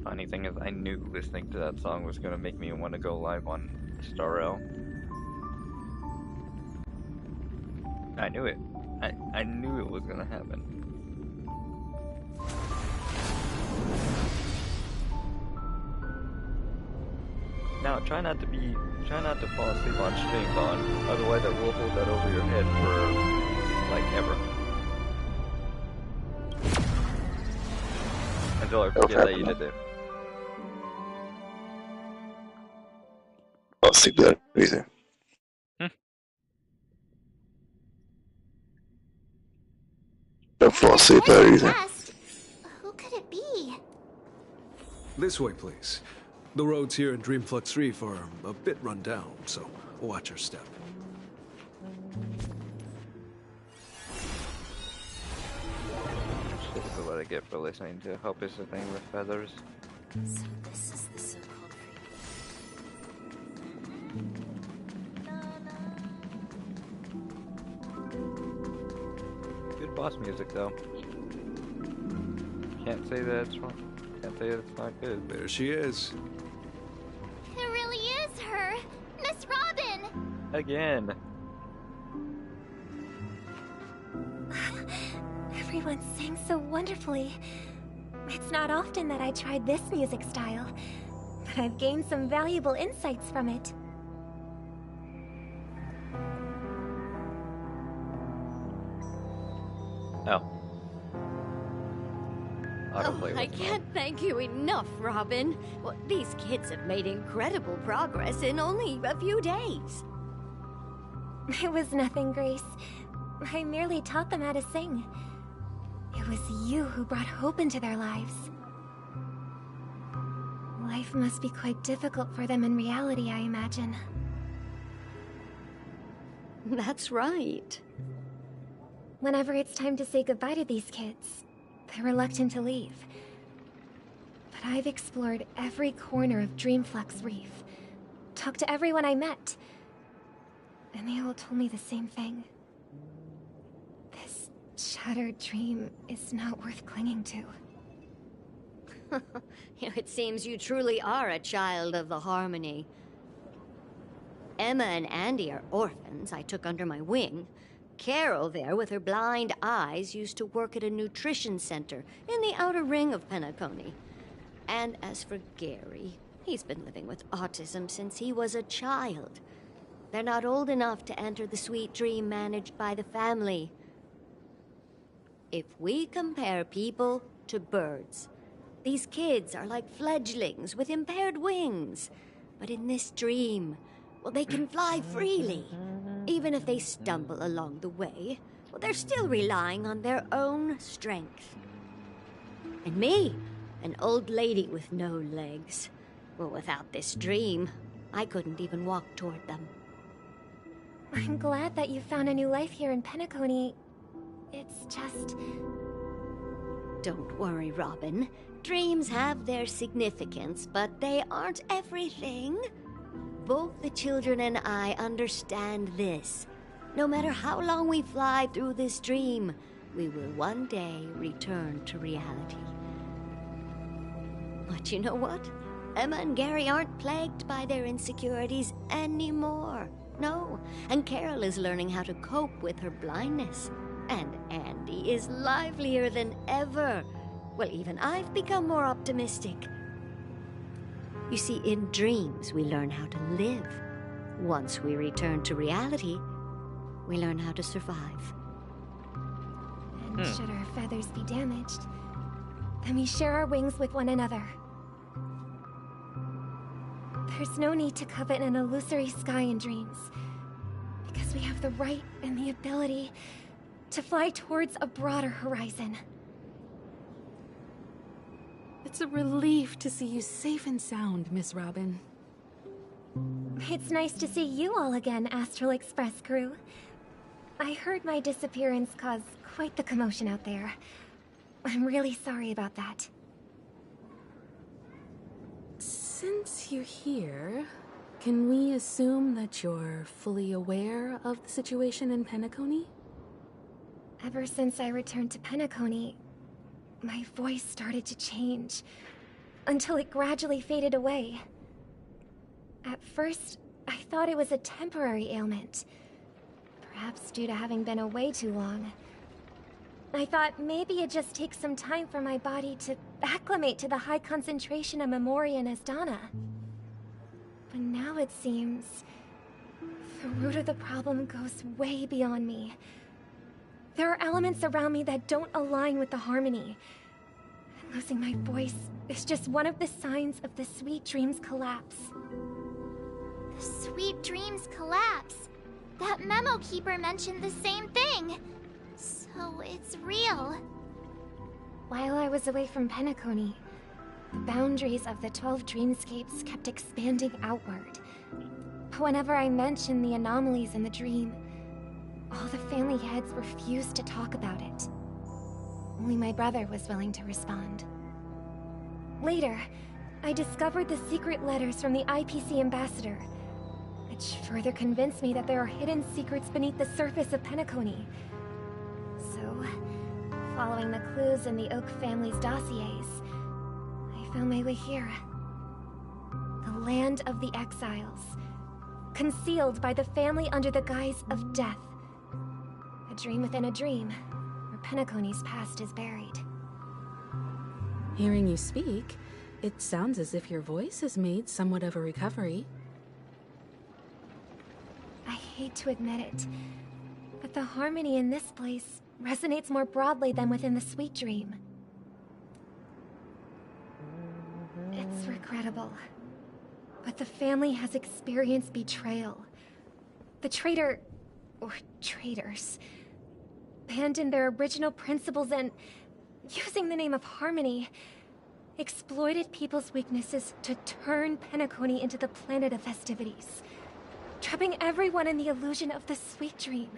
funny thing is, I knew listening to that song was gonna make me want to go live on Starrel. I knew it. I knew it was gonna happen. Now, try not to fall asleep on stream, Vaughn. Otherwise, I will hold that over your head for, like, ever. Until I forget that you did it. I'll sleep that easy. Don't fall asleep that easy. Who could it be? This way, please. The roads here in Dreamflux Reef are a bit run down, so watch your step. Just what I get for listening to Help Is the Thing with Feathers. So this is the so-called Good boss music, though. Can't say that it's wrong. Can't say that it's not good. There she is. It really is her! Miss Robin! Again. Everyone sings so wonderfully. It's not often that I tried this music style, but I've gained some valuable insights from it. Oh. Oh, I can't thank you enough, Robin. Well, these kids have made incredible progress in only a few days. It was nothing, Grace. I merely taught them how to sing. It was you who brought hope into their lives. Life must be quite difficult for them in reality, I imagine. That's right. Whenever it's time to say goodbye to these kids, they're reluctant to leave. But I've explored every corner of Dreamflux Reef, talked to everyone I met, and they all told me the same thing. This shattered dream is not worth clinging to. It seems you truly are a child of the Harmony. Emma and Andy are orphans I took under my wing. Carol there, with her blind eyes, used to work at a nutrition center in the outer ring of Penacony. And as for Gary, he's been living with autism since he was a child. They're not old enough to enter the sweet dream managed by the family. If we compare people to birds, these kids are like fledglings with impaired wings. But in this dream, well, they can fly freely. Even if they stumble along the way, well, they're still relying on their own strength. And me, an old lady with no legs. Well, without this dream, I couldn't even walk toward them. I'm glad that you found a new life here in Penacony. It's just... Don't worry, Robin. Dreams have their significance, but they aren't everything. Both the children and I understand this. No matter how long we fly through this dream, we will one day return to reality. But you know what? Emma and Gary aren't plagued by their insecurities anymore. No, and Carol is learning how to cope with her blindness. And Andy is livelier than ever. Well, even I've become more optimistic. You see, in dreams, we learn how to live. Once we return to reality, we learn how to survive. And should our feathers be damaged, then we share our wings with one another. There's no need to covet an illusory sky in dreams, because we have the right and the ability to fly towards a broader horizon. It's a relief to see you safe and sound, Miss Robin. It's nice to see you all again, Astral Express crew. I heard my disappearance caused quite the commotion out there. I'm really sorry about that. Since you're here, can we assume that you're fully aware of the situation in Penacony? Ever since I returned to Penacony, my voice started to change. until it gradually faded away. At first, I thought it was a temporary ailment, perhaps due to having been away too long. I thought maybe it just takes some time for my body to acclimate to the high concentration of Memoria and Asdana. But now it seems the root of the problem goes way beyond me. There are elements around me that don't align with the harmony. And losing my voice is just one of the signs of the Sweet Dreams collapse. The Sweet Dreams collapse. That memo keeper mentioned the same thing. So it's real. While I was away from Penacony, the boundaries of the 12 dreamscapes kept expanding outward. But whenever I mentioned the anomalies in the dream, all the family heads refused to talk about it. Only my brother was willing to respond. Later, I discovered the secret letters from the IPC ambassador, which further convinced me that there are hidden secrets beneath the surface of Penacony. So, following the clues in the Oak family's dossiers, I found my way here. The land of the exiles, concealed by the family under the guise of death. A dream within a dream, where Penacony's past is buried. Hearing you speak, it sounds as if your voice has made somewhat of a recovery. I hate to admit it, but the harmony in this place resonates more broadly than within the Sweet Dream. It's regrettable, but the family has experienced betrayal. The traitor, or traitors, abandoned their original principles and, using the name of harmony, exploited people's weaknesses to turn Penacony into the planet of festivities, trapping everyone in the illusion of the Sweet Dream.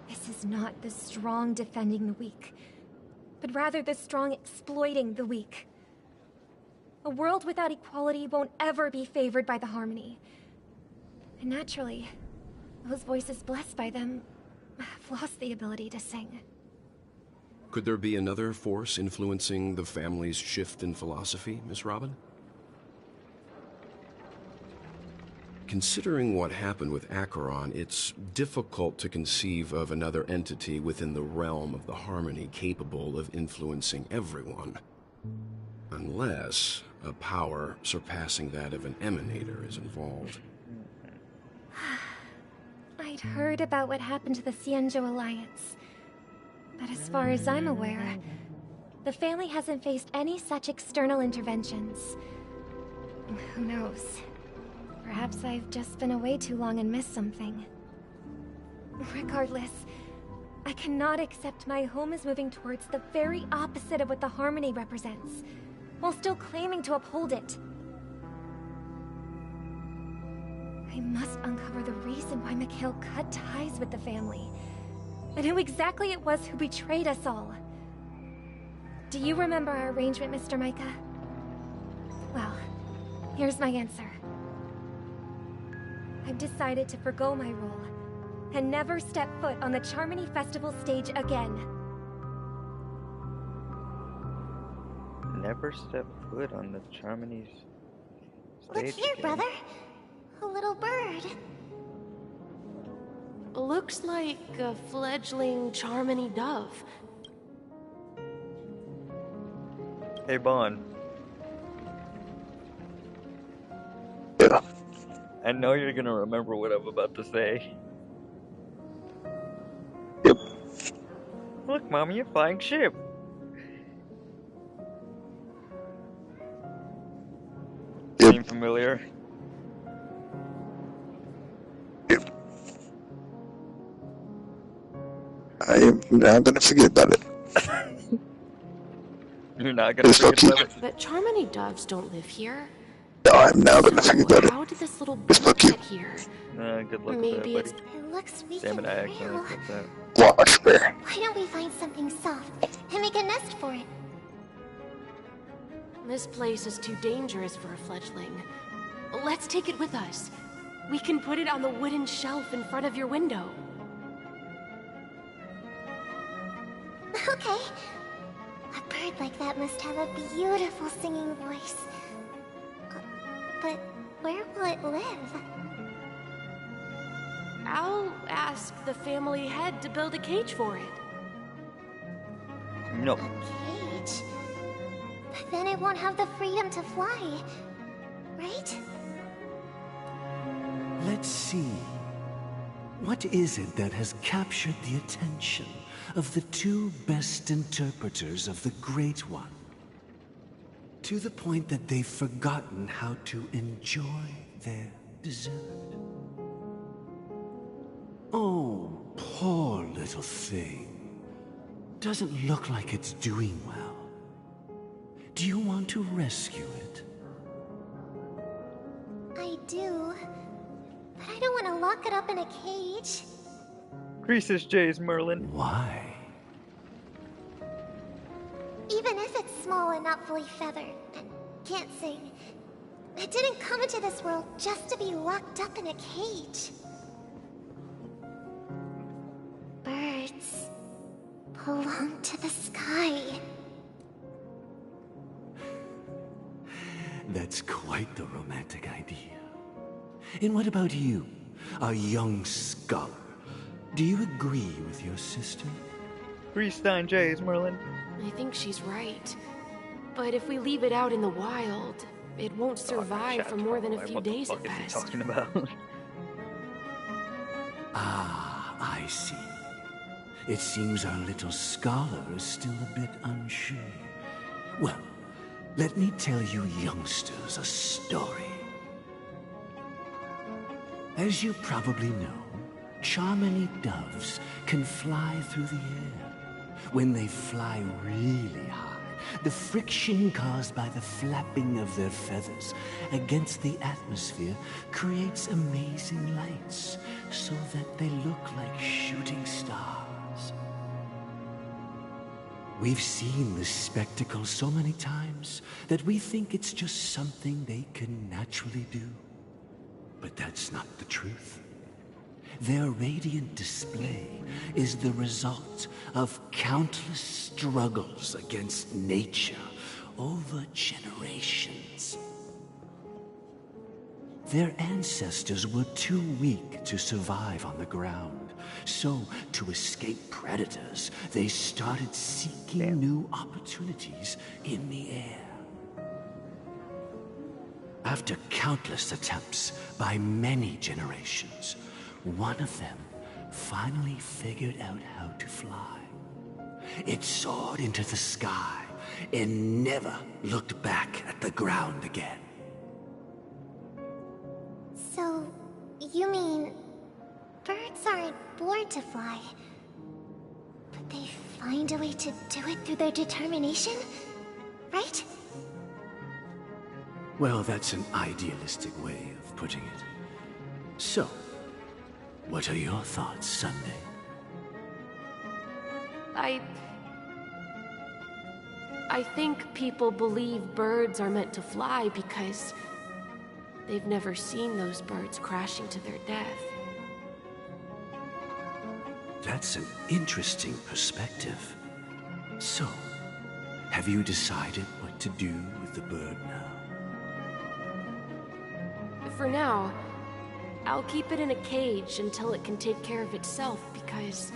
This is not the strong defending the weak, but rather the strong exploiting the weak. A world without equality won't ever be favored by the harmony. And naturally, those voices blessed by them have lost the ability to sing. Could there be another force influencing the family's shift in philosophy, Miss Robin? Considering what happened with Acheron, it's difficult to conceive of another entity within the realm of the harmony capable of influencing everyone. Unless a power surpassing that of an emanator is involved. I'd heard about what happened to the Xianzhou Alliance. But as far as I'm aware, the family hasn't faced any such external interventions. Who knows? Perhaps I've just been away too long and missed something. Regardless, I cannot accept my home is moving towards the very opposite of what the harmony represents, while still claiming to uphold it. I must uncover the reason why Mikhail cut ties with the family, and who exactly it was who betrayed us all. Do you remember our arrangement, Mr. Micah? Well, here's my answer. I've decided to forgo my role, and never step foot on the Charmony Festival stage again. Never step foot on the Charmony's stage Look here, again. brother. A little bird. Looks like a fledgling Charmony dove. Hey, Bon. Yeah. I know you're gonna remember what I'm about to say. Yep. Look, Mommy, a flying ship. Yep. Seem familiar? Yep. I am not gonna forget about it. You're not gonna It's forget okay. about it? But Charmony doves don't live here. No, I'm not gonna So forget about it. how did this little It's bird okay. get here? Good luck Maybe with it's that, It looks weak buddy. Damn and it, I accidentally frail. clicked that. Watch me. Why don't we find something soft and make a nest for it? This place is too dangerous for a fledgling. Let's take it with us. We can put it on the wooden shelf in front of your window. Okay. A bird like that must have a beautiful singing voice. But where will it live? I'll ask the family head to build a cage for it. No. A cage? But then it won't have the freedom to fly, right? Let's see. What is it that has captured the attention of the two best interpreters of the Great One? To the point that they've forgotten how to enjoy their dessert. Oh, poor little thing. Doesn't look like it's doing well. Do you want to rescue it? I do. But I don't want to lock it up in a cage. Greases J's, Merlin. Why? Even if it's small and not fully feathered and can't sing, it didn't come into this world just to be locked up in a cage. Birds belong to the sky. That's quite the romantic idea. And what about you, a young scholar? Do you agree with your sister? Greasestein J's, Merlin. I think she's right. But if we leave it out in the wild, it won't survive for more than a few days at best. What the fuck is he talking about? Ah, I see. It seems our little scholar is still a bit unsure. Well, let me tell you youngsters a story. As you probably know, Charmony doves can fly through the air. When they fly really high, the friction caused by the flapping of their feathers against the atmosphere creates amazing lights so that they look like shooting stars. We've seen this spectacle so many times that we think it's just something they can naturally do. But that's not the truth. Their radiant display is the result of countless struggles against nature over generations. Their ancestors were too weak to survive on the ground, so to escape predators, they started seeking new opportunities in the air. After countless attempts by many generations, one of them finally figured out how to fly. It soared into the sky and never looked back at the ground again. So, you mean birds aren't born to fly, but they find a way to do it through their determination, right? Well, that's an idealistic way of putting it. So, what are your thoughts, Sunday? I think people believe birds are meant to fly because they've never seen those birds crashing to their death. That's an interesting perspective. So, have you decided what to do with the bird now? For now, I'll keep it in a cage until it can take care of itself because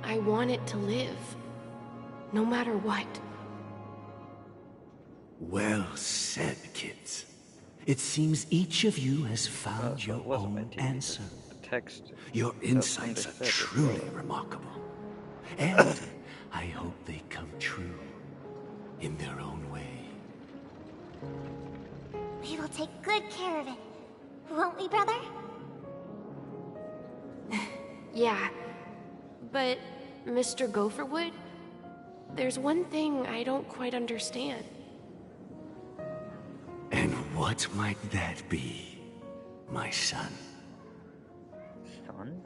I want it to live, no matter what. Well said, kids. It seems each of you has found So your it wasn't own meant to be answer. a text. Your insights Sunday are said it, truly so- remarkable. And I hope they come true in their own way. We will take good care of it, won't we, brother? Yeah, but Mr. Gopherwood, there's one thing I don't quite understand. And what might that be, my son? Son?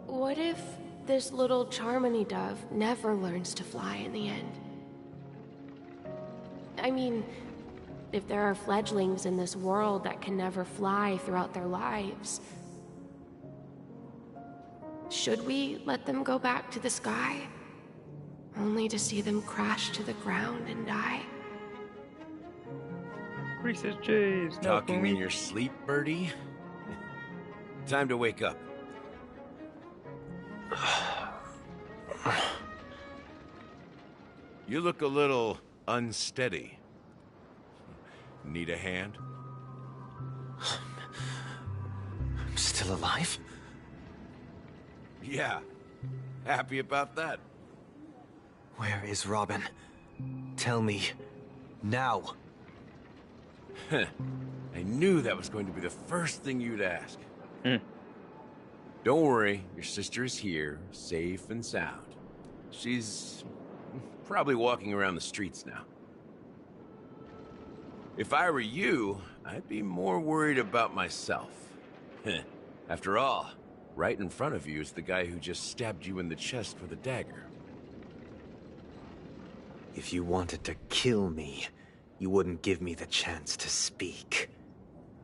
What if this little Charmony dove never learns to fly in the end? I mean, if there are fledglings in this world that can never fly throughout their lives, Should we let them go back to the sky? Only to see them crash to the ground and die? Reese's J's. No, Talking in your sleep, Birdie? Time to wake up. You look a little unsteady. Need a hand? I'm still alive? Yeah. Happy about that? Where is Robin? Tell me. Now. I knew that was going to be the first thing you'd ask. Don't worry, your sister is here, safe and sound. She's probably walking around the streets now. If I were you, I'd be more worried about myself. After all, right in front of you is the guy who just stabbed you in the chest with a dagger. If you wanted to kill me, you wouldn't give me the chance to speak.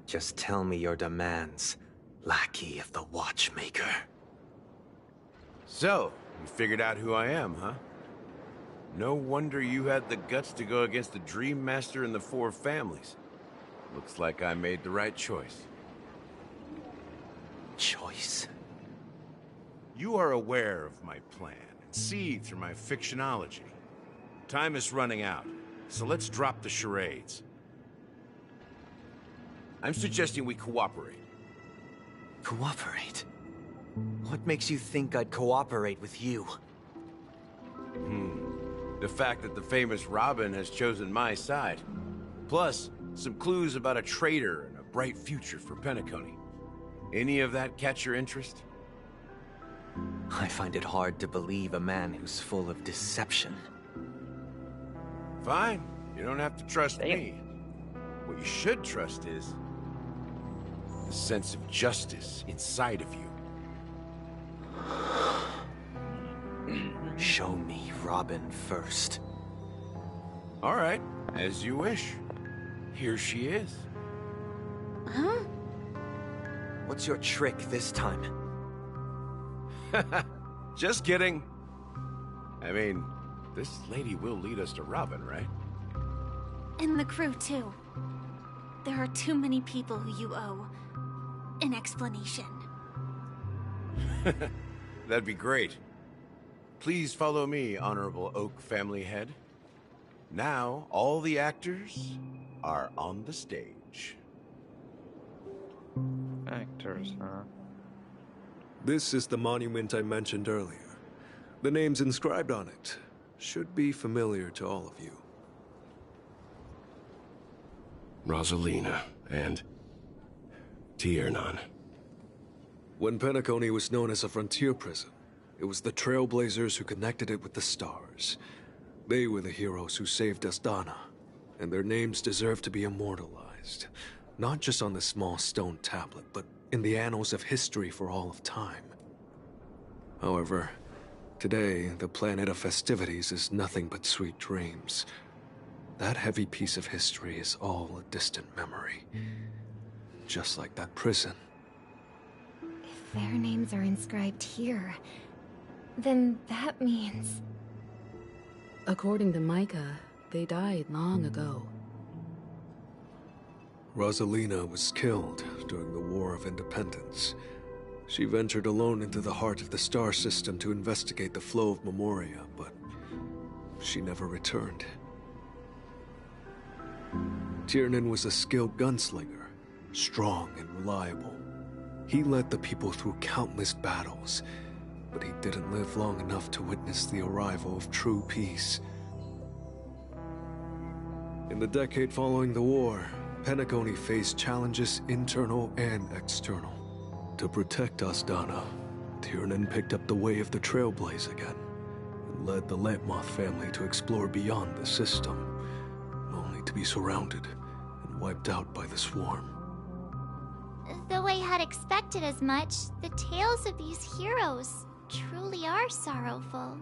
Just tell me your demands, lackey of the Watchmaker. So, you figured out who I am, huh? No wonder you had the guts to go against the Dream Master and the Four Families. Looks like I made the right choice. Choice? You are aware of my plan and see through my fictionology. Time is running out, so let's drop the charades. I'm suggesting we cooperate. Cooperate? What makes you think I'd cooperate with you? The fact that the famous Robin has chosen my side. Plus, some clues about a traitor and a bright future for Penacony. Any of that catch your interest? I find it hard to believe a man who's full of deception. Fine. You don't have to trust me. What you should trust is the sense of justice inside of you. Show me Robin first. All right, as you wish. Here she is. Huh? What's your trick this time? Just kidding. I mean, this lady will lead us to Robin, right? And the crew, too. There are too many people who you owe an explanation. That'd be great. Please follow me, Honorable Oak family head. Now, all the actors are on the stage. Actors, huh? This is the monument I mentioned earlier. The names inscribed on it should be familiar to all of you. Rosalina and Tiernan. When Penacony was known as a frontier prison, it was the Trailblazers who connected it with the stars. They were the heroes who saved Astana, and their names deserve to be immortalized. Not just on this small stone tablet, but in the annals of history for all of time. However, today, the planet of festivities is nothing but sweet dreams. That heavy piece of history is all a distant memory. Just like that prison. If their names are inscribed here, then that means... According to Micah, they died long ago. Rosalina was killed during the War of Independence. She ventured alone into the heart of the star system to investigate the flow of Memoria, but she never returned. Tiernan was a skilled gunslinger, strong and reliable. He led the people through countless battles, but he didn't live long enough to witness the arrival of true peace. In the decade following the war, Penacony faced challenges internal and external. To protect Astana, Tiernan picked up the way of the Trailblaze again, and led the Letmoth family to explore beyond the system, only to be surrounded and wiped out by the swarm. Though I had expected as much, the tales of these heroes truly are sorrowful.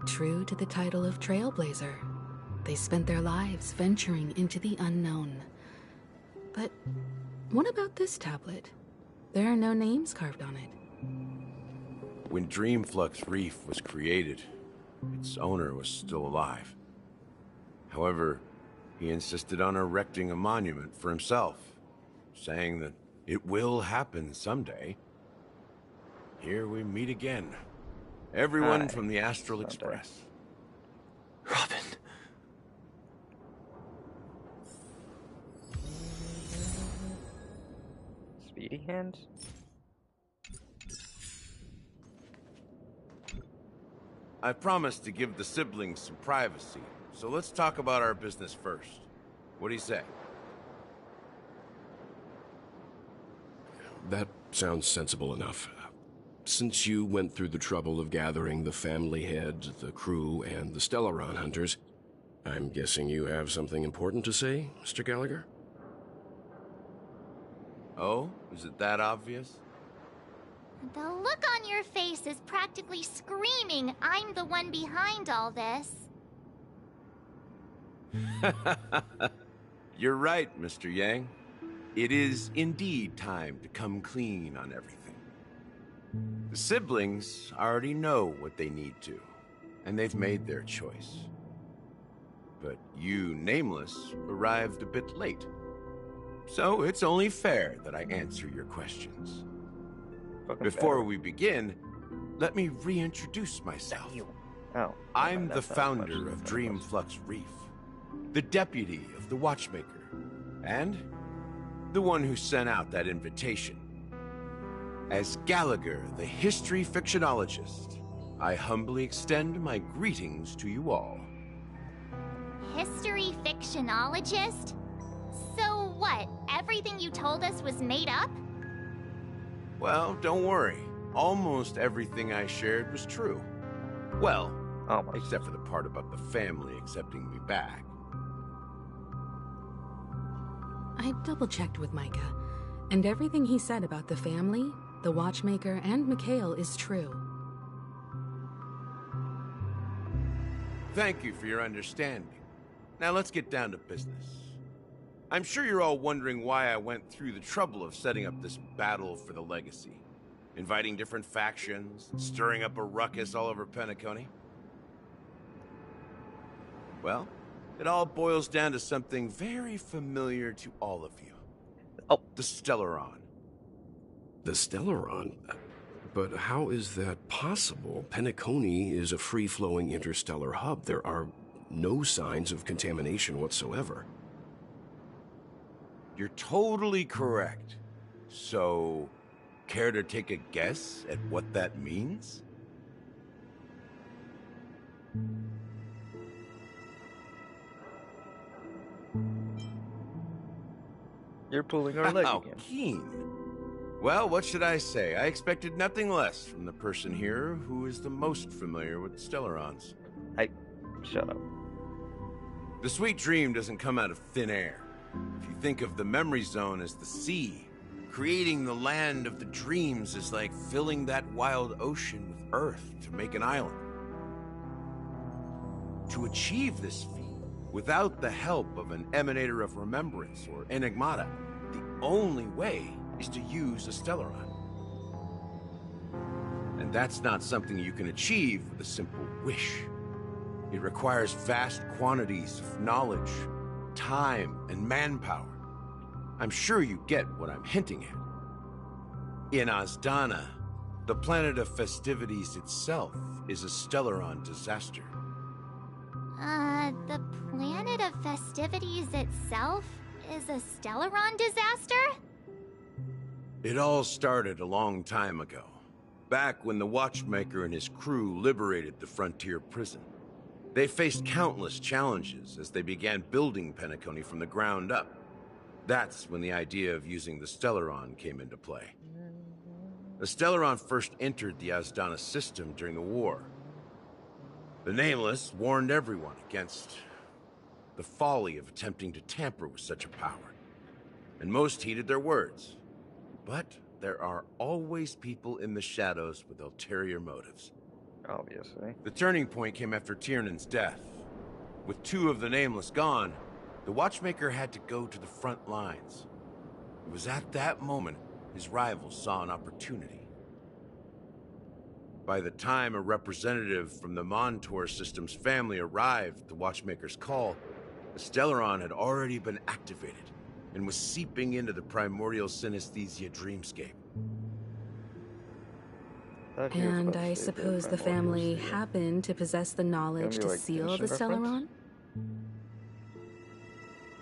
True to the title of Trailblazer, they spent their lives venturing into the unknown. But what about this tablet? There are no names carved on it. When Dreamflux Reef was created, its owner was still alive. However, he insisted on erecting a monument for himself, saying that it will happen someday. Here we meet again. Everyone from the Astral Express. Robin. Speedy hands? I promised to give the siblings some privacy, so let's talk about our business first. What do you say? That sounds sensible enough. Since you went through the trouble of gathering the family head, the crew, and the Stellaron hunters, I'm guessing you have something important to say, Mr. Gallagher? Oh? Is it that obvious? The look on your face is practically screaming, I'm the one behind all this. You're right, Mr. Yang. It is indeed time to come clean on everything. The siblings already know what they need to, and they've made their choice. But you, Nameless, arrived a bit late. So it's only fair that I answer your questions. Before we begin, let me reintroduce myself. Oh, I'm the founder of Dreamflux Reef, the deputy of the Watchmaker, and the one who sent out that invitation. As Gallagher, the history fictionologist, I humbly extend my greetings to you all. History fictionologist? So what, everything you told us was made up? Well, don't worry. Almost everything I shared was true. Well, except for the part about the family accepting me back. I double-checked with Micah, and everything he said about the family, the Watchmaker, and Mikhail is true. Thank you for your understanding. Now let's get down to business. I'm sure you're all wondering why I went through the trouble of setting up this battle for the legacy. Inviting different factions, stirring up a ruckus all over Penacony. Well, it all boils down to something very familiar to all of you. Oh. The Stellaron. The Stellaron? But how is that possible? Penacony is a free-flowing interstellar hub. There are no signs of contamination whatsoever. You're totally correct. So, care to take a guess at what that means? You're pulling our leg How again. keen. Well, what should I say? I expected nothing less from the person here who is the most familiar with Stellarons. Shut up. The sweet dream doesn't come out of thin air. If you think of the memory zone as the sea, creating the land of the dreams is like filling that wild ocean with earth to make an island. To achieve this feat, without the help of an Emanator of Remembrance or Enigmata, the only way is to use a Stellaron. And that's not something you can achieve with a simple wish. It requires vast quantities of knowledge, time, and manpower. I'm sure you get what I'm hinting at. In Azdana, the planet of festivities itself is a Stellaron disaster. The planet of festivities itself is a Stellaron disaster? It all started a long time ago, back when the Watchmaker and his crew liberated the frontier prison. They faced countless challenges as they began building Penacony from the ground up. That's when the idea of using the Stellaron came into play. The Stellaron first entered the Azdana system during the war. The Nameless warned everyone against the folly of attempting to tamper with such a power, and most heeded their words. But there are always people in the shadows with ulterior motives. Obviously. The turning point came after Tiernan's death. With two of the Nameless gone, the Watchmaker had to go to the front lines. It was at that moment his rivals saw an opportunity. By the time a representative from the Montour System's family arrived at the Watchmaker's call, the Stellaron had already been activated and was seeping into the primordial synesthesia dreamscape. And I suppose the family happened to possess the knowledge to seal the Stellaron?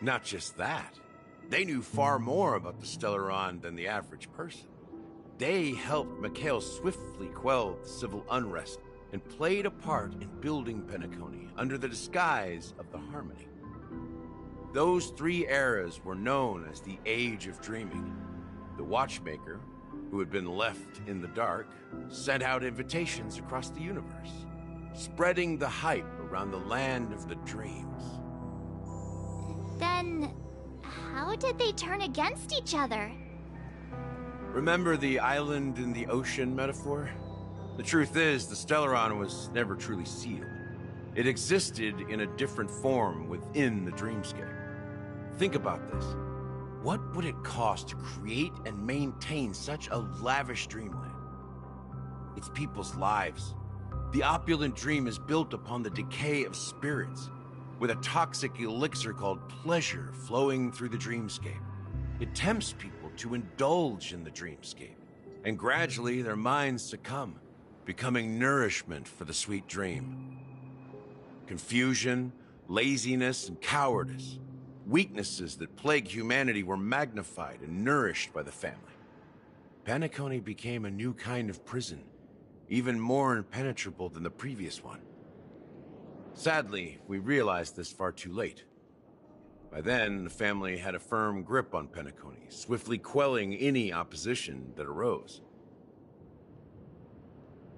Not just that. They knew far more about the Stellaron than the average person. They helped Mikhail swiftly quell the civil unrest and played a part in building Penacony under the disguise of the Harmony. Those 3 eras were known as the Age of Dreaming. The Watchmaker, who had been left in the dark, sent out invitations across the universe, spreading the hype around the land of the dreams. Then, how did they turn against each other? Remember the island in the ocean metaphor? The truth is, the Stellaron was never truly sealed. It existed in a different form within the dreamscape. Think about this. What would it cost to create and maintain such a lavish dreamland? It's people's lives. The opulent dream is built upon the decay of spirits, with a toxic elixir called pleasure flowing through the dreamscape. It tempts people to indulge in the dreamscape, and gradually their minds succumb, becoming nourishment for the sweet dream. Confusion, laziness, and cowardice, weaknesses that plague humanity, were magnified and nourished by the family. Penacony became a new kind of prison, even more impenetrable than the previous one. Sadly, we realized this far too late. By then, the family had a firm grip on Penacony, swiftly quelling any opposition that arose.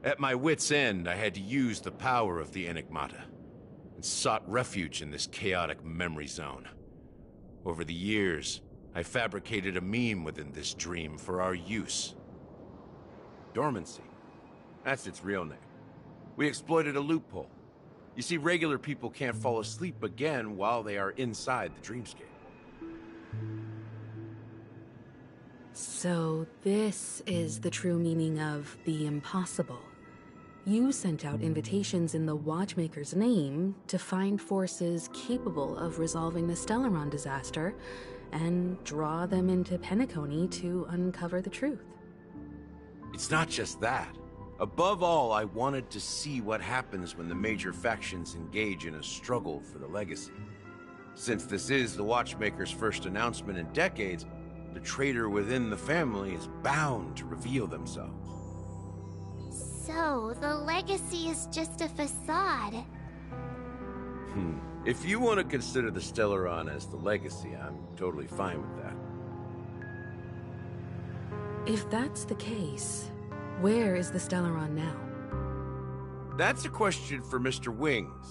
At my wit's end, I had to use the power of the Enigmata, and sought refuge in this chaotic memory zone. Over the years, I fabricated a meme within this dream for our use. Dormancy. That's its real name. We exploited a loophole. You see, regular people can't fall asleep again while they are inside the dreamscape. So this is the true meaning of the impossible. You sent out invitations in the Watchmaker's name to find forces capable of resolving the Stellaron disaster and draw them into Penacony to uncover the truth. It's not just that. Above all, I wanted to see what happens when the major factions engage in a struggle for the legacy. Since this is the Watchmaker's first announcement in decades, the traitor within the family is bound to reveal themselves. So, the legacy is just a facade. If you want to consider the Stellaron as the legacy, I'm totally fine with that. If that's the case, where is the Stellaron now? That's a question for Mr. Wings.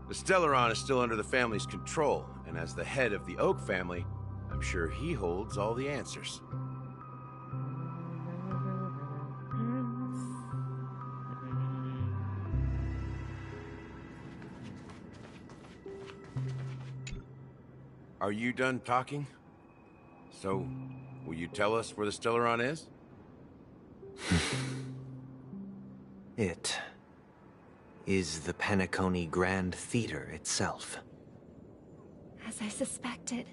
The Stellaron is still under the family's control, and as the head of the Oak family, I'm sure he holds all the answers. Are you done talking? So, will you tell us where the Stellaron is? It is the Penacony Grand Theater itself. As I suspected,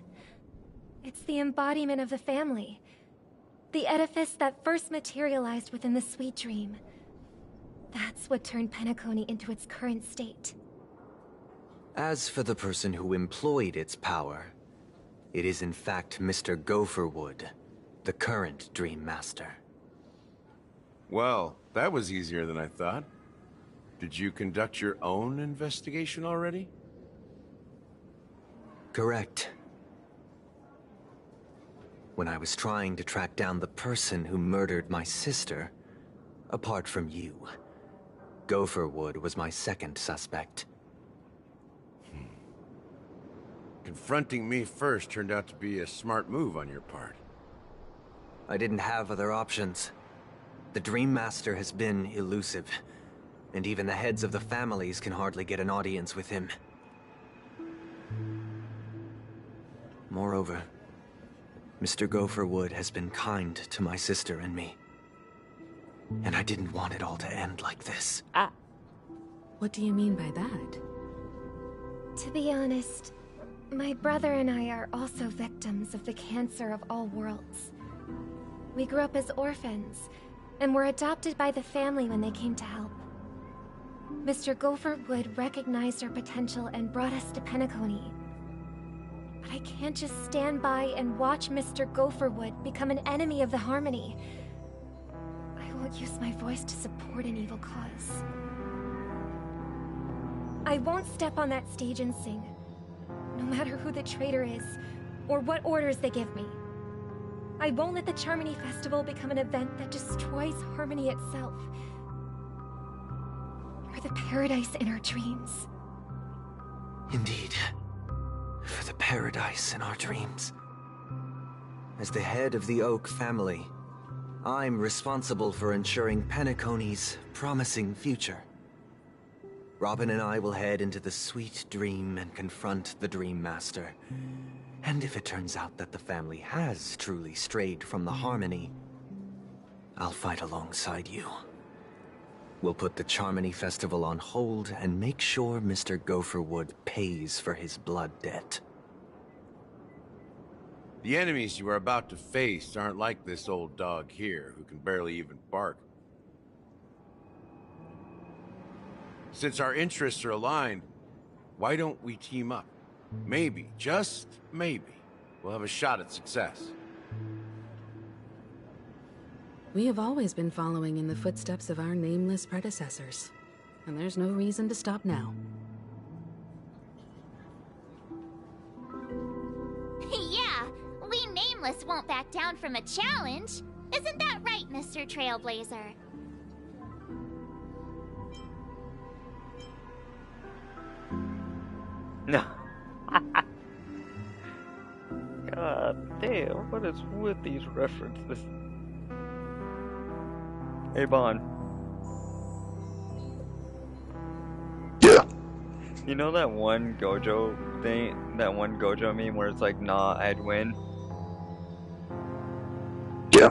it's the embodiment of the family. The edifice that first materialized within the sweet dream. That's what turned Penacony into its current state. As for the person who employed its power, it is in fact Mr. Gopherwood, the current Dream Master. Well, that was easier than I thought. Did you conduct your own investigation already? Correct. When I was trying to track down the person who murdered my sister, apart from you, Gopherwood was my second suspect. Confronting me first turned out to be a smart move on your part. I didn't have other options. The Dream Master has been elusive, and even the heads of the families can hardly get an audience with him. Moreover, Mr. Gopherwood has been kind to my sister and me. And I didn't want it all to end like this. What do you mean by that? To be honest, my brother and I are also victims of the cancer of all worlds. We grew up as orphans, and were adopted by the family when they came to help. Mr. Gopherwood recognized our potential and brought us to Penacony. But I can't just stand by and watch Mr. Gopherwood become an enemy of the Harmony. I won't use my voice to support an evil cause. I won't step on that stage and sing, no matter who the traitor is, or what orders they give me. I won't let the Charmony Festival become an event that destroys Harmony itself. You're the paradise in our dreams. Indeed. For the paradise in our dreams. As the head of the Oak family, I'm responsible for ensuring Penacony's promising future. Robin and I will head into the sweet dream and confront the Dream Master. And if it turns out that the family has truly strayed from the Harmony, I'll fight alongside you. We'll put the Charmony Festival on hold and make sure Mr. Gopherwood pays for his blood debt. The enemies you are about to face aren't like this old dog here, who can barely even bark. Since our interests are aligned, why don't we team up? Maybe, just maybe, we'll have a shot at success. We have always been following in the footsteps of our nameless predecessors, and there's no reason to stop now. Yeah, we Nameless won't back down from a challenge. Isn't that right, Mr. Trailblazer? No. God damn, what is with these references? Hey, Bon. Yeah. You know that one Gojo thing, that one Gojo meme where it's like, nah, I'd win? Yeah.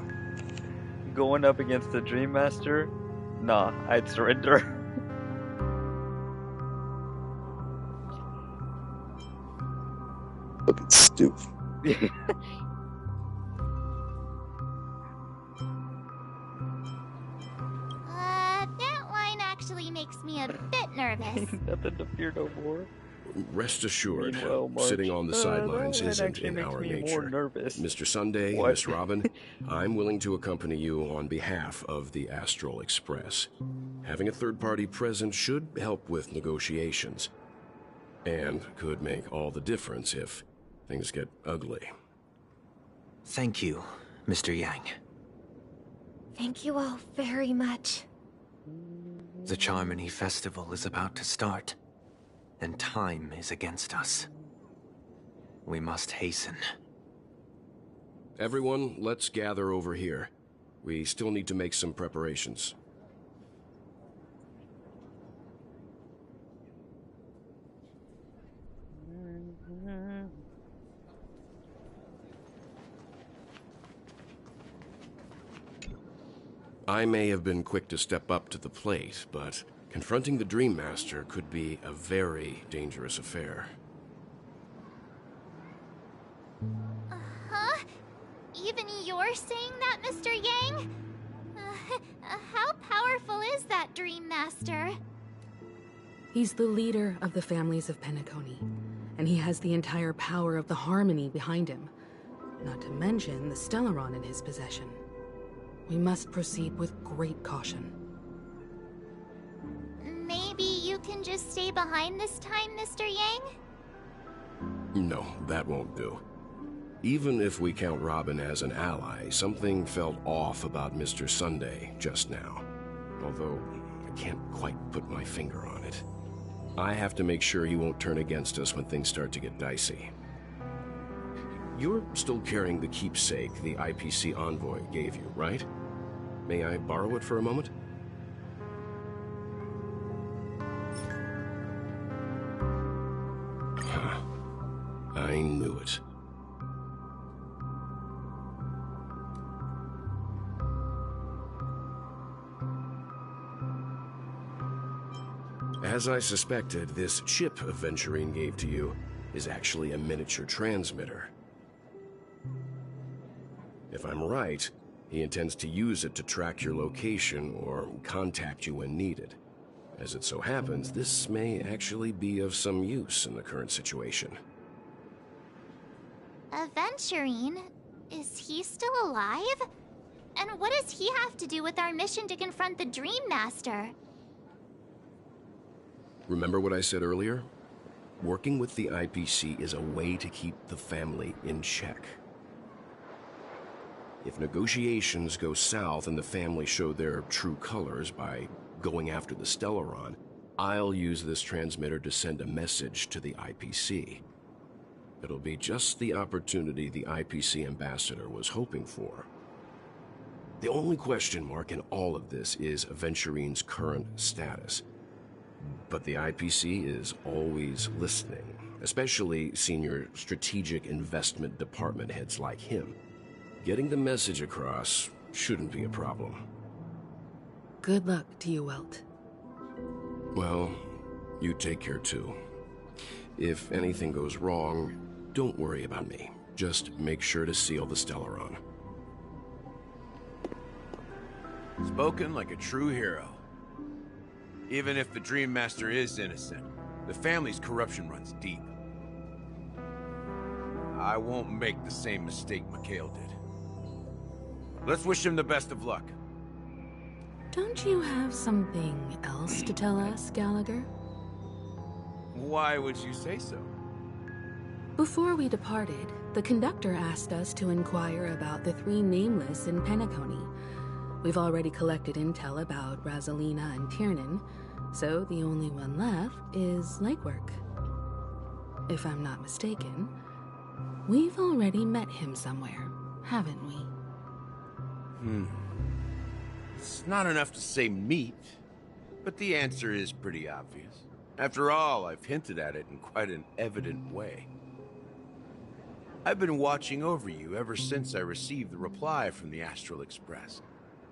Going up against the Dream Master? Nah, I'd surrender. Looking stupid. That line actually makes me a bit nervous. Nothing to fear no more. Rest assured, Meanwhile, March, sitting on the sidelines that isn't actually in makes our me nature. more nervous. Mr. Sunday, What? Miss Robin, I'm willing to accompany you on behalf of the Astral Express. Having a third party present should help with negotiations, and could make all the difference if things get ugly. Thank you, Mr. Yang. Thank you all very much. The Charmony Festival is about to start, and time is against us. We must hasten. Everyone, let's gather over here. We still need to make some preparations. I may have been quick to step up to the plate, but confronting the Dream Master could be a very dangerous affair. Huh? Even you're saying that, Mr. Yang? How powerful is that Dream Master? He's the leader of the families of Penacony, and he has the entire power of the Harmony behind him, not to mention the Stellaron in his possession. We must proceed with great caution. Maybe you can just stay behind this time, Mr. Yang? No, that won't do. Even if we count Robin as an ally, something felt off about Mr. Sunday just now. Although, I can't quite put my finger on it. I have to make sure he won't turn against us when things start to get dicey. You're still carrying the keepsake the IPC envoy gave you, right? May I borrow it for a moment? I knew it. As I suspected, this chip Aventurine gave to you is actually a miniature transmitter. If I'm right, he intends to use it to track your location or contact you when needed. As it so happens, this may actually be of some use in the current situation. Aventurine? Is he still alive? And what does he have to do with our mission to confront the Dream Master? Remember what I said earlier? Working with the IPC is a way to keep the family in check. If negotiations go south and the family show their true colors by going after the Stellaron, I'll use this transmitter to send a message to the IPC. It'll be just the opportunity the IPC ambassador was hoping for. The only question mark in all of this is Aventurine's current status. But the IPC is always listening, especially senior strategic investment department heads like him. Getting the message across shouldn't be a problem. Good luck to you, Welt. Well, you take care too. If anything goes wrong, don't worry about me. Just make sure to seal the Stellaron. Spoken like a true hero. Even if the Dream Master is innocent, the family's corruption runs deep. I won't make the same mistake Mikhail did. Let's wish him the best of luck. Don't you have something else to tell us, Gallagher? Why would you say so? Before we departed, the conductor asked us to inquire about the 3 nameless in Penacony. We've already collected intel about Rosalina and Tiernan, so the only one left is Lakework. If I'm not mistaken, we've already met him somewhere, haven't we? It's not enough to say meet, but the answer is pretty obvious. After all, I've hinted at it in quite an evident way. I've been watching over you ever since I received the reply from the Astral Express.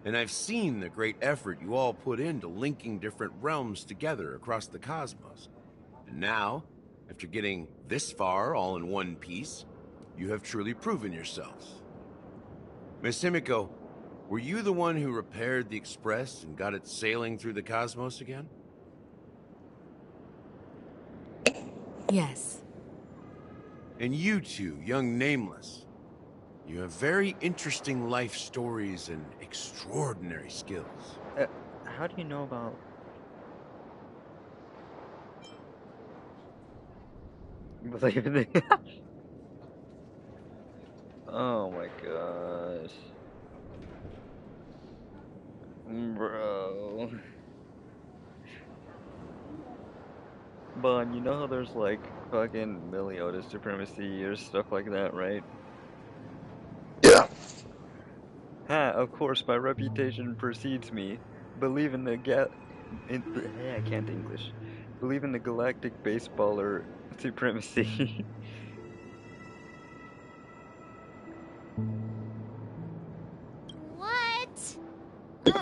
And I've seen the great effort you all put into linking different realms together across the cosmos. And now, after getting this far all in one piece, you have truly proven yourselves. Miss Himiko, were you the one who repaired the Express and got it sailing through the cosmos again? Yes. And you two, young Nameless, you have very interesting life stories and extraordinary skills. How do you know about... Believe in the... Oh my gosh. Bro. Bon, you know how there's like fucking Meliodas supremacy or stuff like that, right? Yeah. Ha, of course, my reputation precedes me. Believe in the I can't English. Believe in the galactic baseballer supremacy. What?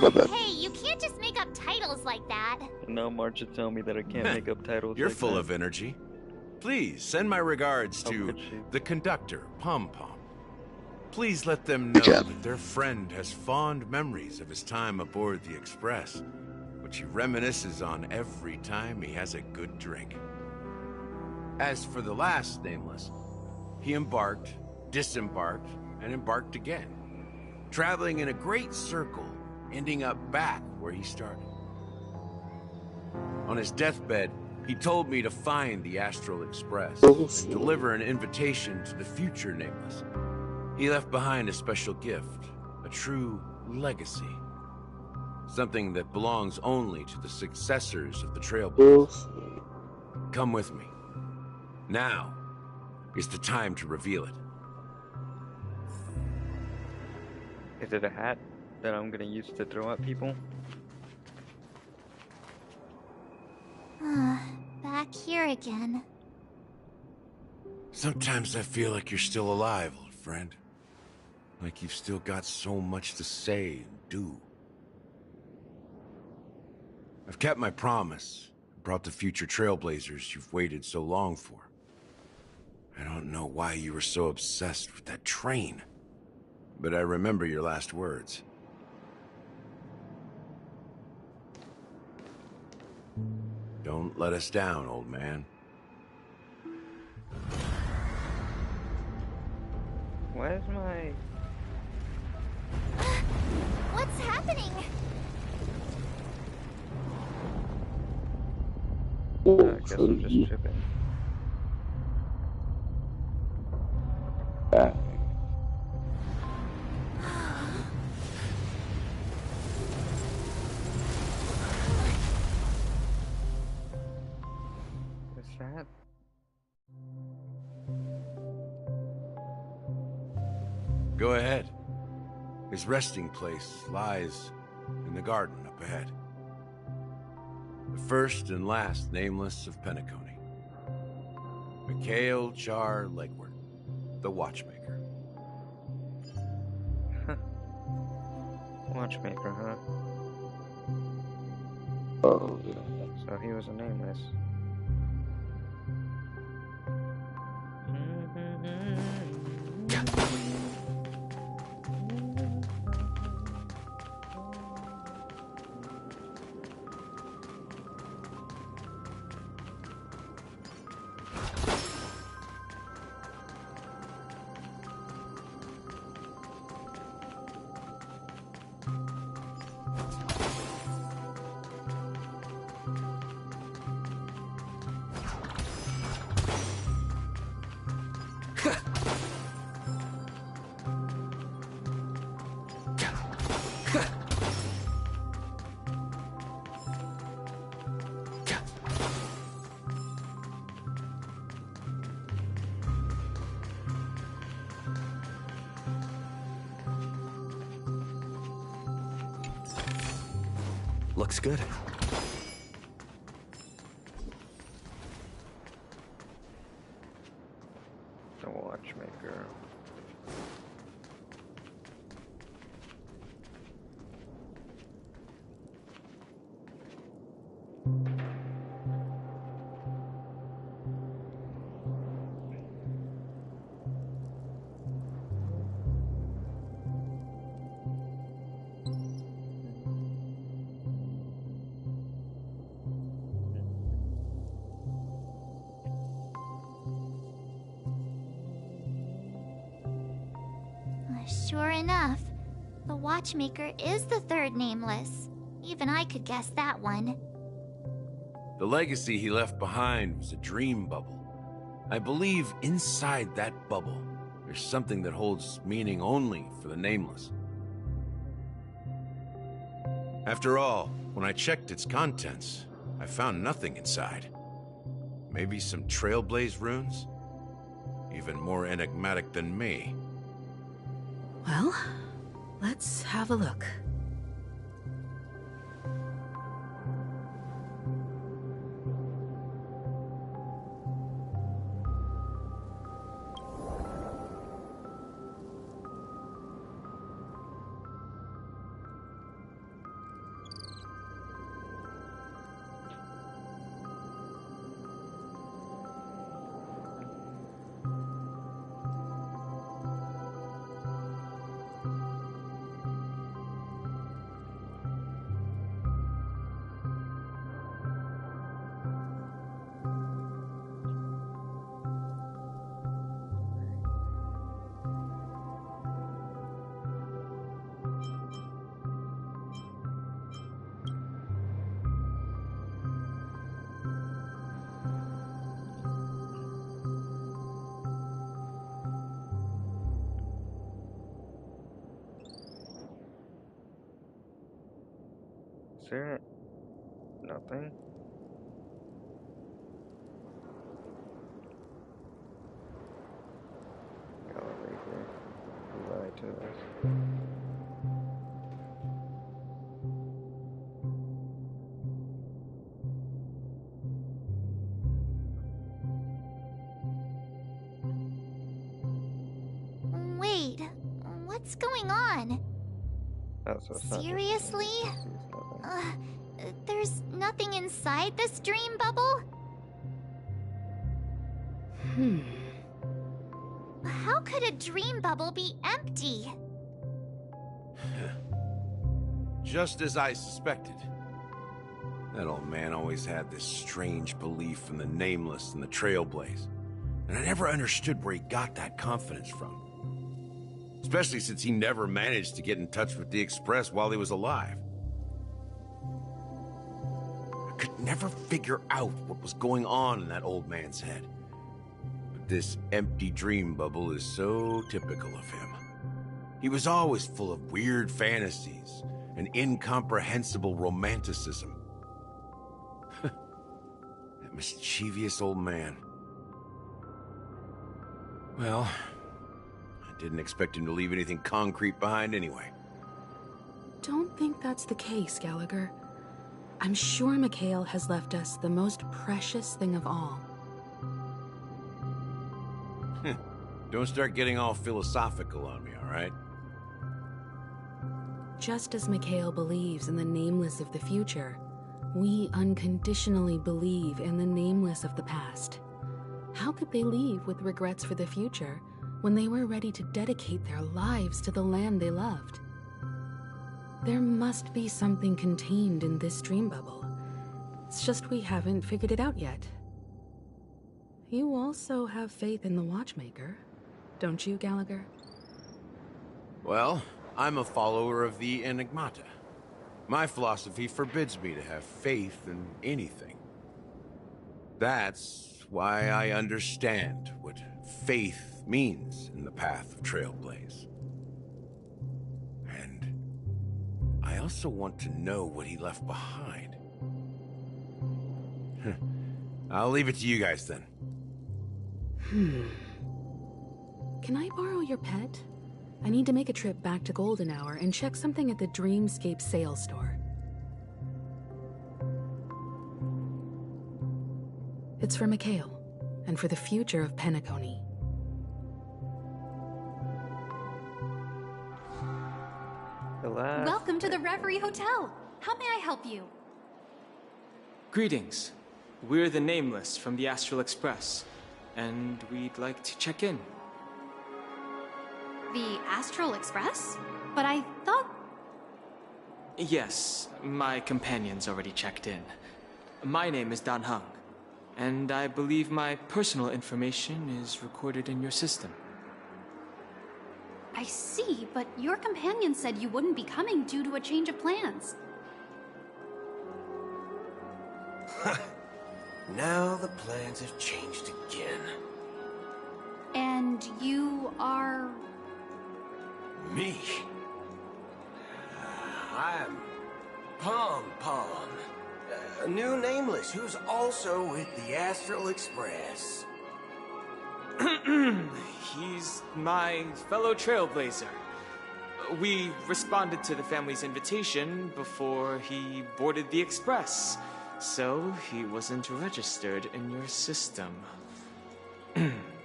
My bad. Hey, you can't just make up titles like that. No, Marcia tell me that I can't make up titles. You're like full that. of energy. Please send my regards How to could she? the conductor, Pom Pom. Please let them know Yeah. that their friend has fond memories of his time aboard the Express, which he reminisces on every time he has a good drink. As for the last Nameless, he embarked, disembarked, and embarked again, traveling in a great circle, ending up back where he started. On his deathbed, he told me to find the Astral Express and deliver an invitation to the future Nameless. He left behind a special gift, a true legacy. Something that belongs only to the successors of the Trailblazers. Come with me. Now is the time to reveal it. Is it a hat that I'm gonna use to throw at people? Back here again. Sometimes I feel like you're still alive, old friend. Like you've still got so much to say and do. I've kept my promise, brought the future trailblazers you've waited so long for. I don't know why you were so obsessed with that train, but I remember your last words. Don't let us down, old man. Where's my... What's happening? I guess I'm just tripping. What's that? Go ahead. His resting place lies in the garden up ahead. The first and last nameless of Penacony. Mikhail Char Legward, the Watchmaker. Watchmaker, huh? Oh, yeah. So he was a nameless. Looks good. The Watchmaker. Sure enough, the Watchmaker is the third nameless. Even I could guess that one. The legacy he left behind was a dream bubble. I believe inside that bubble, there's something that holds meaning only for the nameless. After all, when I checked its contents, I found nothing inside. Maybe some Trailblaze runes? Even more enigmatic than me. Well, let's have a look. Is there nothing? Gallery here. Lie to us. Wait, what's going on? Oh, so it's not just Seriously? NPCs, nothing. There's nothing inside this dream bubble? How could a dream bubble be empty? Just as I suspected. That old man always had this strange belief in the nameless and the trailblaze. And I never understood where he got that confidence from. Especially since he never managed to get in touch with the Express while he was alive. I could never figure out what was going on in that old man's head. But this empty dream bubble is so typical of him. He was always full of weird fantasies and incomprehensible romanticism. That mischievous old man. Well, I didn't expect him to leave anything concrete behind anyway. Don't think that's the case, Gallagher. I'm sure Mikhail has left us the most precious thing of all. Don't start getting all philosophical on me, all right? Just as Mikhail believes in the nameless of the future, we unconditionally believe in the nameless of the past. How could they leave with regrets for the future when they were ready to dedicate their lives to the land they loved? There must be something contained in this dream bubble. It's just we haven't figured it out yet. You also have faith in the Watchmaker, don't you, Gallagher? Well, I'm a follower of the Enigmata. My philosophy forbids me to have faith in anything. That's why I understand what faith means in the path of Trailblaze. And I also want to know what he left behind. I'll leave it to you guys then. Can I borrow your pet? I need to make a trip back to Golden Hour and check something at the Dreamscape sales store. It's for Mikhail, and for the future of Penacony. Welcome to the Reverie Hotel. How may I help you? Greetings. We're the Nameless from the Astral Express, and we'd like to check in. The Astral Express? But I thought... Yes, my companion's already checked in. My name is Dan Hung, and I believe my personal information is recorded in your system. I see, but your companion said you wouldn't be coming due to a change of plans. Now the plans have changed again. And you are... Me? I'm Pom Pom, a new Nameless who's also with the Astral Express. He's my fellow trailblazer. We responded to the family's invitation before he boarded the Express, so he wasn't registered in your system.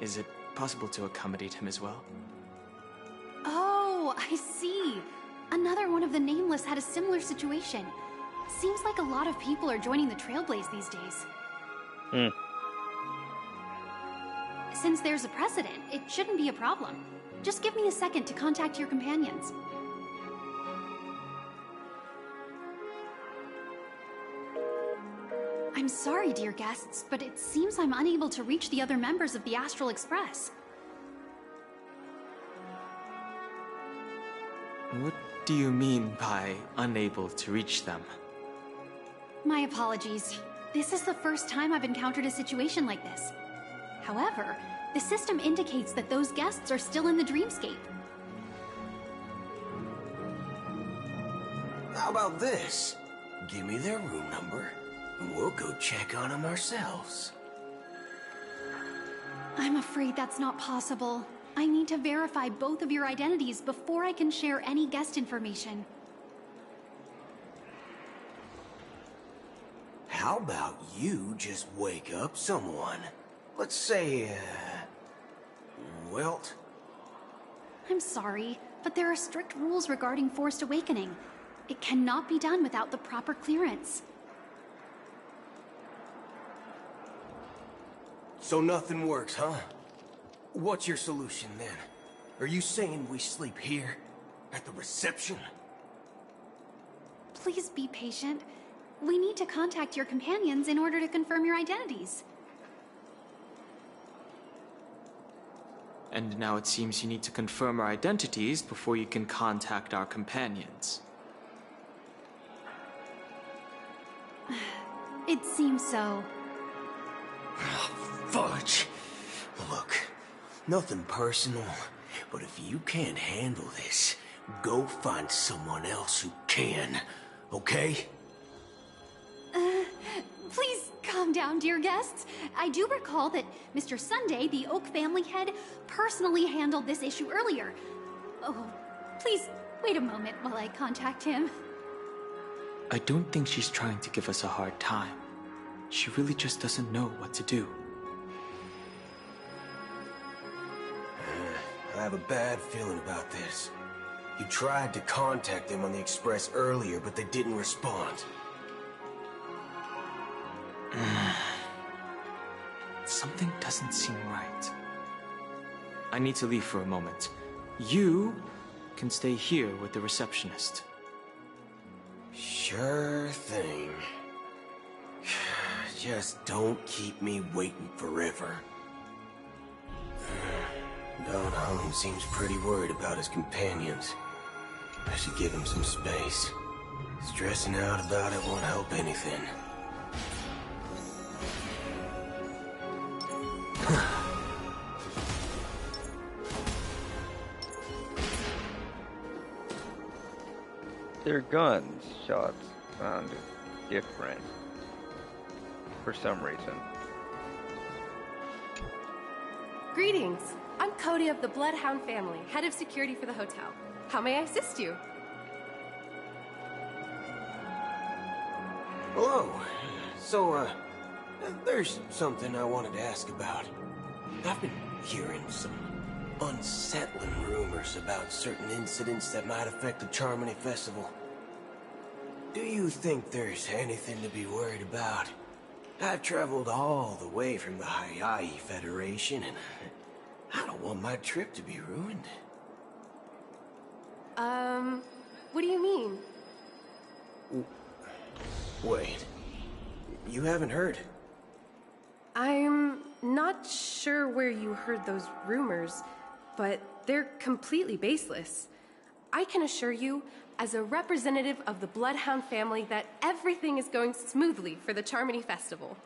Is it possible to accommodate him as well? Oh, I see. Another one of the Nameless had a similar situation. Seems like a lot of people are joining the Trailblaze these days. Since there's a precedent, it shouldn't be a problem. Just give me a second to contact your companions. I'm sorry, dear guests, but it seems I'm unable to reach the other members of the Astral Express. What do you mean by unable to reach them? My apologies. This is the first time I've encountered a situation like this. However, the system indicates that those guests are still in the Dreamscape. How about this? Give me their room number, and we'll go check on them ourselves. I'm afraid that's not possible. I need to verify both of your identities before I can share any guest information. How about you just wake up someone? Let's say, Wilt? I'm sorry, but there are strict rules regarding forced awakening. It cannot be done without the proper clearance. So nothing works, huh? What's your solution then? Are you saying we sleep here? At the reception? Please be patient. We need to contact your companions in order to confirm your identities. And now it seems you need to confirm our identities before you can contact our companions. It seems so. Fudge. Look, nothing personal, but if you can't handle this, go find someone else who can, okay? Please calm down, dear guests. I do recall that Mr. Sunday, the Oak family head, personally handled this issue earlier. Oh, please wait a moment while I contact him. I don't think she's trying to give us a hard time. She really just doesn't know what to do. I have a bad feeling about this. You tried to contact them on the Express earlier, but they didn't respond. Something doesn't seem right. I need to leave for a moment. You can stay here with the receptionist. Sure thing. Just don't keep me waiting forever. Don Holland seems pretty worried about his companions. I should give him some space. Stressing out about it won't help anything. Their guns shots sound different for some reason. Greetings. I'm Cody of the Bloodhound family, head of security for the hotel. How may I assist you? Hello. So, there's something I wanted to ask about. I've been hearing some unsettling rumors about certain incidents that might affect the Charmony Festival. Do you think there's anything to be worried about? I've traveled all the way from the Hayaii Federation, and I don't want my trip to be ruined. What do you mean? Wait. You haven't heard? I'm not sure where you heard those rumors, but they're completely baseless. I can assure you, as a representative of the Bloodhound family, that everything is going smoothly for the Charmony Festival.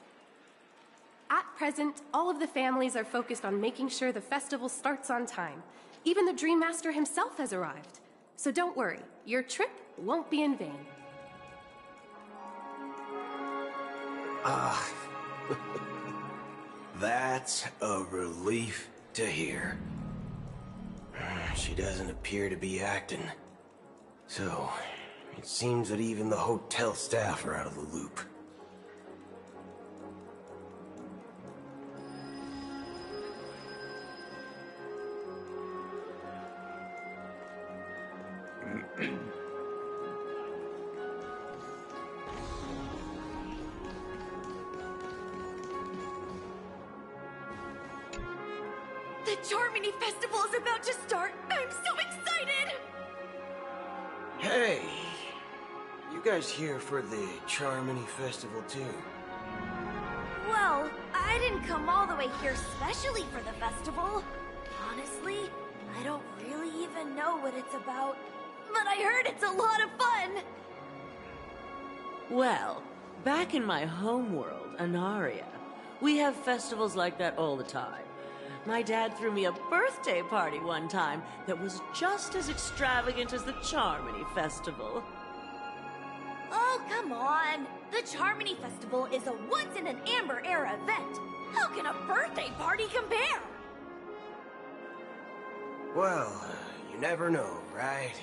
At present, all of the families are focused on making sure the festival starts on time. Even the Dream Master himself has arrived. So don't worry, your trip won't be in vain. That's a relief to hear. She doesn't appear to be acting. So, it seems that even the hotel staff are out of the loop. The Charmony Festival is about to start! I'm so excited! Hey! You guys here for the Charmony Festival too? Well, I didn't come all the way here specially for the festival. Honestly, I don't really even know what it's about. But I heard it's a lot of fun! Well, back in my home world, Anaria, we have festivals like that all the time. My dad threw me a birthday party one time that was just as extravagant as the Charmony Festival. Oh, come on! The Charmony Festival is a once-in-an-Amber-era event. How can a birthday party compare? Well, you never know, right?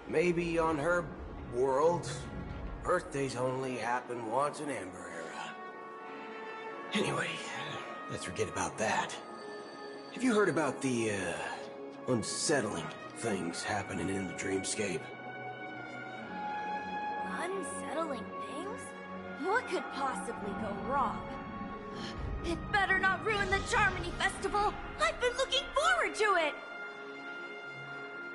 Maybe on her world, birthdays only happen once in Amber Era. Anyway, let's forget about that. Have you heard about the, unsettling things happening in the dreamscape? Unsettling things? What could possibly go wrong? It better not ruin the Charmony Festival! I've been looking forward to it!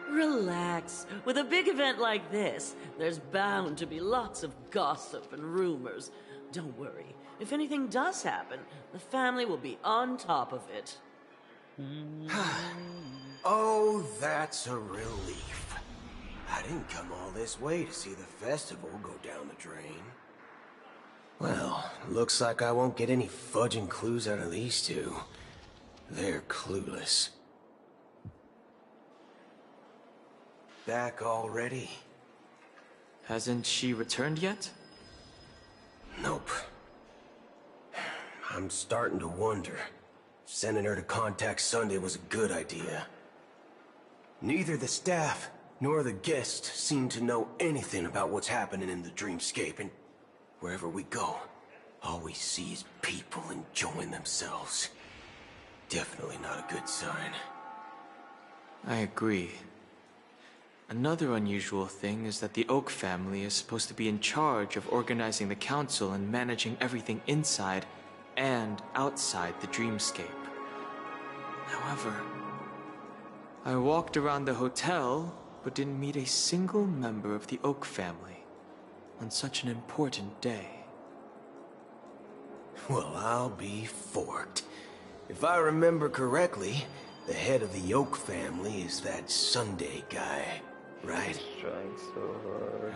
Relax. With a big event like this, there's bound to be lots of gossip and rumors. Don't worry. If anything does happen, the family will be on top of it. Oh, that's a relief. I didn't come all this way to see the festival go down the drain. Well, looks like I won't get any fudging clues out of these two. They're clueless. Back already? Hasn't she returned yet? Nope. I'm starting to wonder. Sending her to contact Sunday was a good idea. Neither the staff nor the guests seem to know anything about what's happening in the dreamscape, and wherever we go, all we see is people enjoying themselves. Definitely not a good sign. I agree. Another unusual thing is that the Oak family is supposed to be in charge of organizing the council and managing everything inside and outside the dreamscape. However, I walked around the hotel, but didn't meet a single member of the Oak family on such an important day. Well, I'll be forked. If I remember correctly, the head of the Oak family is that Sunday guy, right? He's trying so hard.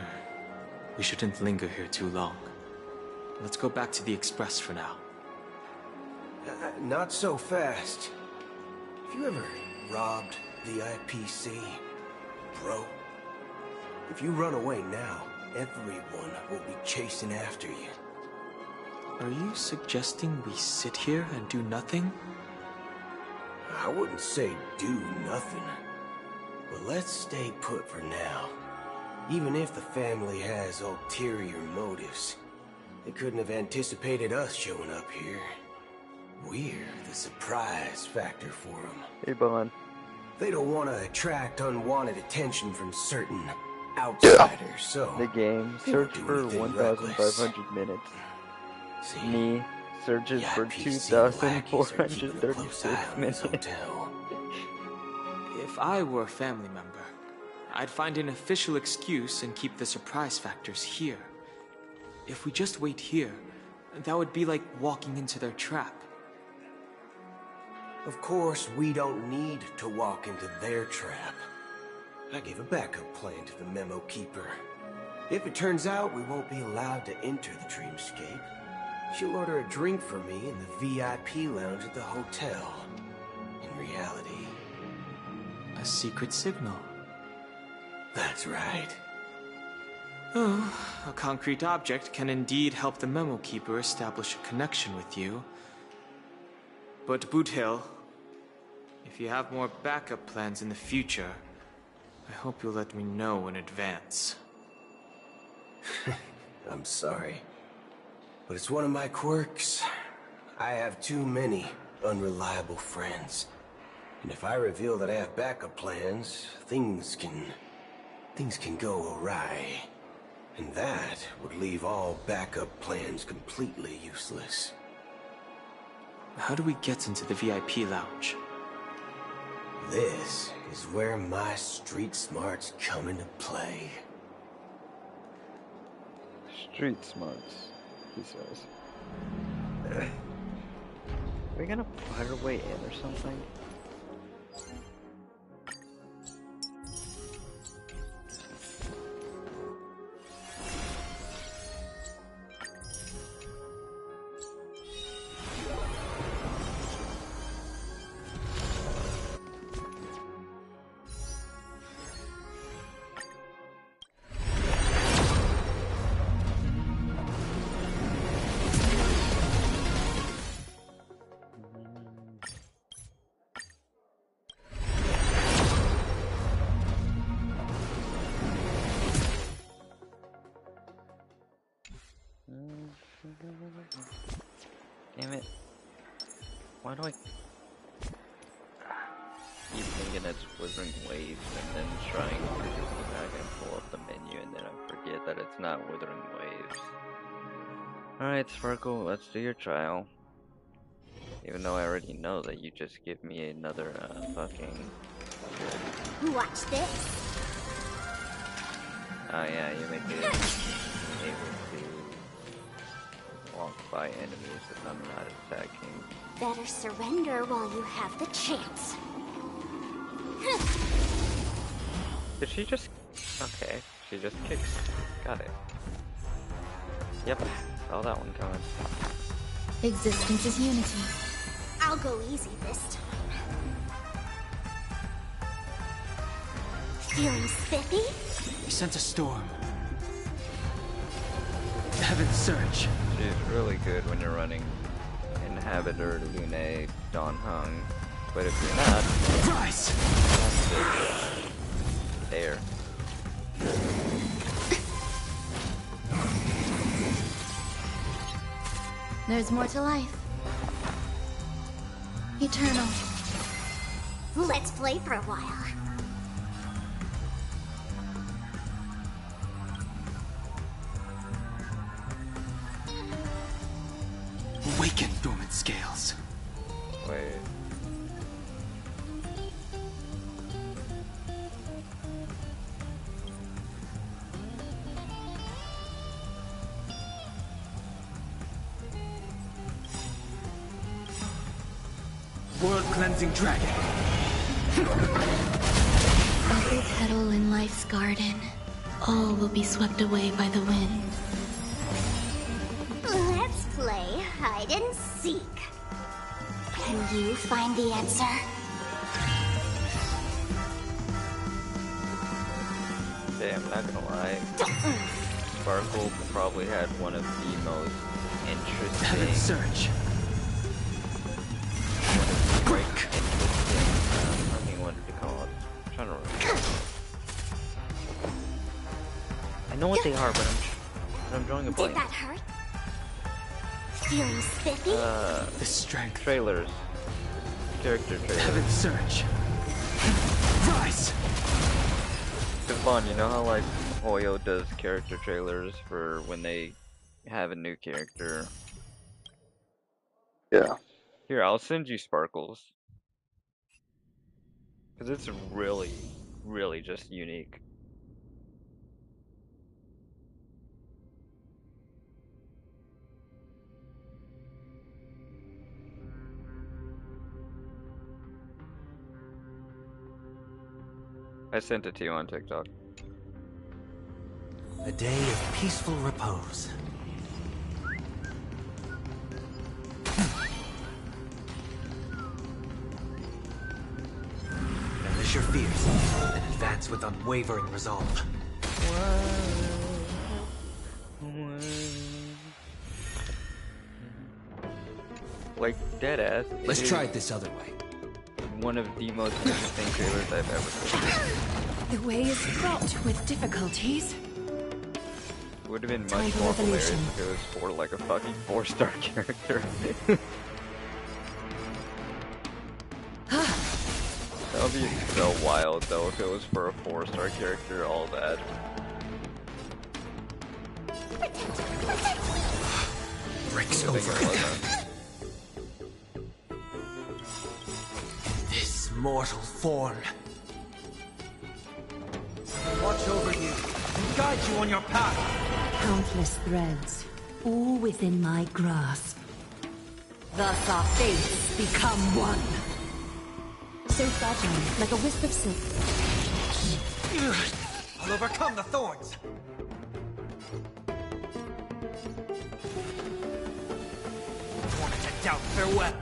We shouldn't linger here too long. Let's go back to the Express for now. Not so fast. Have you ever robbed the IPC, bro? If you run away now, everyone will be chasing after you. Are you suggesting we sit here and do nothing? I wouldn't say do nothing. But let's stay put for now. Even if the family has ulterior motives, they couldn't have anticipated us showing up here. We're the surprise factor for them. Hey, Bond. They don't want to attract unwanted attention from certain outsiders, so... The game. Search for 1,500 minutes. See? Me searches for 2,436 minutes. If I were a family member, I'd find an official excuse and keep the surprise factors here. If we just wait here, that would be like walking into their trap. Of course, we don't need to walk into their trap. I gave a backup plan to the memo keeper. If it turns out we won't be allowed to enter the dreamscape, she'll order a drink for me in the VIP lounge at the hotel. In reality... a secret signal. That's right. Oh, a concrete object can indeed help the memo keeper establish a connection with you. But Boot Hill, if you have more backup plans in the future, I hope you'll let me know in advance. I'm sorry, but it's one of my quirks. I have too many unreliable friends. And if I reveal that I have backup plans, things can go awry. And that would leave all backup plans completely useless. How do we get into the VIP lounge? This is where my street smarts come into play. Street smarts, he says. Are we gonna find our way in or something? Damn it. Why do I keep thinking it's Withering Waves and then trying to go back and pull up the menu and then I forget that it's not Withering Waves. Alright, Sparkle, let's do your trial. Even though I already know that you just give me another fucking. Watch this. Oh yeah, you make it able to walk by enemies if I'm not attacking. Better surrender while you have the chance. Did she just... Okay, she just kicks. Got it. Yep, saw that one coming. Existence is unity. I'll go easy this time. Feeling spiffy? We sense a storm. Heaven's Surge. She's really good when you're running Inhabitor, Lune, Dawn Hung. But if you're not... Rise! That's it. There. There's more to life. Eternal. Let's play for a while. Awaken, dormant scales. Wait. World-cleansing dragon. Every petal in life's garden, all will be swept away by the wind. Let's play hide and seek. Can you find the answer? Damn, not gonna lie. Sparkle probably had one of the most interesting... Heaven's Surge. I know what they are, but I'm drawing a blank. Did that hurt? Feeling spiffy? The strength. Trailers. Character trailers. Heaven's Surge. Rise! Devon, you know how like Hoyo does character trailers for when they have a new character? Yeah. Here, I'll send you Sparkles. Because it's really, really just unique. I sent it to you on TikTok. A day of peaceful repose. Banish your fears and advance with unwavering resolve. Like, deadass. Let's try it this other way. One of the most interesting trailers I've ever seen. The way is fraught with difficulties. It would have been much more hilarious if it was for like a fucking 4-star character. That would be so wild though if it was for a 4-star character, all that. Breaks over. This mortal form. Watch over you and guide you on your path. Countless threads, all within my grasp. Thus our fates become one. So fragile, like a wisp of silk. I'll overcome the thorns. Wanted to doubt farewell.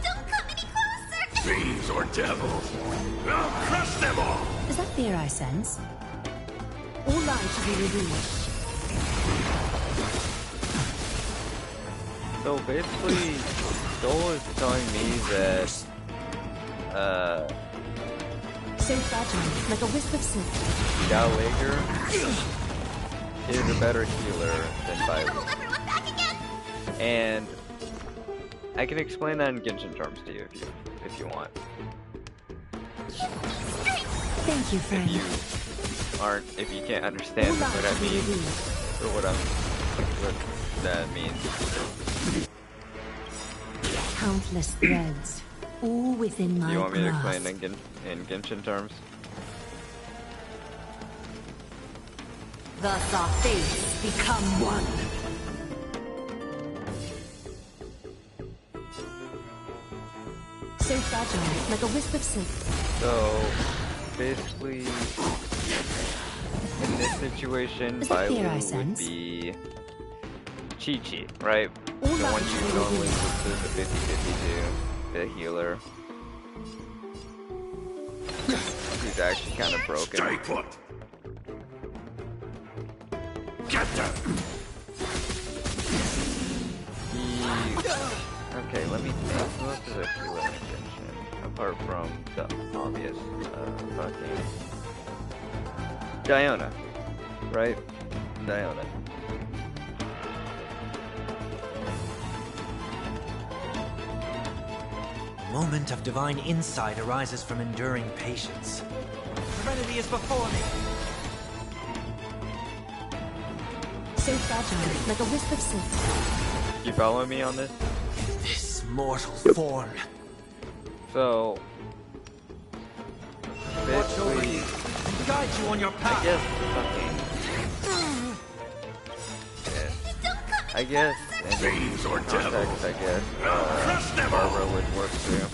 Don't come any closer! Fiends or devils, I'll crush them all! Is that fear I sense? All lies to be revealed. So basically, Dole is telling me that, So fragile, like a wisp of silk. Gallagher is a better healer than Bailu. And I can explain that in Genshin terms to you if you want. Thank you, friend. If you can't understand what I mean, or what that means. Countless threads, all within my Do you want me to grasp. explain in Genshin terms? Thus our fates become one. So fragile, like a wisp of silk. So, basically, in this situation, Bailu would be Chi-Chi, right? The one you normally would do the 50-50 to, the healer. He's actually kind of broken. Stay put. Get them. Okay, let me think. Who else is a healer in Genshin? Apart from the obvious, fucking... Diona, right? Diona. A moment of divine insight arises from enduring patience. Serenity is before me. So fragile, like a wisp of silk. You follow me on this? This mortal form. So, Watch over basically, you and guide you on your path. I guess fucking. I guess in this context, I guess Barbara would work too.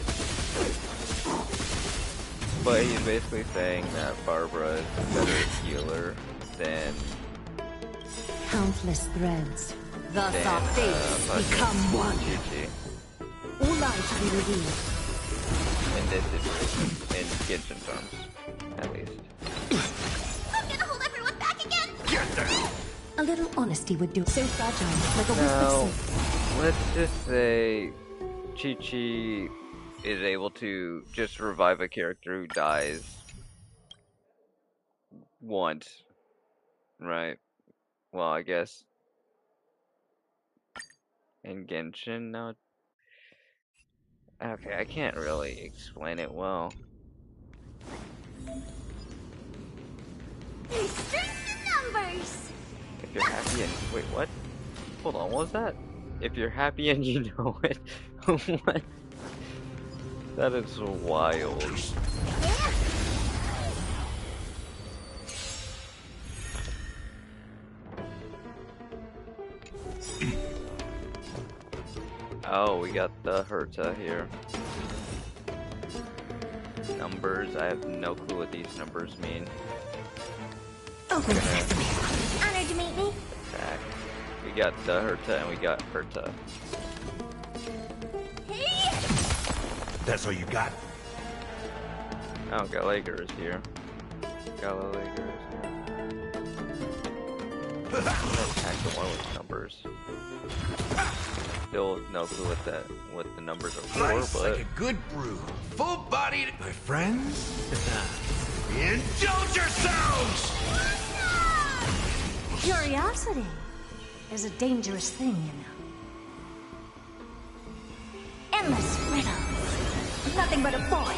But he's basically saying that Barbara is a better healer than. Countless threads. Thus our fates become one. Chi-Chi. All lives be revealed. In this situation, in Genshin terms, at least. I'm gonna hold everyone back again! Get them. A little honesty would do. So fragile, like a wisp of silk. Now, let's just say Chi-Chi is able to just revive a character who dies once, right? Well, I guess in Genshin now. Okay, I can't really explain it well. Strength in numbers! If you're happy and wait, what? Hold on, what was that? If you're happy and you know it, what? That is wild. Yeah. Oh, we got the Herta here. Numbers, I have no clue what these numbers mean. Open sesame. Honored to meet me. Attack. We got the Herta and we got Herta. Hey! That's all you got? Oh, Gallagher is here. Gallagher is here. Attack the one with numbers. Still no clue what the numbers are for, Nice, but like a good brew. Full-bodied. My friends, indulge yourselves! Curiosity is a dangerous thing, you know. Endless riddles. Nothing but a void.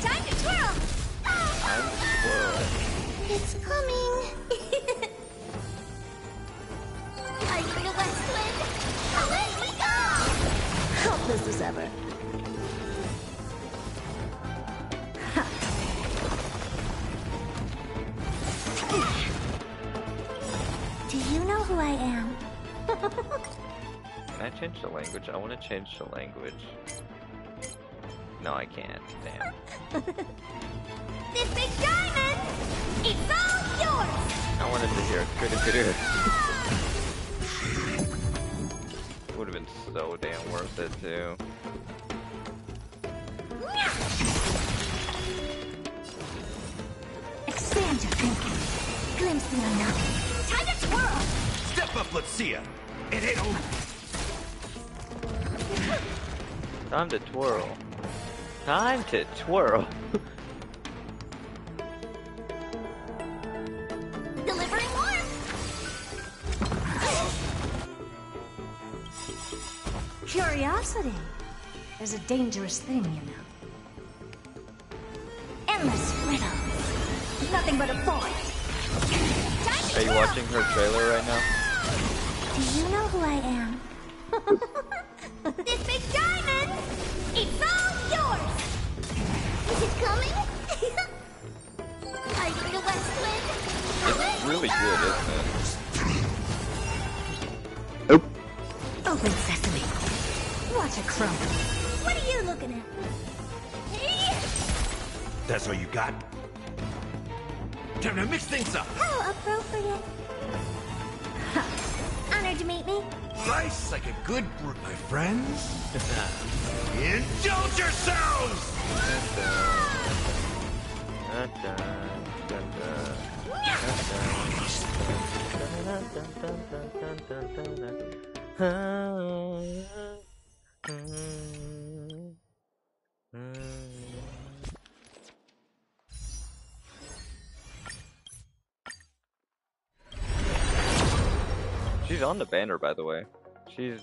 Time to twirl! I'm the squirrel. It's coming. I need a west wind. Away we go! Helpless as ever. Do you know who I am? Can I change the language? I want to change the language. No, I can't. Damn. This big diamond! It's all yours! I wanted to hear it. Would have been so damn worth it too. Expand your thinking. Glimpse the unknown. Time to twirl! Step up, let's see ya. It ain't over. Time to twirl. Time to twirl. Delivering warmth! Curiosity is a dangerous thing, you know. Endless riddles. Nothing but a void. Are you watching her trailer right now? Do you know who I am? This big diamond! Open sesame. Watch it crumble. What are you looking at? Hey! That's all you got? Time to mix things up. How appropriate. Honored to meet me. Slice like a good brew, my friends. Indulge yourselves! She's on the banner, by the way. She's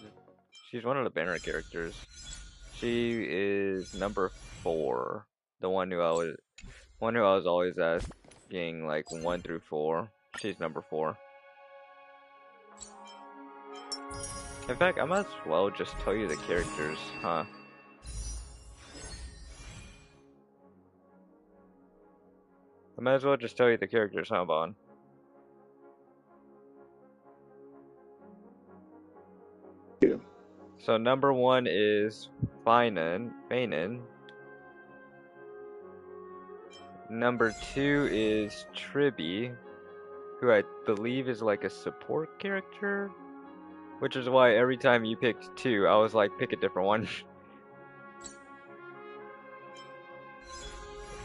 one of the banner characters. She is number 4. The one who I was always asking like 1 through 4. She's number 4. In fact, I might as well just tell you the characters, huh? I might as well just tell you the characters, huh, Vaughn? Yeah. So number 1 is Feinen. Number 2 is Tribby, who I believe is like a support character, which is why every time you picked 2, I was like, pick a different one.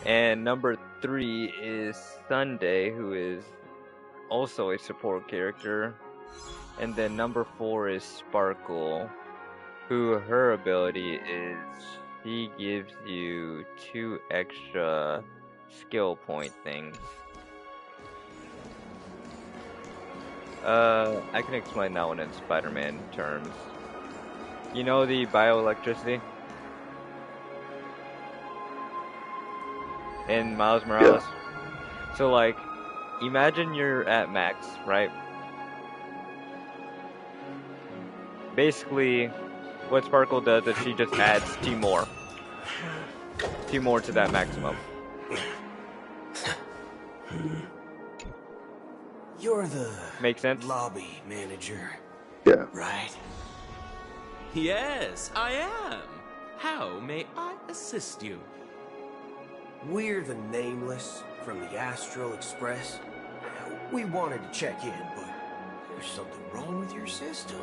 And number 3 is Sunday, who is also a support character. And then number 4 is Sparkle, who her ability is she gives you 2 extra skill point things. I can explain that one in Spider-Man terms. You know the bioelectricity? In Miles Morales? Yeah. So like, imagine you're at max, right? Basically, what Sparkle does is she just adds 2 more. 2 more to that maximum. You're the Make sense? lobby manager. Yeah. Right? Yes, I am. How may I assist you? We're the Nameless from the Astral Express. We wanted to check in, but there's something wrong with your system.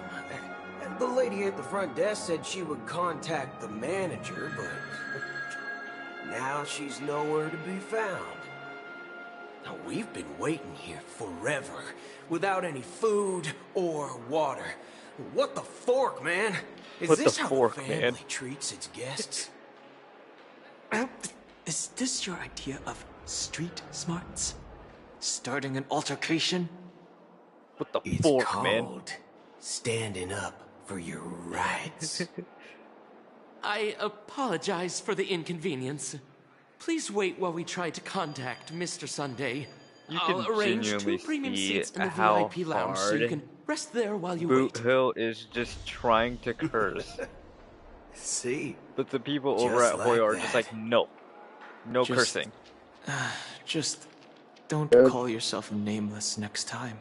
The lady at the front desk said she would contact the manager, but now she's nowhere to be found. Now, we've been waiting here forever, without any food or water. What the fork, man? Is this how the family treats its guests? Is this your idea of street smarts? Starting an altercation? What the It's fork, called man? standing up for your rights. I apologize for the inconvenience. Please wait while we try to contact Mr. Sunday. I'll arrange 2 premium seats in the VIP lounge so you can rest there while you Boot wait. Hill is just trying to curse. See? But the people over at Hoy are just like, no. No Just- cursing. Just don't call yourself nameless next time.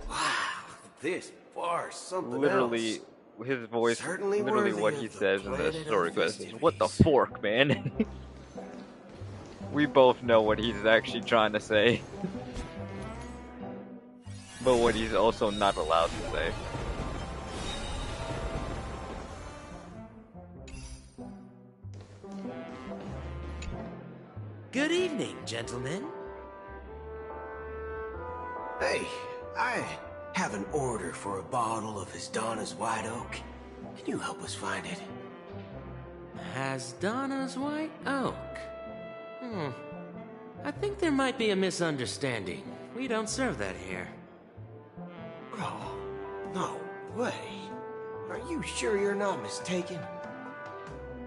Wow, this bar's something Literally, else. his voice, Certainly literally worthy what of he the says in the planet story of quest is, what the fork, man? We both know what he's actually trying to say. But what he's also not allowed to say. Good evening, gentlemen. Hey, I have an order for a bottle of Hasdana's White Oak. Can you help us find it? Hasdana's White Oak. I think there might be a misunderstanding. We don't serve that here. Oh, no way. Are you sure you're not mistaken?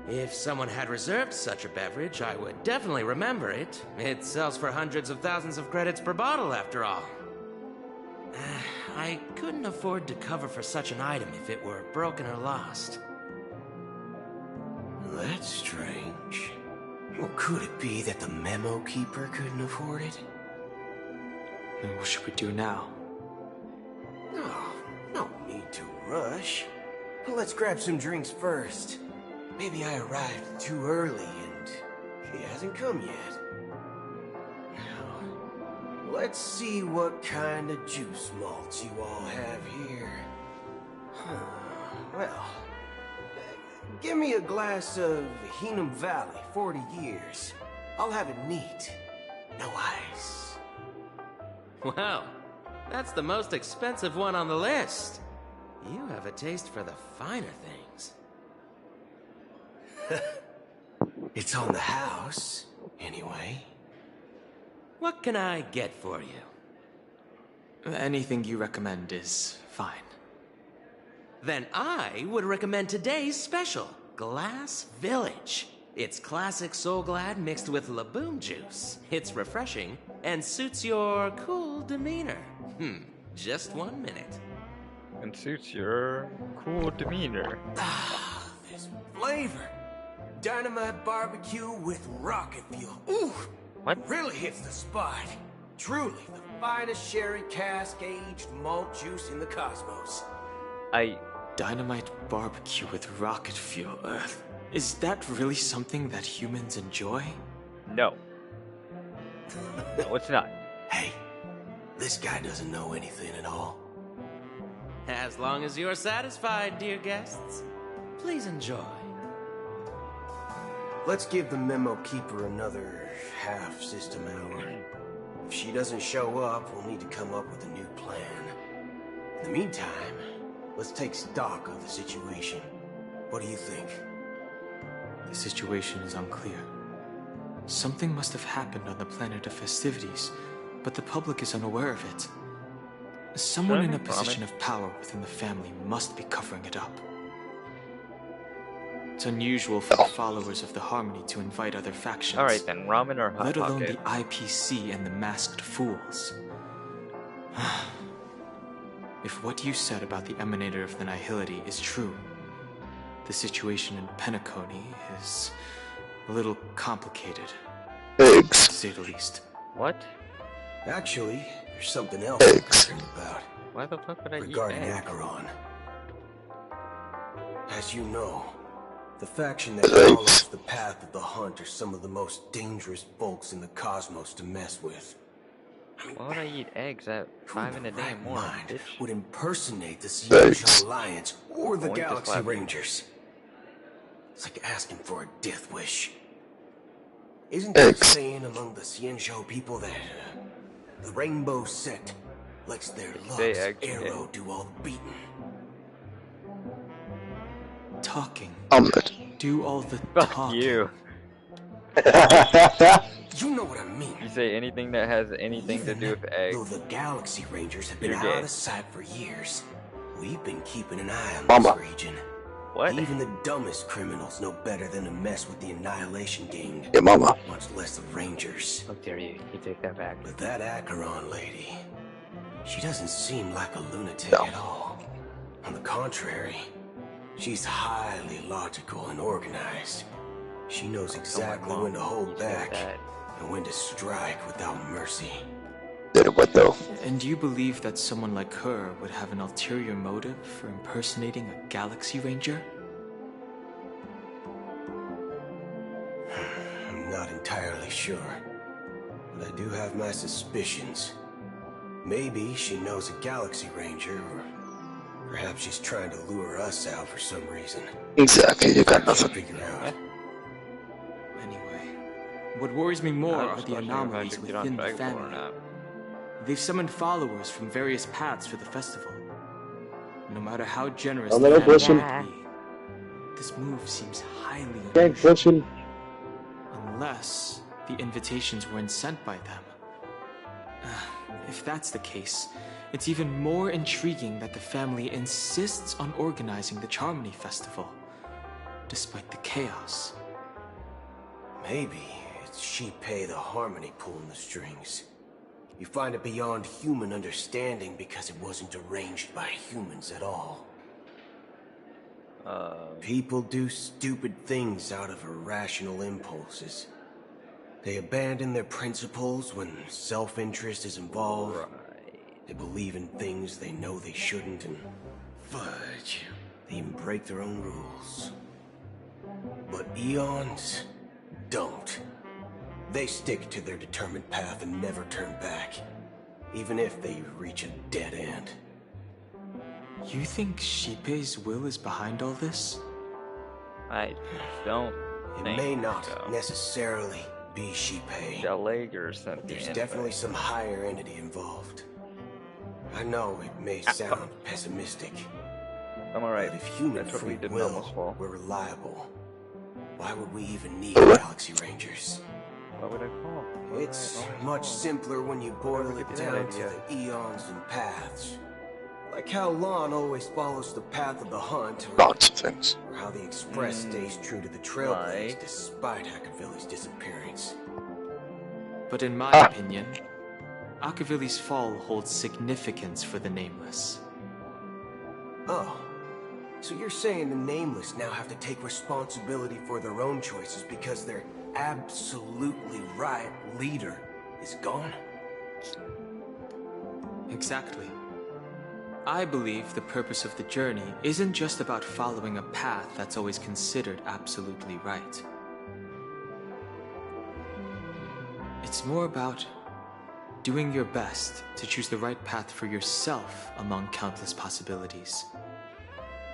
If someone had reserved such a beverage, I would definitely remember it. It sells for hundreds of thousands of credits per bottle, after all. I couldn't afford to cover for such an item if it were broken or lost. That's strange. Well, could it be that the memo keeper couldn't afford it? What should we do now? Oh, rush. Let's grab some drinks first. Maybe I arrived too early and he hasn't come yet. Now, let's see what kind of juice malts you all have here. Well, give me a glass of Hinam Valley, 40 years. I'll have it neat. No ice. Wow, that's the most expensive one on the list. You have a taste for the finer things. It's on the house, anyway. What can I get for you? Anything you recommend is fine. Then I would recommend today's special, Glass Village. It's classic Soul Glad mixed with Laboom juice. It's refreshing and suits your cool demeanor. Just 1 minute. And suits your cool demeanor. This flavor. Dynamite barbecue with rocket fuel. Ooh! What? Really hits the spot. Truly the finest sherry cask-aged malt juice in the cosmos. Dynamite barbecue with rocket fuel. Is that really something that humans enjoy? No. No, it's not. Hey, this guy doesn't know anything at all. As long as you're satisfied, dear guests, please enjoy. Let's give the memo keeper another half-system hour. If she doesn't show up, we'll need to come up with a new plan. In the meantime, let's take stock of the situation. What do you think? The situation is unclear. Something must have happened on the planet of festivities, but the public is unaware of it. Someone in a position of power within the family must be covering it up. It's unusual for the followers of the Harmony to invite other factions. Alright then, ramen or hot let alone pocket? the IPC and the masked fools. If what you said about the Emanator of the Nihility is true, the situation in Penacony is a little complicated. To say the least. What? Actually, there's something else I'm concerned about. Why the fuck would I regarding eat eggs? Acheron. As you know, the faction that follows the path of the Hunt are some of the most dangerous folks in the cosmos to mess with. Why would I eat eggs at 5 in a day more, bitch? Would impersonate the Siege Alliance or the Galaxy Rangers. It's like asking for a death wish. Isn't there a saying among the Xianzhou people that the Rainbow Sect lets their love's arrow do all the beating? Talking. Omelette. Do all the talking. You. You know what I mean. You say anything that has anything to do with eggs. Though the Galaxy Rangers have been You're out gay. of sight for years, we've been keeping an eye on Mama. this region. What? Even the dumbest criminals know better than to mess with the Annihilation Gang. Yeah, mama. Much less the Rangers. How dare you? You take that back. But that Acheron lady, she doesn't seem like a lunatic at all. On the contrary, she's highly logical and organized. She knows exactly when to hold back and when to strike without mercy. Did what though? And you believe that someone like her would have an ulterior motive for impersonating a Galaxy Ranger? I'm not entirely sure, but I do have my suspicions. Maybe she knows a Galaxy Ranger, or perhaps she's trying to lure us out for some reason. Exactly, you got nothing. Figure out. Anyway, what worries me more are the anomalies within the family. They've summoned followers from various paths for the festival. No matter how generous the family might be, this move seems highly unusual. Unless the invitations weren't sent by them. If that's the case, it's even more intriguing that the family insists on organizing the Charmony Festival, despite the chaos. Maybe it's Shi-Pei the Harmony pulling the strings. You find it beyond human understanding because it wasn't arranged by humans at all. People do stupid things out of irrational impulses. They abandon their principles when self-interest is involved. They believe in things they know they shouldn't and Fudge. They even break their own rules. But Eons don't. They stick to their determined path and never turn back, even if they reach a dead end. You think Shippei's will is behind all this? I don't It think may not so. necessarily be Shippei. Delegers sent There's the definitely invite. some higher entity involved. I know it may sound pessimistic, I'm alright. but if human That's what we free did in will Almost Fall. were reliable, why would we even need Galaxy Rangers? What would I call? It's much simpler when you boil it give you that down to idea. the eons and paths. Like how Lon always follows the path of the hunt, Lots of things. or how the Express stays true to the Trailblazers despite Akavilli's disappearance. But in my opinion, Akavilli's fall holds significance for the Nameless. Oh, so you're saying the Nameless now have to take responsibility for their own choices because their absolutely right leader is gone? Exactly. I believe the purpose of the journey isn't just about following a path that's always considered absolutely right. It's more about doing your best to choose the right path for yourself among countless possibilities,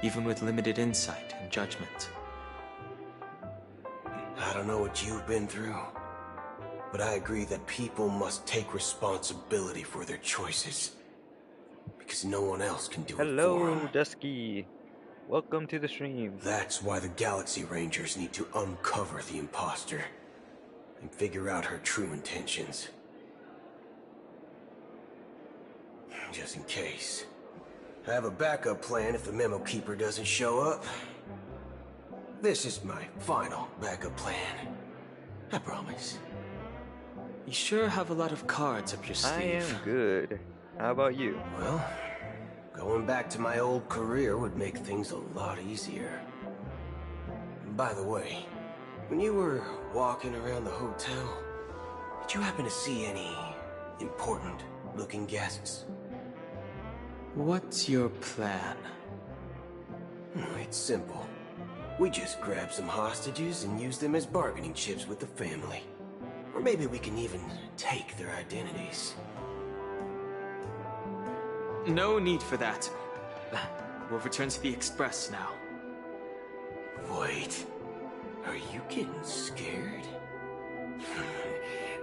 even with limited insight and judgment. I don't know what you've been through, but I agree that people must take responsibility for their choices. Because no one else can do it for Hello, them. Dusky. Welcome to the stream. That's why the Galaxy Rangers need to uncover the imposter and figure out her true intentions. Just in case. I have a backup plan if the Memo Keeper doesn't show up. This is my final backup plan. I promise. You sure have a lot of cards up your sleeve. I am good. How about you? Well, going back to my old career would make things a lot easier. By the way, when you were walking around the hotel, did you happen to see any important-looking guests? What's your plan? It's simple. We just grab some hostages and use them as bargaining chips with the family. Or maybe we can even take their identities. No need for that. We'll return to the Express now. Wait. Are you getting scared?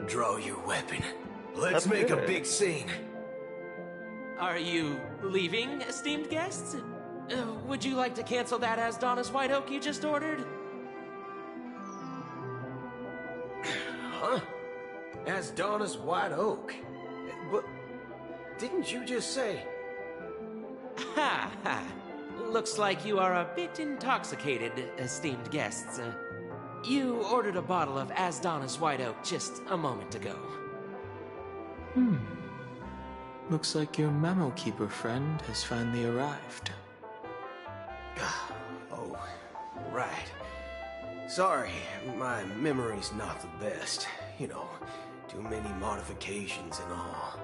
Draw your weapon. Let's make a big scene. Are you leaving, esteemed guests? Would you like to cancel that Asdonis White Oak you just ordered? Huh? Asdonis White Oak? But didn't you just say... Ha ha! Looks like you are a bit intoxicated, esteemed guests. You ordered a bottle of Asdonis White Oak just a moment ago. Looks like your Memo Keeper friend has finally arrived. Oh, right. Sorry, my memory's not the best. You know, too many modifications and all.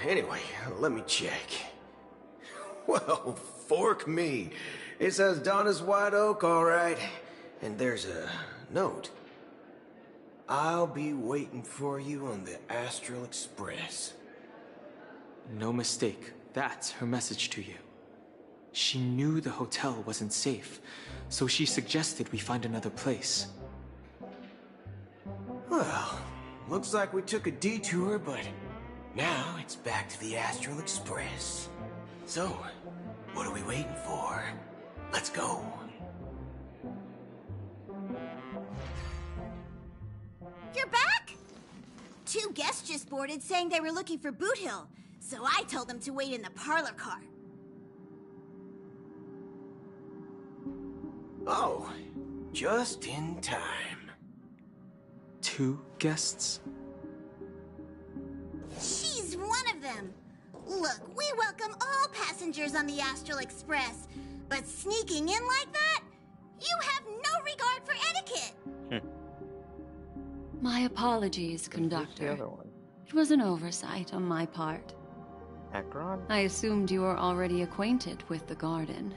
Anyway, let me check. Well, fork me. It says Donna's White Oak, all right. And there's a note. I'll be waiting for you on the Astral Express. No mistake. That's her message to you. She knew the hotel wasn't safe, so she suggested we find another place. Well, looks like we took a detour, but now it's back to the Astral Express. So, what are we waiting for? Let's go. You're back? Two guests just boarded saying they were looking for Boot Hill, so I told them to wait in the parlor car. Oh, just in time. Two guests? She's one of them. Look, we welcome all passengers on the Astral Express, but sneaking in like that? You have no regard for etiquette. My apologies, conductor. It was an oversight on my part. Acheron? I assumed you were already acquainted with the garden.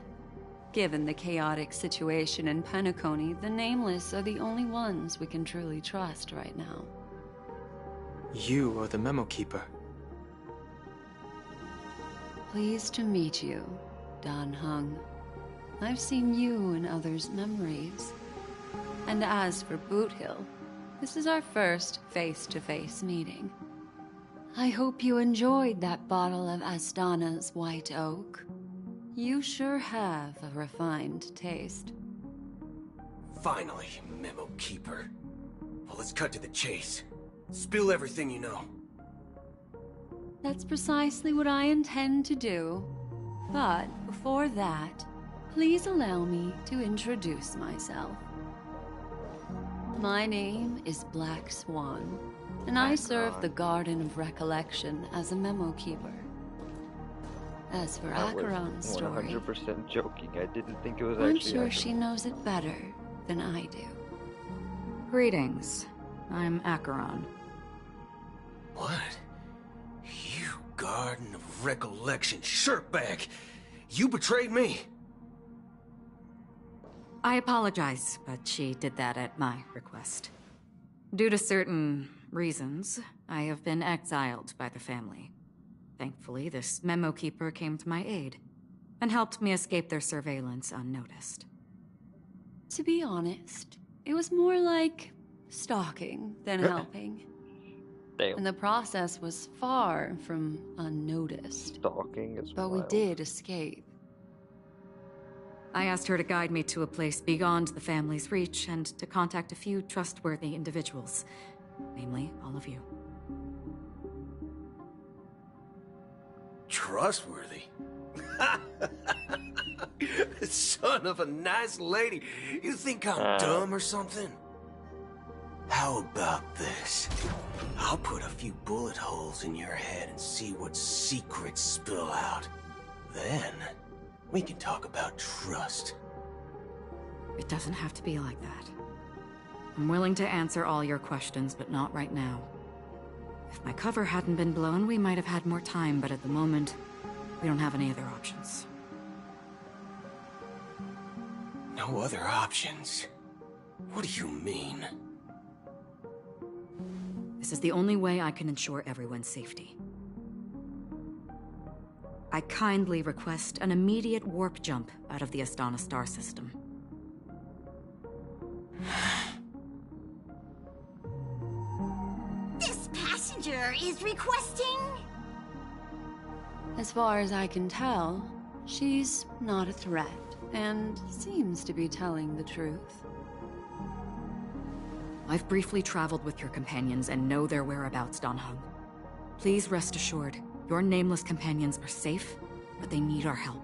Given the chaotic situation in Penacony, the Nameless are the only ones we can truly trust right now. You are the Memo Keeper. Pleased to meet you, Dan Heng. I've seen you in others' memories. And as for Boot Hill, this is our first face-to-face meeting. I hope you enjoyed that bottle of Astana's White Oak. You sure have a refined taste. Finally, Memo Keeper. Well, let's cut to the chase. Spill everything you know. That's precisely what I intend to do. But before that, please allow me to introduce myself. My name is Black Swan, and I serve the Garden of Recollection as a Memo Keeper. As for Acheron's story, 100% joking. I didn't think it was I'm actually sure she knows it better than I do. Greetings. I'm Acheron. What? You Garden of Recollection shirtbag! You betrayed me! I apologize, but she did that at my request. Due to certain reasons, I have been exiled by the family. Thankfully, this Memo Keeper came to my aid and helped me escape their surveillance unnoticed. To be honest, it was more like stalking than helping. And the process was far from unnoticed. Stalking is But wild. we did escape. I asked her to guide me to a place beyond the family's reach and to contact a few trustworthy individuals, namely all of you. Trustworthy? Son of a nice lady. You think I'm dumb or something? How about this? I'll put a few bullet holes in your head and see what secrets spill out. Then, we can talk about trust. It doesn't have to be like that. I'm willing to answer all your questions, but not right now. If my cover hadn't been blown, we might have had more time, but at the moment, we don't have any other options. No other options? What do you mean? This is the only way I can ensure everyone's safety. I kindly request an immediate warp jump out of the Astana star system. This passenger is requesting... As far as I can tell, she's not a threat, and seems to be telling the truth. I've briefly traveled with your companions and know their whereabouts, Dan Heng. Please rest assured, your nameless companions are safe, but they need our help.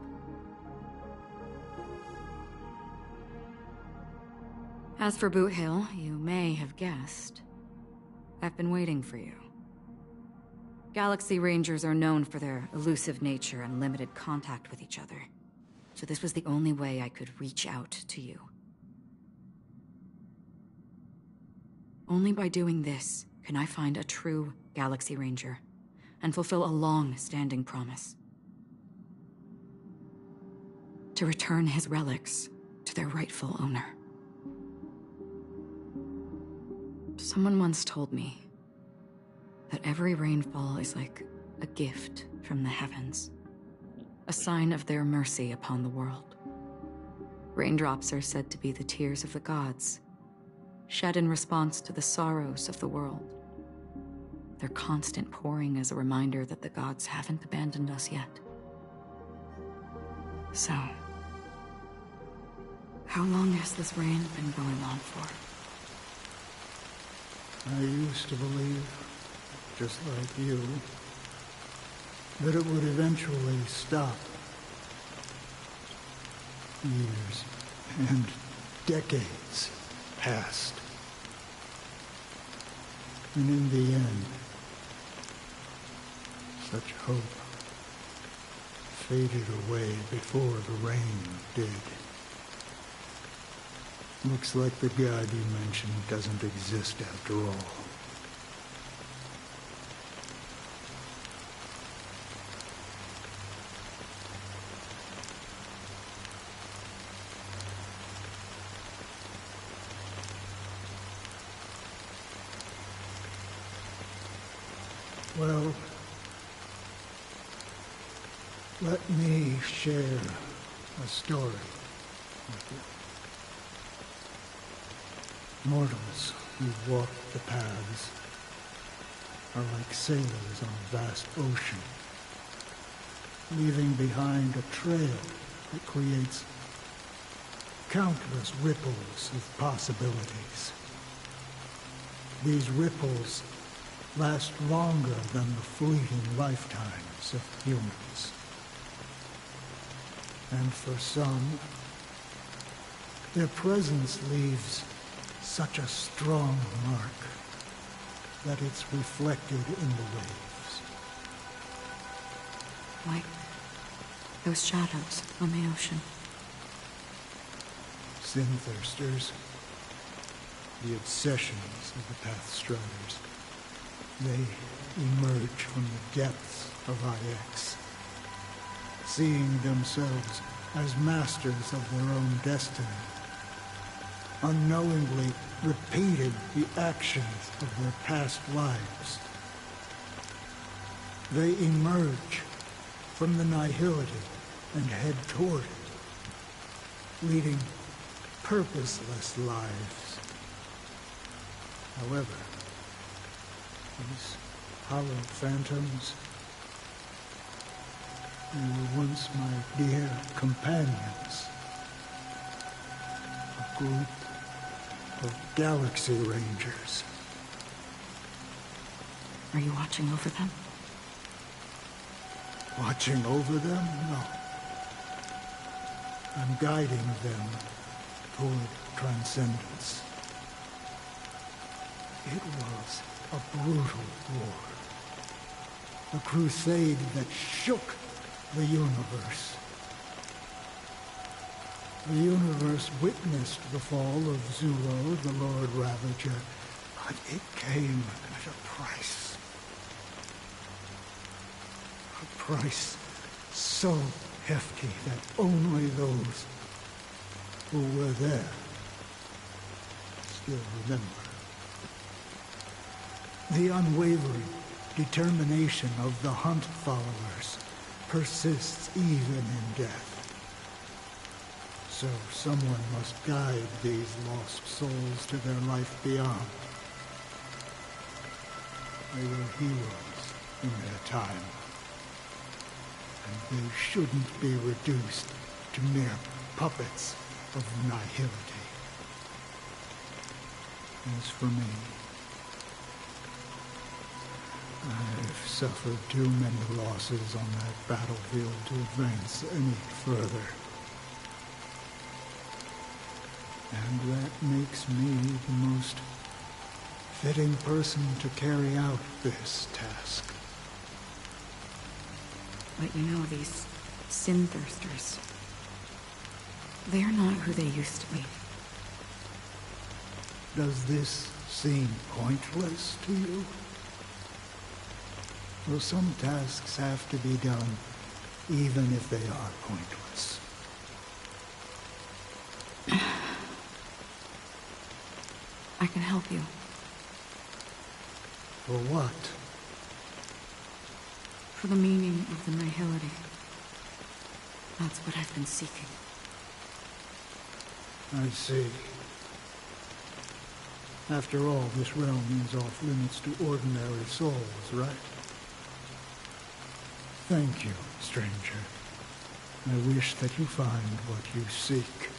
As for Boot Hill, you may have guessed. I've been waiting for you. Galaxy Rangers are known for their elusive nature and limited contact with each other. So this was the only way I could reach out to you. Only by doing this can I find a true Galaxy Ranger and fulfill a long-standing promise. To return his relics to their rightful owner. Someone once told me that every rainfall is like a gift from the heavens, a sign of their mercy upon the world. Raindrops are said to be the tears of the gods, shed in response to the sorrows of the world. Their constant pouring is a reminder that the gods haven't abandoned us yet. So, how long has this rain been going on for? I used to believe, just like you, that it would eventually stop. Years and decades passed. And in the end, such hope faded away before the rain did. Looks like the god you mentioned doesn't exist after all. Well, let me share a story with you. Mortals who walk the paths are like sailors on a vast ocean, leaving behind a trail that creates countless ripples of possibilities. These ripples last longer than the fleeting lifetimes of humans. And for some, their presence leaves such a strong mark that it's reflected in the waves. Like those shadows on the ocean. Sin-thirsters, the obsessions of the Pathstriders, they emerge from the depths of IX, seeing themselves as masters of their own destiny, unknowingly repeating the actions of their past lives. They emerge from the nihility and head toward it, leading purposeless lives. However, these hallowed phantoms, they were once my dear companions. A group of Galaxy Rangers. Are you watching over them? Watching over them? No. I'm guiding them toward transcendence. It was a brutal war. A crusade that shook the universe. The universe witnessed the fall of Zulo, the Lord Ravager, but it came at a price. A price so hefty that only those who were there still remember. The unwavering determination of the Hunt followers persists even in death. So someone must guide these lost souls to their life beyond. They were heroes in their time, and they shouldn't be reduced to mere puppets of nihility. As for me, I've suffered too many losses on that battlefield to advance any further. And that makes me the most fitting person to carry out this task. But you know, these sin-thirsters, they're not who they used to be. Does this seem pointless to you? Well, some tasks have to be done, even if they are pointless. I can help you. For what? For the meaning of the nihility. That's what I've been seeking. I see. After all, this realm is off limits to ordinary souls, right? Thank you, stranger. I wish that you find what you seek.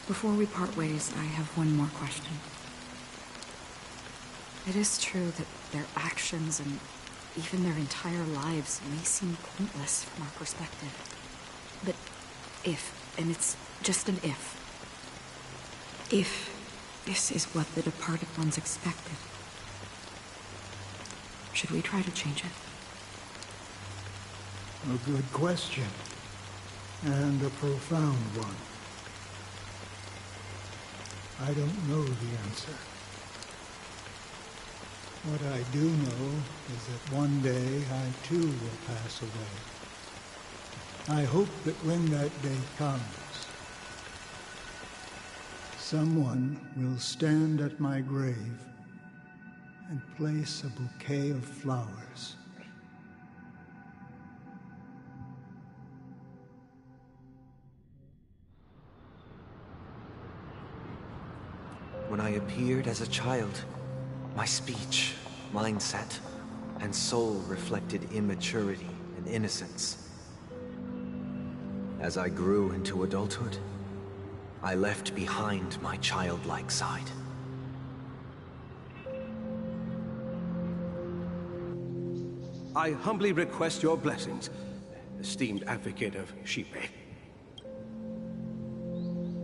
Before we part ways, I have one more question. It is true that their actions and even their entire lives may seem pointless from our perspective. But if, and it's just an if this is what the departed ones expected, should we try to change it? A good question. And a profound one. I don't know the answer. What I do know is that one day I too will pass away. I hope that when that day comes, someone will stand at my grave and place a bouquet of flowers. When I appeared as a child, my speech, mindset, and soul reflected immaturity and innocence. As I grew into adulthood, I left behind my childlike side. I humbly request your blessings, esteemed advocate of Shipe.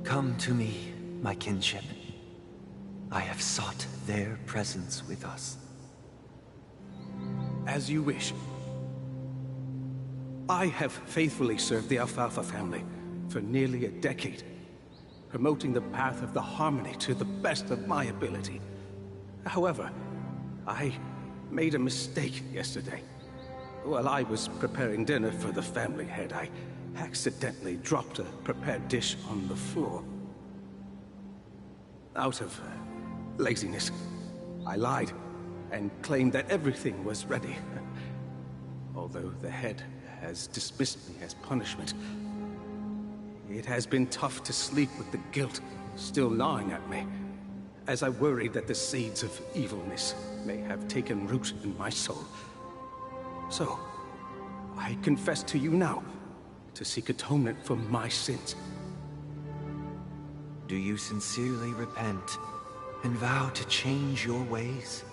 Come to me, my kinship. I have sought their presence with us. As you wish. I have faithfully served the Alfalfa family for nearly a decade, promoting the path of the harmony to the best of my ability. However, I made a mistake yesterday. While I was preparing dinner for the family head, I accidentally dropped a prepared dish on the floor. Out of laziness, I lied and claimed that everything was ready. Although the head has dismissed me as punishment, it has been tough to sleep with the guilt still gnawing at me, as I worried that the seeds of evilness may have taken root in my soul. So, I confess to you now, to seek atonement for my sins. Do you sincerely repent and vow to change your ways?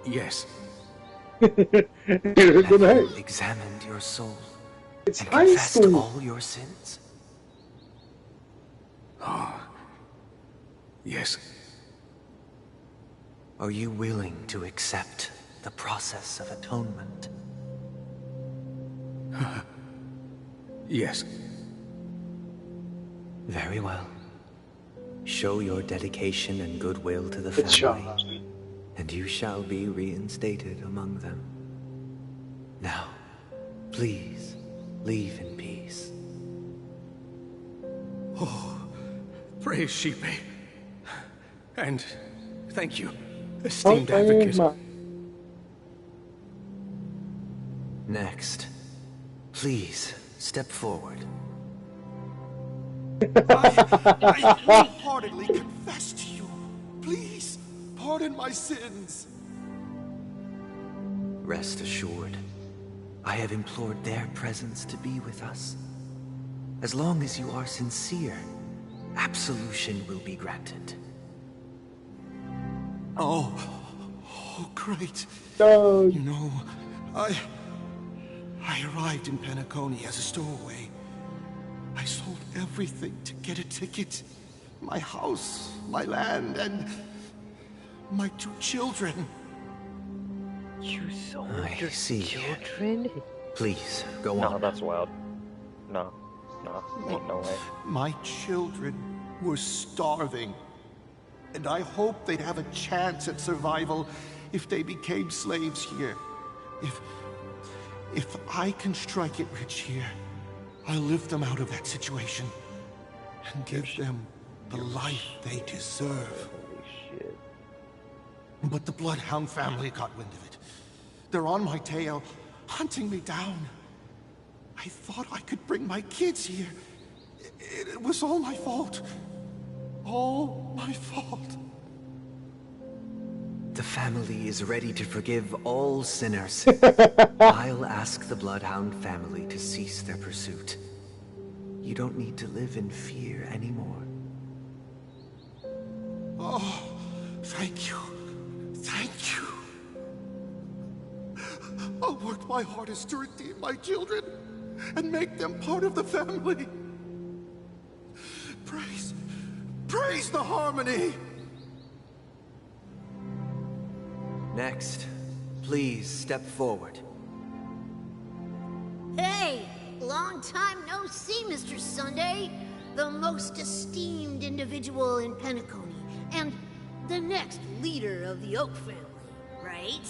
Yes. Have you examined your soul and confessed all your sins? Oh, yes. Are you willing to accept the process of atonement? Yes. Very well. Show your dedication and goodwill to the family, and you shall be reinstated among them. Now, please, leave in peace. Oh, praise Shipe. And thank you, esteemed advocate. Next, please step forward. I wholeheartedly confess to you. Please, pardon my sins. Rest assured, I have implored their presence to be with us. As long as you are sincere, absolution will be granted. Oh, great. You know, I arrived in Penacony as a stowaway. I sold everything to get a ticket. My house, my land, and my 2 children. You sold your see. children? Please, go on. on. No, that's wild. No, ain't no way. My children were starving. And I hoped they'd have a chance at survival if they became slaves here. If I can strike it rich here, I'll lift them out of that situation and give them the life they deserve. Holy shit. But the Bloodhound family got wind of it. They're on my tail, hunting me down. I thought I could bring my kids here. It was all my fault. All my fault. The family is ready to forgive all sinners. I'll ask the Bloodhound family to cease their pursuit. You don't need to live in fear anymore. Oh, thank you. Thank you. I'll work my hardest to redeem my children and make them part of the family. Praise the harmony! Next, please step forward. Hey! Long time no see, Mr. Sunday. The most esteemed individual in Penacony, and the next leader of the Oak family, right?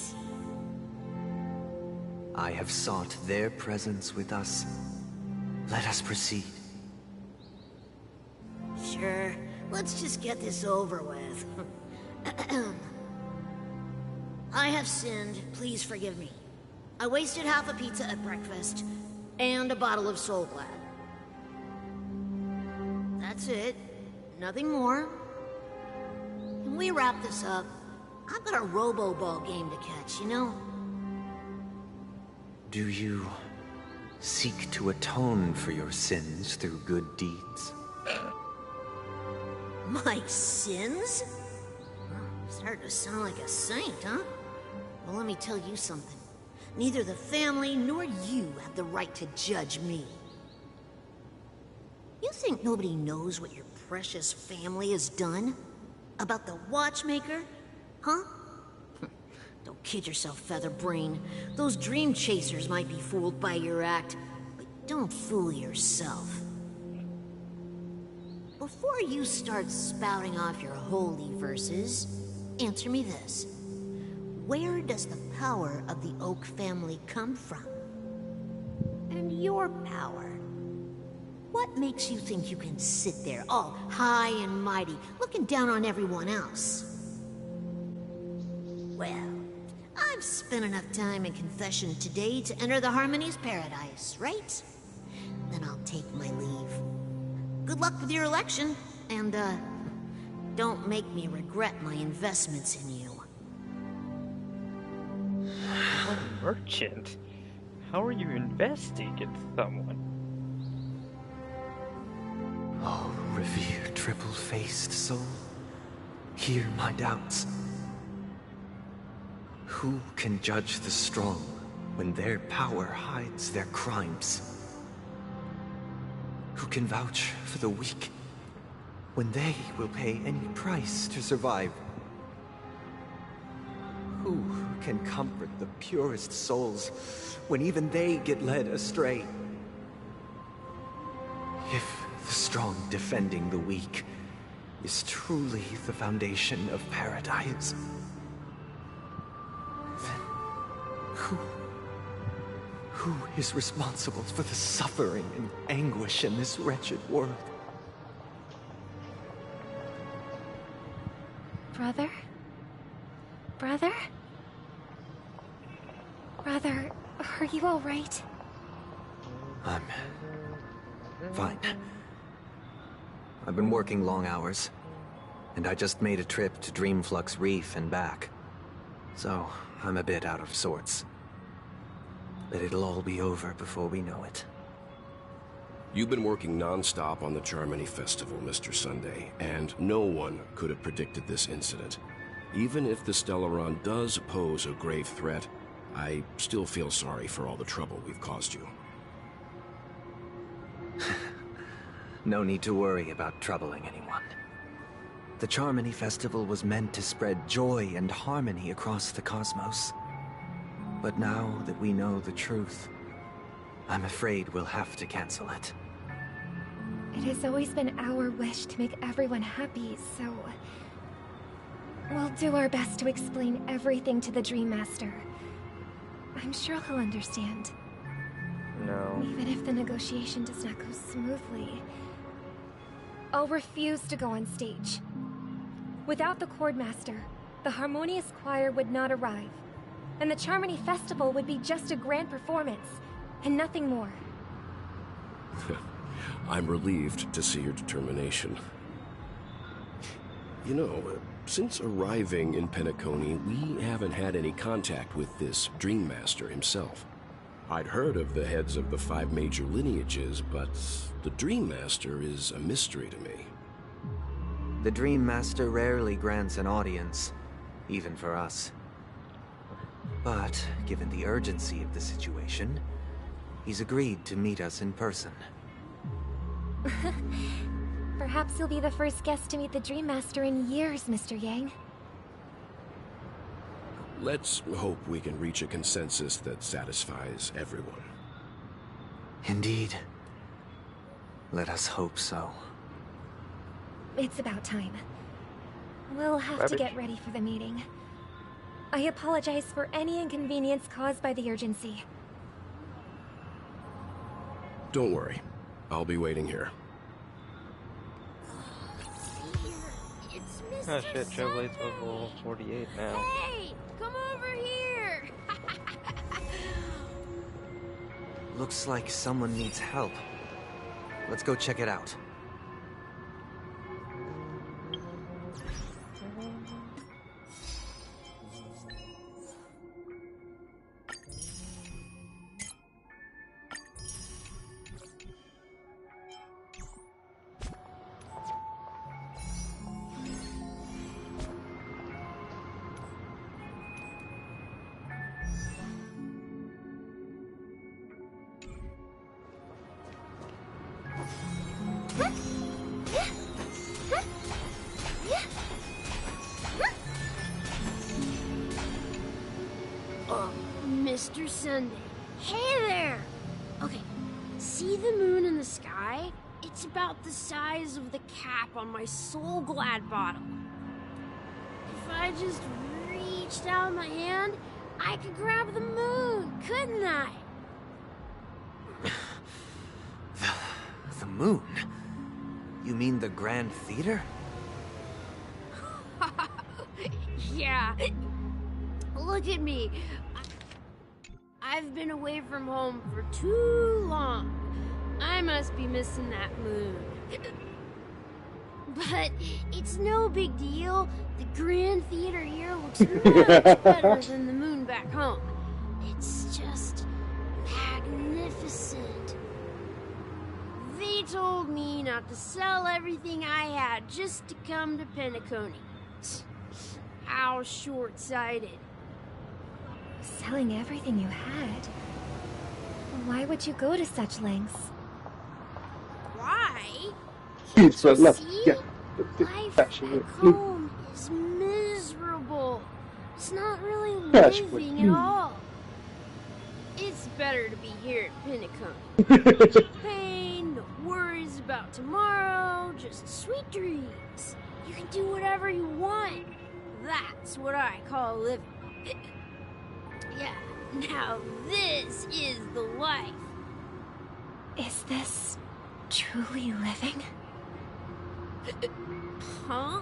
I have sought their presence with us. Let us proceed. Sure. Let's just get this over with. I have sinned. Please forgive me. I wasted half a pizza at breakfast and a bottle of Soul Glad. That's it. Nothing more. Can we wrap this up? I've got a robo-ball game to catch, you know? Do you seek to atone for your sins through good deeds? My sins? Starting to sound like a saint, huh? Well, let me tell you something. Neither the family nor you have the right to judge me. You think nobody knows what your precious family has done? About the watchmaker? Huh? Don't kid yourself, Featherbrain. Those dream chasers might be fooled by your act, but don't fool yourself. Before you start spouting off your holy verses, answer me this. Where does the power of the Oak family come from? And your power? What makes you think you can sit there, all high and mighty, looking down on everyone else? Well, I've spent enough time in confession today to enter the Harmony's paradise, right? Then I'll take my leave. Good luck with your election, and, don't make me regret my investments in you. What merchant? How are you investing in someone? Oh, revered triple-faced soul, hear my doubts. Who can judge the strong when their power hides their crimes? Who can vouch for the weak when they will pay any price to survive? Who can comfort the purest souls when even they get led astray? If the strong defending the weak is truly the foundation of paradise, then who is responsible for the suffering and anguish in this wretched world? Brother? Brother? Brother, are you all right? I'm fine. I've been working long hours, and I just made a trip to Dreamflux Reef and back. So, I'm a bit out of sorts. But it'll all be over before we know it. You've been working non-stop on the Charmony Festival, Mr. Sunday, and no one could have predicted this incident. Even if the Stellaron does pose a grave threat, I still feel sorry for all the trouble we've caused you. No need to worry about troubling anyone. The Charmony Festival was meant to spread joy and harmony across the cosmos. But now that we know the truth, I'm afraid we'll have to cancel it. It has always been our wish to make everyone happy, so... we'll do our best to explain everything to the Dream Master. I'm sure he'll understand. No. Even if the negotiation does not go smoothly, I'll refuse to go on stage. Without the Chordmaster, the Harmonious Choir would not arrive, and the Charmony Festival would be just a grand performance, and nothing more. I'm relieved to see your determination. You know, since arriving in Penacony, we haven't had any contact with this Dream Master himself. I'd heard of the heads of the 5 major lineages, but the Dream Master is a mystery to me. The Dream Master rarely grants an audience, even for us. But, given the urgency of the situation, he's agreed to meet us in person. Perhaps you'll be the first guest to meet the Dream Master in years, Mr. Yang. Let's hope we can reach a consensus that satisfies everyone. Indeed. Let us hope so. It's about time. We'll have to get ready for the meeting. I apologize for any inconvenience caused by the urgency. Don't worry. I'll be waiting here. It's Oh shit, Trailblade's level 48 now. Hey, come over here. Looks like someone needs help. Let's go check it out. Mr. Sunday. Hey there! Okay, see the moon in the sky? It's about the size of the cap on my Soul Glad bottle. If I just reached out my hand, I could grab the moon, couldn't I? The moon? You mean the Grand Theater? Yeah. Look at me. I've been away from home for too long. I must be missing that moon. But it's no big deal. The Grand Theater here looks much better than the moon back home. It's just magnificent. They told me not to sell everything I had just to come to Penacony. How short-sighted. Selling everything you had? Why would you go to such lengths? Why? It's so left. See? Yeah. Life back home is miserable. It's not really living at all. It's better to be here at Penacony. No pain, no worries about tomorrow, just sweet dreams. You can do whatever you want. That's what I call living. Yeah, now this is the life. Is this truly living? Huh?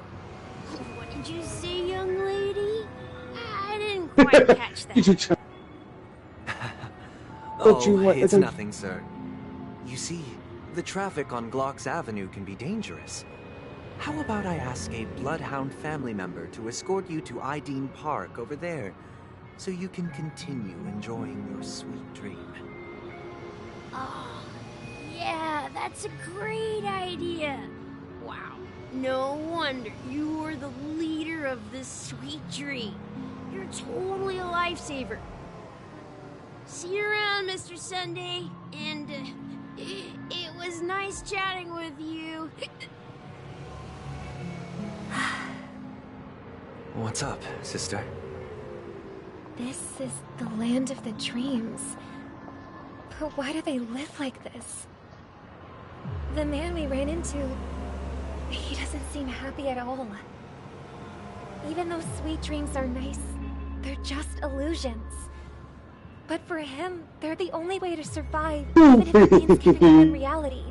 What did you say, young lady? I didn't quite catch that. Oh, it's nothing, sir. You see, the traffic on Glock's Avenue can be dangerous. How about I ask a Bloodhound family member to escort you to Ideen Park over there, so you can continue enjoying your sweet dream? Oh, yeah, that's a great idea. Wow, no wonder you were the leader of this sweet dream. You're totally a lifesaver. See you around, Mr. Sunday, and it was nice chatting with you. What's up, sister? This is the land of the dreams. But why do they live like this? The man we ran into, he doesn't seem happy at all. Even though sweet dreams are nice, they're just illusions. But for him, they're the only way to survive, even if it means giving up in reality.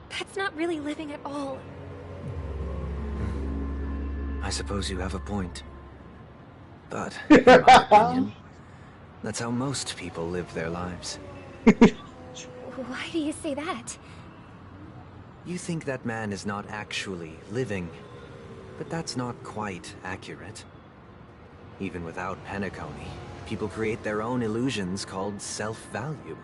That's not really living at all. I suppose you have a point. But, in my opinion, that's how most people live their lives. Why do you say that? You think that man is not actually living, but that's not quite accurate. Even without Penacony, people create their own illusions called self-value.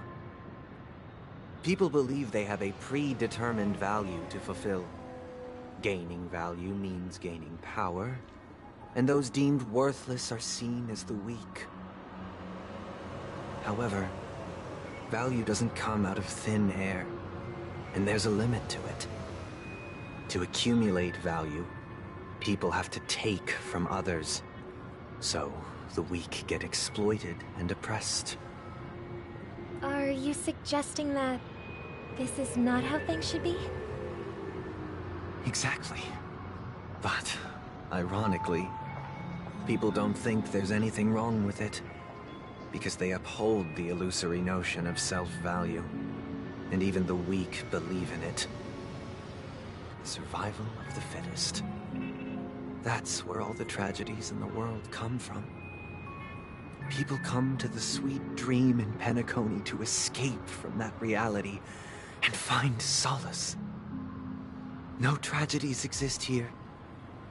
People believe they have a predetermined value to fulfill. Gaining value means gaining power, and those deemed worthless are seen as the weak. However, value doesn't come out of thin air, and there's a limit to it. To accumulate value, people have to take from others. So, the weak get exploited and oppressed. Are you suggesting that this is not how things should be? Exactly. But, ironically, people don't think there's anything wrong with it, because they uphold the illusory notion of self-value, and even the weak believe in it. The survival of the fittest. That's where all the tragedies in the world come from. People come to the sweet dream in Penacony to escape from that reality and find solace. No tragedies exist here,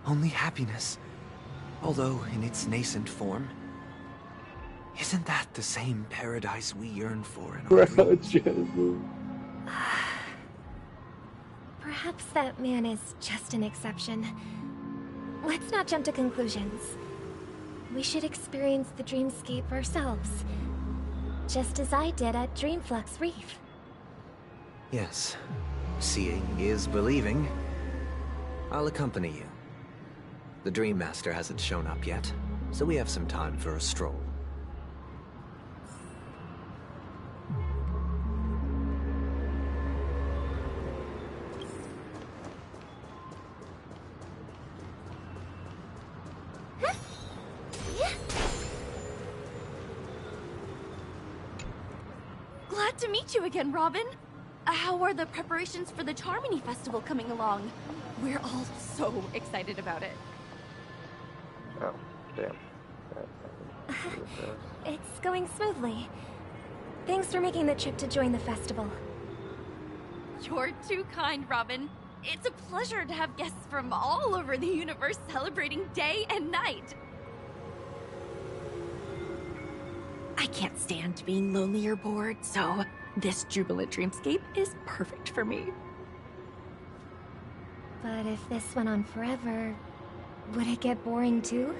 only happiness, although in its nascent form. Isn't that the same paradise we yearn for in our dreams? Perhaps that man is just an exception. Let's not jump to conclusions. We should experience the dreamscape ourselves, just as I did at Dreamflux Reef. Yes, seeing is believing. I'll accompany you. The Dream Master hasn't shown up yet, so we have some time for a stroll. Glad to meet you again, Robin. How are the preparations for the Charmony Festival coming along? We're all so excited about it. Oh, damn. It's going smoothly. Thanks for making the trip to join the festival. You're too kind, Robin. It's a pleasure to have guests from all over the universe celebrating day and night. I can't stand being lonely or bored, so this jubilant dreamscape is perfect for me. But if this went on forever, would it get boring too?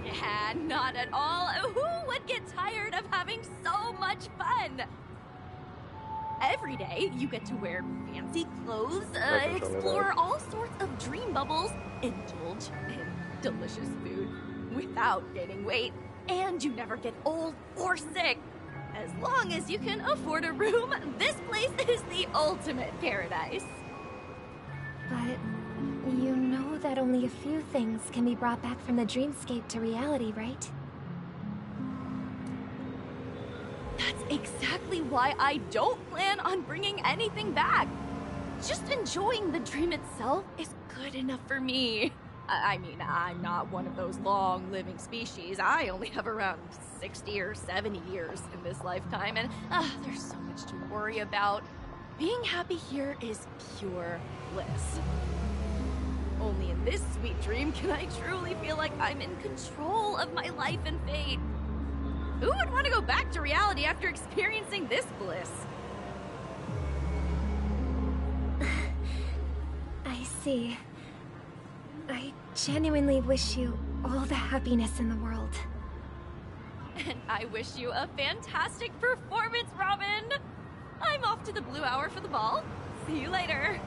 Yeah, not at all. Who would get tired of having so much fun? Every day, you get to wear fancy clothes, explore all sorts of dream bubbles, indulge in delicious food without gaining weight, and you never get old or sick. As long as you can afford a room, this place is the ultimate paradise. But you know that only a few things can be brought back from the dreamscape to reality, right? That's exactly why I don't plan on bringing anything back. Just enjoying the dream itself is good enough for me. I mean, I'm not one of those long-living species. I only have around 60 or 70 years in this lifetime, and there's so much to worry about. Being happy here is pure bliss. Only in this sweet dream can I truly feel like I'm in control of my life and fate. Who would want to go back to reality after experiencing this bliss? I see. I genuinely wish you all the happiness in the world. And I wish you a fantastic performance, Robin! I'm off to the Blue Hour for the ball. See you later.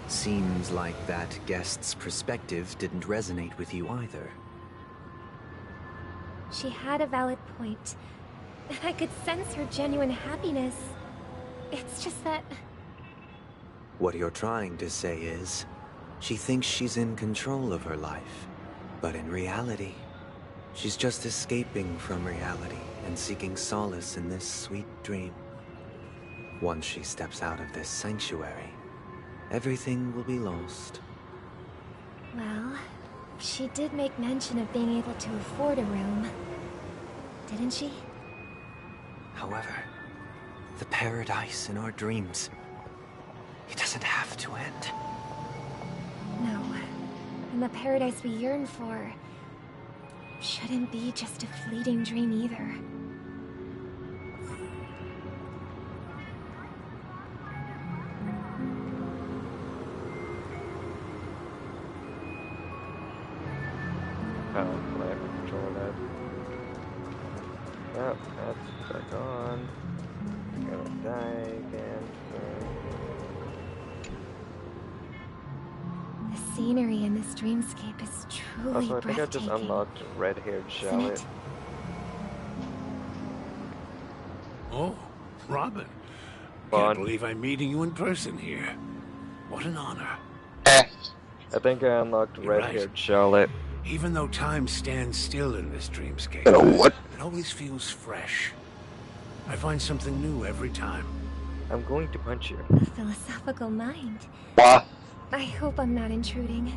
Seems like that guest's perspective didn't resonate with you either. She had a valid point, and I could sense her genuine happiness. It's just that... What you're trying to say is, she thinks she's in control of her life, but in reality, she's just escaping from reality and seeking solace in this sweet dream. Once she steps out of this sanctuary, everything will be lost. Well, she did make mention of being able to afford a room, didn't she? However, the paradise in our dreams, it doesn't have to end. No, and the paradise we yearn for shouldn't be just a fleeting dream either. Can I have control of that? Yep, that's back on. Gonna die again. The scenery in this dreamscape is truly Also, I think I just unlocked red-haired Charlotte. Oh, Robin. Can't believe I'm meeting you in person here. What an honor. I think I unlocked red-haired Charlotte. Even though time stands still in this dreamscape, What? it always feels fresh. I find something new every time. I'm going to punch you. A philosophical mind. What? I hope I'm not intruding.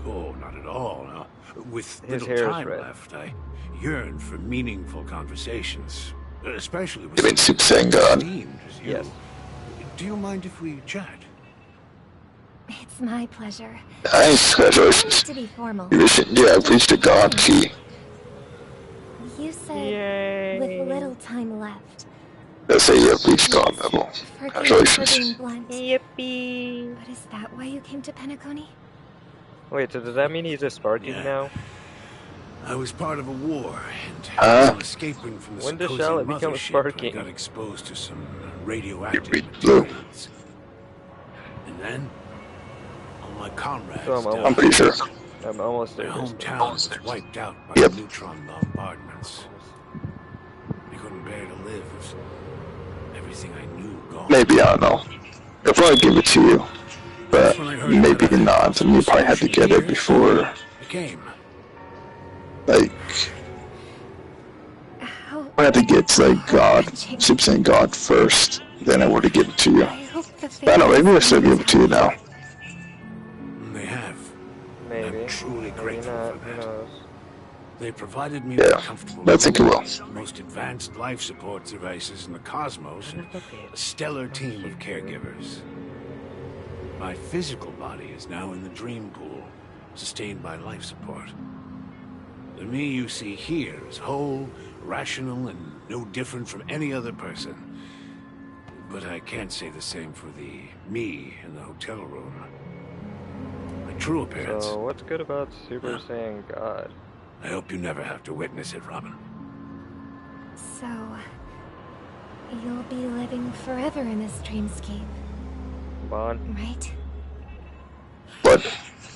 Oh, not at all. With His little hair is time red. left, I yearn for meaningful conversations, especially with You mean someone Super Saiyan God? esteemed as you. Yes. Do you mind if we chat? It's my pleasure. Nice, congratulations. To be formal. You have reached the God key. You said Yay. with little time left. Let's say you have reached God level. Forgive me for Congratulations. being blunt. Yippee! But is that why you came to Penacony? Wait, so does that mean he's a Sparking now? I was part of a war, and while escaping from the When does supposed Charlotte become a mothership, Sparking? I got exposed to some radioactive Blue. materials. And then, all my comrades So I'm pretty sure. I'm almost My there. hometown was wiped out by the neutron bombardments. I couldn't bear to live with everything I knew gone. Maybe, I don't know. I'll probably give it to you. But maybe not, and you probably had to get it before, I came. like, I had to get, like, God, Super Saiyan God first, then I would have given it to you. I don't know, maybe I'll still give it to you now. They have. Maybe. I'm truly grateful not. for Who that. knows? They provided me with a comfortable I think it will. the most advanced life support devices in the cosmos, and a stellar team of caregivers. My physical body is now in the dream pool, sustained by life support. The me you see here is whole, rational, and no different from any other person. But I can't say the same for the me in the hotel room. My true appearance. So what's good about Super Saiyan God? I hope you never have to witness it, Robin. So, you'll be living forever in this dreamscape, Bond. right? But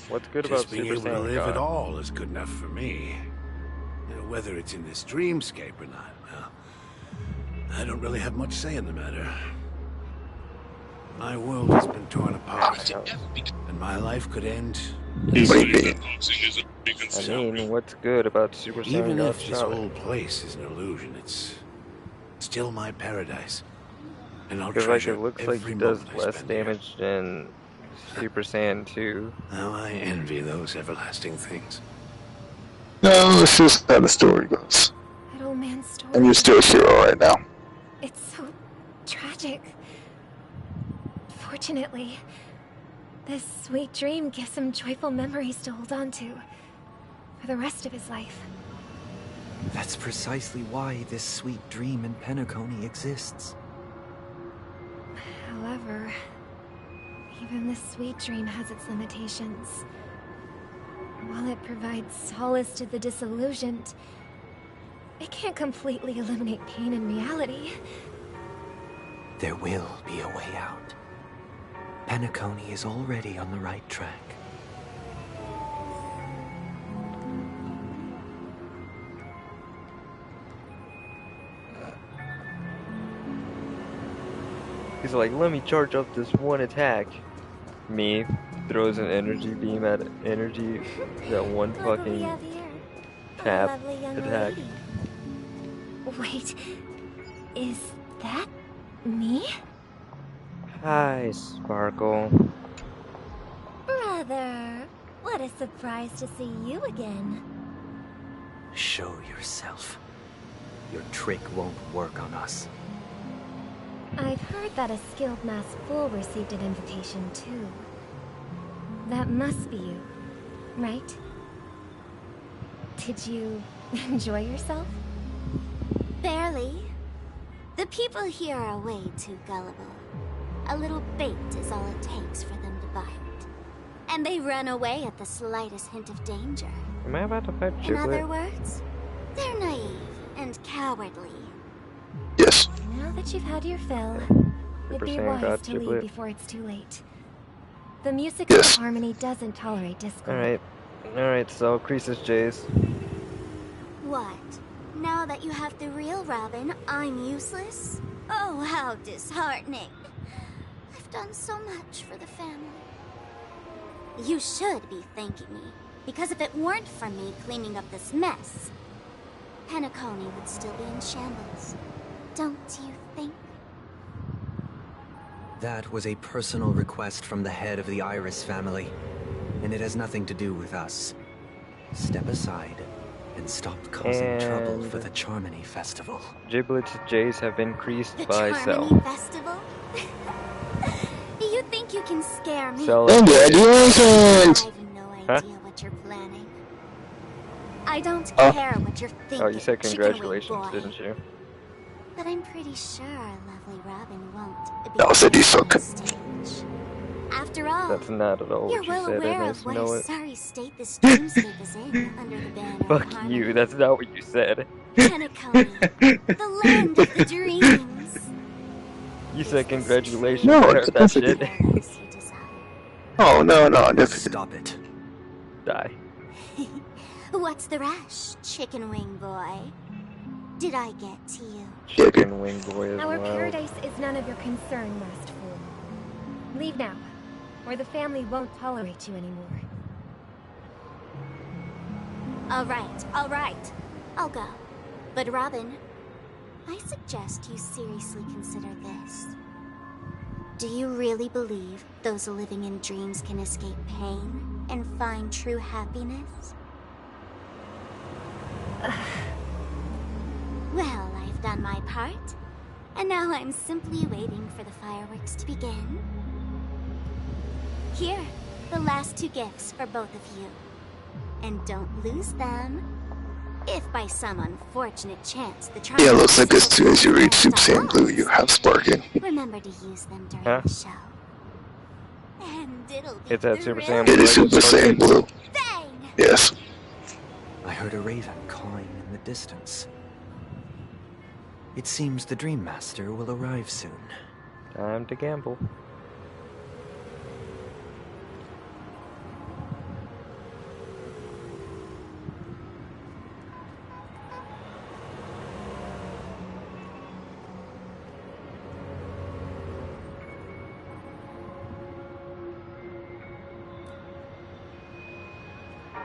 what's good Just about being Super able to Saiyan live God? at all is good enough for me. Whether it's in this dreamscape or not, well, I don't really have much say in the matter. My world has been torn apart, and my life could end. I mean, what's good about Super Saiyan Even God? if this Charlotte? whole place is an illusion, it's still my paradise. And I'll Because like treasure it looks every like he does moment I less spend here. damage than Super Saiyan 2. Now I envy those everlasting things. no, it's just how the story goes. That old man's story. And you're still a hero right now. It's so tragic. Fortunately, this sweet dream gives him joyful memories to hold on to for the rest of his life. That's precisely why this sweet dream in Penacony exists. However, even this sweet dream has its limitations. While it provides solace to the disillusioned, it can't completely eliminate pain in reality. There will be a way out. Penacony is already on the right track. He's like, let me charge up this one attack. Me throws an energy beam at energy that one fucking tap attack. Wait, is that me? Hi, Sparkle. Brother, what a surprise to see you again. Show yourself. Your trick won't work on us. I've heard that a skilled masked fool received an invitation too. That must be you, right? Did you enjoy yourself? Barely. The people here are way too gullible. A little bait is all it takes for them to bite. And they run away at the slightest hint of danger. Am I about to fight In other Giblet? words, they're naive and cowardly. Yes. Now that you've had your fill, it'd be Saiyan wise God to leave Giblet. before it's too late. The music of the harmony doesn't tolerate discord. Alright, so Croesus Jace. What? Now that you have the real Robin, I'm useless? Oh, how disheartening. I've done so much for the family. You should be thanking me, because if it weren't for me cleaning up this mess, Penacony would still be in shambles. Don't you think? That was a personal request from the head of the Iris family, and it has nothing to do with us. Step aside and stop causing trouble for the Charmony Festival. Giblets J's have increased by Cell. Charmony Festival? You think you can scare me? Congratulations! I have no idea what you're planning. I don't care what you're thinking. Oh, you said congratulations, didn't you? But I'm pretty sure our lovely Robin won't be No, said you suck. After all, That's not at all what you're you well said. aware I of what know a it. sorry state this dreamscape is in under the banner Fuck of harmony. you, that's not what you said. Penacony, the land of the dreams. You said congratulations. No, I heard it's that perfect. shit. Oh, no, never. Stop it. Die. What's the rush, chicken wing boy? Did I get to you? Chicken wing boy as Our well. paradise is none of your concern, last fool. Leave now, or the family won't tolerate you anymore. All right. I'll go. But Robin, I suggest you seriously consider this. Do you really believe those living in dreams can escape pain and find true happiness? Well, I've done my part, and now I'm simply waiting for the fireworks to begin. Here, the last 2 gifts for both of you. And don't lose them. If by some unfortunate chance the trial... Yeah, looks like as soon as you reach Super Saiyan Blue, you have Sparking. Remember to use them during the show. And it'll be It's that Super Saiyan Blue. It is Super Saiyan Blue. Yes. I heard a raven cawing in the distance. It seems the Dream Master will arrive soon. Time to gamble.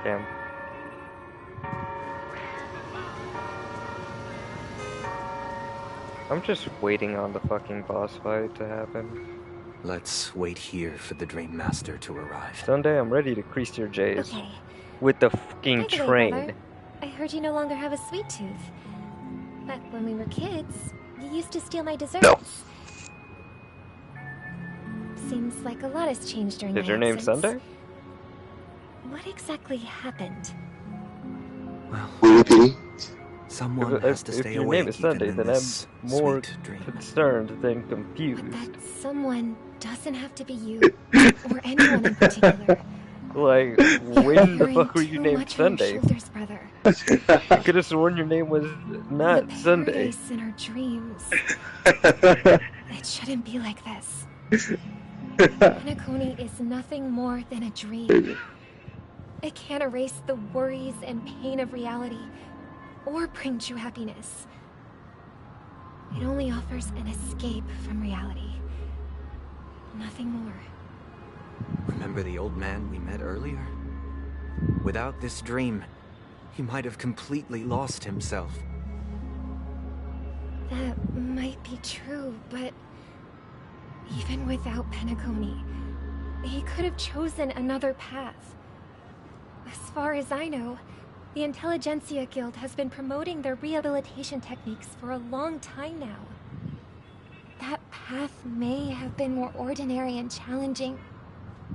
Damn. I'm just waiting on the fucking boss fight to happen. Let's wait here for the Dream Master to arrive. Sunday, I'm ready to crease your J's. Okay. With the fucking By the way, train. brother, I heard you no longer have a sweet tooth. Back when we were kids, you used to steal my desserts. No. Seems like a lot has changed during Is my your name absence. Sunday? What exactly happened? Someone has to If stay your awake name is Sunday, even in then this I'm more sweet dream. concerned than confused. That someone doesn't have to be you, or anyone in particular. Like, when the Carrying fuck were you too named much on your Sunday? shoulders, brother. I could have sworn your name was not The Sunday. paradise in our dreams. It shouldn't be like this. Penacony is nothing more than a dream. It can't erase the worries and pain of reality, or bring true happiness. It only offers an escape from reality. Nothing more. Remember the old man we met earlier? Without this dream, he might have completely lost himself. That might be true, but even without Penacony, he could have chosen another path. As far as I know, the Intelligentsia Guild has been promoting their rehabilitation techniques for a long time now. That path may have been more ordinary and challenging,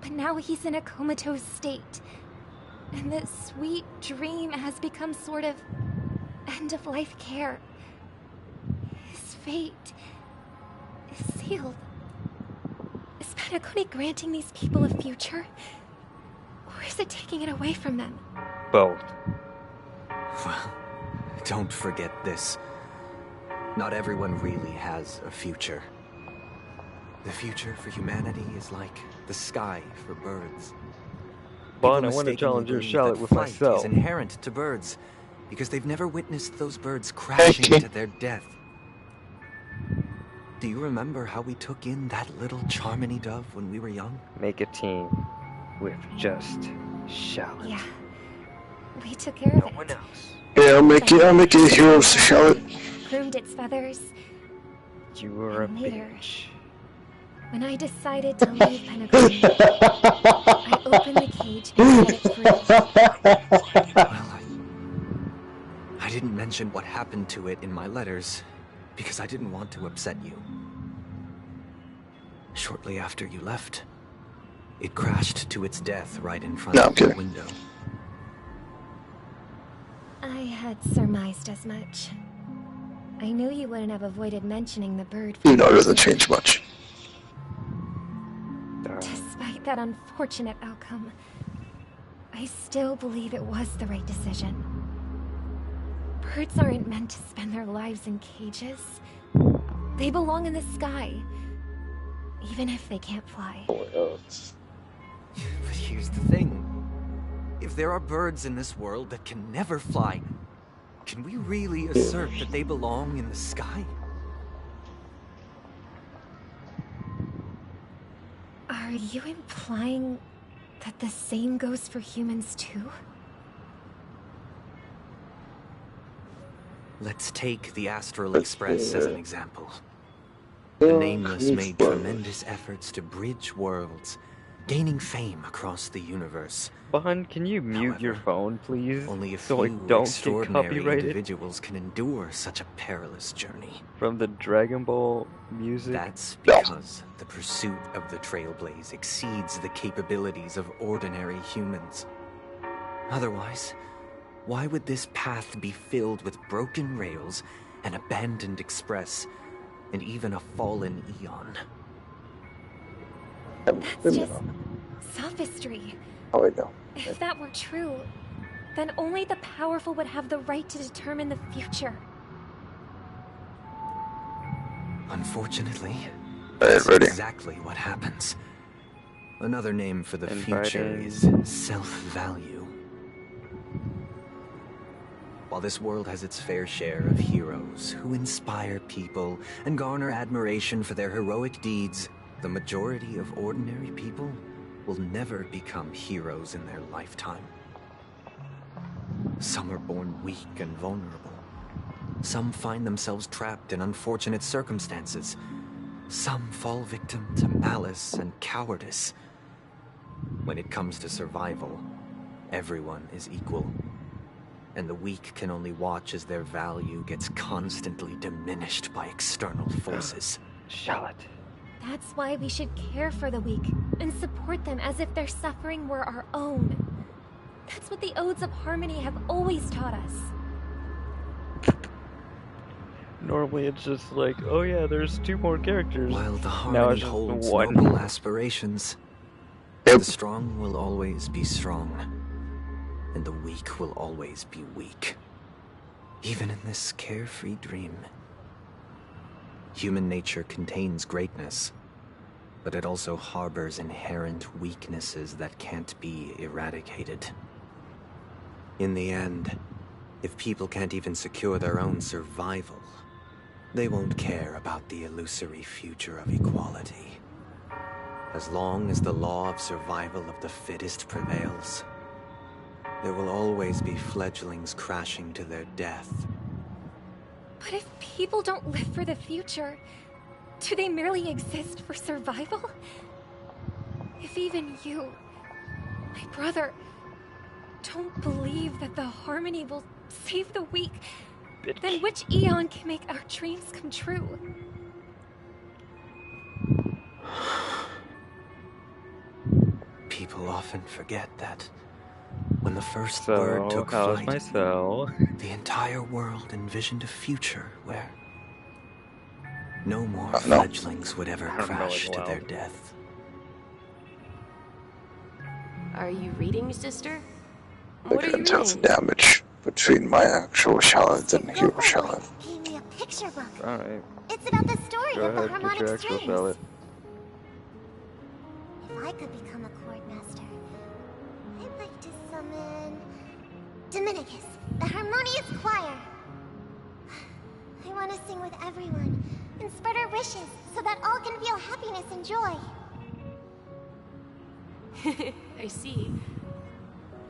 but now he's in a comatose state, and the sweet dream has become sort of end-of-life care. His fate is sealed. Is Penacony granting these people a future? Or is it taking it away from them? Both. Well, don't forget this. Not everyone really has a future. The future for humanity is like the sky for birds. Bon, People I want to mistakenly challenge your believe shallot that with flight myself. is inherent to birds because they've never witnessed those birds crashing to their death. Do you remember how we took in that little Charmony dove when we were young? Make a team with just shallot. Yeah. We took care of it. No one else. Yeah, I'll make you heroes to Charlotte. Groomed its feathers. You were a and later, bitch. When I decided to leave Penacony, I opened the cage and set it free. Well, I didn't mention what happened to it in my letters, because I didn't want to upset you. Shortly after you left, it crashed to its death right in front of the window. I had surmised as much. I knew you wouldn't have avoided mentioning the bird. You know, it doesn't change much. Despite that unfortunate outcome, I still believe it was the right decision. Birds aren't meant to spend their lives in cages. They belong in the sky, even if they can't fly. But here's the thing. If there are birds in this world that can never fly, can we really assert that they belong in the sky? Are you implying that the same goes for humans too? Let's take the Astral Express as an example. The Nameless made tremendous efforts to bridge worlds, gaining fame across the universe. Bun, can you mute your phone, please? Only a so I few don't extraordinary get copyrighted individuals can endure such a perilous journey. From the Dragon Ball music? That's because the pursuit of the Trailblaze exceeds the capabilities of ordinary humans. Otherwise, why would this path be filled with broken rails, an abandoned express, and even a fallen Eon? That's just sophistry. Oh, I know. If that were true, then only the powerful would have the right to determine the future. Unfortunately, that's exactly what happens. Another name for the future is self-value. While this world has its fair share of heroes who inspire people and garner admiration for their heroic deeds, the majority of ordinary people will never become heroes in their lifetime. Some are born weak and vulnerable. Some find themselves trapped in unfortunate circumstances. Some fall victim to malice and cowardice. When it comes to survival, everyone is equal. And the weak can only watch as their value gets constantly diminished by external forces. Charlotte. That's why we should care for the weak and support them as if their suffering were our own. That's what the Odes of Harmony have always taught us. Normally it's just like, oh yeah, there's 2 more characters. While the now Harmony it's just holds 1. noble aspirations, the strong will always be strong, and the weak will always be weak. Even in this carefree dream. Human nature contains greatness, but it also harbors inherent weaknesses that can't be eradicated. In the end, if people can't even secure their own survival, they won't care about the illusory future of equality. As long as the law of survival of the fittest prevails, there will always be fledglings crashing to their death. But if people don't live for the future, do they merely exist for survival? If even you, my brother, don't believe that the Harmony will save the weak, then which Eon can make our dreams come true? People often forget that when the first bird took flight, the entire world envisioned a future where no more fledglings would ever crash to their death. Are you reading, sister? I couldn't tell the damage between my actual Charlotte and hero Charlotte. Gave me a picture book. Alright. It's about the story Go of the ahead, get harmonic your actual strings. Charlotte. If I could become a chord master, I'd like to summon Dominicus, the harmonious choir. I want to sing with everyone and spread our wishes so that all can feel happiness and joy. I see.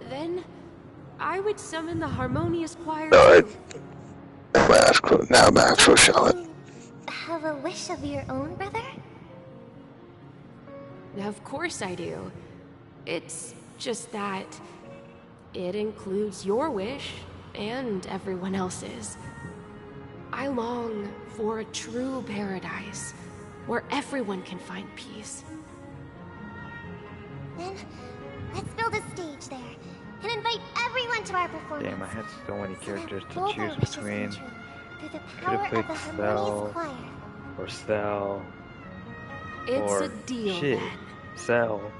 Then I would summon the harmonious choir No, too. now I'm actual Charlotte. Have a wish of your own, brother? Of course I do. It's just that it includes your wish and everyone else's. I long for a true paradise where everyone can find peace. Then, let's build a stage there and invite everyone to our performance. Damn, I had so many characters to Both our choose wishes between. come true through the Could power have of picked the harmonious Cell, choir. or Cell, It's or a deal, shit, then. Cell.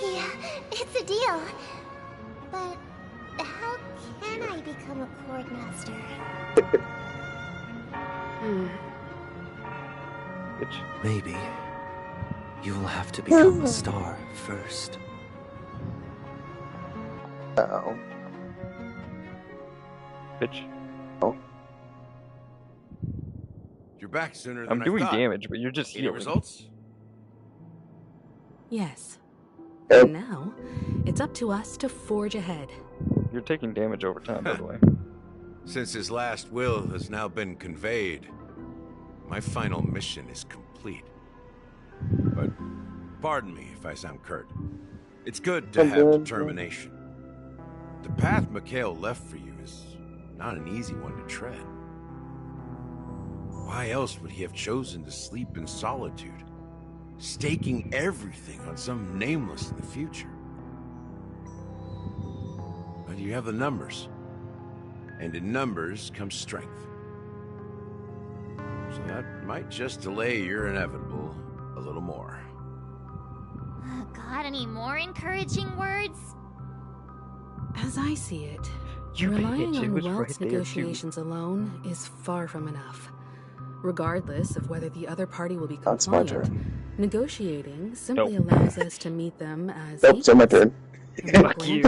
Yeah, it's a deal. But how can I become a chord master? Maybe you will have to become a star first. Uh-oh. Bitch. Oh. You're back sooner than I'm I doing thought. damage, but you're just Any healing. results? Yes. And now, it's up to us to forge ahead. You're taking damage over time, by the way. Since his last will has now been conveyed, my final mission is complete. But pardon me if I sound curt. It's good to have determination. The path Mikhail left for you is not an easy one to tread. Why else would he have chosen to sleep in solitude, staking everything on some nameless in the future? But you have the numbers, and in numbers comes strength. So that might just delay your inevitable a little more. Got any more encouraging words? As I see it, You relying bitch, it on was Welt's right there, too. negotiations alone is far from enough. Regardless of whether the other party will be That's my compliant, turn. negotiating simply allows us to meet them as Nope, it's my turn. Fuck you.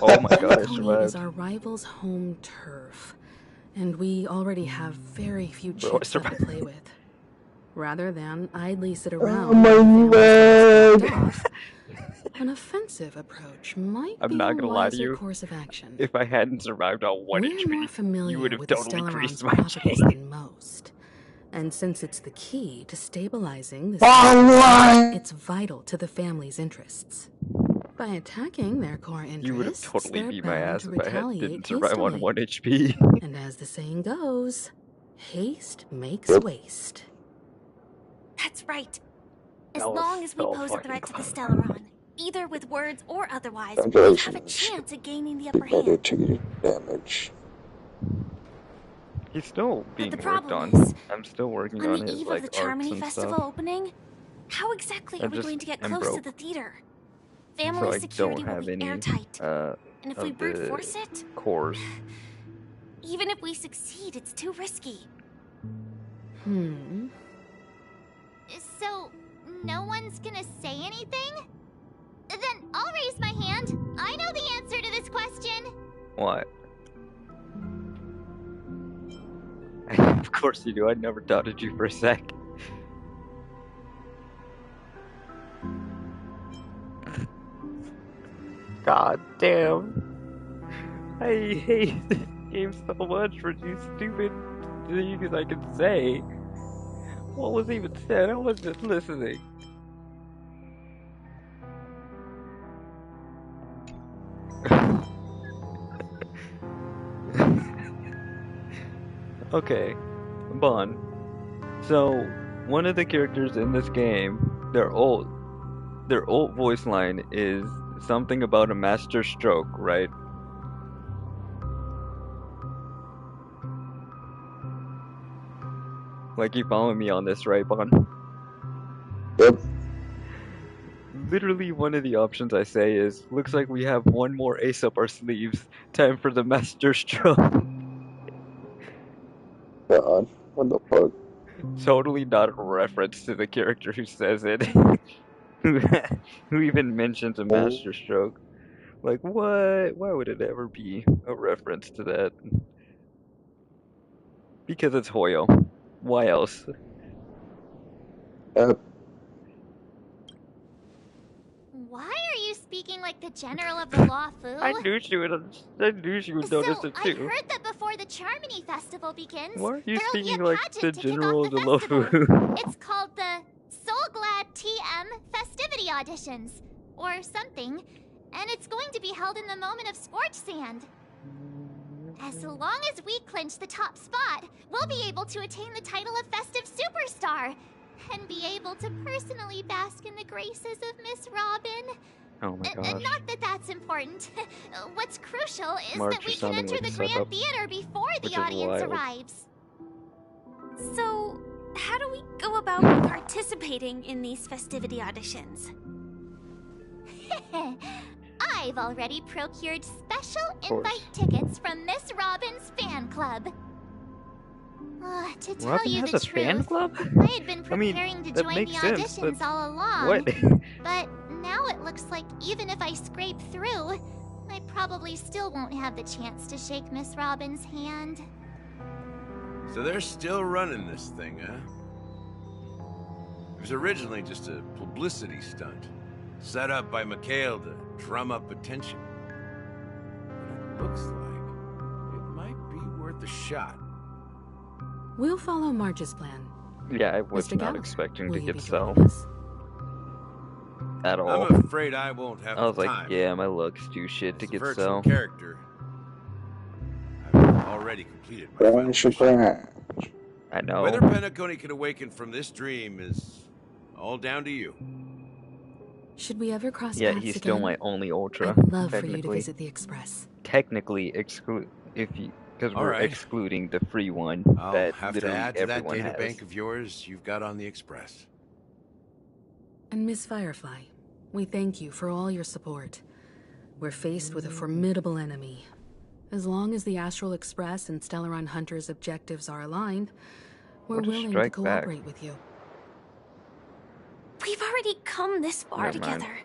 Oh my god, I Penacony survived. is our rival's home turf, and we already have very few Bro, I chips left to survived. play with. Rather than idly sit Oh around my while families leg! get off, an offensive approach might I'm be not a gonna lie to wiser you. course of action. If I hadn't survived on 1 We're more HP, familiar you would have with the totally Stellaron's increased my properties chain. than most. And since it's the key to stabilizing the Alright. situation, it's vital to the family's interests. By attacking their core interests, You would have totally they're beat my bound ass to if I retaliate didn't survive on hastily. 1 HP. And as the saying goes, haste makes Yep. waste. That's right. As That was long as we so pose a fucking threat to the close. Stellaron, either with words or otherwise, we have a Congratulations. chance at gaining the upper Big hand. negative damage. He's still being the worked problem on. is, I'm still working On on the his eve like of the arcs Charmony and Festival stuff. opening, how exactly I are we just going to get am close to broke. the theater? So Family I security don't will have be any airtight. And if we of brute the force it, cores. even if we succeed, it's too risky. So, no one's gonna say anything? Then I'll raise my hand. I know the answer to this question. What? Of course you do. I never doubted you for a sec. God damn. I hate this game so much for these stupid things I can say. What was even said? I was just listening. Okay, Bon. So, one of the characters in this game, their old voice line is something about a master stroke, right? Like, you following me on this, right, Bon? Yep. Literally, one of the options I say is, looks like we have one more ace up our sleeves. Time for the master stroke. God, what the fuck? Totally not a reference to the character who says it. Who even mentions a master stroke. Like, what? Why would it ever be a reference to that? Because it's Hoyo. Why else? Why are you speaking like the general of the law, Fu? I knew she would notice it I too. heard that before the Charmony Festival begins, Why are you there'll be speaking a like pageant the to kick general off of the the festival. Lofu? It's called the Soulglad TM festivity auditions, or something, and it's going to be held in the moment of Scorch Sand. As long as we clinch the top spot, we'll be able to attain the title of Festive Superstar, and be able to personally bask in the graces of Miss Robin. Oh my gosh. And not that that's important. What's crucial is March that we is can sounding enter like the a setup, Grand Theater before which the is audience wild. arrives. So, how do we go about participating in these festivity auditions? I've already procured special invite tickets from Miss Robin's fan club. To tell Robin you has the a truth, fan club? I had been I mean, preparing to that join makes the sense, auditions but all along. what? But now it looks like even if I scrape through, I probably still won't have the chance to shake Miss Robin's hand. So they're still running this thing, huh? It was originally just a publicity stunt, set up by Mikhail to drum up attention. But it looks like it might be worth a shot. We'll follow March's plan. Yeah, I was Mr. not Gallagher, expecting will to you get be so. joining us? At all. I'm afraid I won't have I was the like, time. yeah, my looks do shit to As a get virtual so. character, I've already completed my final mission. I know. Whether Penacony can awaken from this dream is all down to you. Should we ever cross Yeah, paths he's still again? my only Ultra. I'd love for you to technically. visit the Express. Technically, because All we're right. excluding the free one I'll that have to literally add to that everyone data has. bank of yours you've got on the Express. And Miss Firefly, we thank you for all your support. We're faced with a formidable enemy. As long as the Astral Express and Stellaron Hunter's objectives are aligned, we're What a willing to strike back. cooperate with you. We've already come this far Never mind. together.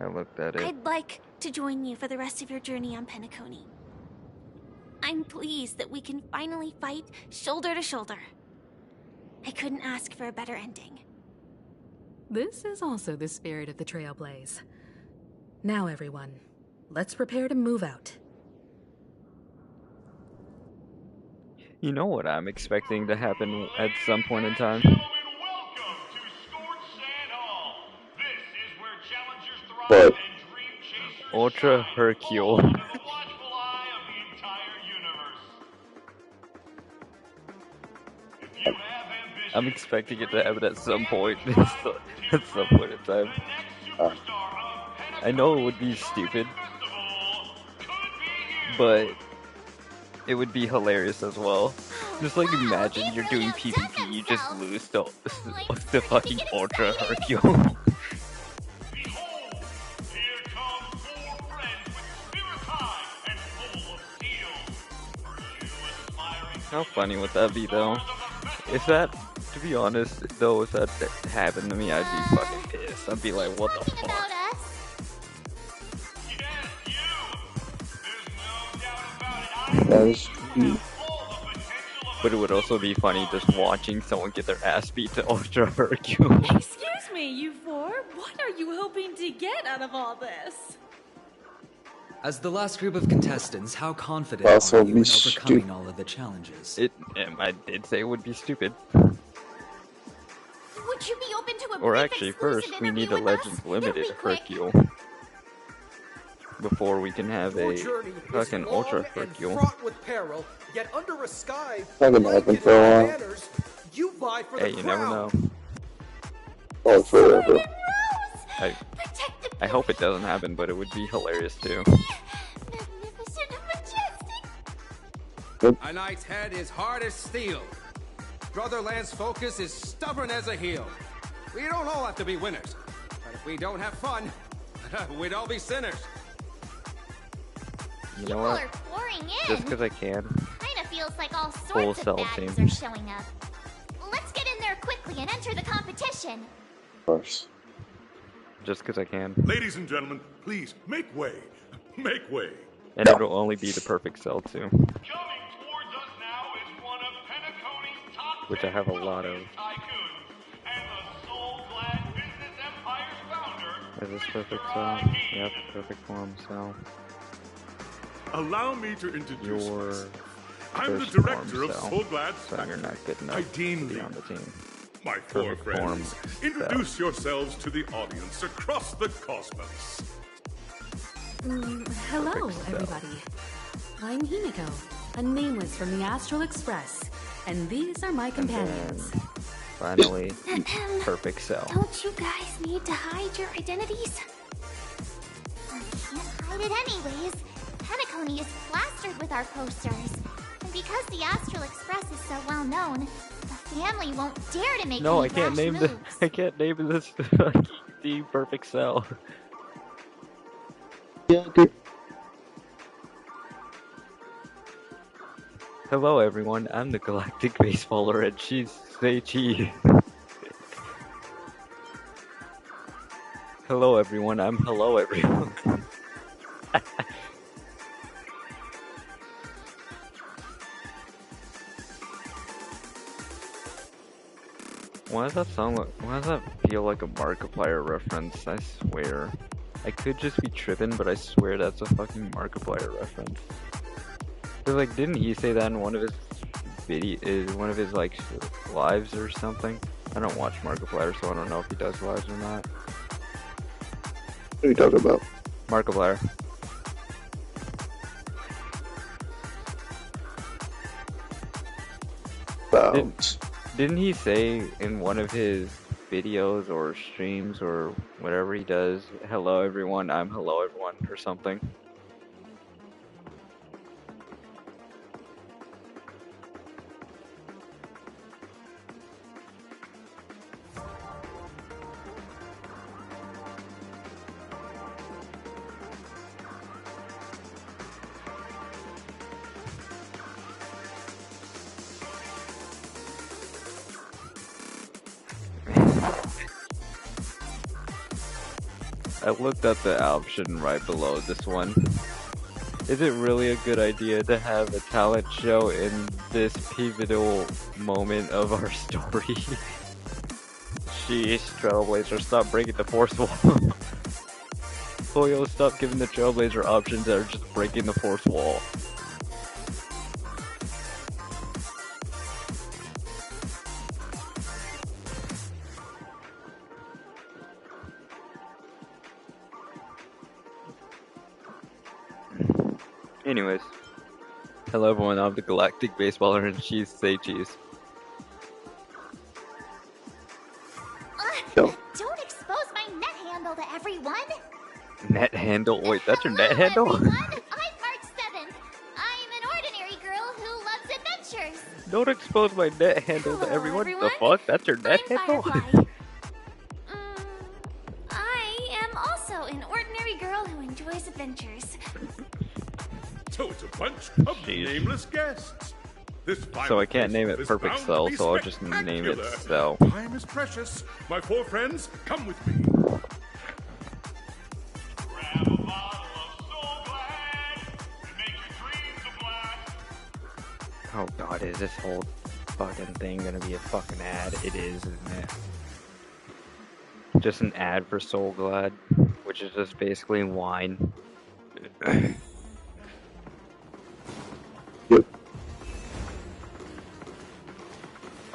I looked at it. I'd like to join you for the rest of your journey on Penacony. I'm pleased that we can finally fight shoulder to shoulder. I couldn't ask for a better ending. This is also the spirit of the Trailblaze. Now, everyone, let's prepare to move out. You know what I'm expecting to happen at some point in time? But Ultra Hercule. I'm expecting it to happen at some point. At some point in time. I know it would be stupid, but it would be hilarious as well. Just like imagine you're doing PvP, you just lose the fucking Ultra Hercule. How funny would that be though? If that, to be honest though, if that happened to me, I'd be fucking pissed. I'd be like, what the fuck? But it would also be funny just watching someone get their ass beat to Ultra Hercule. Excuse me, you four. What are you hoping to get out of all this? As the last group of contestants, how confident Also are you be in overcoming stupid. all of the challenges? I did say it would be stupid. Would you be open to a Or brief actually, exclusive first we need interview a with us? Legends It'll Limited be quick. Hercule. Before we can have a fucking Ultra Hercule. Fraught with peril, yet under a sky Hasn't happened for a while. banners, you vie for Hey, the you never crown. know. Oh, forever. I hope it doesn't happen, but it would be hilarious too. A knight's head is hard as steel. Brotherland's focus is stubborn as a heel. We don't all have to be winners, but if we don't have fun, we'd all be sinners. You know People what? are pouring in. Just because I can. Kinda feels like all Full sorts of cell baddies team. are showing up. Let's get in there quickly and enter the competition. Of course. Just because I can. Ladies and gentlemen, please make way. Make way. And it'll only be the perfect cell too. Which I have a lot of. Is this perfect cell? Yep, perfect form cell. Allow me to introduce Your myself. I'm the first director form of cell. Soulglad So you're not good enough to be on the team. My four Perfect form. friends, introduce yourselves to the audience across the cosmos. Hello, everybody. I'm Himiko, a nameless from the Astral Express, and these are my companions. Finally, perfect cell. Don't you guys need to hide your identities? I can't hide it anyways. Penacony is plastered with our posters. And because the Astral Express is so well known, the family won't dare to make No, any I can't rash name moves. I can't name this the perfect cell. Hello everyone, I'm the Galactic Baseballer and she's Seichi. Hello everyone, I'm hello everyone. Why does that sound like, why does that feel like a Markiplier reference? I swear. I could just be tripping, but I swear that's a fucking Markiplier reference. Cause like, didn't he say that in one of his like lives or something? I don't watch Markiplier, so I don't know if he does lives or not. What are you talking about? Markiplier. Didn't he say in one of his videos or streams or whatever he does, hello everyone, I'm hello everyone, or something? I looked at the option right below this one. Is it really a good idea to have a talent show in this pivotal moment of our story? Sheesh, Trailblazer, stop breaking the fourth wall. Koyo, stop giving the Trailblazer options that are just breaking the fourth wall. Anyways, hello everyone, I'm the Galactic Baseballer and she's Seichi's. Don't expose my net handle to everyone! Net handle? Wait, that's your net handle? I'm Mark 7th. I'm an ordinary girl who loves adventures. Don't expose my net handle to everyone. The fuck? That's your net handle? I am also an ordinary girl who enjoys adventures. So it's a bunch of nameless guests. This So I can't name it Perfect Cell, so I'll just name it Cell. Time is precious. My four friends, come with me. Oh god, is this whole fucking thing gonna be a fucking ad? It is, isn't it? Just an ad for Soul Glad, which is just basically wine.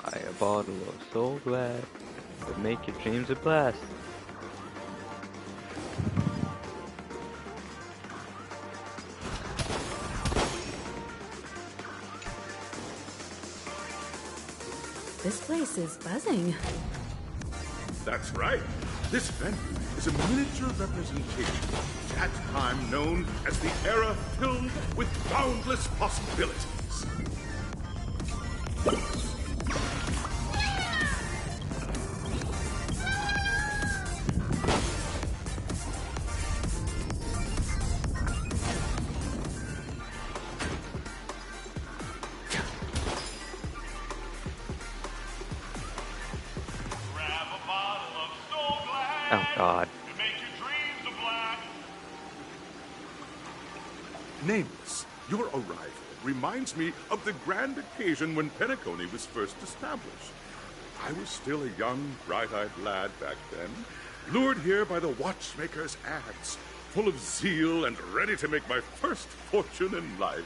Buy a bottle of Soul Glad to make your dreams a blast. This place is buzzing. That's right. This venue is a miniature representation of that time known as the era filled with boundless possibilities. Oh god. Nameless, your arrival reminds me of the grand occasion when Penacony was first established. I was still a young, bright-eyed lad back then, lured here by the watchmaker's ads, full of zeal and ready to make my first fortune in life.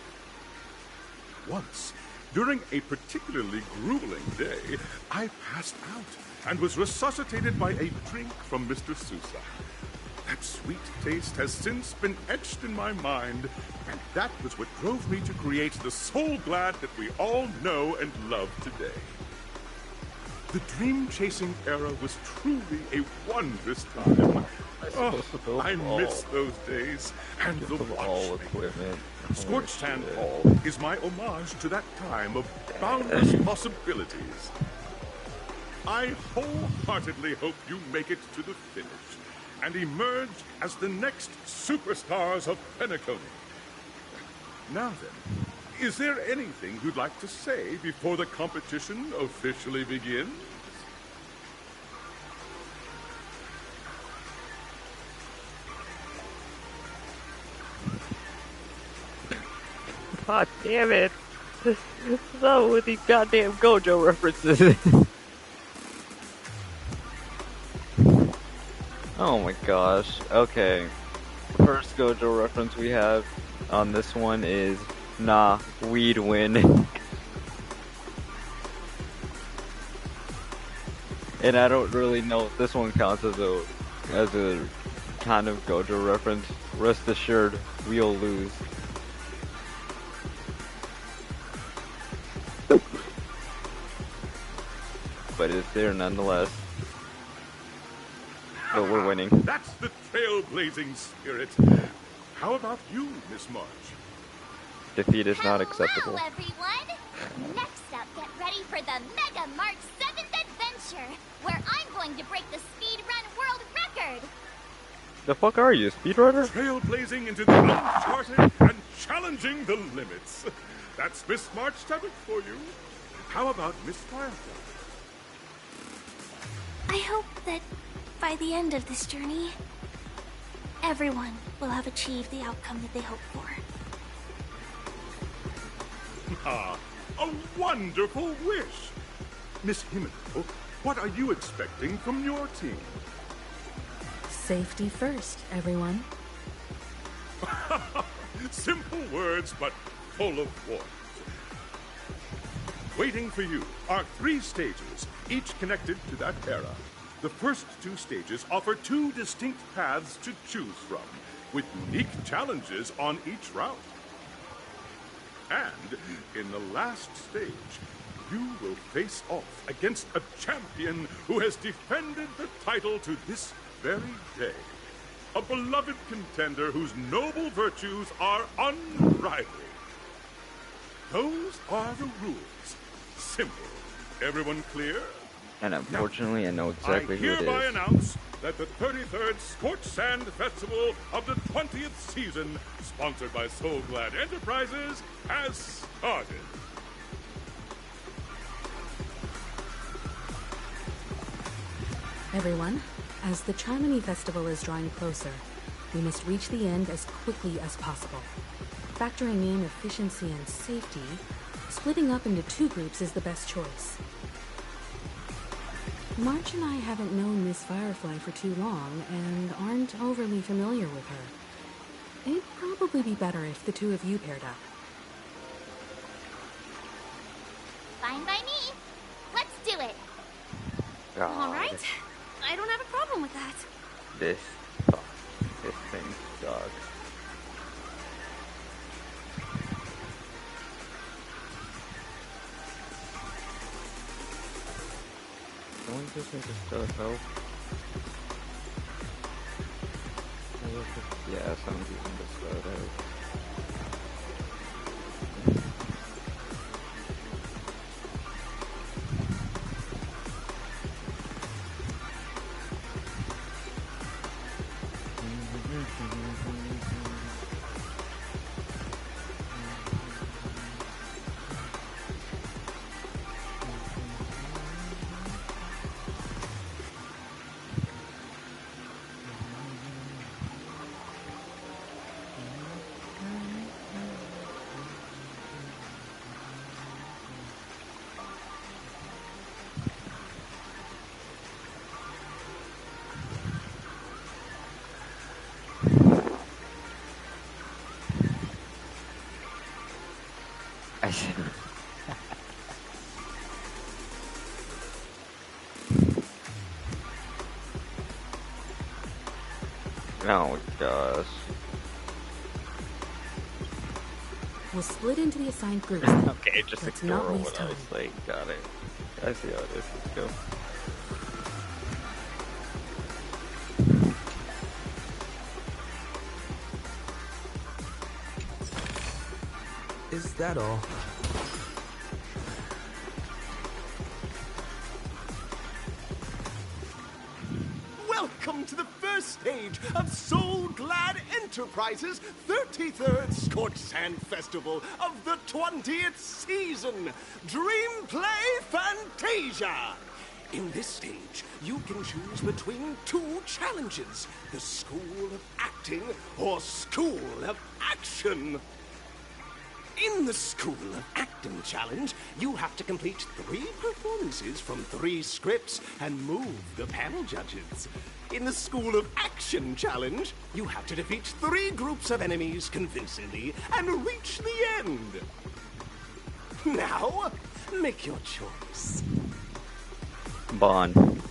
Once, During a particularly grueling day, I passed out and was resuscitated by a drink from Mr. Sousa. That sweet taste has since been etched in my mind, and that was what drove me to create the Soul Glad that we all know and love today. The dream-chasing era was truly a wondrous time. Oh, I miss those days, and the watchmaking. Scorched Sand Hall is my homage to that time of boundless possibilities. I wholeheartedly hope you make it to the finish and emerge as the next superstars of Penacony. Now then, is there anything you'd like to say before the competition officially begins? God damn it! What's up with these goddamn Gojo references? Oh my gosh. Okay. First Gojo reference we have on this one is, nah, we'd win. And I don't really know if this one counts as a kind of Gojo reference. Rest assured, we'll lose. But it's there nonetheless. But we're winning. That's the trailblazing spirit. How about you, Miss March? Defeat is not acceptable. Hello, everyone! Next up, get ready for the Mega March 7th adventure, where I'm going to break the speedrun world record! The fuck are you, speedrunner? Trailblazing into the uncharted and challenging the limits. That's Miss March 7th for you. How about Miss Firefly? I hope that by the end of this journey, everyone will have achieved the outcome that they hope for. Ah, a wonderful wish! Miss Himiko, what are you expecting from your team? Safety first, everyone. Simple words, but full of warmth. Waiting for you are 3 stages, each connected to that era. The first 2 stages offer 2 distinct paths to choose from, with unique challenges on each route. And in the last stage, you will face off against a champion who has defended the title to this very day. A beloved contender whose noble virtues are unrivaled. Those are the rules. Simple. Everyone clear? And unfortunately, I know exactly who it I hereby is. announce that the 33rd Scorched Sand Festival of the 20th season, sponsored by Soul Glad Enterprises, has started. Everyone, as the Charmony Festival is drawing closer, we must reach the end as quickly as possible. Factoring in efficiency and safety, splitting up into 2 groups is the best choice. March and I haven't known Miss Firefly for too long and aren't overly familiar with her. It'd probably be better if the 2 of you paired up. Fine by me. Let's do it. God, Alright, I don't have a problem with that. this sucks. This thing sucks. Don't just need to start help. Yeah, someone's using the start help. Oh gosh. We'll split into the assigned groups. Okay, just Let's ignore not waste what I time. was like. Got it. I see how it is. Let's go. Is that all? Welcome to the first stage of Soul Glad Enterprises' 33rd Scorched Sand Festival of the 20th season, Dream Play Fantasia. In this stage, you can choose between two challenges, the School of Acting or School of Action. In the School of Acting challenge, you have to complete 3 performances from 3 scripts and move the panel judges. In the School of Action challenge, you have to defeat 3 groups of enemies convincingly and reach the end. Now, make your choice. Bond.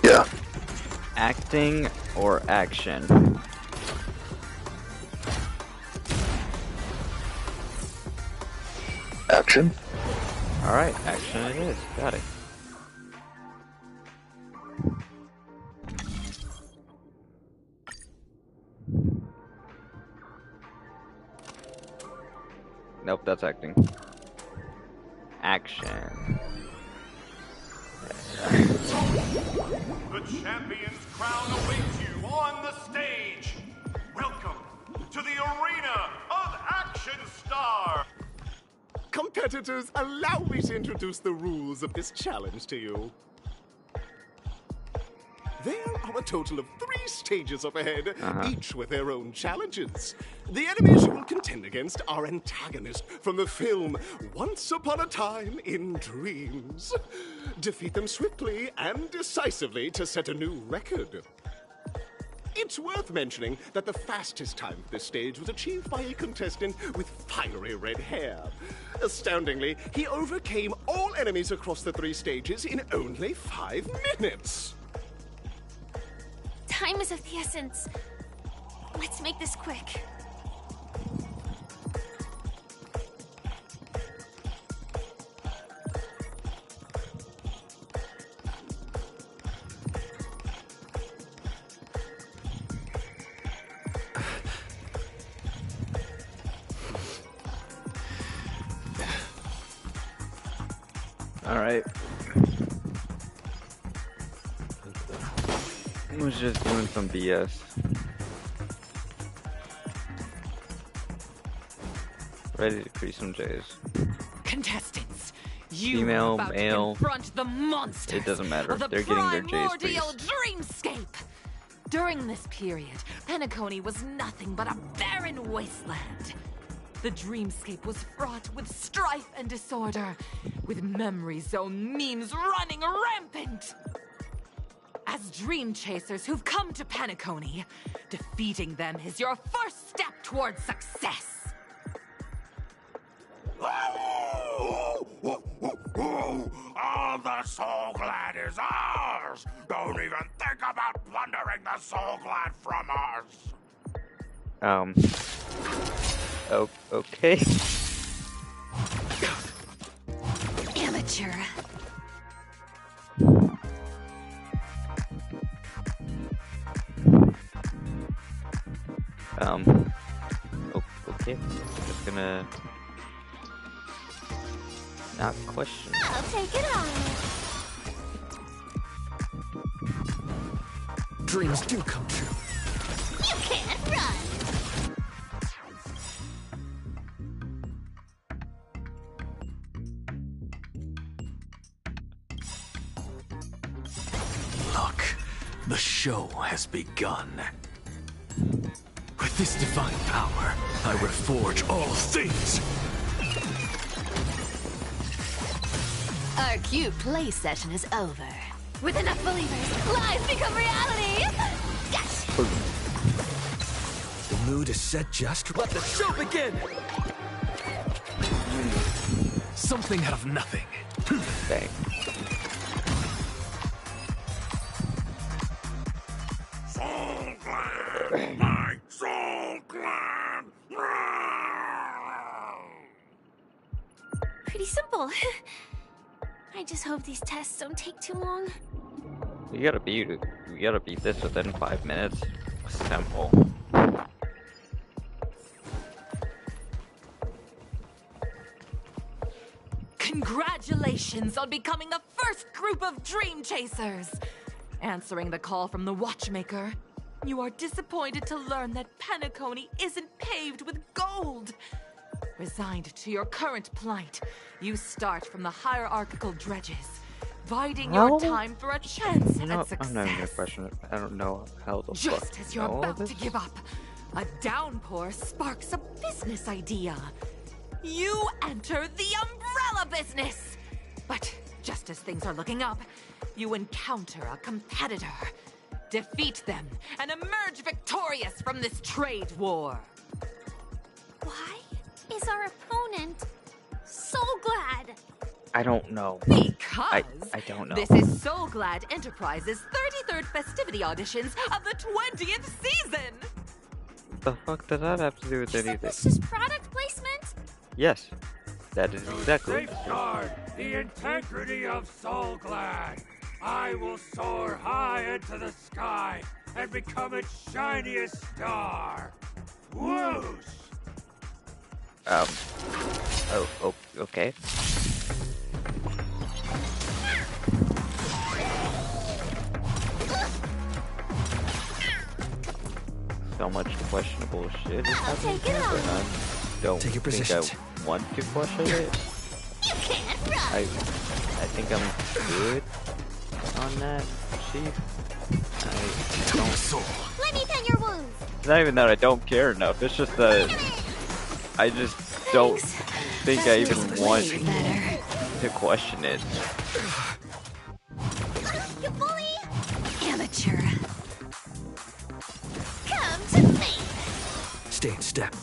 Yeah. Acting or action? Action. Alright, action it is. Got it. Nope, that's acting. Action. The champion's crown awaits you on the stage. Welcome to the arena of Action Star. Competitors, allow me to introduce the rules of this challenge to you. There are a total of 3 stages up ahead, each with their own challenges. The enemies you will contend against are antagonists from the film Once Upon a Time in Dreams. Defeat them swiftly and decisively to set a new record. It's worth mentioning that the fastest time for this stage was achieved by a contestant with fiery red hair. Astoundingly, he overcame all enemies across the 3 stages in only 5 minutes. Time is of the essence. Let's make this quick. Alright. I was just doing some BS. Ready to crease some J's. Contestants, you Female, are about male, to confront the monsters. it doesn't matter. Of the They're getting their J's primordial creased. dreamscape. During this period, Penacony was nothing but a barren wasteland. The dreamscape was fraught with strife and disorder, with memory zone memes running rampant. As dream chasers who've come to Penacony, defeating them is your first step towards success. All the Soul Glad is ours! Don't even think about plundering the Soul Glad from us! Oh, okay. Amateur. Okay. Just gonna not question. I'll take it on. Dreams do come true. You can't run. Look, the show has begun. With this divine power, I reforge all things. Our cute play session is over. With enough believers, lies become reality! Yes! The mood is set just. Let the show begin! Something out of nothing. Bang. My soul clan! Pretty simple. I just hope these tests don't take too long. You gotta beat this within 5 minutes. Simple. Congratulations on becoming the first group of Dream Chasers! Answering the call from the Watchmaker, you are disappointed to learn that Penacony isn't paved with gold. Resigned to your current plight, you start from the hierarchical dredges, biding your time for a chance at success. I'm not even gonna question it. I don't know how the fuck. Just as you're about to give up, a downpour sparks a business idea. You enter the umbrella business! But just as things are looking up, you encounter a competitor. Defeat them and emerge victorious from this trade war. Why is our opponent so glad? I don't know. Because I don't know. This is So Glad Enterprises' 33rd festivity auditions of the 20th season! The fuck does that have to do with anything? This is product placement? Yes, that is exactly. Safeguard the integrity of Soul Glad. I will soar high into the sky and become its shiniest star. Whoosh! Oh, okay. So much questionable shit is happening here, but I don't Take your think positions. I want to question it. You can't run! I think I'm good on that, Chief. I don't. Let me tend your wounds! It's not even that I don't care enough, it's just that I just don't think I even want to question it. You bully! Amateur. Come to me! Stay in step.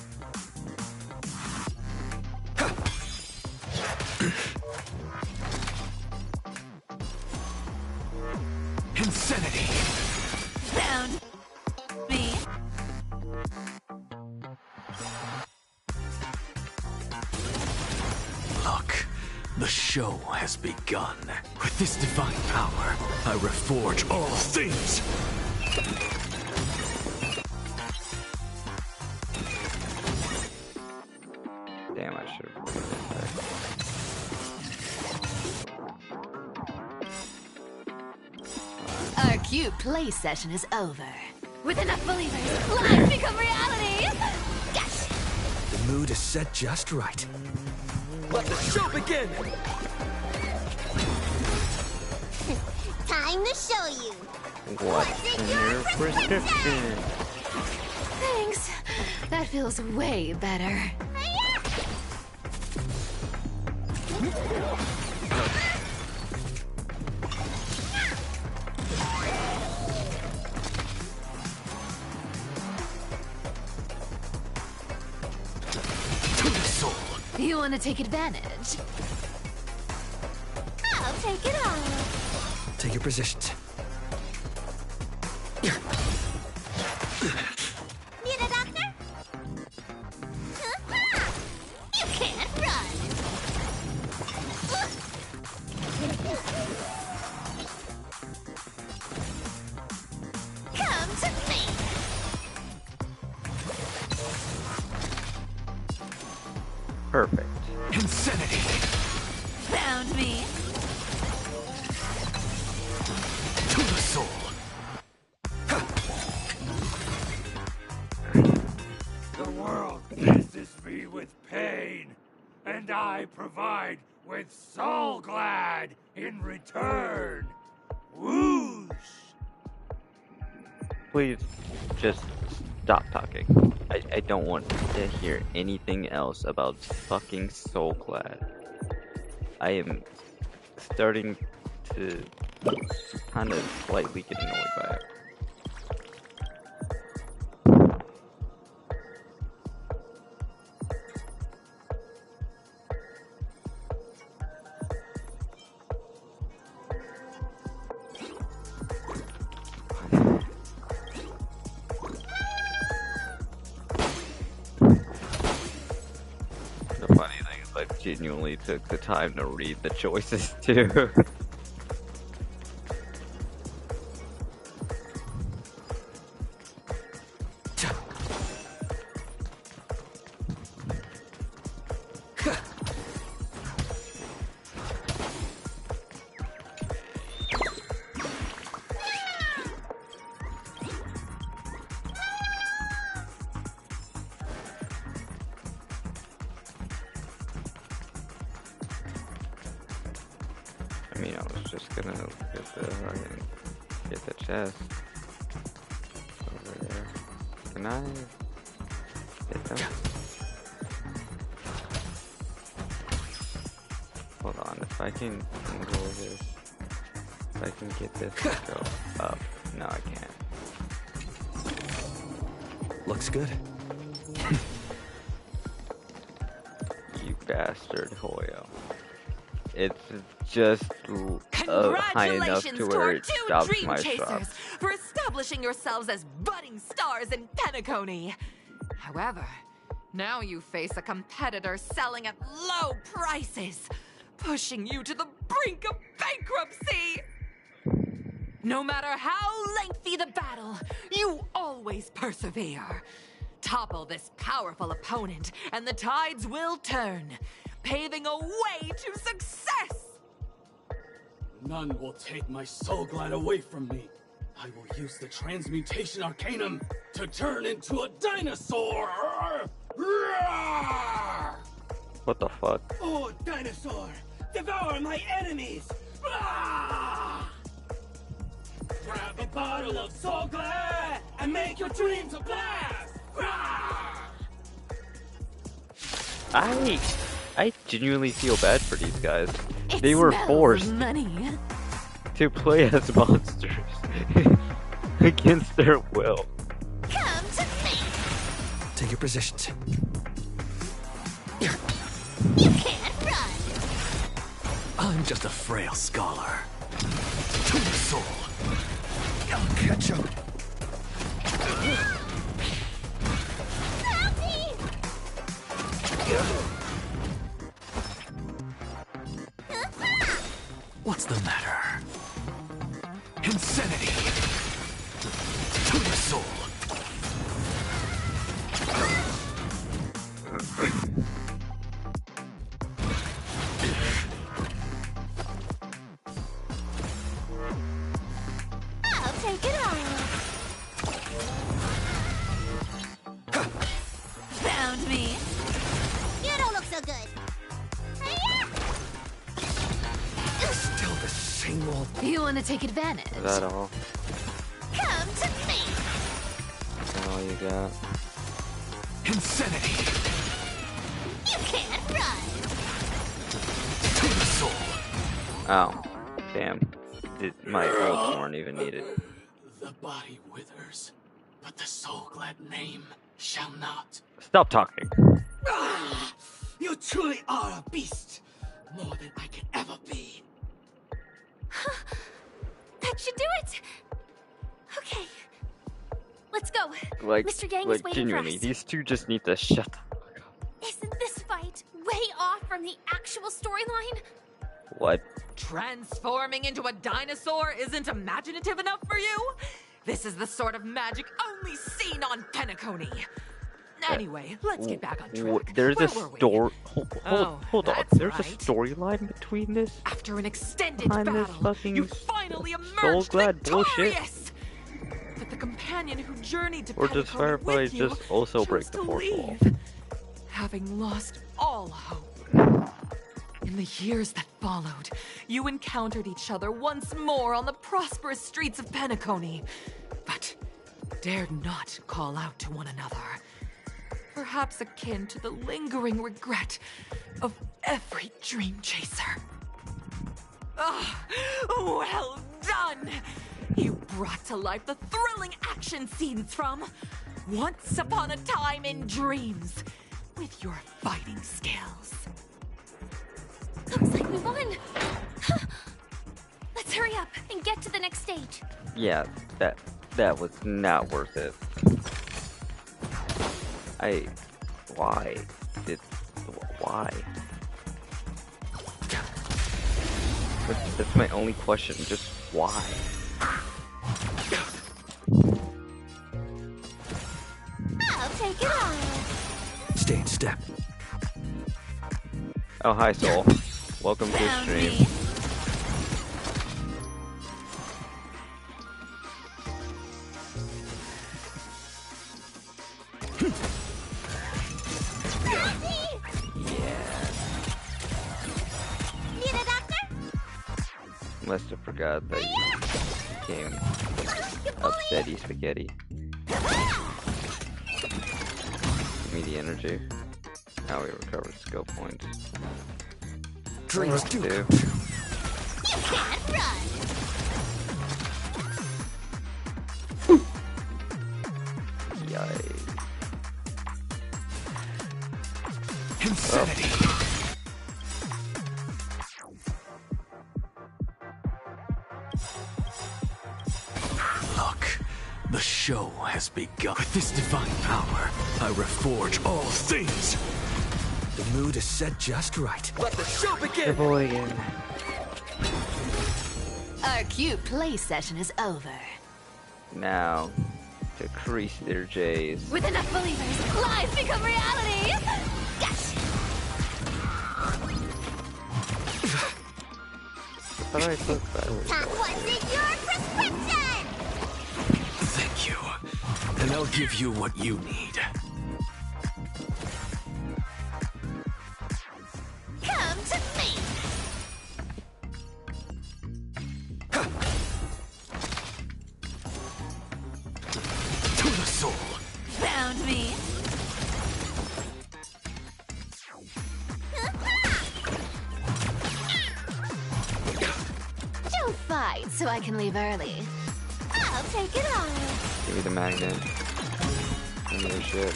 Insanity! Found me. Look, the show has begun. With this divine power, I reforge all things. Damn, I should have put it Our cute play session is over. With enough believers, lives become reality! Gotcha! The mood is set just right. Let the show begin! Time to show you! What's in your prescription? Thanks. That feels way better. You want to take advantage? I'll take it all! Take your positions. Need a doctor? You can't run! Come to me! Perfect. Insanity! Found me. To the soul. The world cleanses me with pain, and I provide with Soul Glad in return. Whoosh! Please, just stop talking. I don't want to hear anything else about fucking Soul Glad. I am starting to kind of slightly get annoyed by it. I genuinely took the time to read the choices too. I mean, I was just gonna get the chest over there. Can I get them? Hold on, if I can handle this, if I can get this to go up. No, I can't. Looks good. You bastard, Hoyo. It's just high enough to where it stops Dream my Chasers shot. for establishing yourselves as budding stars in Penacony. However, now you face a competitor selling at low prices, pushing you to the brink of bankruptcy. No matter how lengthy the battle, you always persevere. Topple this powerful opponent, and the tides will turn, paving a way to success! None will take my soul glide away from me. I will use the transmutation arcanum to turn into a dinosaur! What the fuck? Oh, dinosaur! Devour my enemies! Grab a bottle of soul glide and make your dreams a blast! I genuinely feel bad for these guys. It They were smells forced money. to play as monsters against their will. Come to me. Take your positions. You can't run. I'm just a frail scholar. To the soul. I'll catch up. What's the matter? Insanity! To the soul! I'll take it all. Found me. You don't look so good. Still the same old. You want to take advantage? Is that all? Come to me. Is that all you got? Insanity! You can't run. To the soul! Oh, damn. My oats weren't even needed. The body withers, but the soul glad name shall not. Stop talking. You truly are a beast, more than I could ever be. That should do it. Okay. Let's go. Like, Mr. Yang is like waiting for genuinely, us. these two just need to shut the Isn't this fight way off from the actual storyline? What? Transforming into a dinosaur isn't imaginative enough for you? This is the sort of magic only seen on Penacony. Anyway, let's get back on track. There's Where a were we? story. Oh, Hold on. that's There's a right. storyline between this. After an extended Behind this battle, fucking you finally Soul emerged Glad bullshit. victorious! But the companion who journeyed to Or does Penacony Firefly with you just also break chose the to fourth wall? leave, having lost all hope. In the years that followed, you encountered each other once more on the prosperous streets of Penacony, but dared not call out to one another. Perhaps akin to the lingering regret of every dream chaser. Ah, well done! You brought to life the thrilling action scenes from Once Upon a Time in Dreams with your fighting skills. Looks like we won. Let's hurry up and get to the next stage. Yeah, that was not worth it. Why? That's my only question. Just why? I'll take it on. Stay in step. Oh, hi, Soul. Welcome to the stream. Need a doctor? Must have forgot that you came upsetty spaghetti. Give me the energy. Now we recovered skill points. Dreams do. You can't run. Yikes. Insanity. Look, the show has begun. With this divine power, I reforge all things. The mood is set just right. Let the show The begin! boy again. Our cute play session is over. Now, to crease their J's. With enough believers, lies become reality! Gotcha! How do I click that? What's in your prescription? Thank you. And I'll give you what you need. Come to me. To the soul. Found me. Don't fight so I can leave early. I'll take it on. Give me the magnet. Give me the shit.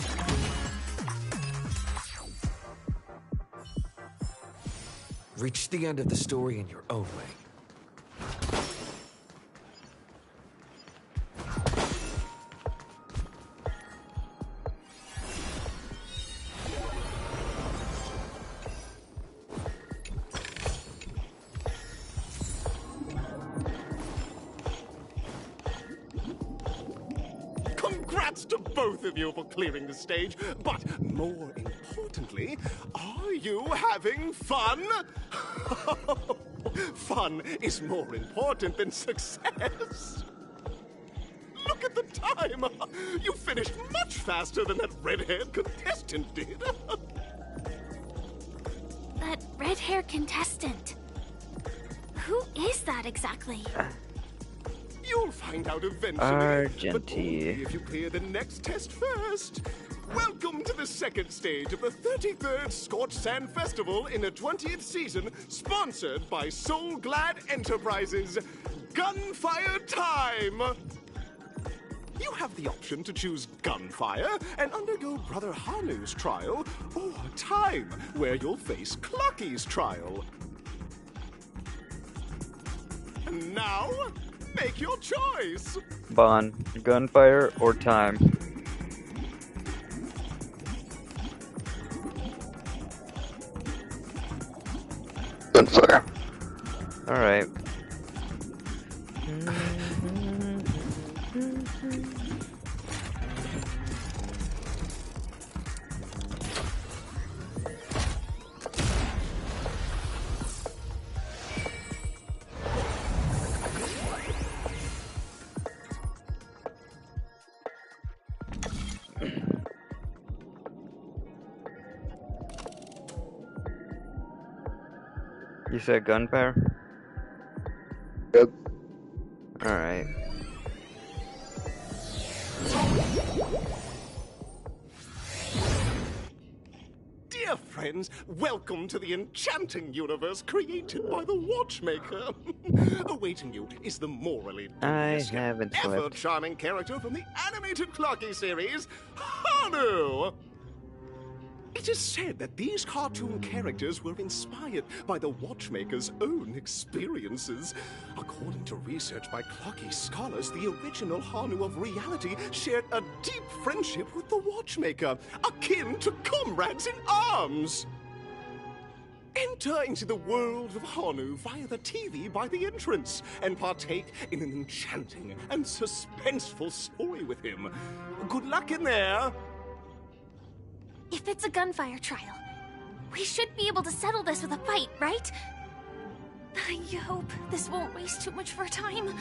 Reach the end of the story in your own way. Congrats to both of you for clearing the stage, but more importantly, are you having fun? Fun is more important than success. Look at the time! You finished much faster than that red-haired contestant did. That red-haired contestant. Who is that exactly? You'll find out eventually, but Argenty. only if you clear the next test first. Welcome to the second stage of the 33rd Scorched Sand Festival in the 20th season, sponsored by Soul Glad Enterprises. Gunfire time! You have the option to choose gunfire and undergo Brother Hanu's trial, or time, where you'll face Clucky's trial. And now, make your choice. Bon, gunfire or time? Gunfire. Alright. You said gunfire? Yep. Alright. Dear friends, welcome to the enchanting universe created by the Watchmaker. Awaiting you is the morally I dubious haven't ever slept. charming character from the animated Clocky series, Hanu. It is said that these cartoon characters were inspired by the Watchmaker's own experiences. According to research by Clocky scholars, the original Hanu of reality shared a deep friendship with the Watchmaker, akin to comrades in arms. Enter into the world of Honu via the TV by the entrance and partake in an enchanting and suspenseful story with him. Good luck in there. If it's a gunfire trial, we should be able to settle this with a fight, right? I hope this won't waste too much of our time.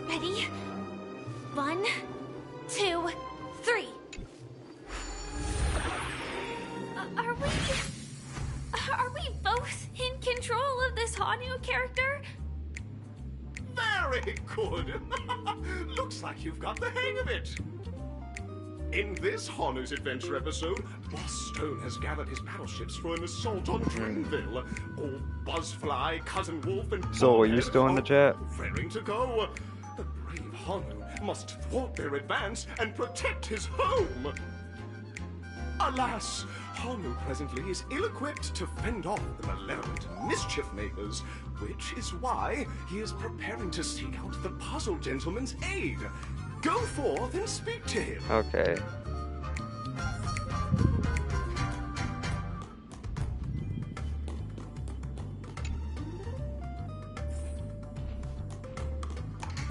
Ready? 1, 2, 3. Are we both in control of this Honu character? Very good. Looks like you've got the hang of it. In this Honu's Adventure episode, Boss Stone has gathered his battleships for an assault on Dreamville. All Buzzfly, Cousin Wolf, and So, are you still in the chat? raring to go. The brave Honu must thwart their advance and protect his home. Alas, Honu presently is ill-equipped to fend off the malevolent mischief makers, which is why he is preparing to seek out the Puzzle Gentleman's aid. Go forth and speak to him. Okay.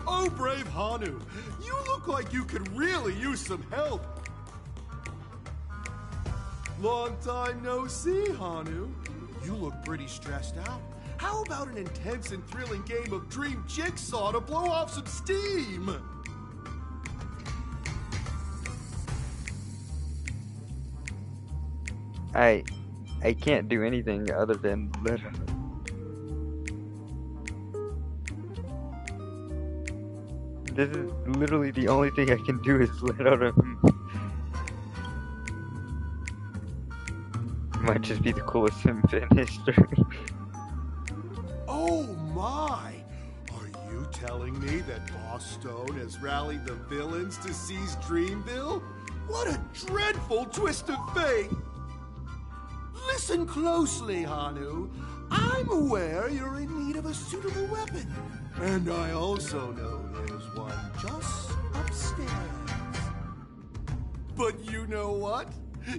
Oh, brave Honu, you look like you could really use some help. Long time no see, Honu. You look pretty stressed out. How about an intense and thrilling game of Dream Jigsaw to blow off some steam? I can't do anything other than let him. This is literally the only thing I can do is let out him. Might just be the coolest imp in history. Oh my! Are you telling me that Boss Stone has rallied the villains to seize Dreamville? What a dreadful twist of fate! Listen closely, Honu. I'm aware you're in need of a suitable weapon. And I also know there's one just upstairs. But you know what?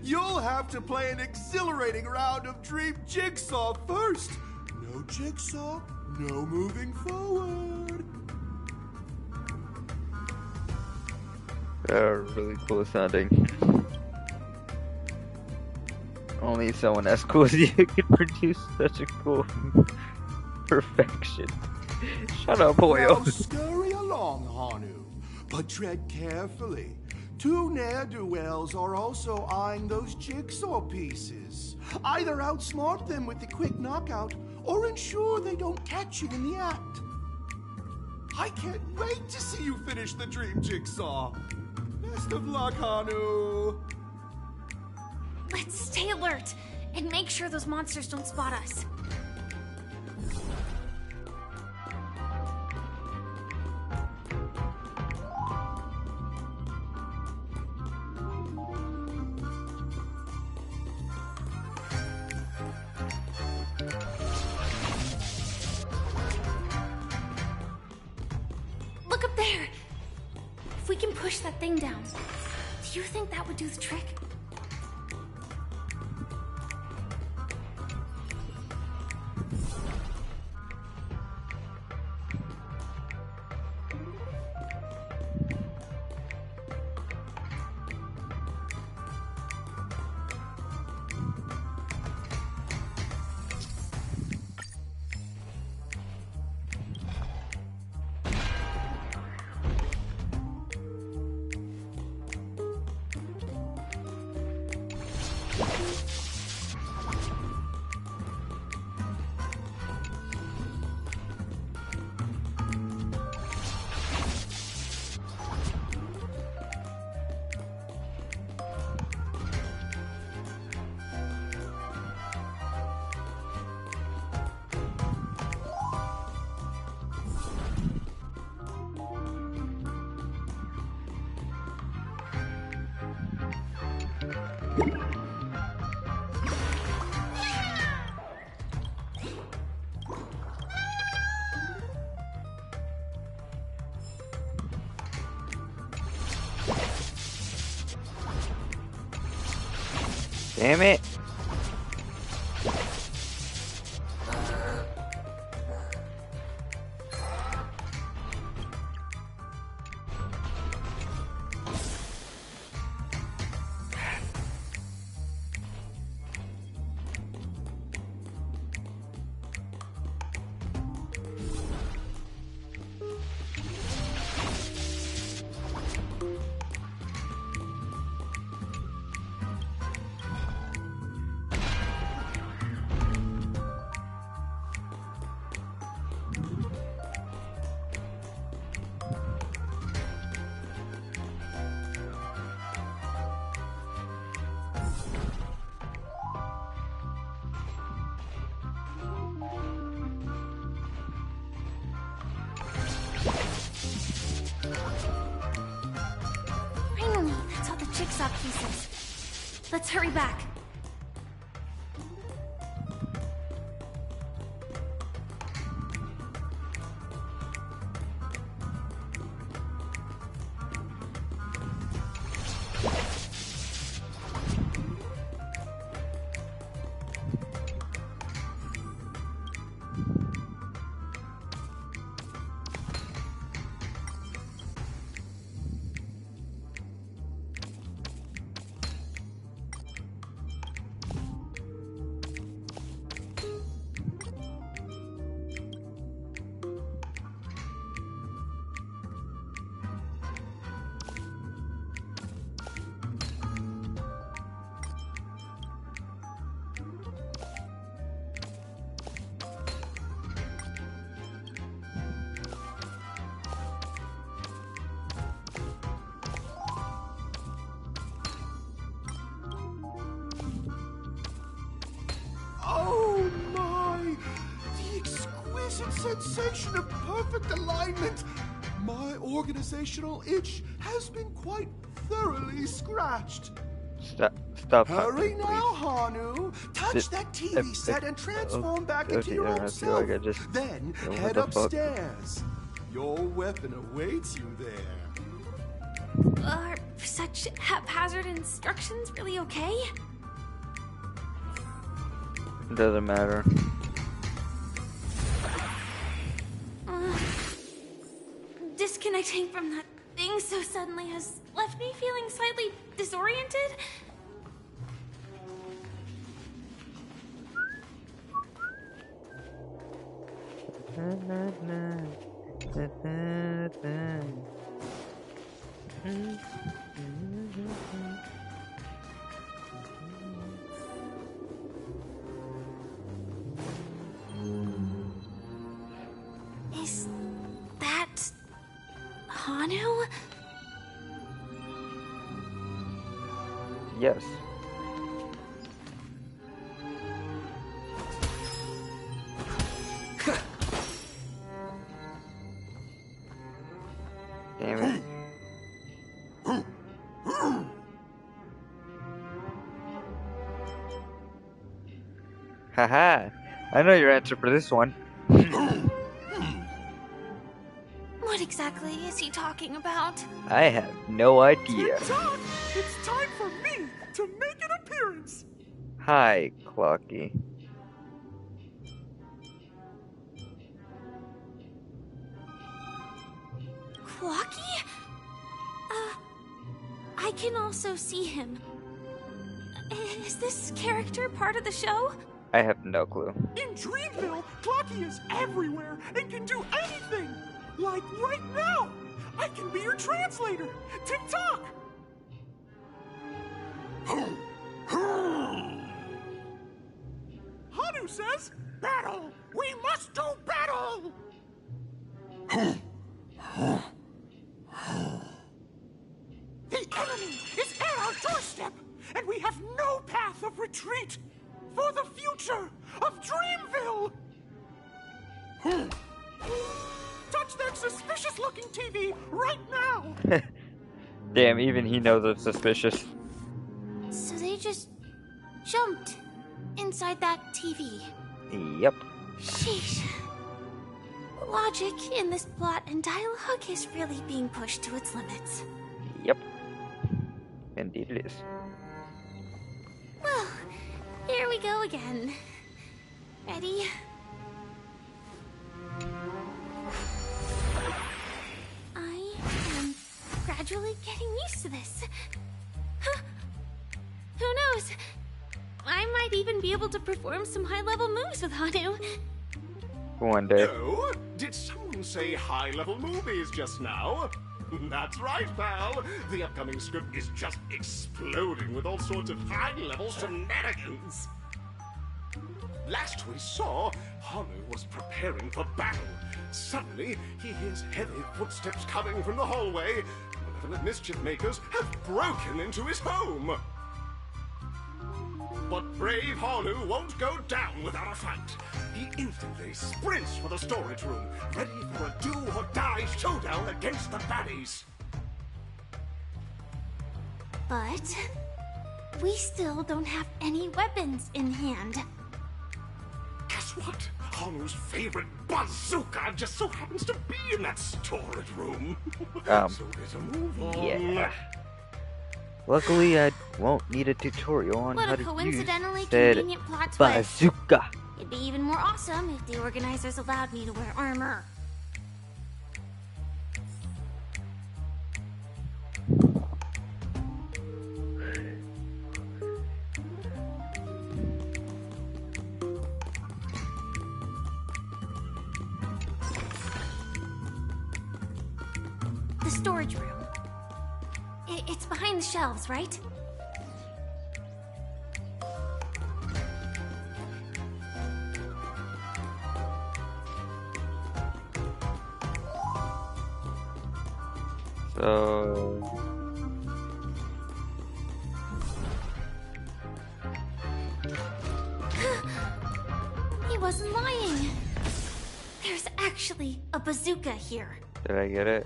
You'll have to play an exhilarating round of Dream Jigsaw first. No Jigsaw, no moving forward. They're really cool sounding. Only someone as cool as you could produce such a cool perfection. Shut up, Hoyo. Now scurry along, Honu, but tread carefully. Two ne'er-do-wells are also eyeing those jigsaw pieces. Either outsmart them with the quick knockout, or ensure they don't catch you in the act. I can't wait to see you finish the Dream Jigsaw. Best of luck, Honu. Let's stay alert and make sure those monsters don't spot us. Look up there! If we can push that thing down, do you think that would do the trick? Damn it! Finally, that's all the jigsaw pieces. Let's hurry back. Oh my! The exquisite sensation of perfect alignment! My organizational itch has been quite thoroughly scratched. Stop. Hurry talking, now, Hanu! Touch that TV set and transform back into your own self. Then head upstairs. Your weapon awaits you there. Are such haphazard instructions really okay? Doesn't matter. Disconnecting from that thing so suddenly has left me feeling slightly disoriented. Is that Hanu? Yes. Damn it. Haha, I know your answer for this one. What exactly is he talking about? I have no idea. It's time for me to make an appearance. Hi, Clocky. Clocky? I can also see him. Is this character part of the show? I have no clue. In Dreamville, Clocky is everywhere and can do anything. Like right now, I can be your translator. Tick-tock! Hanu says, battle! We must do battle! The enemy is at our doorstep, and we have no path of retreat for the future of Dreamville! Touch that suspicious-looking TV right now! Damn, even he knows it's suspicious. So they just jumped inside that TV. Yep. Sheesh. Logic in this plot and dialogue is really being pushed to its limits. Yep. Indeed it is. Well, we go again. Ready? I am gradually getting used to this. Huh. Who knows? I might even be able to perform some high-level moves with Hanu. One day. Oh, did someone say high-level movies just now? That's right, pal. The upcoming script is just exploding with all sorts of high-level shenanigans. Last we saw, Hanu was preparing for battle. Suddenly, he hears heavy footsteps coming from the hallway. Malevolent mischief makers have broken into his home. But brave Hanu won't go down without a fight. He instantly sprints for the storage room, ready for a do-or-die showdown against the baddies. But we still don't have any weapons in hand. Guess what? Hanu's favorite bazooka just so happens to be in that storage room. So there's a move on. Yeah. Luckily, I won't need a tutorial on What how a to coincidentally use said convenient plot twist. bazooka. It'd be even more awesome if the organizers allowed me to wear armor. The storage room. It's behind the shelves, right? So He wasn't lying. There's actually a bazooka here. did I get it?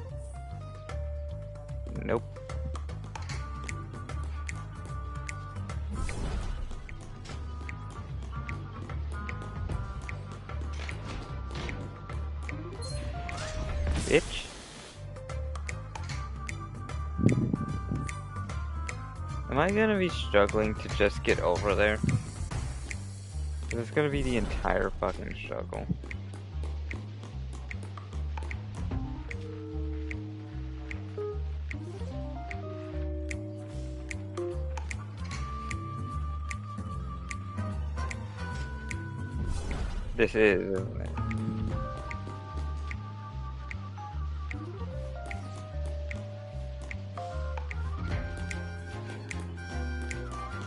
Nope. Bitch. Am I gonna be struggling to just get over there? This is gonna be the entire fucking struggle. This is, isn't it?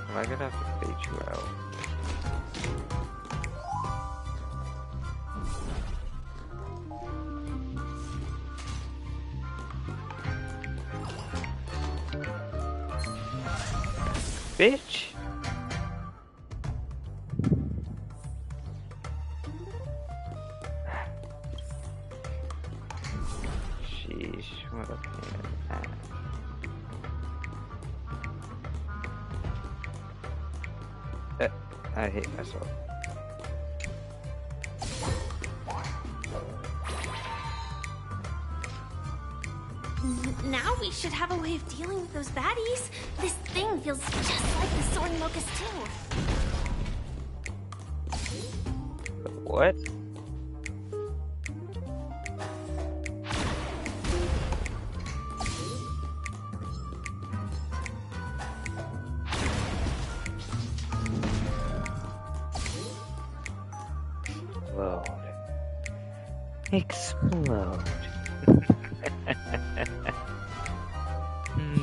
Am I gonna have to fade you out? Bitch! Sheesh, what a pain in the ass. I hate myself. Now we should have a way of dealing with those baddies. This thing feels just like the Soaring Locust too. What? Explode.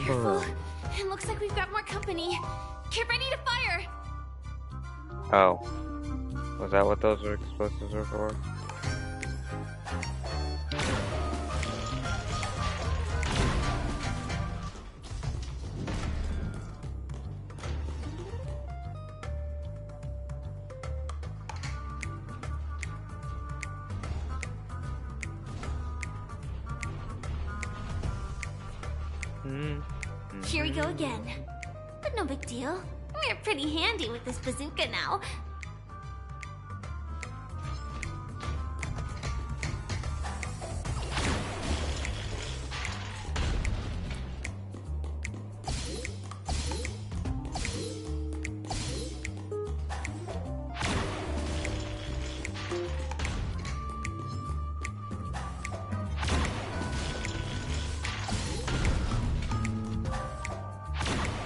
Careful. It looks like we've got more company. Get ready to fire. Oh. Was that what those explosives are for? Here we go again. But no big deal. We're pretty handy with this bazooka now.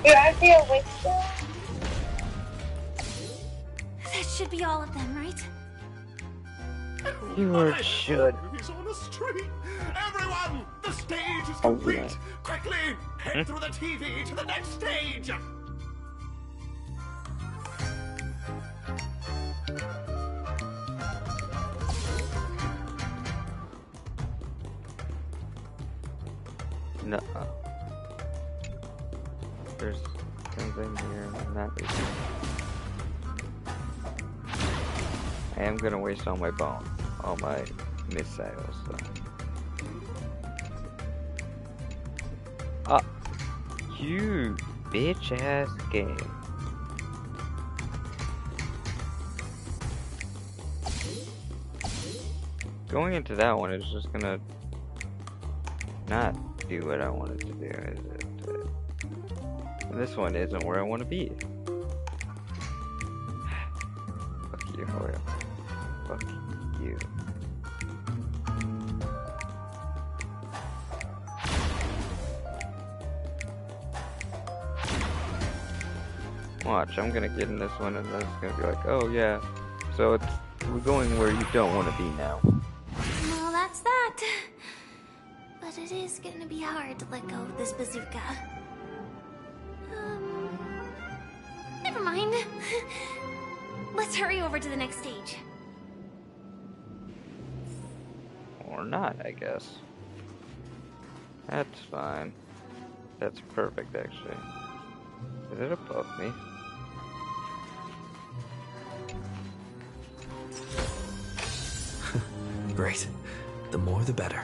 That should be all of them, right? You should. He's on the street. Everyone, the stage is complete. Quickly, head through the TV to the next stage. No. There's something here I'm not reading. I am gonna waste all my missiles. So. Ah, you bitch ass game. Going into that one is just gonna not do what I wanted to do, is it? This one isn't where I want to be. Fuck you, Hoyle. Fuck you. Watch, I'm gonna get in this one and then it's gonna be like, oh yeah, so we're going where you don't want to be now. Well, that's that. But it is gonna be hard to let go of this bazooka. Never mind. Let's hurry over to the next stage. Or not, I guess. That's fine. That's perfect, actually. Is it above me? Great. The more the better.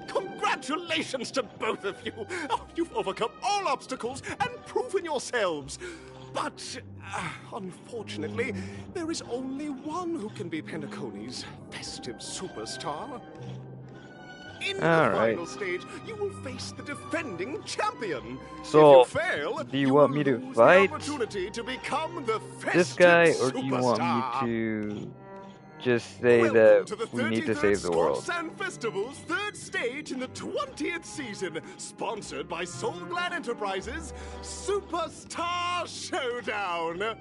Congratulations to both of you! Oh, you've overcome all obstacles and proven yourselves! But, unfortunately, there is only one who can be Penacony's festive superstar. In the final stage, you will face the defending champion. So, if you fail, do you want me to fight to become the this guy, or do you want me to just say that we need to save the world? Sand Festival's third stage in the 20th season, sponsored by Soulglad Enterprises, Superstar Showdown.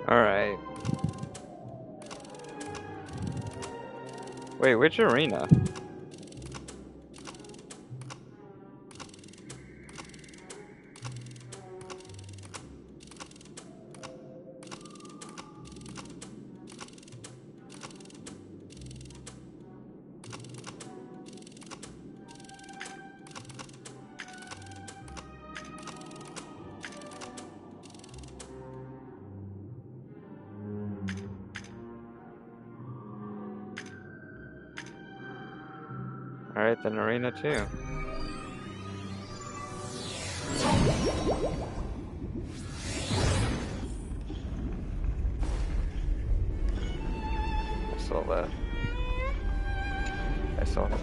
Alright. Wait, which arena? Alright, then arena 2. I saw that. I saw that.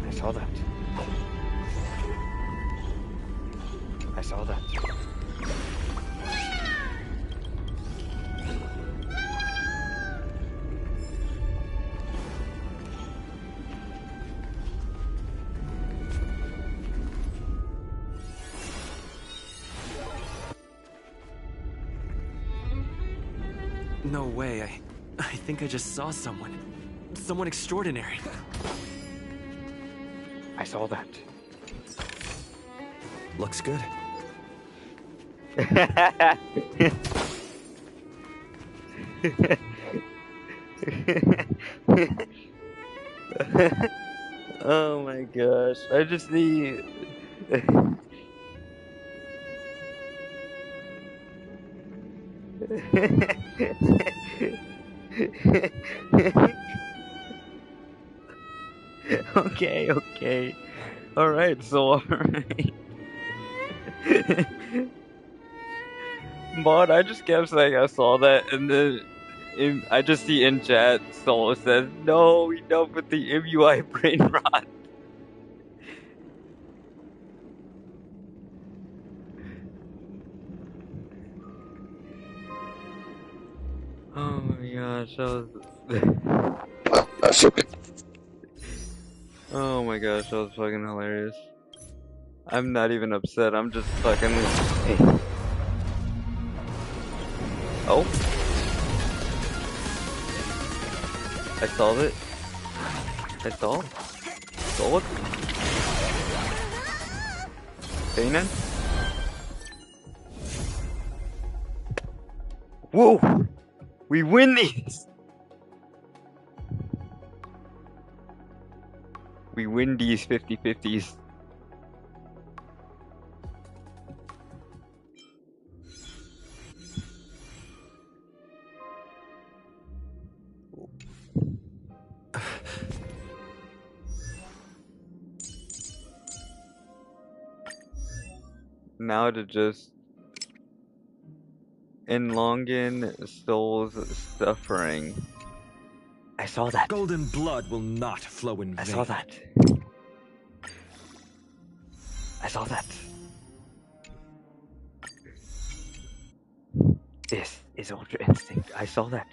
I saw that. I saw that. No way, I think I just saw someone. Someone extraordinary. I saw that. Looks good. Oh my gosh. I just need... Okay, okay. Alright, so alright. But I just kept saying I saw that, and then I just see in chat, Soul says, no, enough with the MUI brain rot. Oh my gosh, that was... That's okay. Oh my gosh, that was fucking hilarious. I'm not even upset, I'm just fucking... Oh? I saw it. I saw it. Kanan? Whoa! We win these! We win these 50-50s. Now to just elongate Soul's suffering. I saw that. Golden blood will not flow in vain. I saw that. I saw that. This is Ultra Instinct. I saw that.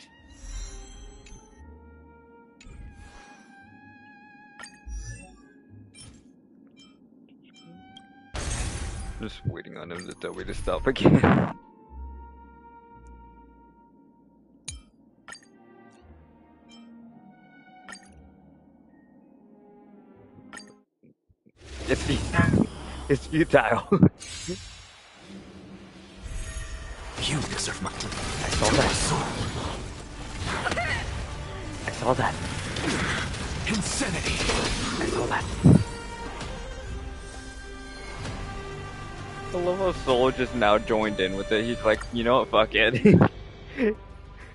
Just waiting on him to tell me to stop again. It's futile. It's futile. You deserve my... I saw that. I saw that. Insanity. I saw that. I love how Soul just now joined in with it. He's like, you know what, fuck it. Because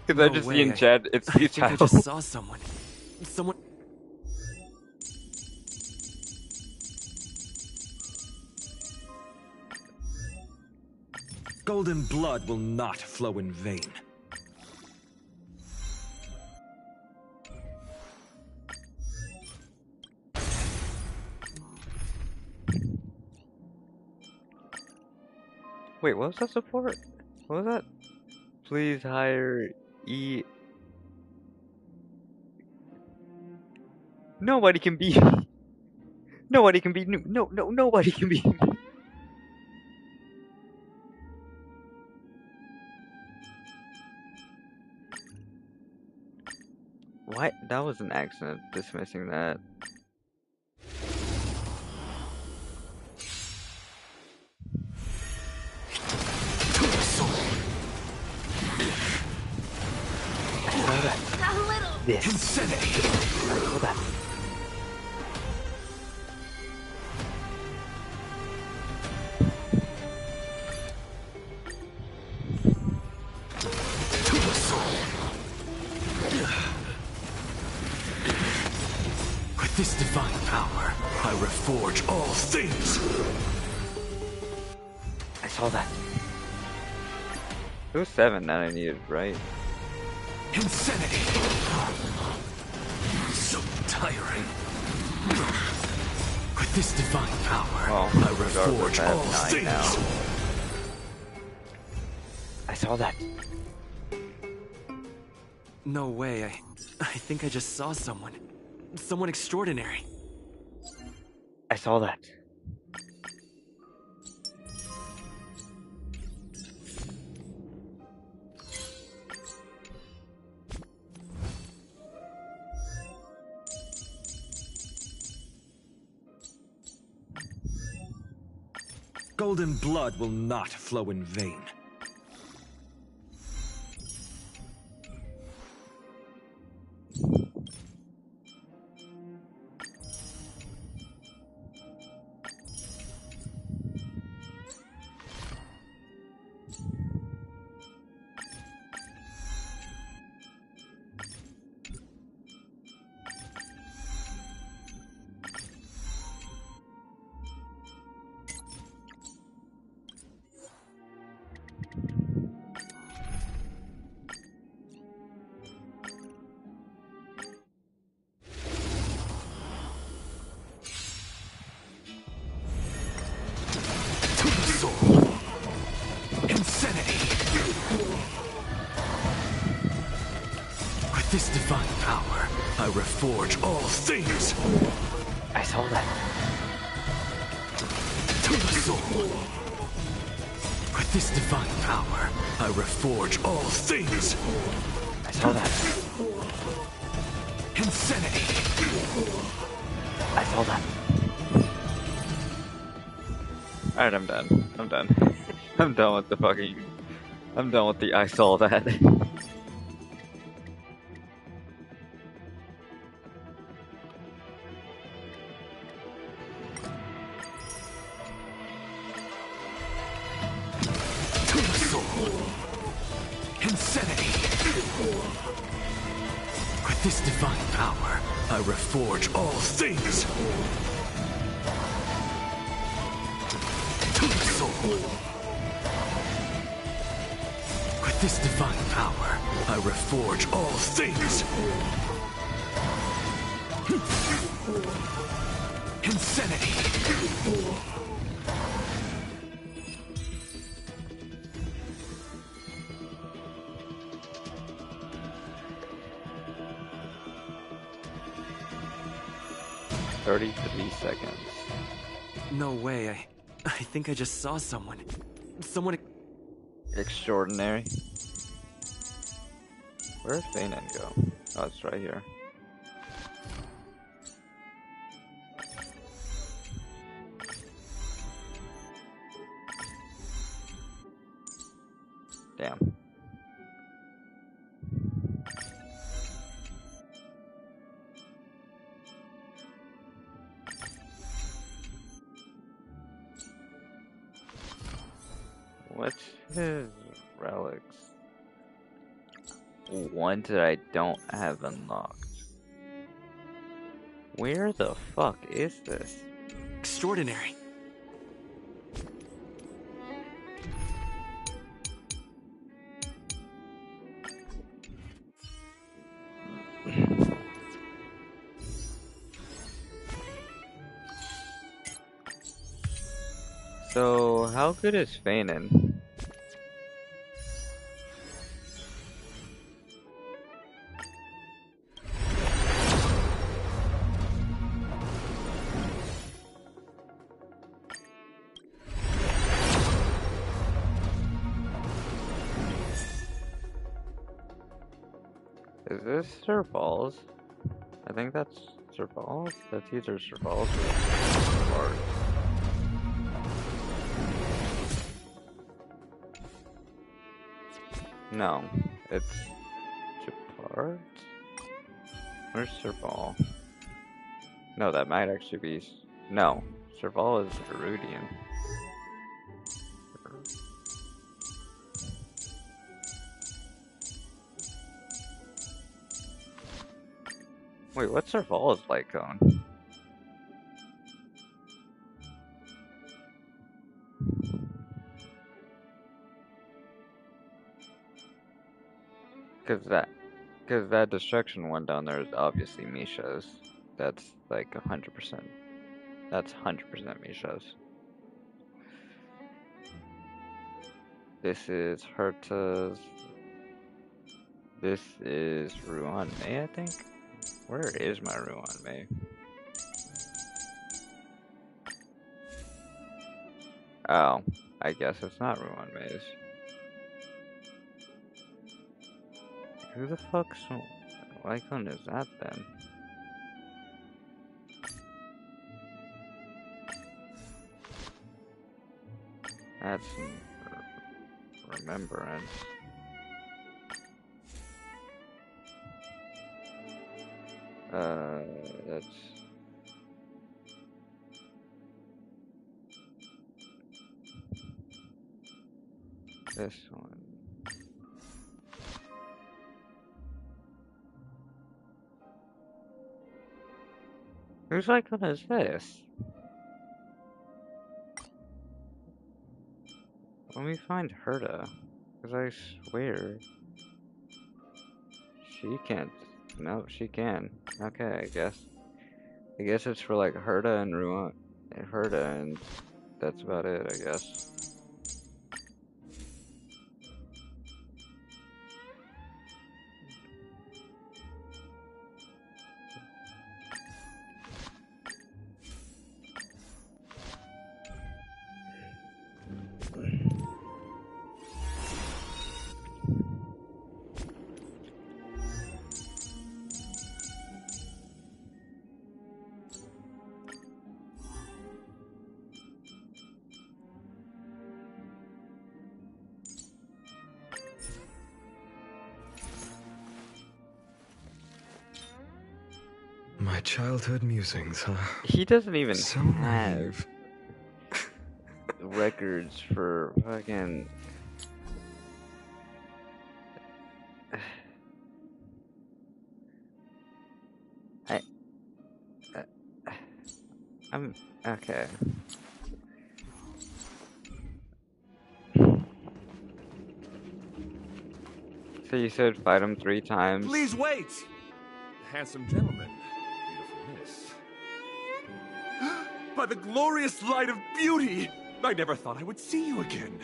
No I just see in way. chat, it's I think futile. I just saw someone. Someone... Golden blood will not flow in vain. Wait, what was that support? What was that? Please hire E. Nobody can be. Nobody can be. Nobody can be. Why? That was an accident, dismissing that. This. Insanity. I saw that. With this divine power, I reforge all things. I saw that. It was 7 that I needed, right? Insanity. So tiring. With this divine power, Well, I reforge all things. now. I saw that. No way. I think I just saw someone. Someone extraordinary. I saw that. Golden blood will not flow in vain. With this divine power, I reforge all things. I saw that. To the soul. With this divine power, I reforge all things. I saw that. Insanity. I saw that. Alright, I'm done. I'm done. I'm done with the fucking... I'm done with the I saw that. Insanity! With this divine power, I reforge all things! To the soul! With this divine power, I reforge all things! Insanity! Seconds. No way, I think I just saw someone. Someone... Extraordinary. Where'd Feinan go? Oh, it's right here. Damn. What's his relics? One that I don't have unlocked. Where the fuck is this? Extraordinary. So, how good is Feinan? Is this Sir Balls? I think that's Sir Balls? That's either Sir Balls or Bard. No, it's Japard? Where's Sir Ball? No, that might actually be... No, Sir Ball is Erudian. Wait, what's Sir Ball's light cone? Cause that destruction one down there is obviously Misha's. That's like 100%. That's 100% Misha's. This is Herta's. This is Ruan Mei, I think. Where is my Ruan Mei? Oh, I guess it's not Ruan Mei's. Who the fuck's icon is that then? That's remembrance. That's this one. Whose icon is this? Let me find Herta, because I swear she can't. No, she can. Okay, I guess it's for like Herta and Herta, and that's about it, I guess. My childhood musings, huh? He doesn't even So have records for fucking. I'm okay. So you said fight him 3 times. Please wait! Handsome gentleman, beautiful miss. By the glorious light of beauty! I never thought I would see you again.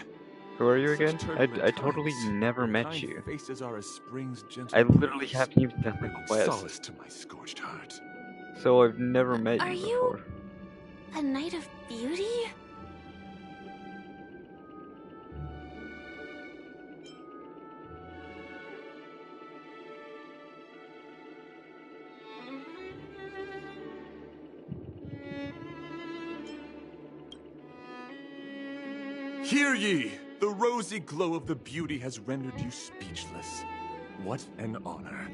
Who are you again? I totally never met you. I literally haven't even done the quest. Solace to my scorched heart. So I've never met you before. A night of beauty? Hear ye! The rosy glow of the beauty has rendered you speechless. What an honor.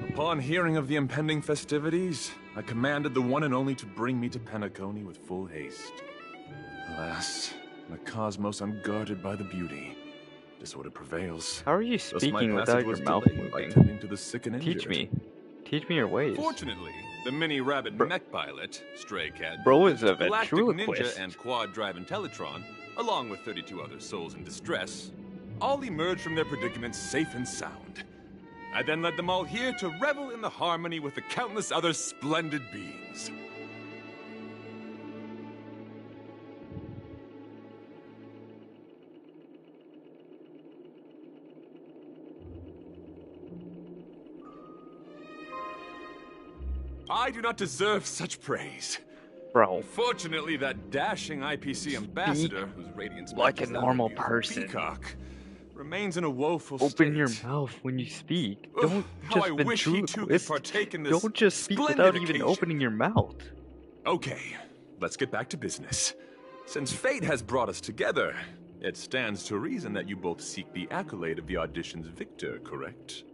Upon hearing of the impending festivities, I commanded the one and only to bring me to Penacony with full haste. Alas, the cosmos unguarded by the beauty. Disorder prevails. How are you speaking without your mouth moving? To the sick and Teach me. Teach me your ways. Fortunately, the mini rabbit mech pilot, Stray Cat, Bro is a Galactic ventriloquist. Ninja, and Quad Drive Intellitron, along with 32 other souls in distress, all emerged from their predicament safe and sound. I then led them all here to revel in the harmony with the countless other splendid beings. I do not deserve such praise. Bro. Unfortunately, that dashing IPC ambassador, whose radiance like a matches that normal of a person. peacock, remains in a woeful Open state. your mouth when you speak. Don't How just I wish he too could ventriloquist. partake in this Don't just speak splendid without even occasion. opening your mouth. Okay, let's get back to business. Since fate has brought us together, it stands to reason that you both seek the accolade of the audition's victor, correct?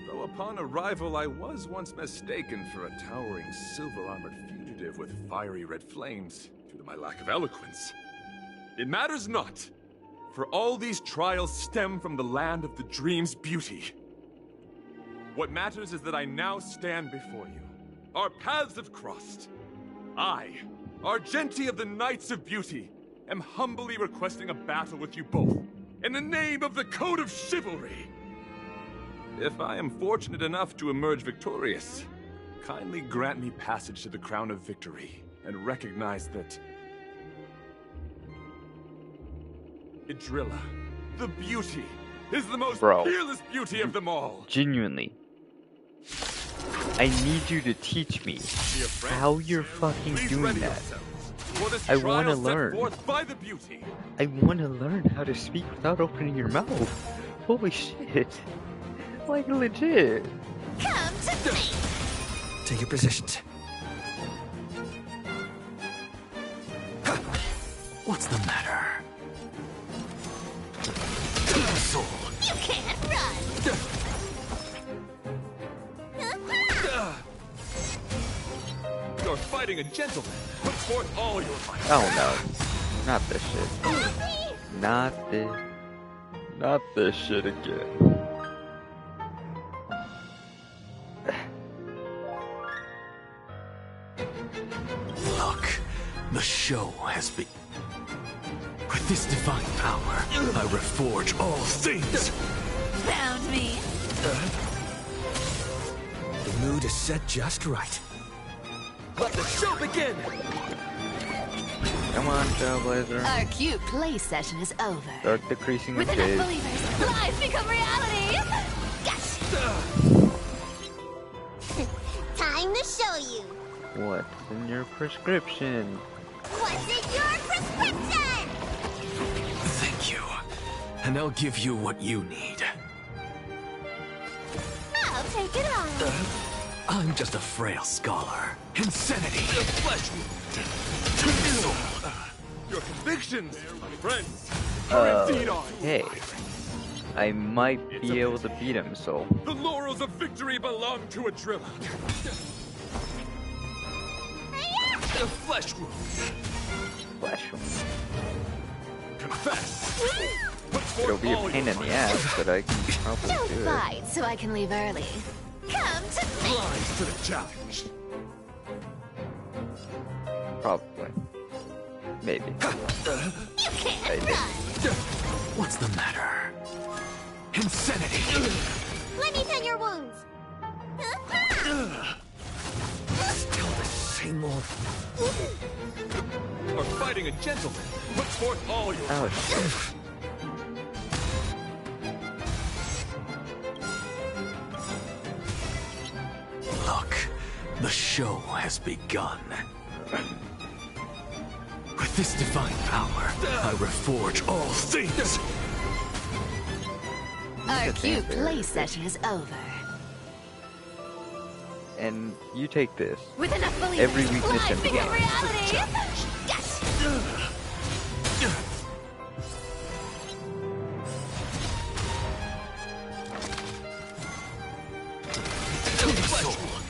Though upon arrival I was once mistaken for a towering silver-armored fugitive with fiery red flames due to my lack of eloquence. It matters not, for all these trials stem from the land of the dream's beauty. What matters is that I now stand before you. Our paths have crossed. I, Argenti of the Knights of Beauty, am humbly requesting a battle with you both, in the name of the Code of Chivalry. If I am fortunate enough to emerge victorious, kindly grant me passage to the Crown of Victory, and recognize that Idrilla, the beauty, is the most Bro. fearless beauty of them all. Genuinely. I need you to teach me how you're fucking doing that. I want to learn. I want to learn how to speak without opening your mouth. Holy shit. Like legit. Come to me! Take your positions. What's the matter? Soul. You can't run! You're fighting a gentleman. Put forth all your might. Oh no. Not this shit. Not this shit again. Look, the show has begun. With this divine power, I reforge all things. Found me. The mood is set just right. Let the show begin! Come on, Trailblazer. Our cute play session is over. Start decreasing the With chase. enough believers, lies become reality. Yes. Time to show you. What's in your prescription? What's in your prescription? Thank you. And I'll give you what you need. I'll take it on. I'm just a frail scholar. Insanity. The flesh wound. Your convictions, my friends, are indeed on. Hey. I might be able to beat him, so. The laurels of victory belong to a driller. The flesh wound. Flesh wound. Confess. It'll be a pain in the ass, but I can probably Don't do it. fight, so I can leave early. Come to me. Rise to the challenge. Probably. Maybe. You can't I did. run. What's the matter? Insanity. Let me tend your wounds. Still the same old. You're fighting a gentleman. Put forth all your. Oh shit. Look, the show has begun. With this divine power, I reforge all things. Our cute play session is over. And you take this. With enough believers, Every weakness lies in become play. reality. Yes.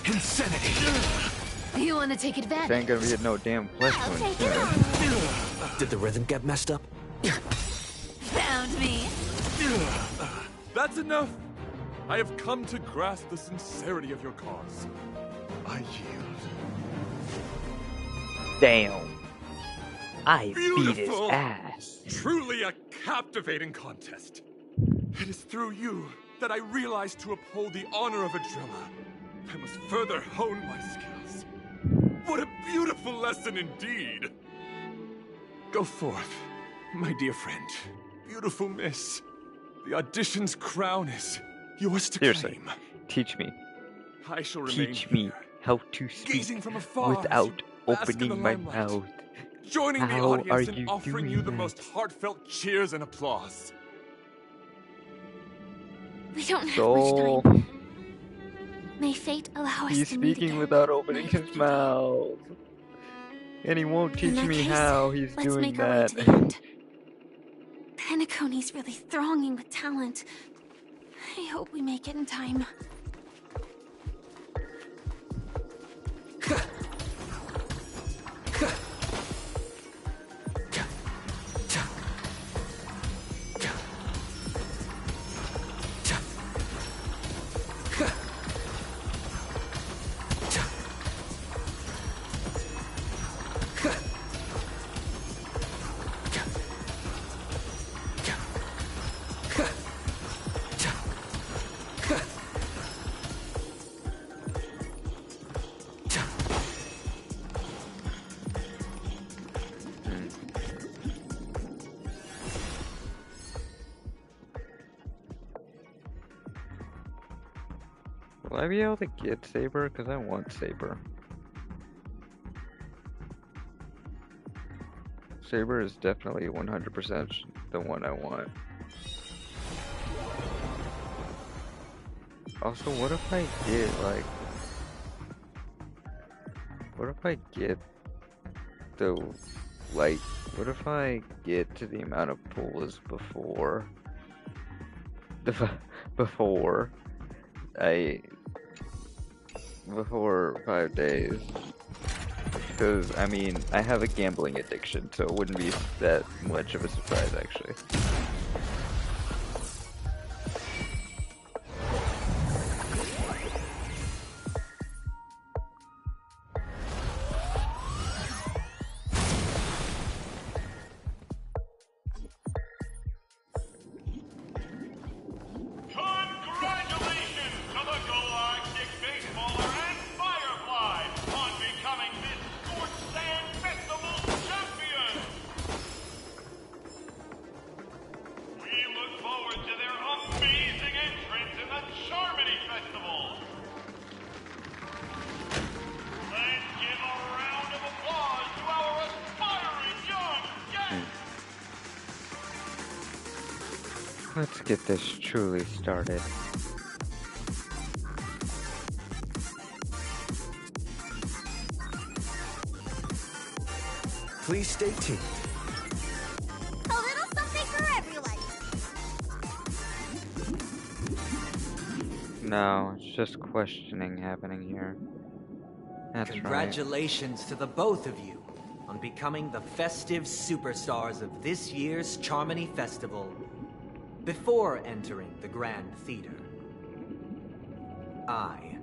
Insanity. You want to take This advantage? ain't gonna be no damn flesh wound. take it soon. Did the rhythm get messed up? Found me. That's enough. I have come to grasp the sincerity of your cause. I yield. Damn. I beat his Beautiful. ass. Truly a captivating contest. It is through you that I realized to uphold the honor of a driller, I must further hone my skills. What a beautiful lesson indeed. Go forth, my dear friend. Beautiful miss. The audition's crown is yours to Seriously, claim. teach me. I shall remain Teach me how to gazing speak from afar as without you bask in the opening my limelight. mouth. joining the How are audience and you offering doing you the that? most heartfelt cheers and applause. We don't have So much time. May fate allow us he's to meet speaking again. without opening his mouth. And he won't In teach that me case, how he's let's doing make our way that. to the end. Penacony's really thronging with talent. I hope we make it in time. Will I be able to get Saber? Because I want Saber. Saber is definitely 100% the one I want. Also, what if I get, like... What if I get the like, what if I get to the amount of pulls before before 5 days? Because, I mean, I have a gambling addiction, so it wouldn't be that much of a surprise, actually. Let's get this truly started. Please stay tuned. A little something for everyone. No, it's just questioning happening here. That's Congratulations to the both of you on becoming the festive superstars of this year's Charmony Festival before entering the Grand Theater. I,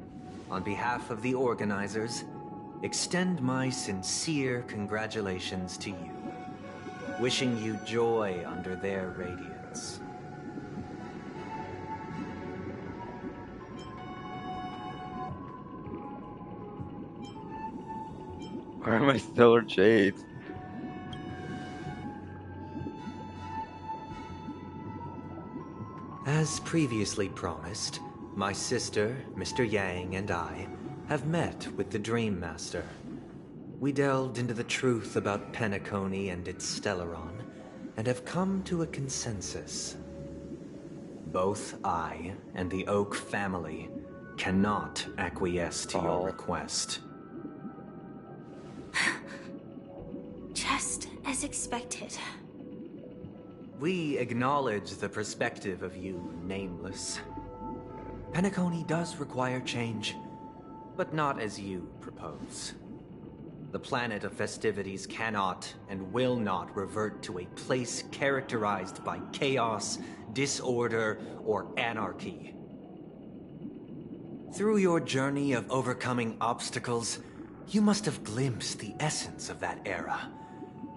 on behalf of the organizers, extend my sincere congratulations to you, wishing you joy under their radiance. Where are my stellar jades? As previously promised, my sister, Mr. Yang, and I have met with the Dream Master. We delved into the truth about Penacony and its Stellaron, and have come to a consensus. Both I and the Oak family cannot acquiesce to your request. Just as expected. We acknowledge the perspective of you, Nameless. Penacony does require change, but not as you propose. The planet of festivities cannot and will not revert to a place characterized by chaos, disorder, or anarchy. Through your journey of overcoming obstacles, you must have glimpsed the essence of that era.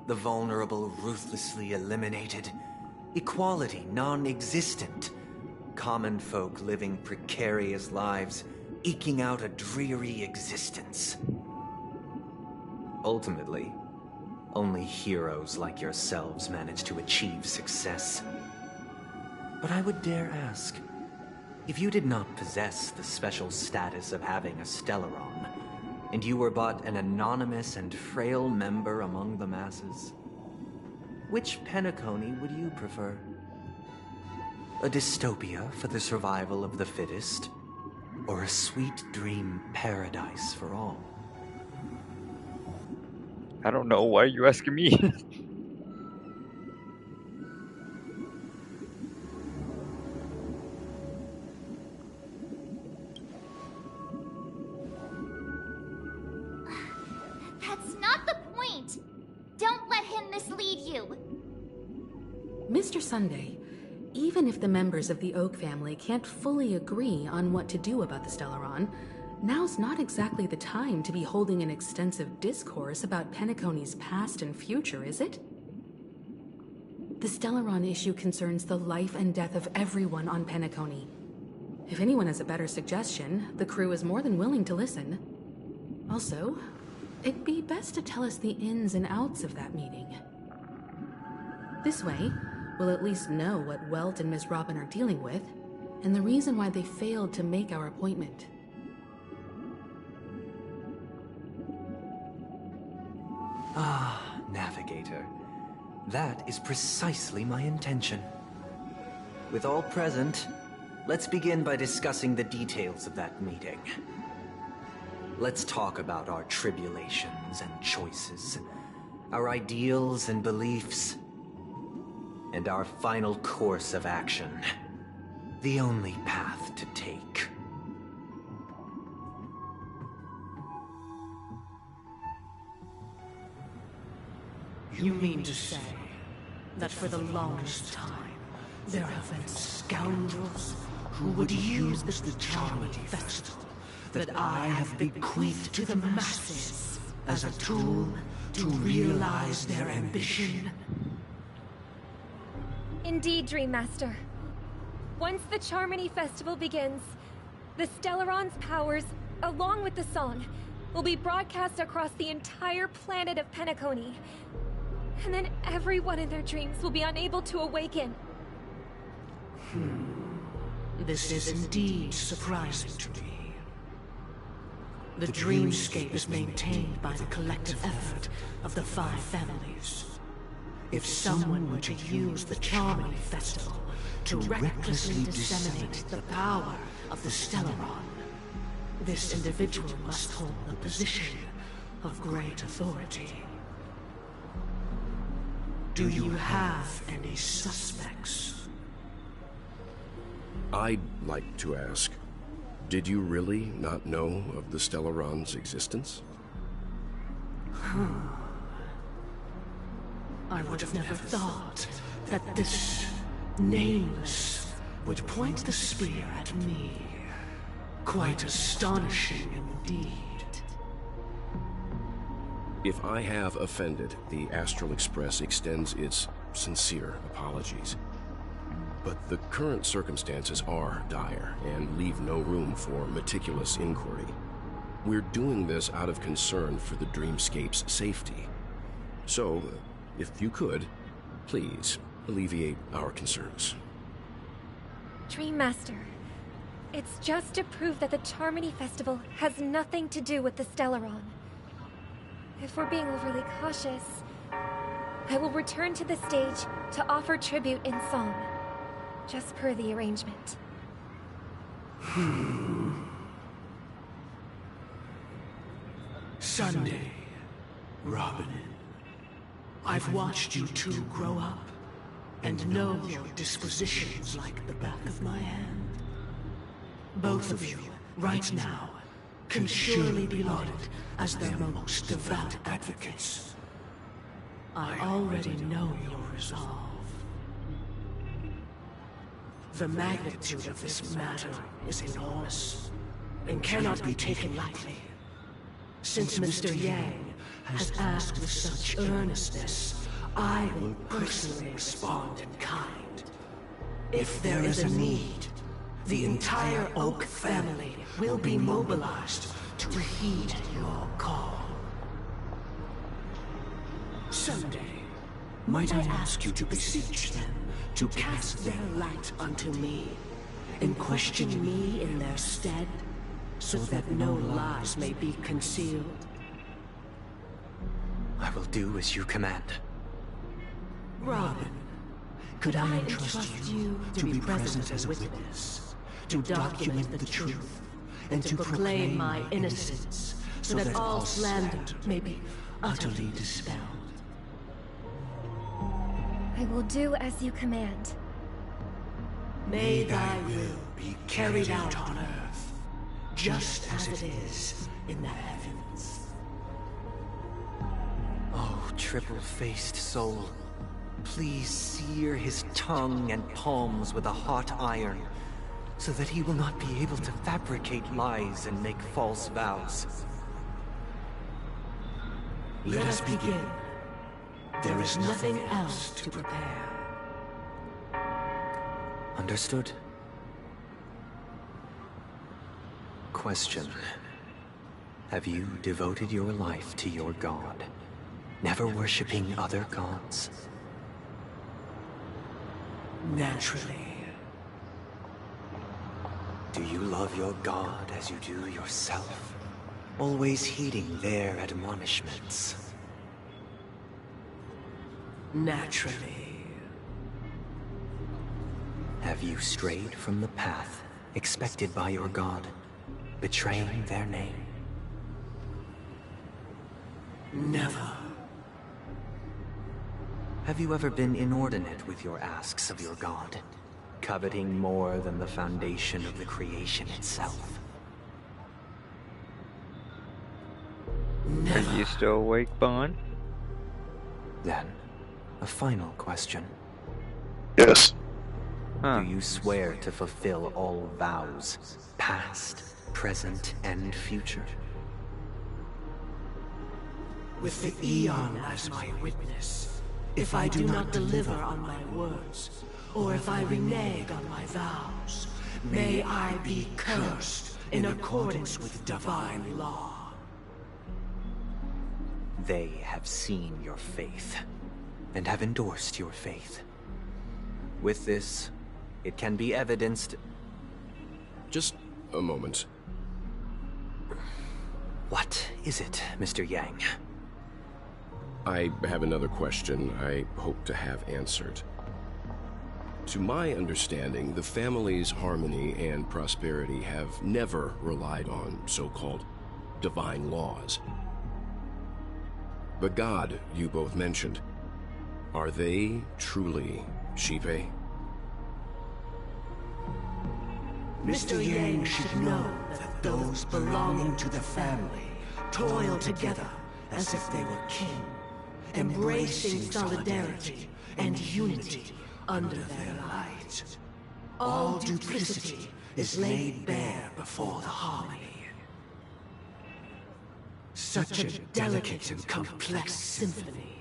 The vulnerable ruthlessly eliminated, equality non-existent, common folk living precarious lives, eking out a dreary existence. Ultimately, only heroes like yourselves manage to achieve success. But I would dare ask, if you did not possess the special status of having a Stellaron, and you were but an anonymous and frail member among the masses, which Penacony would you prefer? A dystopia for the survival of the fittest, or a sweet dream paradise for all? I don't know, why are you asking me? That's not the point. Don't let him mislead you. Mr. Sunday, even if the members of the Oak family can't fully agree on what to do about the Stellaron, now's not exactly the time to be holding an extensive discourse about Penacony's past and future, is it? The Stellaron issue concerns the life and death of everyone on Penacony. If anyone has a better suggestion, the crew is more than willing to listen. Also, it'd be best to tell us the ins and outs of that meeting. This way, we'll at least know what Welt and Miss Robin are dealing with, and the reason why they failed to make our appointment. Ah, Navigator. That is precisely my intention. With all present, let's begin by discussing the details of that meeting. Let's talk about our tribulations and choices, our ideals and beliefs, and our final course of action. The only path to take. You mean to say that for the longest time, there have been scoundrels who would use this Charmony Festival that I have bequeathed to the masses as a tool to realize their ambition? Indeed, Dream Master. Once the Charmony Festival begins, the Stellaron's powers, along with the song, will be broadcast across the entire planet of Penacony. And then everyone in their dreams will be unable to awaken. This is indeed surprising to me. The dreamscape is maintained by the collective effort of the 5 families. If someone were to use the Charmony Festival to recklessly disseminate the power of the Stellaron, this individual must hold a position of great authority. Do you have any suspects? I'd like to ask, did you really not know of the Stellaron's existence? I would have never thought that this Nameless would point the spear at me. Quite astonishing indeed. If I have offended, the Astral Express extends its sincere apologies. But the current circumstances are dire and leave no room for meticulous inquiry. We're doing this out of concern for the Dreamscape's safety. So, if you could, please alleviate our concerns. Dream Master, it's just to prove that the Charmony Festival has nothing to do with the Stellaron. If we're being overly cautious, I will return to the stage to offer tribute in song, just per the arrangement. Sunday, Robin. I've watched you two grow up, and know your dispositions like the back of my hand. Both of you, right now, can surely be lauded as their most devout advocates. I already know your resolve. The magnitude of this matter is enormous, and cannot be taken lightly. Since Mr. Yang has asked with such earnestness, I will personally respond in kind. If there is a need, the entire Oak family will be mobilized to heed your call. Someday, might I ask you to beseech them to cast their light unto me, and question me in their stead, so that no lies may be concealed? I will do as you command. Robin, could I entrust you to be present as a witness, to document the truth, and to proclaim my innocence, so that all slander may be utterly dispelled? I will do as you command. May thy will be carried out on earth, just as it is in the heavens. Oh, triple-faced soul, please sear his tongue and palms with a hot iron, so that he will not be able to fabricate lies and make false vows. Let us begin. There is nothing else to prepare. Understood? Question. Have you devoted your life to your god, never worshipping other gods? Naturally. Do you love your god as you do yourself, always heeding their admonishments? Naturally. Have you strayed from the path expected by your god, betraying their name? Never. Have you ever been inordinate with your asks of your god? Coveting more than the foundation of the creation itself? Are you still awake, Bond? Then, a final question. Yes. Do you swear to fulfill all vows, past, present, and future? With the Eon as my witness, if I do not deliver on my words, or if I renege on my vows, may I be cursed in accordance with divine law. They have seen your faith, and have endorsed your faith. With this, it can be evidenced... Just a moment. What is it, Mr. Yang? I have another question I hope to have answered. To my understanding, the family's harmony and prosperity have never relied on so-called divine laws. The god you both mentioned, are they truly Xipe? Mr. Yang should know that those belonging to the family toil together as if they were kin, embracing solidarity and unity under their light. All duplicity is laid bare before the harmony. Such a delicate and complex symphony.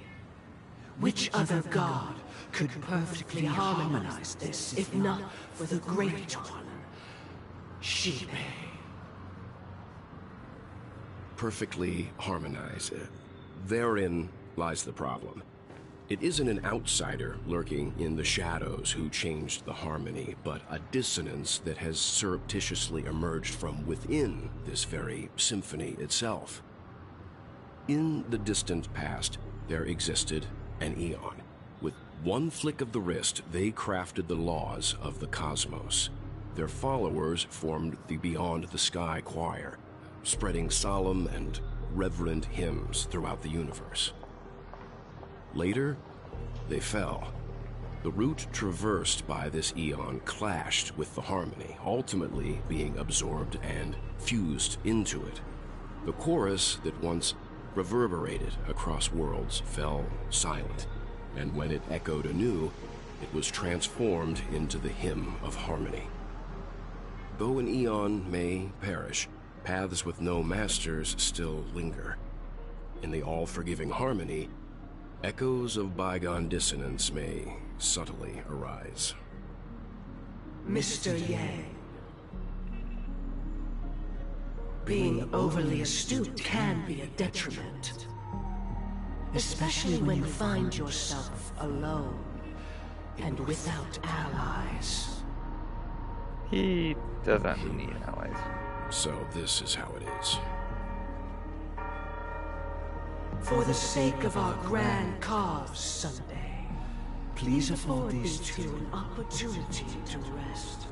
Which other god could perfectly harmonize this, if not for the Great One, Xipe? Perfectly harmonize. Therein lies the problem. It isn't an outsider lurking in the shadows who changed the harmony, but a dissonance that has surreptitiously emerged from within this very symphony itself. In the distant past, there existed an Eon. With one flick of the wrist, they crafted the laws of the cosmos. Their followers formed the Beyond the Sky Choir, spreading solemn and reverent hymns throughout the universe. Later, they fell. The route traversed by this Eon clashed with the harmony, ultimately being absorbed and fused into it. The chorus that once reverberated across worlds fell silent, and when it echoed anew, it was transformed into the hymn of harmony. Though an Eon may perish, paths with no masters still linger. In the all-forgiving harmony, echoes of bygone dissonance may subtly arise. Mr. Yang, being overly astute can be a detriment. Especially when you find yourself alone and without allies. He doesn't need allies. So this is how it is. For the sake of our grand cause someday, please afford these two an opportunity to rest.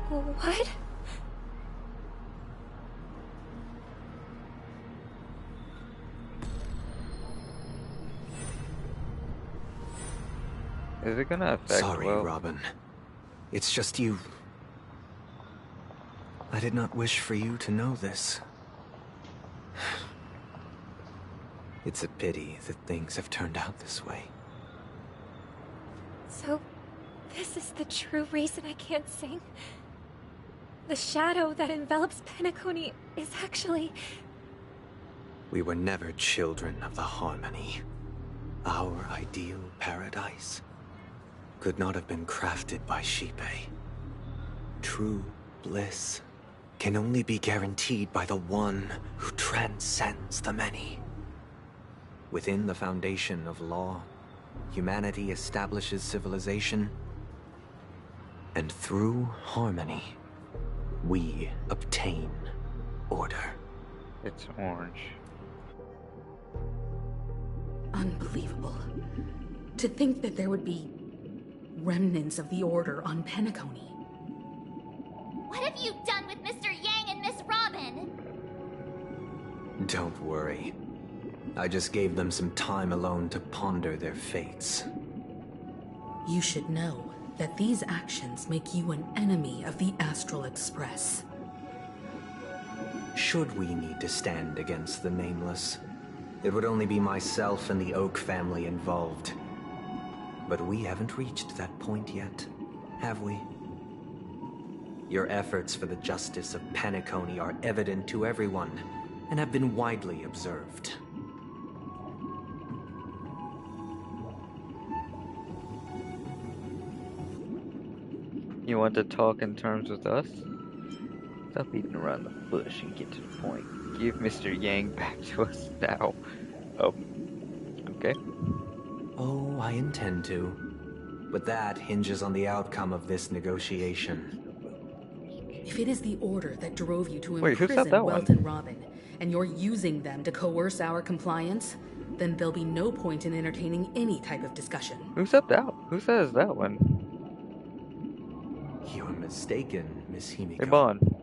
What? Is it gonna affect Sorry, Will? Robin. It's just you. I did not wish for you to know this. It's a pity that things have turned out this way. So, this is the true reason I can't sing? The shadow that envelops Penacony is actually... We were never children of the harmony. Our ideal paradise could not have been crafted by Xipe. True bliss can only be guaranteed by the one who transcends the many. Within the foundation of law, humanity establishes civilization, and through harmony, we obtain order. It's orange. Unbelievable. To think that there would be remnants of the Order on Penacony. What have you done with Mr. Yang and Miss Robin? Don't worry. I just gave them some time alone to ponder their fates. You should know that these actions make you an enemy of the Astral Express. Should we need to stand against the Nameless, it would only be myself and the Oak family involved. But we haven't reached that point yet, have we? Your efforts for the justice of Penacony are evident to everyone, and have been widely observed. You want to talk in terms with us? Stop beating around the bush and get to the point. Give Mr. Yang back to us now. Oh. Okay. Oh, I intend to. But that hinges on the outcome of this negotiation. If it is the Order that drove you to Wait, who said imprison that Welt one? and Robin, and you're using them to coerce our compliance, then there'll be no point in entertaining any type of discussion. Who said that? Who says that one? You're mistaken, Miss Himiko. Hey, Bond.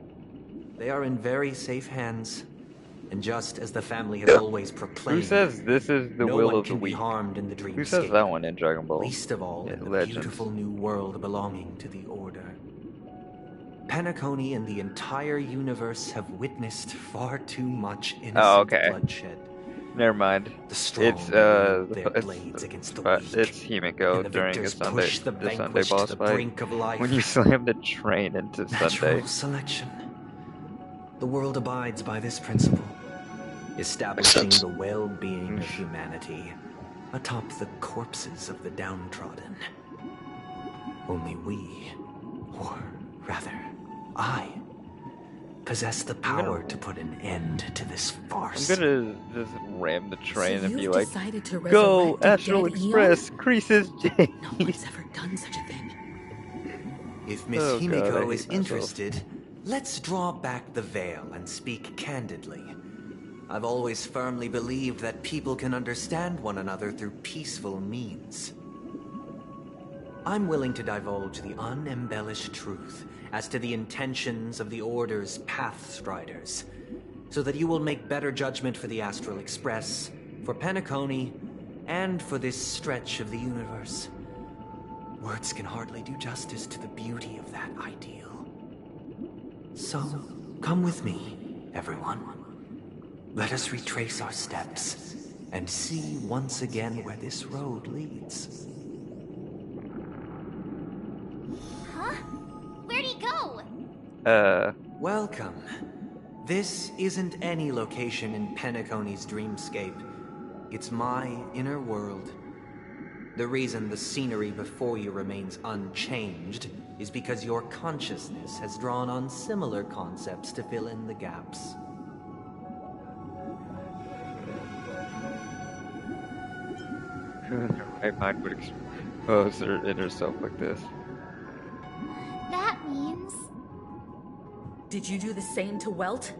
They are in very safe hands. And just as the family has always proclaimed, Who says this is the no will one of the can be weak? harmed in the dreamscape. Who says that one in Dragon Ball? Least of all in the Legends. beautiful new world belonging to the Order. Penacony and the entire universe have witnessed far too much innocent bloodshed. Never mind. The strong It's their blades against the weak. It's Himiko And the during a victors Sunday, push the Sunday vanquished boss to the fight. brink of life. When you slam the train into Natural Sunday. selection. The world abides by this principle, establishing the well-being of humanity atop the corpses of the downtrodden. Only we, or rather, I, possess the power to put an end to this farce. I'm gonna just ram the train and be like, decided to "Go, resurrect a Astral dead Express, Creases J." No one's ever done such a thing. If Miss Oh, God, I Himiko hate is myself. interested, let's draw back the veil and speak candidly. I've always firmly believed that people can understand one another through peaceful means. I'm willing to divulge the unembellished truth as to the intentions of the Order's Pathstriders, so that you will make better judgment for the Astral Express, for Penacony, and for this stretch of the universe. Words can hardly do justice to the beauty of that ideal. So, come with me, everyone. Let us retrace our steps and see once again where this road leads. Huh? Where'd he go? Welcome. This isn't any location in Penacony's dreamscape. It's my inner world. The reason the scenery before you remains unchanged is because your consciousness has drawn on similar concepts to fill in the gaps. Who in their right mind would expose their inner self like this? That means... Did you do the same to Welt?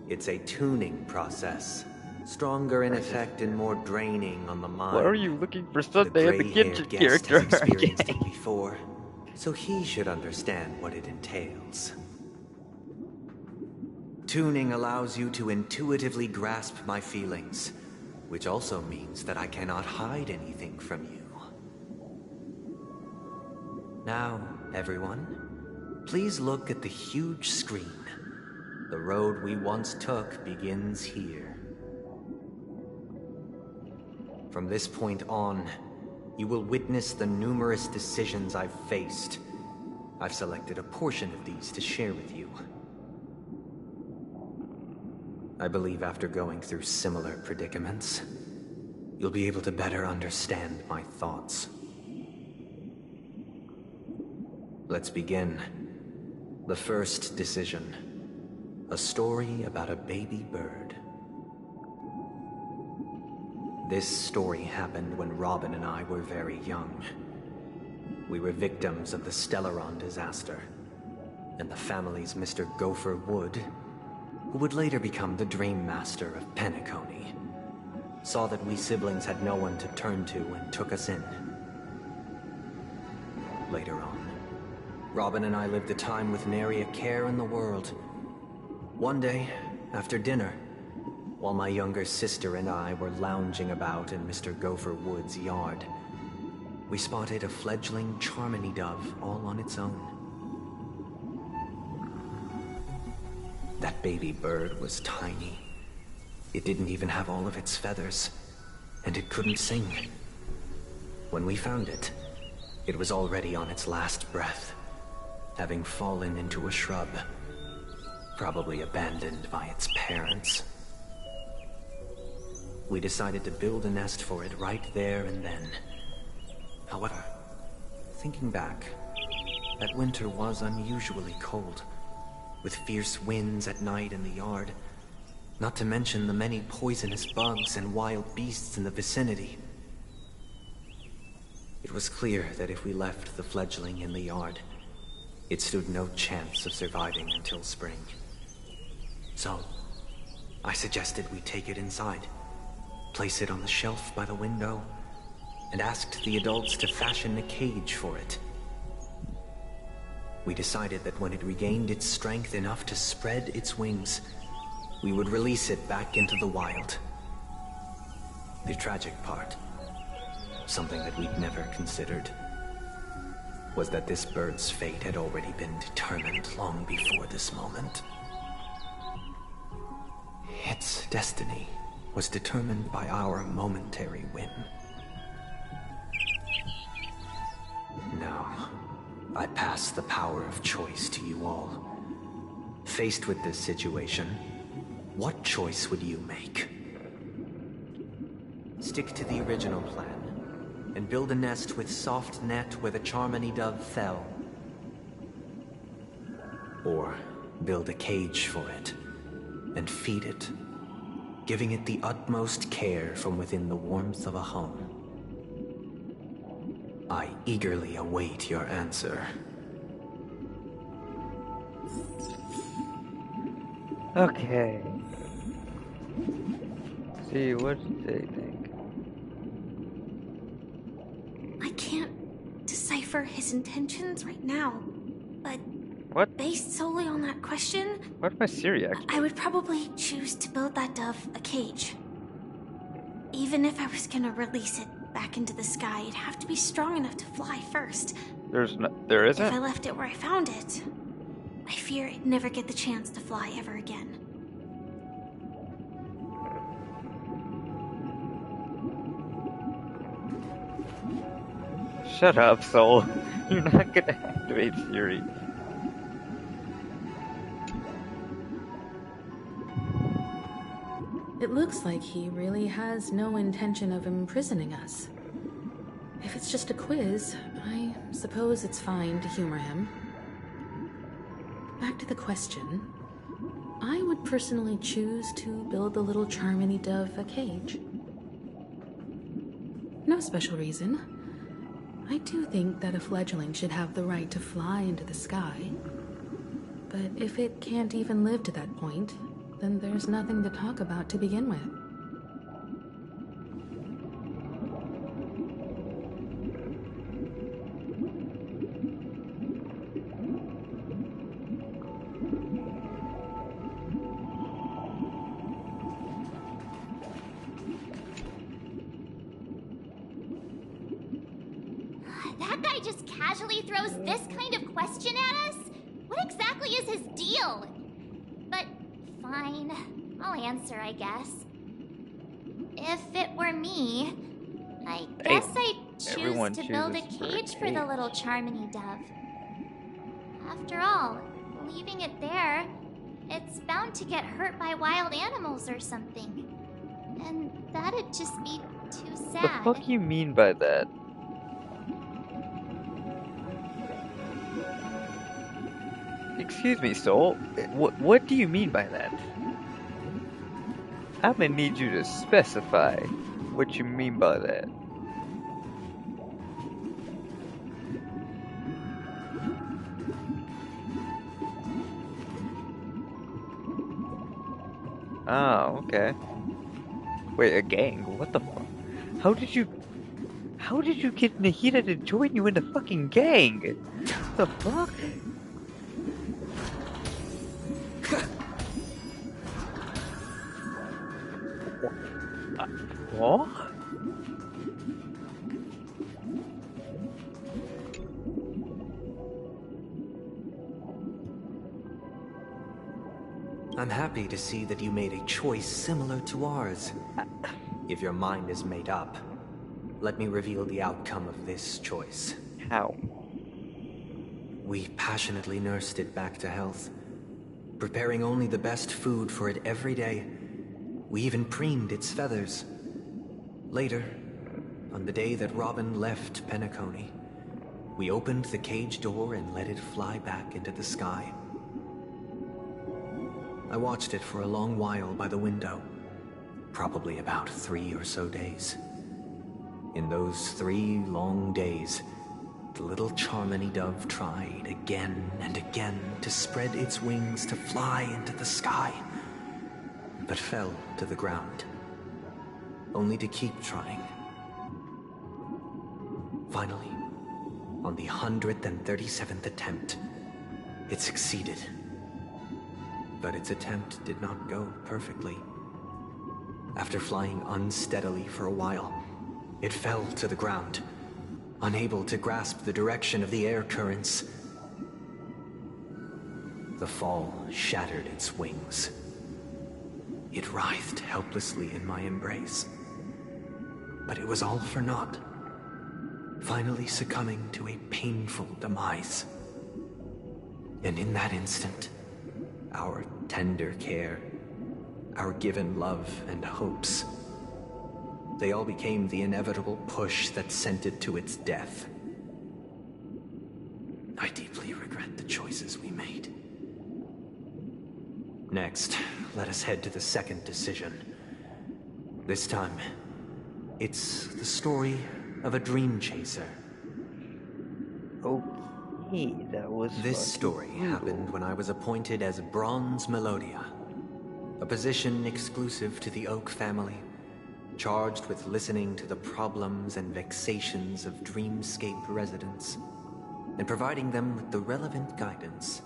It's a tuning process. Stronger in effect and more draining on the mind. Why are you looking for Sunday at the Genshin guest character? has experienced it before, so he should understand what it entails. Tuning allows you to intuitively grasp my feelings, which also means that I cannot hide anything from you. Now, everyone, please look at the huge screen. The road we once took begins here. From this point on, you will witness the numerous decisions I've faced. I've selected a portion of these to share with you. I believe after going through similar predicaments, you'll be able to better understand my thoughts. Let's begin. The first decision. A story about a baby bird. This story happened when Robin and I were very young. We were victims of the Stellaron disaster, and the family's Mr. Gopher Wood, who would later become the Dream Master of Penacony, saw that we siblings had no one to turn to and took us in. Later on, Robin and I lived a time with nary a care in the world. One day, after dinner, while my younger sister and I were lounging about in Mr. Gopher Wood's yard, we spotted a fledgling Charmony dove all on its own. That baby bird was tiny. It didn't even have all of its feathers, and it couldn't sing. When we found it, it was already on its last breath, having fallen into a shrub, probably abandoned by its parents. We decided to build a nest for it right there and then. However, thinking back, that winter was unusually cold, with fierce winds at night in the yard, not to mention the many poisonous bugs and wild beasts in the vicinity. It was clear that if we left the fledgling in the yard, it stood no chance of surviving until spring. So, I suggested we take it inside, place it on the shelf by the window, and asked the adults to fashion a cage for it. We decided that when it regained its strength enough to spread its wings, we would release it back into the wild. The tragic part, something that we'd never considered, was that this bird's fate had already been determined long before this moment. Its destiny was determined by our momentary whim. Now, I pass the power of choice to you all. Faced with this situation, what choice would you make? Stick to the original plan, and build a nest with soft net where the Charmony dove fell. Or build a cage for it, and feed it, giving it the utmost care from within the warmth of a home. I eagerly await your answer. Okay. See, what do they think? I can't decipher his intentions right now, but what? Based solely on that question, What my Syriac? I would probably choose to build that dove a cage. Even if I was gonna release it back into the sky, it'd have to be strong enough to fly first. There isn't? If I left it where I found it, I fear it'd never get the chance to fly ever again. Shut up, Soul. You're not gonna activate Siri. It looks like he really has no intention of imprisoning us. If it's just a quiz, I suppose it's fine to humor him. Back to the question. I would personally choose to build the little Charmony dove a cage. No special reason. I do think that a fledgling should have the right to fly into the sky. But if it can't even live to that point, then there's nothing to talk about to begin with. That guy just casually throws this kind of question at us? What exactly is his deal? But fine, I'll answer, I guess. If it were me, I guess I'd choose to build a cage for the little Charmony dove. After all, leaving it there, it's bound to get hurt by wild animals or something. And that'd just be too sad. What the fuck you mean by that? Excuse me, Soul. What do you mean by that? I'm gonna need you to specify what you mean by that. Oh, okay. Wait, a gang? What the fuck? How did you get Nahida to join you in the fucking gang? What the fuck? What? I'm happy to see that you made a choice similar to ours. If your mind is made up, let me reveal the outcome of this choice. How? We passionately nursed it back to health, preparing only the best food for it every day. We even preened its feathers. Later, on the day that Robin left Penacony, we opened the cage door and let it fly back into the sky. I watched it for a long while by the window, probably about 3 or so days. In those 3 long days, the little Charmony dove tried again and again to spread its wings to fly into the sky, but fell to the ground, only to keep trying. Finally, on the 137th attempt, it succeeded. But its attempt did not go perfectly. After flying unsteadily for a while, it fell to the ground, unable to grasp the direction of the air currents. The fall shattered its wings. It writhed helplessly in my embrace. But it was all for naught, finally succumbing to a painful demise. And in that instant, our tender care, our given love and hopes, they all became the inevitable push that sent it to its death. I deeply regret the choices we made. Next, let us head to the second decision. This time, it's the story of a dream chaser. Okay, that was... This story happened when I was appointed as Bronze Melodia, a position exclusive to the Oak family, charged with listening to the problems and vexations of Dreamscape residents, and providing them with the relevant guidance.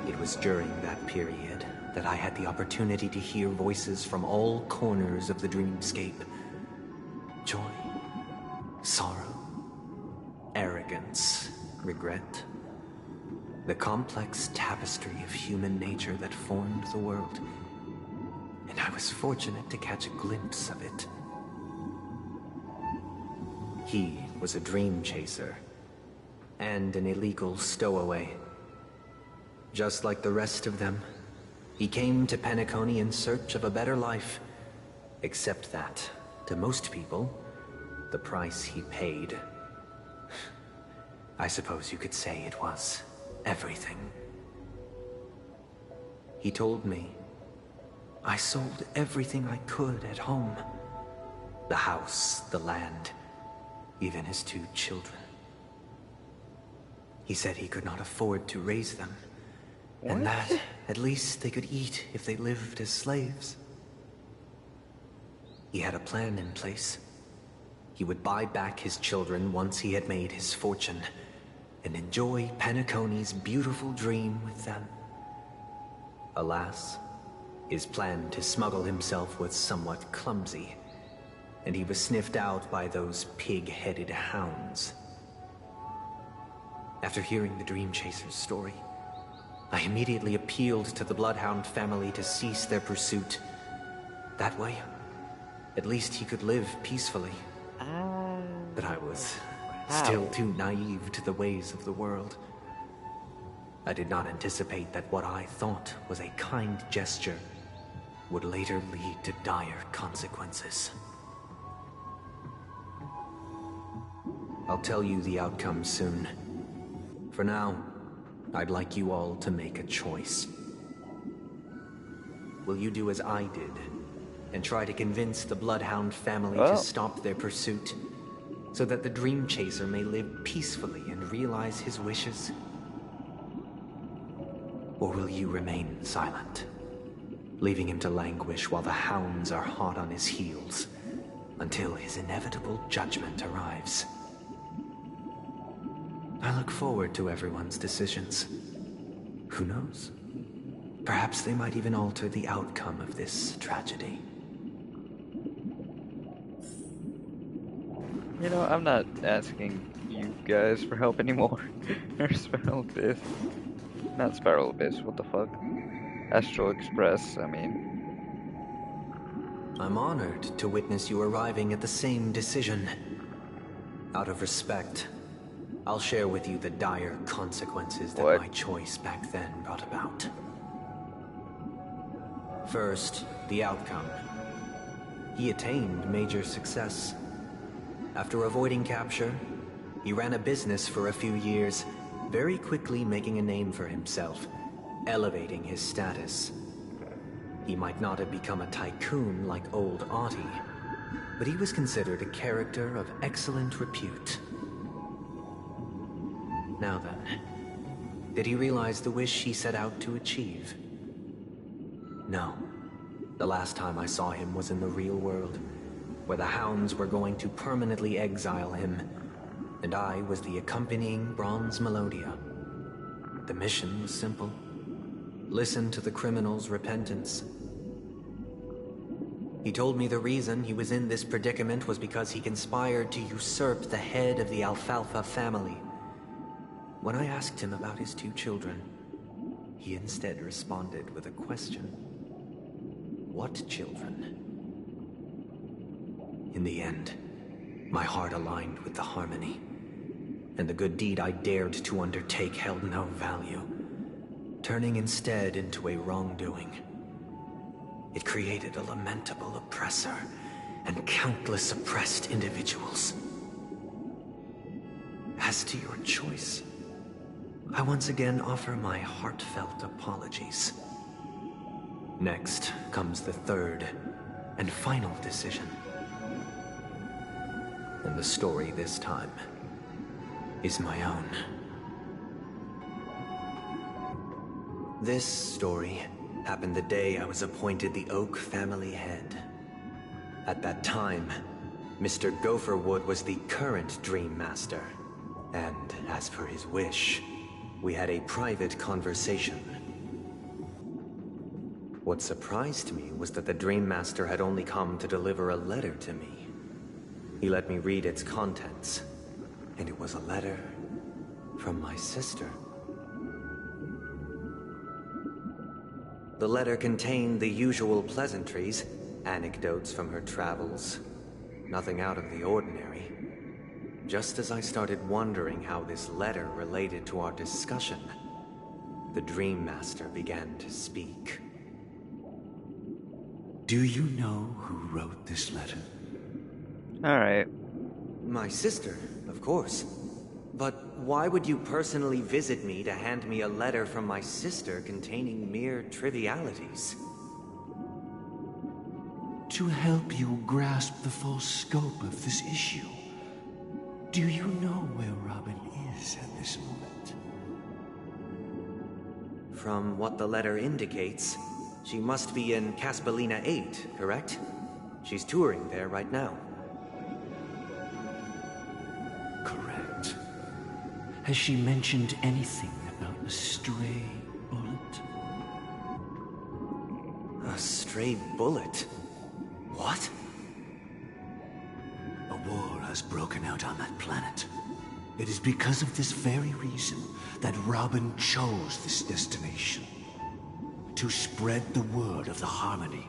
It was during that period that I had the opportunity to hear voices from all corners of the Dreamscape. Joy, sorrow, arrogance, regret. The complex tapestry of human nature that formed the world. And I was fortunate to catch a glimpse of it. He was a dream chaser, and an illegal stowaway. Just like the rest of them, he came to Penacony in search of a better life. Except that, to most people, the price he paid, I suppose you could say it was everything. He told me, I sold everything I could at home. The house, the land, even his 2 children. He said he could not afford to raise them, and that at least they could eat if they lived as slaves. He had a plan in place. He would buy back his children once he had made his fortune, and enjoy Penacony's beautiful dream with them. Alas, his plan to smuggle himself was somewhat clumsy, and he was sniffed out by those pig-headed hounds. After hearing the Dream Chaser's story, I immediately appealed to the Bloodhound family to cease their pursuit. That way, at least he could live peacefully. But I was still too naive to the ways of the world. I did not anticipate that what I thought was a kind gesture would later lead to dire consequences. I'll tell you the outcome soon. For now, I'd like you all to make a choice. Will you do as I did, and try to convince the Bloodhound family to stop their pursuit, so that the Dream Chaser may live peacefully and realize his wishes? Or will you remain silent, leaving him to languish while the hounds are hot on his heels, until his inevitable judgment arrives? I look forward to everyone's decisions. Who knows? Perhaps they might even alter the outcome of this tragedy. You know, I'm not asking you guys for help anymore. Or Spiral Abyss. Not Spiral Abyss, what the fuck? Astral Express, I mean. I'm honored to witness you arriving at the same decision. Out of respect, I'll share with you the dire consequences that my choice back then brought about. First, the outcome. He attained major success. After avoiding capture, he ran a business for a few years, very quickly making a name for himself, elevating his status. He might not have become a tycoon like old Audie, but he was considered a character of excellent repute. Now then, did he realize the wish he set out to achieve? No. The last time I saw him was in the real world, where the Hounds were going to permanently exile him, and I was the accompanying Bronze Melodia. The mission was simple. Listen to the criminal's repentance. He told me the reason he was in this predicament was because he conspired to usurp the head of the Alfalfa family. When I asked him about his 2 children, he instead responded with a question. What children? In the end, my heart aligned with the harmony, and the good deed I dared to undertake held no value, turning instead into a wrongdoing. It created a lamentable oppressor and countless oppressed individuals. As to your choice, I once again offer my heartfelt apologies. Next comes the third and final decision. And the story this time is my own. This story happened the day I was appointed the Oak family head. At that time, Mr. Gopherwood was the current Dream Master, and as per his wish, we had a private conversation. What surprised me was that the Dream Master had only come to deliver a letter to me. He let me read its contents, and it was a letter from my sister. The letter contained the usual pleasantries, anecdotes from her travels, nothing out of the ordinary. Just as I started wondering how this letter related to our discussion, the Dream Master began to speak. Do you know who wrote this letter? Alright. My sister, of course. But why would you personally visit me to hand me a letter from my sister containing mere trivialities? To help you grasp the full scope of this issue. Do you know where Robin is at this moment? From what the letter indicates, she must be in Caspelina 8, correct? She's touring there right now. Correct. Has she mentioned anything about a stray bullet? A stray bullet? What? A war has broken out on that planet. It is because of this very reason that Robin chose this destination. To spread the word of the harmony.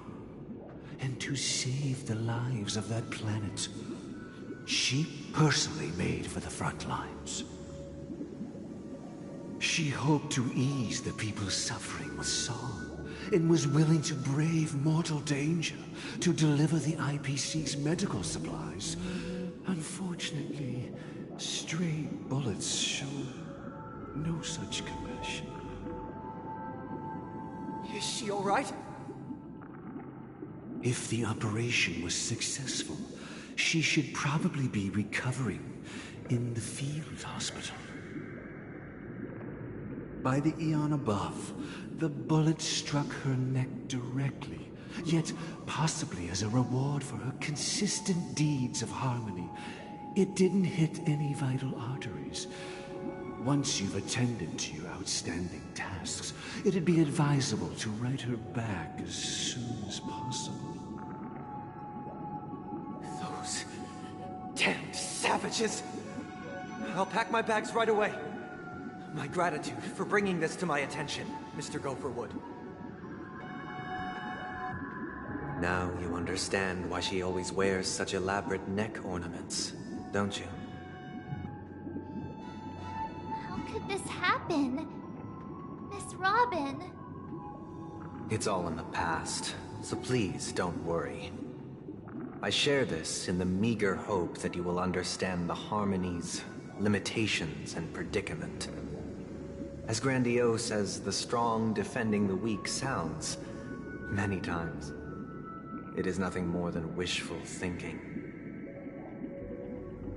And to save the lives of that planet. She personally made for the front lines. She hoped to ease the people's suffering with song, and was willing to brave mortal danger to deliver the IPC's medical supplies. Unfortunately, stray bullets show no such compassion. Is she all right? If the operation was successful, she should probably be recovering in the field hospital. By the eon above, the bullet struck her neck directly, yet possibly as a reward for her consistent deeds of harmony. It didn't hit any vital arteries. Once you've attended to your outstanding tasks, it'd be advisable to write her back as soon as possible. Those damned savages! I'll pack my bags right away. My gratitude for bringing this to my attention, Mr. Gopherwood. Now you understand why she always wears such elaborate neck ornaments, don't you? How could this happen? Miss Robin. It's all in the past, so please don't worry. I share this in the meager hope that you will understand the Harmony's limitations and predicament. As grandiose as the strong defending the weak sounds, many times, it is nothing more than wishful thinking.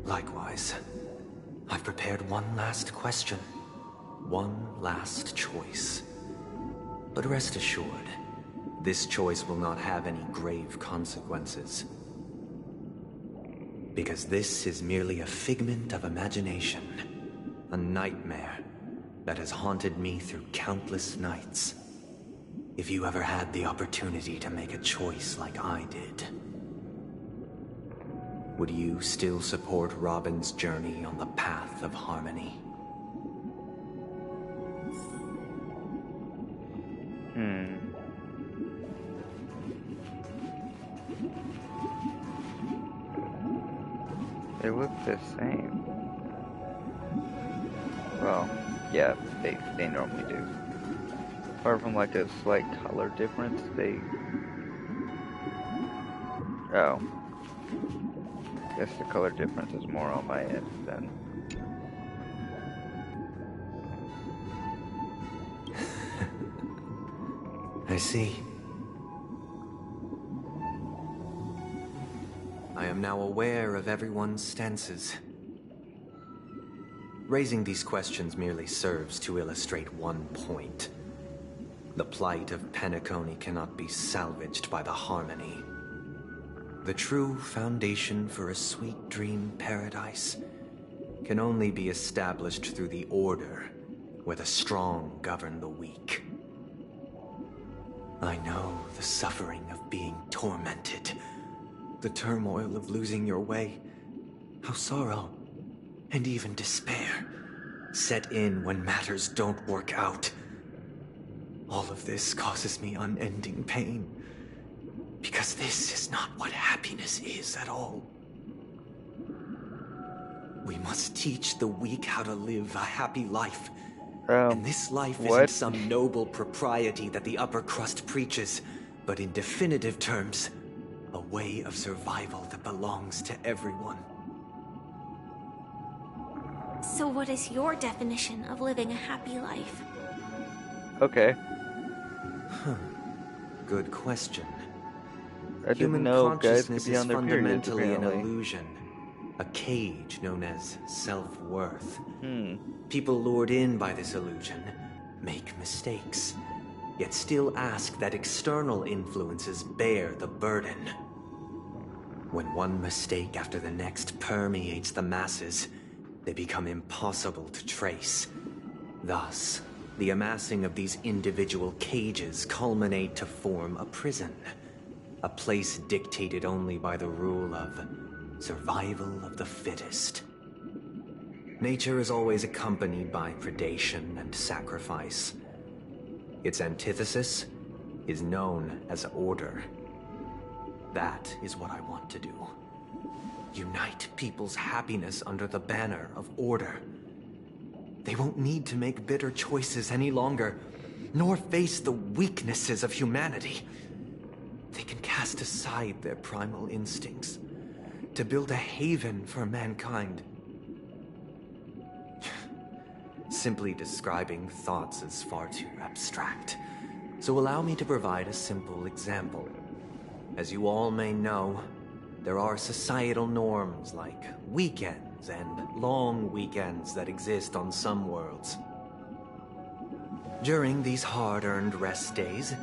Likewise, I've prepared one last question, one last choice. But rest assured, this choice will not have any grave consequences. Because this is merely a figment of imagination, a nightmare that has haunted me through countless nights. If you ever had the opportunity to make a choice like I did, would you still support Robin's journey on the path of harmony? They look the same. Well, yeah, they normally do. Apart from like a slight color difference, they... Oh. Guess the color difference is more on my end then. I see. I am now aware of everyone's stances. Raising these questions merely serves to illustrate one point. The plight of Penacony cannot be salvaged by the Harmony. The true foundation for a sweet dream paradise can only be established through the order where the strong govern the weak. I know the suffering of being tormented, the turmoil of losing your way, how sorrow and even despair set in when matters don't work out. All of this causes me unending pain, because this is not what happiness is at all. We must teach the weak how to live a happy life. And this life isn't some noble propriety that the upper crust preaches, but in definitive terms, a way of survival that belongs to everyone. So what is your definition of living a happy life? Okay. Good question. I didn't Human know guys could consciousness be is on their periods, fundamentally an apparently. illusion, a cage known as self-worth. People lured in by this illusion make mistakes, yet still ask that external influences bear the burden. When one mistake after the next permeates the masses, they become impossible to trace. Thus, the amassing of these individual cages culminate to form a prison, a place dictated only by the rule of survival of the fittest. Nature is always accompanied by predation and sacrifice. Its antithesis is known as order. That is what I want to do. Unite people's happiness under the banner of order. They won't need to make bitter choices any longer, nor face the weaknesses of humanity. They can cast aside their primal instincts to build a haven for mankind. Simply describing thoughts is far too abstract, so allow me to provide a simple example. As you all may know, there are societal norms like weekends and long weekends that exist on some worlds. During these hard-earned rest days,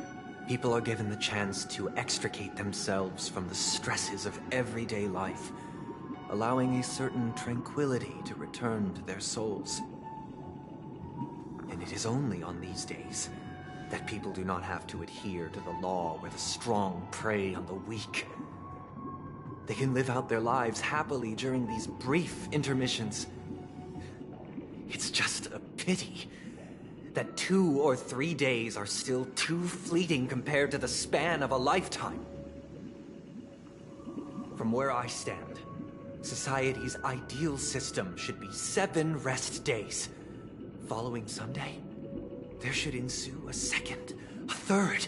people are given the chance to extricate themselves from the stresses of everyday life, allowing a certain tranquility to return to their souls. And it is only on these days that people do not have to adhere to the law where the strong prey on the weak. They can live out their lives happily during these brief intermissions. It's just a pity that 2 or 3 days are still too fleeting compared to the span of a lifetime. From where I stand, society's ideal system should be 7 rest days. Following Sunday, there should ensue a second, a third,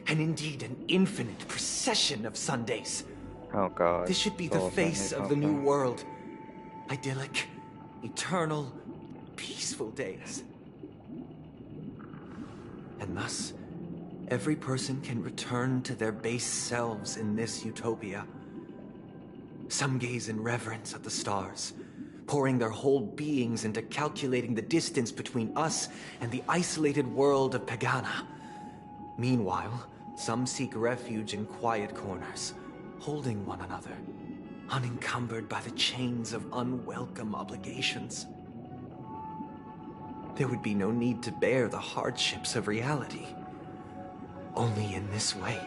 and indeed an infinite procession of Sundays. Oh god. This should be the face of the new world. Idyllic, eternal, peaceful days. And thus, every person can return to their base selves in this utopia. Some gaze in reverence at the stars, pouring their whole beings into calculating the distance between us and the isolated world of Pagana. Meanwhile, some seek refuge in quiet corners, holding one another, unencumbered by the chains of unwelcome obligations. There would be no need to bear the hardships of reality. Only in this way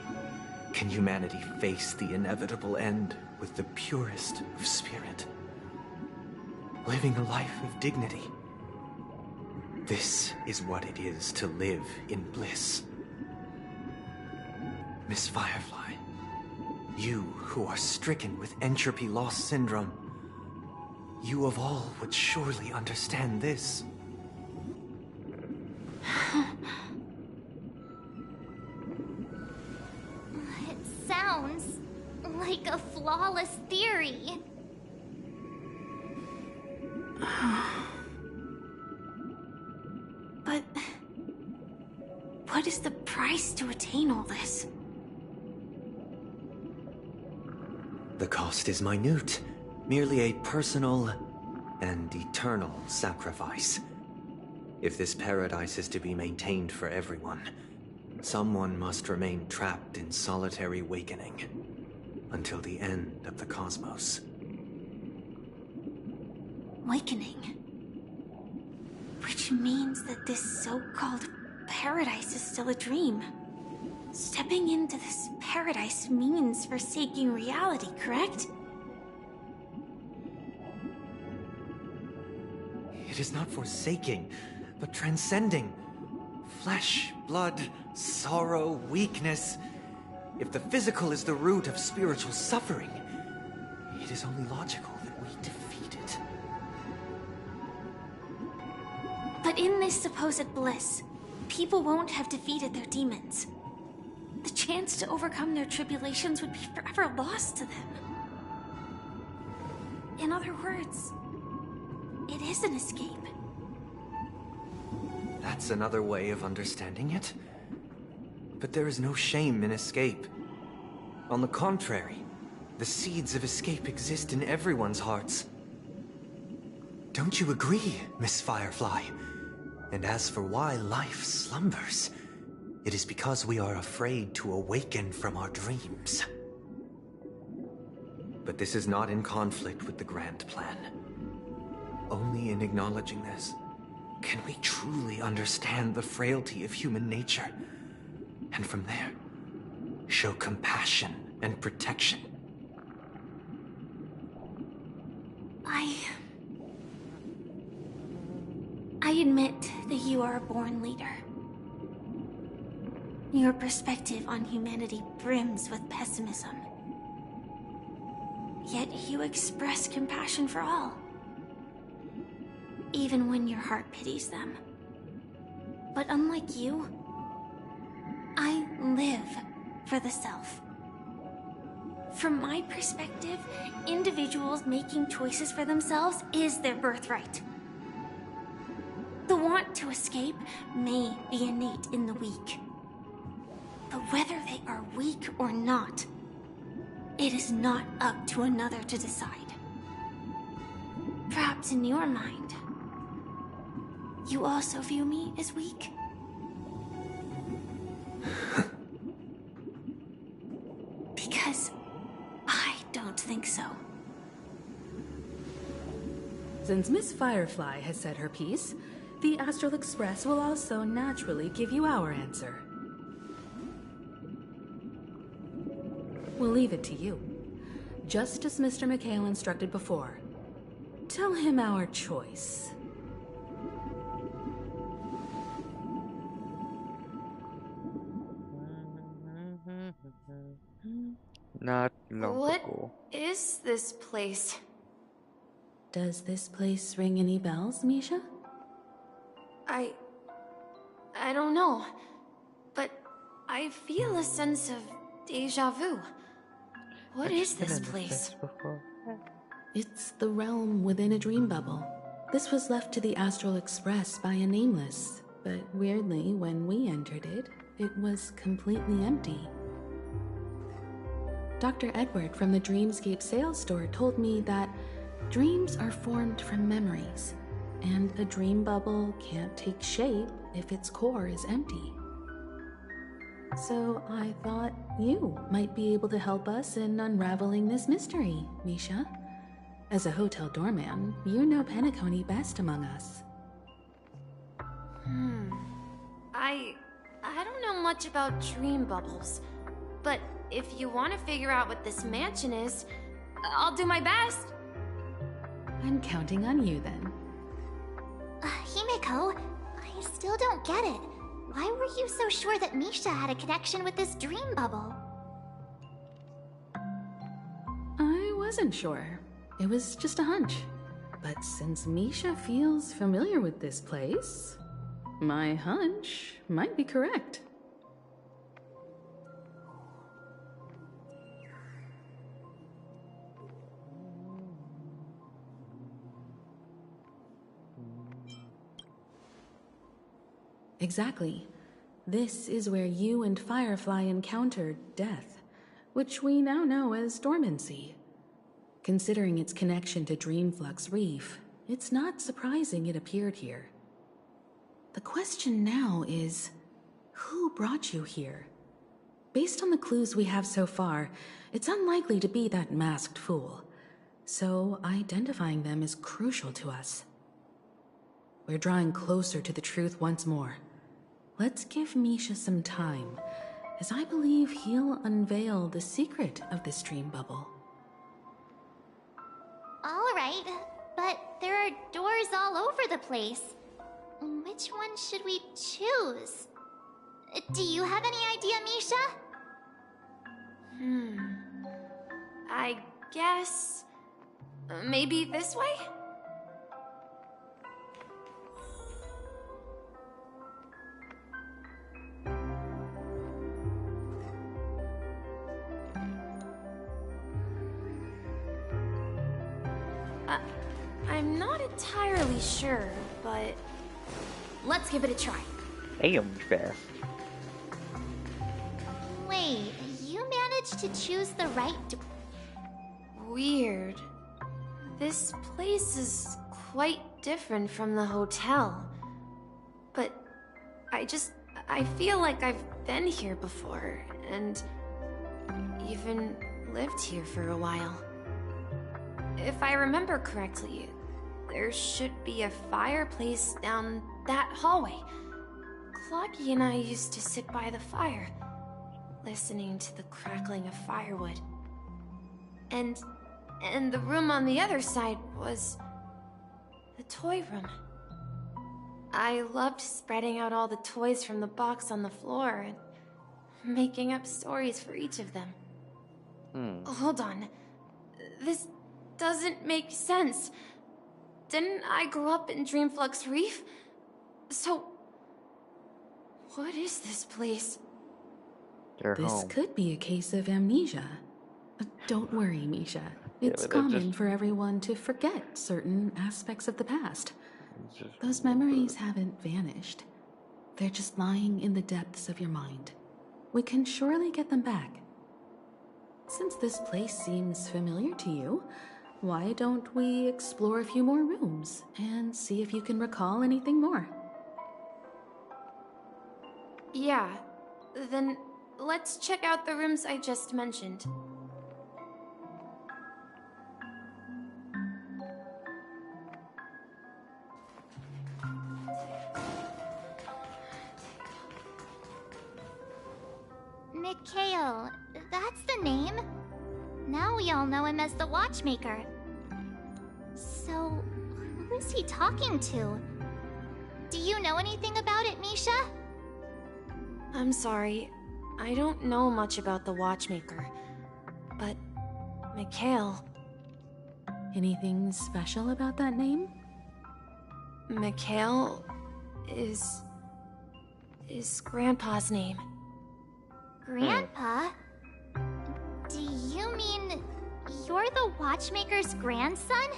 can humanity face the inevitable end with the purest of spirit, living a life of dignity. This is what it is to live in bliss. Miss Firefly, you who are stricken with entropy loss syndrome, you of all would surely understand this. It sounds like a flawless theory. But what is the price to attain all this? The cost is minute, merely a personal and eternal sacrifice. If this paradise is to be maintained for everyone, someone must remain trapped in solitary awakening until the end of the cosmos. Awakening. Which means that this so-called paradise is still a dream. Stepping into this paradise means forsaking reality, correct? It is not forsaking, but transcending. Flesh, blood, sorrow, weakness. If the physical is the root of spiritual suffering, it is only logical that we defeat it. But in this supposed bliss, people won't have defeated their demons. The chance to overcome their tribulations would be forever lost to them. In other words, it is an escape. That's another way of understanding it. But there is no shame in escape. On the contrary, the seeds of escape exist in everyone's hearts. Don't you agree, Miss Firefly? And as for why life slumbers, it is because we are afraid to awaken from our dreams. But this is not in conflict with the grand plan. Only in acknowledging this can we truly understand the frailty of human nature, and from there, show compassion and protection. I admit that you are a born leader. Your perspective on humanity brims with pessimism. Yet you express compassion for all, even when your heart pities them. But unlike you, I live for the self. From my perspective, individuals making choices for themselves is their birthright. The want to escape may be innate in the weak. But whether they are weak or not, it is not up to another to decide. Perhaps in your mind, you also view me as weak? Because I don't think so. Since Miss Firefly has said her piece, the Astral Express will also naturally give you our answer. We'll leave it to you. Just as Mr. McHale instructed before. Tell him our choice. Not What logical. is this place? Does this place ring any bells, Misha? I don't know, but I feel a sense of deja vu. What is this place? It's the realm within a dream bubble. This was left to the Astral Express by a nameless, but weirdly, when we entered it, it was completely empty. Dr. Edward from the Dreamscape sales store told me that dreams are formed from memories, and a dream bubble can't take shape if its core is empty. So I thought you might be able to help us in unraveling this mystery, Misha. As a hotel doorman, you know Penacony best among us. I don't know much about dream bubbles, but if you want to figure out what this mansion is, I'll do my best. I'm counting on you then. Himeko, I still don't get it. Why were you so sure that Misha had a connection with this dream bubble? I wasn't sure. It was just a hunch. But since Misha feels familiar with this place, my hunch might be correct. Exactly. This is where you and Firefly encountered death, which we now know as dormancy. Considering its connection to Dreamflux Reef, it's not surprising it appeared here. The question now is, who brought you here? Based on the clues we have so far, it's unlikely to be that masked fool. So identifying them is crucial to us. We're drawing closer to the truth once more. Let's give Misha some time, as I believe he'll unveil the secret of this dream bubble. All right, but there are doors all over the place. Which one should we choose? Do you have any idea, Misha? I guess... maybe this way? I'm not entirely sure, but let's give it a try. Damn fast. Wait, you managed to choose the right Weird. This place is quite different from the hotel. But I feel like I've been here before, and even lived here for a while. If I remember correctly, there should be a fireplace down that hallway. Clocky and I used to sit by the fire, listening to the crackling of firewood. And the room on the other side was the toy room. I loved spreading out all the toys from the box on the floor and making up stories for each of them. Hold on. This doesn't make sense. Didn't I grow up in Dreamflux Reef? So, what is this place? This could be a case of amnesia. Don't worry, Misha. It's common for everyone to forget certain aspects of the past. Those memories haven't vanished. They're just lying in the depths of your mind. We can surely get them back. Since this place seems familiar to you, why don't we explore a few more rooms and see if you can recall anything more? Yeah, then let's check out the rooms I just mentioned. Mikhail, that's the name. Now we all know him as the Watchmaker. So, who is he talking to? Do you know anything about it, Misha? I'm sorry. I don't know much about the Watchmaker. But, Mikhail... Anything special about that name? Mikhail is Grandpa's name. Grandpa? Do you mean you're the Watchmaker's grandson?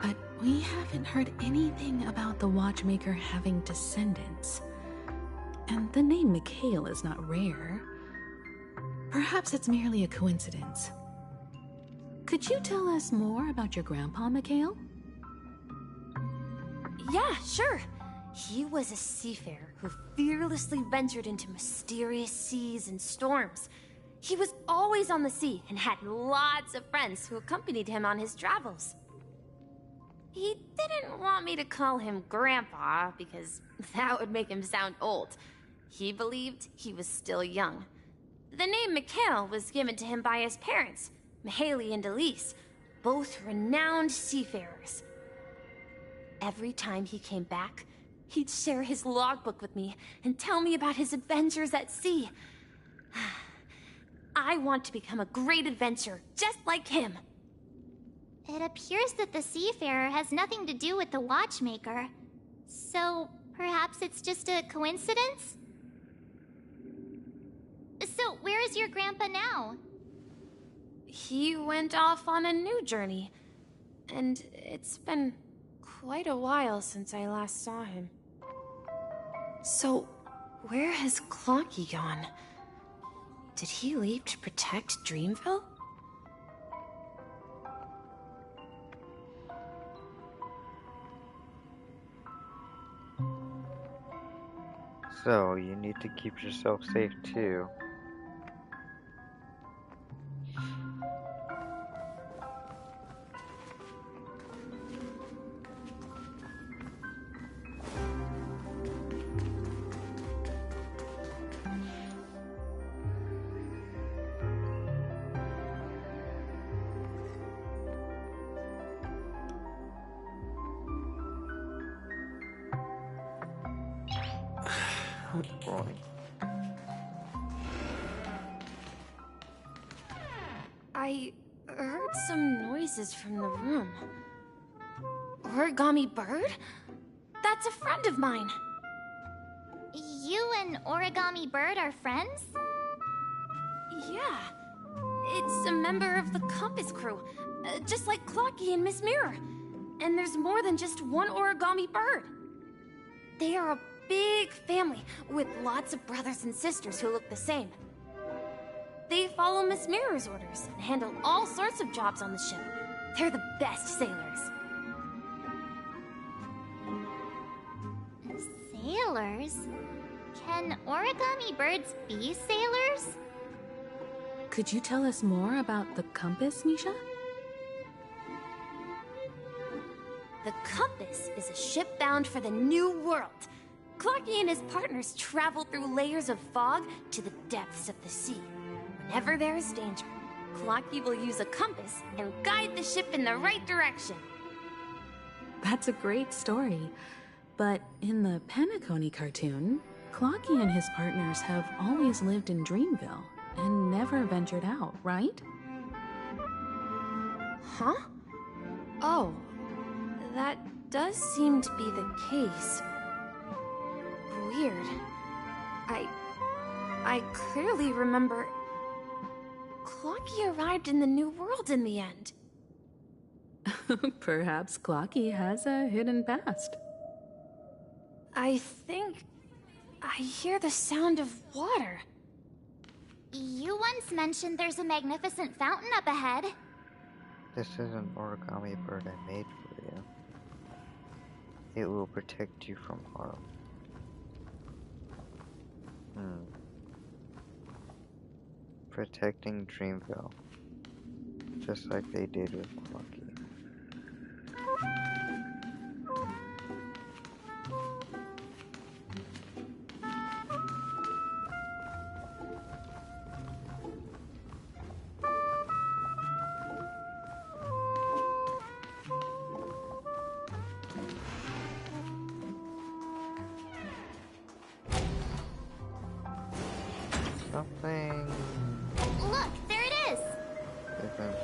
But we haven't heard anything about the Watchmaker having descendants. And the name Mikhail is not rare. Perhaps it's merely a coincidence. Could you tell us more about your grandpa, Mikhail? Yeah, sure. He was a seafarer who fearlessly ventured into mysterious seas and storms. He was always on the sea and had lots of friends who accompanied him on his travels. He didn't want me to call him Grandpa because that would make him sound old. He believed he was still young. The name Mikhail was given to him by his parents, Mihaly and Elise, both renowned seafarers. Every time he came back, he'd share his logbook with me and tell me about his adventures at sea. I want to become a great adventurer, just like him. It appears that the seafarer has nothing to do with the Watchmaker. So, perhaps it's just a coincidence? So, where is your grandpa now? He went off on a new journey, and it's been quite a while since I last saw him. So, where has Clocky gone? Did he leave to protect Dreamville? So, you need to keep yourself safe too. Boy. I heard some noises from the room. Origami Bird? That's a friend of mine. You and Origami Bird are friends? Yeah. It's a member of the Compass crew, just like Clocky and Miss Mirror. And there's more than just one Origami Bird. They are a big family with lots of brothers and sisters who look the same. They follow Miss Mirror's orders and handle all sorts of jobs on the ship. They're the best sailors. Sailors? Can Origami Birds be sailors? Could you tell us more about the compass, Misha? The Compass is a ship bound for the New World. Clocky and his partners travel through layers of fog to the depths of the sea. Whenever there is danger, Clocky will use a compass and guide the ship in the right direction. That's a great story. But in the Penacony cartoon, Clocky and his partners have always lived in Dreamville and never ventured out, right? Huh? Oh, that does seem to be the case. Weird. I clearly remember... Clocky arrived in the New World in the end. Perhaps Clocky has a hidden past. I think... I hear the sound of water. You once mentioned there's a magnificent fountain up ahead. This is an Origami Bird I made for you. It will protect you from harm. Protecting Dreamville. Just like they did with Clocky. something Look, there it is! different.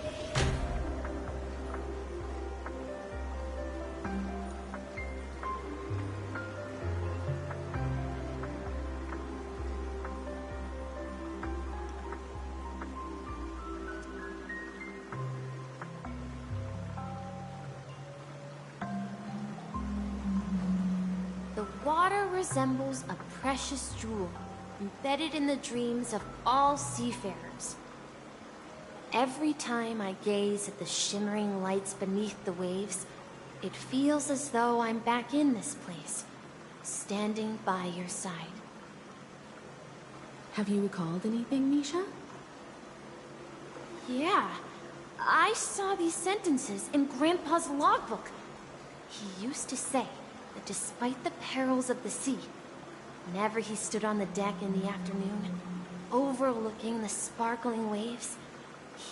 The water resembles a precious jewel, embedded in the dreams of all seafarers. Every time I gaze at the shimmering lights beneath the waves, it feels as though I'm back in this place, standing by your side. Have you recalled anything, Misha? Yeah, I saw these sentences in Grandpa's logbook. He used to say that despite the perils of the sea, whenever he stood on the deck in the afternoon, overlooking the sparkling waves,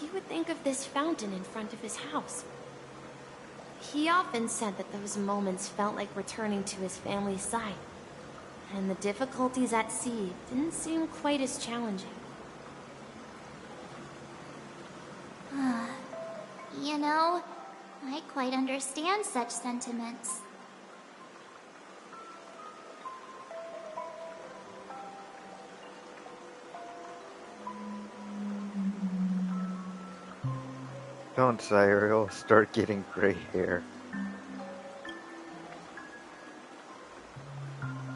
he would think of this fountain in front of his house. He often said that those moments felt like returning to his family's side, and the difficulties at sea didn't seem quite as challenging. You know, I quite understand such sentiments. Don't sigh or he'll start getting gray hair.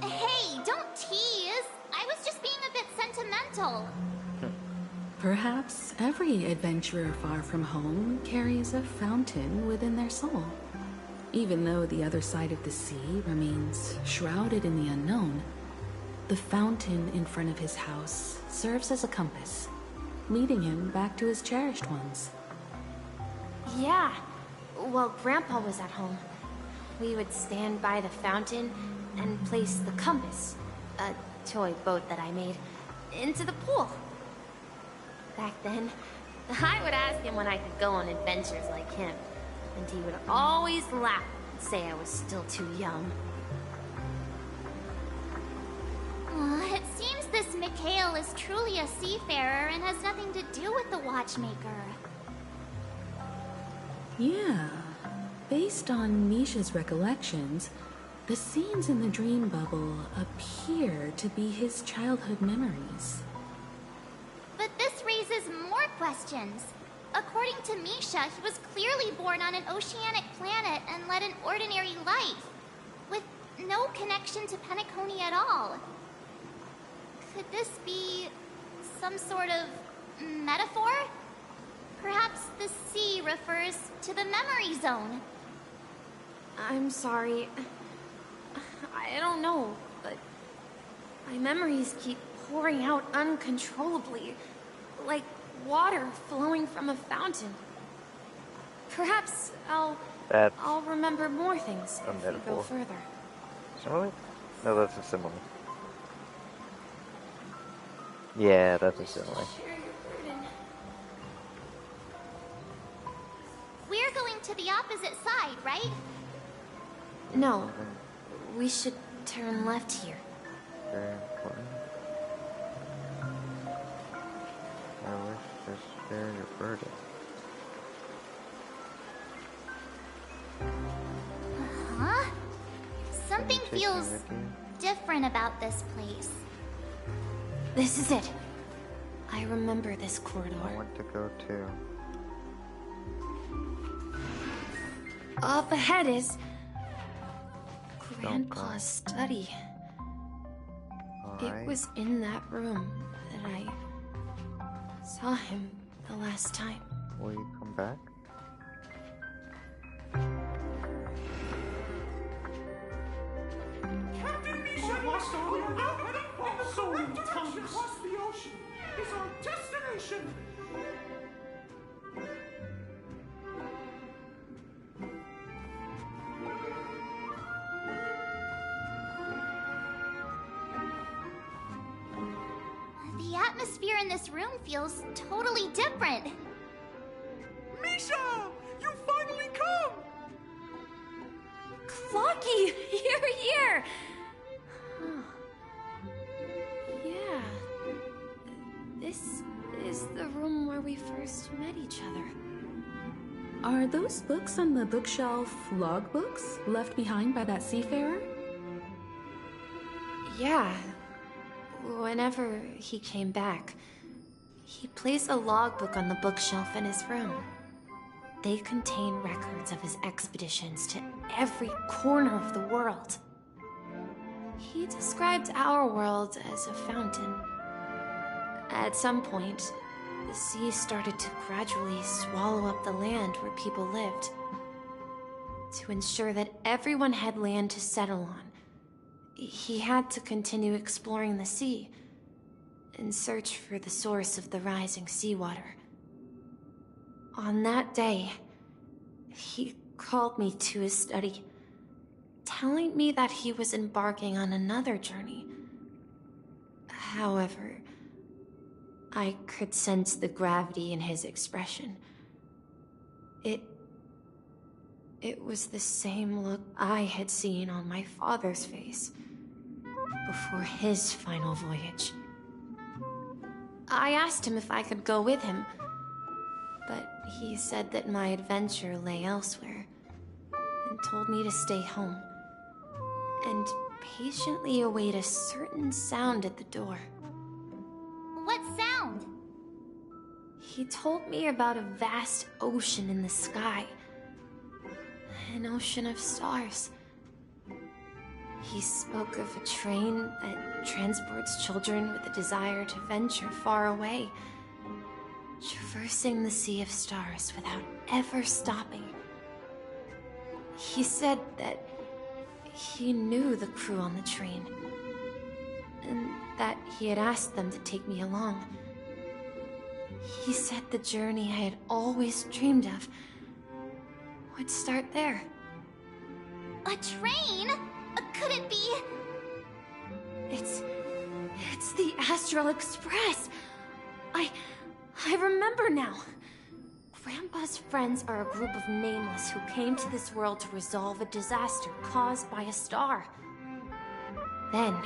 Hey, don't tease! I was just being a bit sentimental. Perhaps every adventurer far from home carries a fountain within their soul. Even though the other side of the sea remains shrouded in the unknown, the fountain in front of his house serves as a compass, leading him back to his cherished ones. Yeah, while Grandpa was at home, we would stand by the fountain and place the compass, a toy boat that I made, into the pool. Back then, I would ask him when I could go on adventures like him, and he would always laugh and say I was still too young. It seems this Mikhail is truly a seafarer and has nothing to do with the watchmaker. Yeah. Based on Misha's recollections, the scenes in the dream bubble appear to be his childhood memories. But this raises more questions. According to Misha, he was clearly born on an oceanic planet and led an ordinary life, with no connection to Penacony at all. Could this be some sort of metaphor? Perhaps the sea refers to the memory zone. I'm sorry. I don't know, but my memories keep pouring out uncontrollably, like water flowing from a fountain. Perhaps I'll remember more things if we go further. Simile? No, that's a simile. Yeah, that's a simile. We're going to the opposite side, right? No, we should turn left here. Very important. I wish to share your burden. Huh? Something feels different about this place. This is it. I remember this corridor. I want to go too. Up ahead is Grandpa's study. It was in that room that I saw him the last time. Will you come back? Captain Misha, lost our way. Now heading for the soaring direction across the ocean is our destination. The atmosphere in this room feels totally different. Misha! You finally come! Clocky, you're here! Yeah. This is the room where we first met each other. Are those books on the bookshelf logbooks left behind by that seafarer? Yeah. Whenever he came back, he placed a logbook on the bookshelf in his room. They contain records of his expeditions to every corner of the world. He described our world as a fountain. At some point, the sea started to gradually swallow up the land where people lived. To ensure that everyone had land to settle on, he had to continue exploring the sea and search for the source of the rising seawater. On that day, he called me to his study, telling me that he was embarking on another journey. However, I could sense the gravity in his expression. It was the same look I had seen on my father's face before his final voyage. I asked him if I could go with him, but he said that my adventure lay elsewhere and told me to stay home and patiently await a certain sound at the door. What sound? He told me about a vast ocean in the sky. An ocean of stars. He spoke of a train that transports children with a desire to venture far away, traversing the sea of stars without ever stopping. He said that he knew the crew on the train, and that he had asked them to take me along. He said the journey I had always dreamed of would start there. A train? Could it be? It's the Astral Express. I remember now. Grandpa's friends are a group of nameless who came to this world to resolve a disaster caused by a star. Then,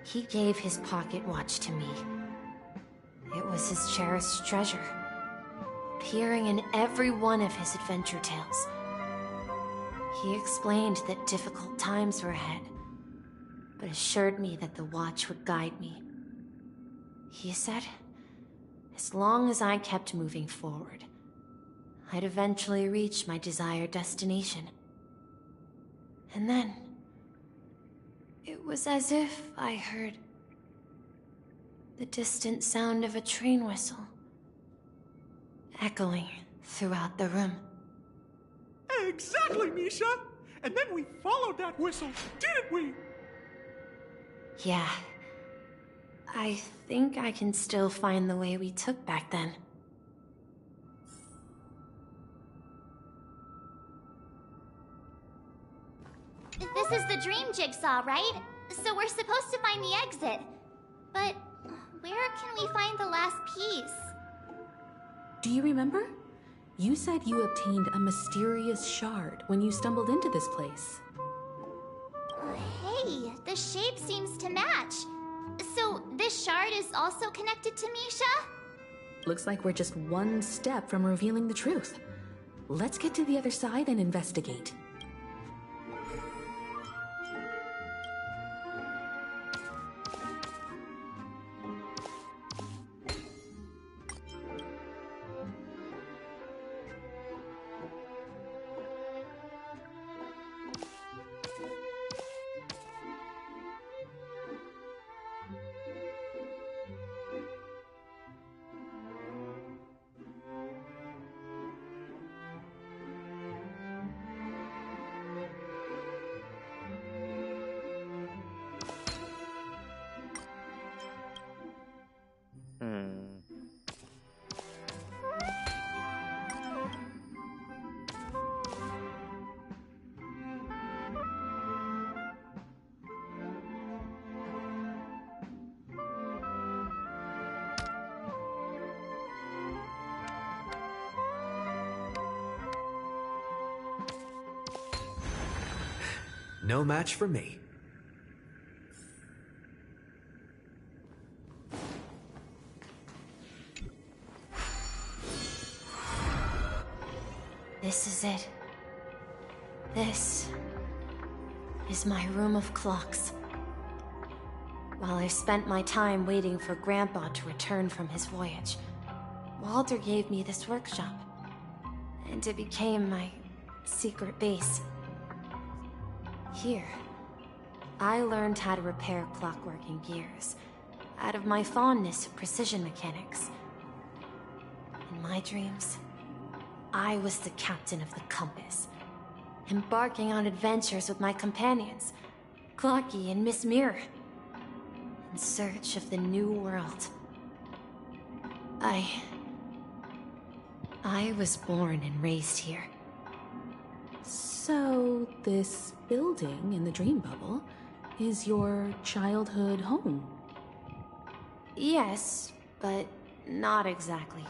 he gave his pocket watch to me. It was his cherished treasure, appearing in every one of his adventure tales. He explained that difficult times were ahead, but assured me that the watch would guide me. He said, as long as I kept moving forward, I'd eventually reach my desired destination. And then, it was as if I heard the distant sound of a train whistle, echoing throughout the room. Exactly, Misha! And then we followed that whistle, didn't we? Yeah. I think I can still find the way we took back then. This is the dream jigsaw, right? So we're supposed to find the exit. But where can we find the last piece? Do you remember? You said you obtained a mysterious shard when you stumbled into this place. Hey, the shape seems to match. So this shard is also connected to Misha? Looks like we're just one step from revealing the truth. Let's get to the other side and investigate. No match for me. This is it. This is my room of clocks. While I spent my time waiting for Grandpa to return from his voyage, Walter gave me this workshop, and it became my secret base. Here, I learned how to repair clockwork and gears, out of my fondness of precision mechanics. In my dreams, I was the captain of the compass, embarking on adventures with my companions, Clocky and Miss Mirror, in search of the new world. I was born and raised here. So, this building in the dream bubble is your childhood home? Yes, but not exactly.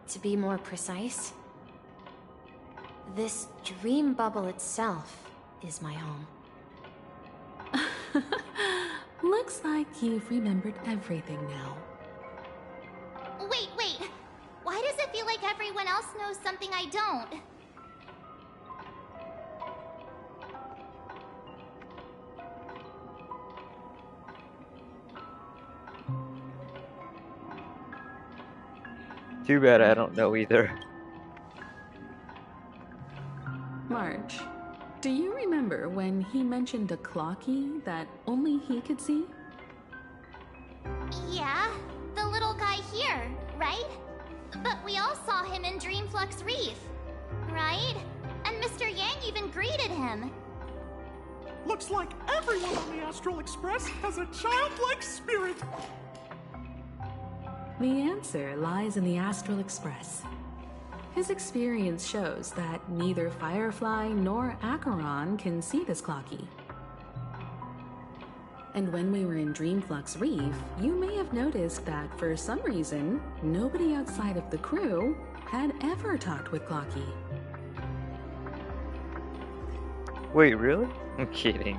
To be more precise, this dream bubble itself is my home. Looks like you've remembered everything now. Wait. Why does it feel like everyone else knows something I don't? Too bad I don't know either. March, do you remember when he mentioned a clocky that only he could see? Yeah, the little guy here, right? But we all saw him in Dreamflux Reef, right? And Mr. Yang even greeted him. Looks like everyone on the Astral Express has a childlike spirit. The answer lies in the Astral Express. His experience shows that neither Firefly nor Acheron can see this clocky. And when we were in Dreamflux Reef, you may have noticed that for some reason, nobody outside of the crew had ever talked with Clocky. Wait, really? I'm kidding.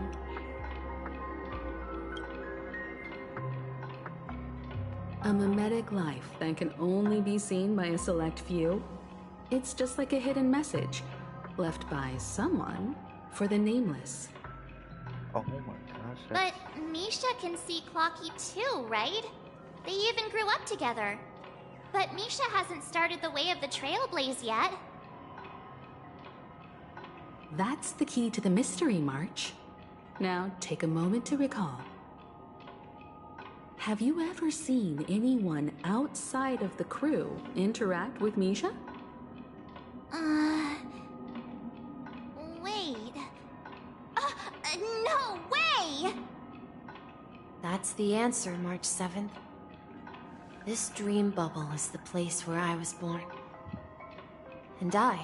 A mimetic life that can only be seen by a select few. It's just like a hidden message left by someone for the nameless. Oh my gosh. But Misha can see Clocky too, right? They even grew up together. But Misha hasn't started the way of the Trailblaze yet. That's the key to the mystery, March. Now take a moment to recall. Have you ever seen anyone outside of the crew interact with Misha? Wait. No way! That's the answer, March 7th. This dream bubble is the place where I was born. And I'm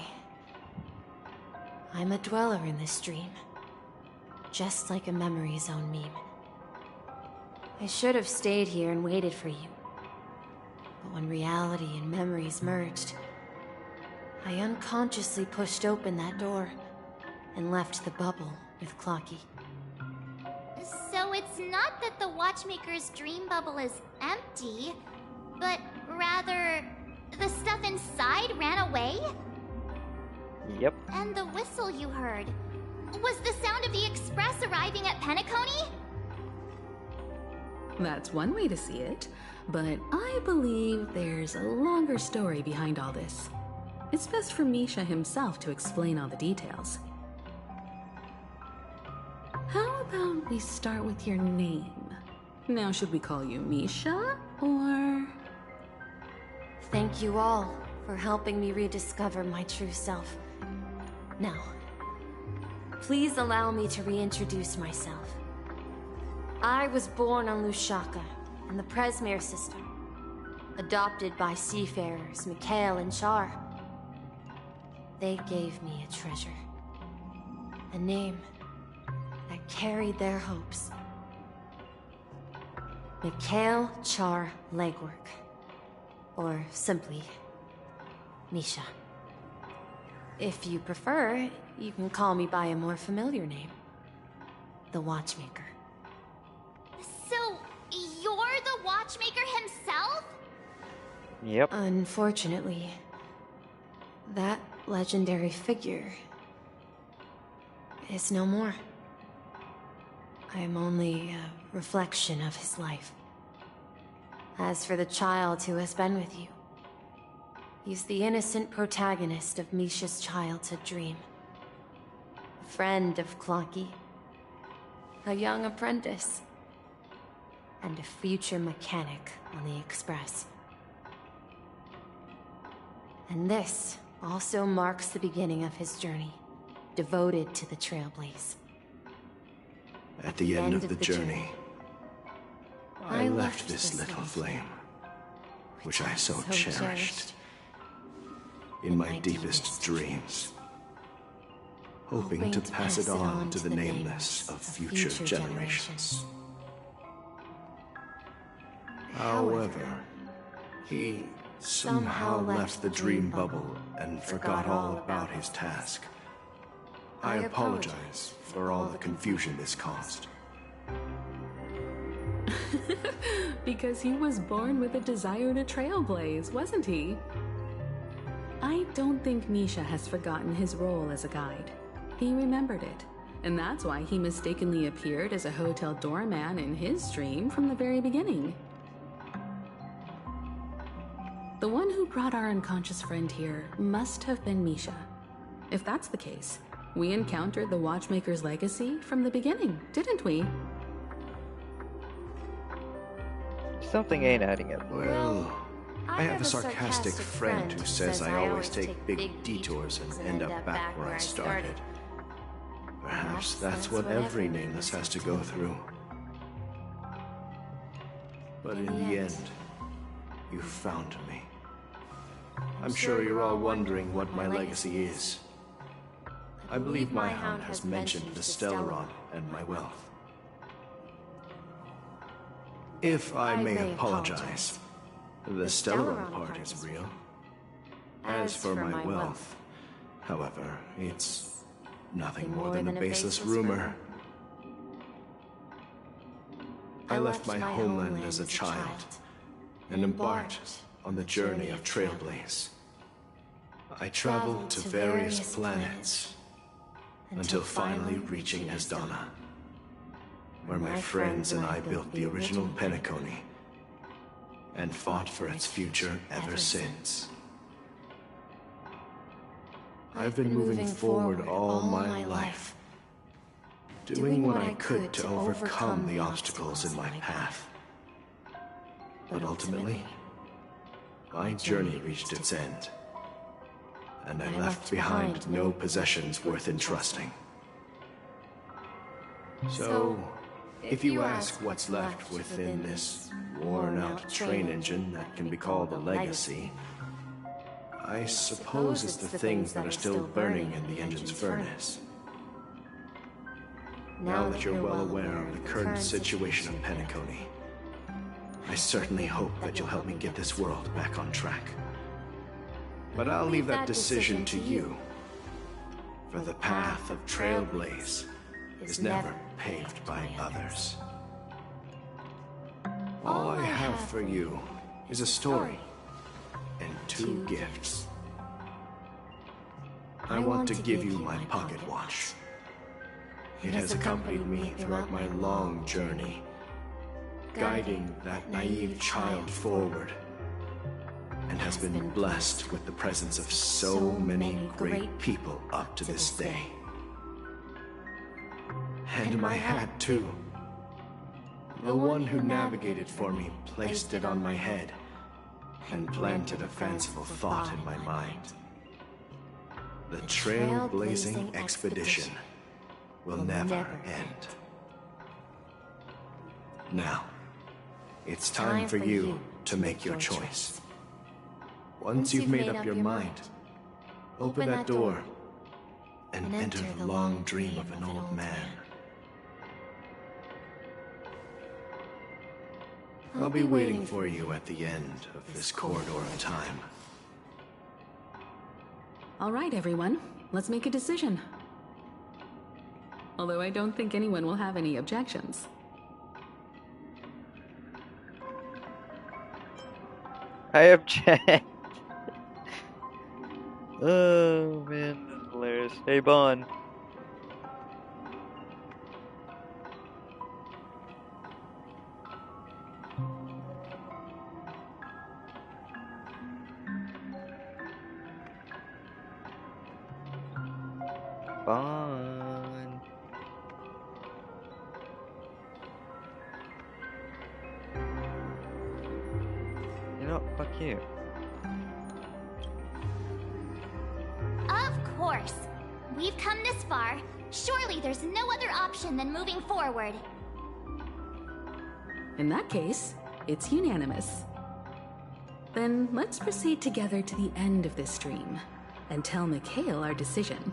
a dweller in this dream. Just like a memory zone meme. I should have stayed here and waited for you. But when reality and memories merged, I unconsciously pushed open that door and left the bubble with Clocky. So it's not that the Watchmaker's dream bubble is empty, but rather the stuff inside ran away? Yep. And the whistle you heard was the sound of the Express arriving at Penacony? That's one way to see it, but I believe there's a longer story behind all this. It's best for Misha himself to explain all the details. How about we start with your name? Now, should we call you Misha, or...? Thank you all for helping me rediscover my true self. Now, please allow me to reintroduce myself. I was born on Lushaka, in the Presmere system, adopted by seafarers Mikhail and Char. They gave me a treasure, a name that carried their hopes. Mikhail Char Legwork, or simply, Misha. If you prefer, you can call me by a more familiar name, the Watchmaker. So, you're the Watchmaker himself? Yep. Unfortunately, That legendary figure is no more. I am only a reflection of his life. As for the child who has been with you, he's the innocent protagonist of Misha's childhood dream. A friend of Clocky, a young apprentice, and a future mechanic on the Express. And this also marks the beginning of his journey, devoted to the Trailblaze. At the end of the journey, I left this little flame, which I so cherished, in my deepest dreams, hoping to pass it on to the nameless of future generations. However, he somehow left the dream bubble and forgot all about his task. I apologize for all the confusion this caused. Because he was born with a desire to trailblaze, wasn't he? I don't think Misha has forgotten his role as a guide. He remembered it, and that's why he mistakenly appeared as a hotel doorman in his dream from the very beginning. The one who brought our unconscious friend here must have been Misha. If that's the case, we encountered the Watchmaker's legacy from the beginning, didn't we? Something ain't adding up. Well, I have a sarcastic friend who says I always take big detours and end up back where I started. Perhaps that's what every nameless has to go through. But in the end, you found me. I'm sure you're all wondering what my legacy is. I believe my hound has mentioned the Stellaron and my wealth. If I may apologize, the Stellaron part is real. As for my wealth, however, it's nothing more than a baseless rumor. I left my homeland as a child and embarked on the journey of Trailblaze. I traveled to various planets until finally reaching Asdana, where my friends and I built the original Penacony and fought for its future ever since. I've been moving forward all my life, doing what I could to overcome the obstacles in my path. But ultimately, my journey reached its end, and I left behind no possessions worth entrusting. So, if you ask what's left within this worn-out train engine that can be called a legacy, I suppose it's the things that are still burning in the engine's furnace. Now that you're well aware of the current situation of Penacony, I certainly hope that you'll help me get this world back on track. But I'll leave that decision to you, for the path of Trailblaze is never paved by others. All I have for you is a story and 2 gifts. I want to give you my pocket watch. It has accompanied me throughout my long journey, guiding that naive child forward, and has been blessed with the presence of so many great people up to this day. And my hat, too. The one who navigated for me placed it on my head and planted a fanciful thought in my mind. The trailblazing expedition will never end. Now, it's time for you to make your choice. Once you've made up your mind, open that door and enter the long dream of an old man. I'll be waiting for you at the end of this corridor of time. All right, everyone. Let's make a decision. Although I don't think anyone will have any objections. I object. Oh man, this is hilarious. Hey, Bon. Bon. You know, fuck you. Of course. We've come this far. Surely there's no other option than moving forward. In that case, it's unanimous. Then let's proceed together to the end of this stream and tell Mikhail our decision.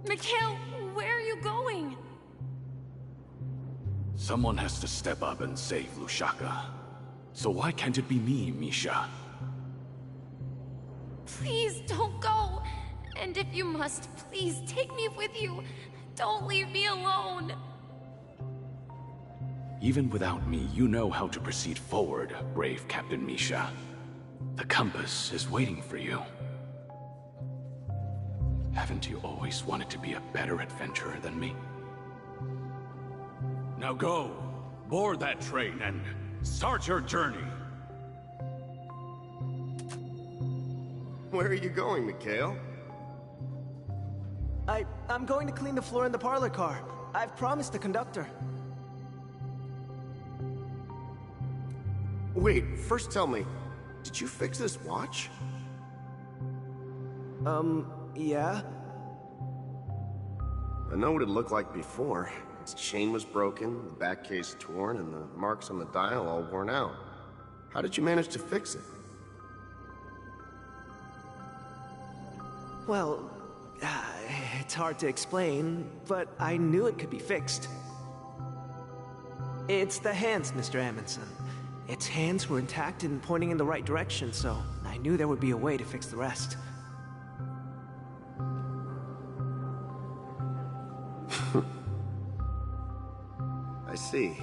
Mikhail, where are you going? Someone has to step up and save Lushaka. So why can't it be me, Misha? Please don't go. And if you must, please take me with you. Don't leave me alone. Even without me, you know how to proceed forward, brave Captain Misha. The compass is waiting for you. Haven't you always wanted to be a better adventurer than me? Now go, board that train and start your journey. Where are you going, Mikhail? I'm going to clean the floor in the parlor car. I've promised the conductor. Wait, first tell me, did you fix this watch? Yeah? I know what it looked like before. Its chain was broken, the back case torn, and the marks on the dial all worn out. How did you manage to fix it? Well, it's hard to explain, but I knew it could be fixed. It's the hands, Mr. Amundsen. Its hands were intact and pointing in the right direction, so I knew there would be a way to fix the rest. I see.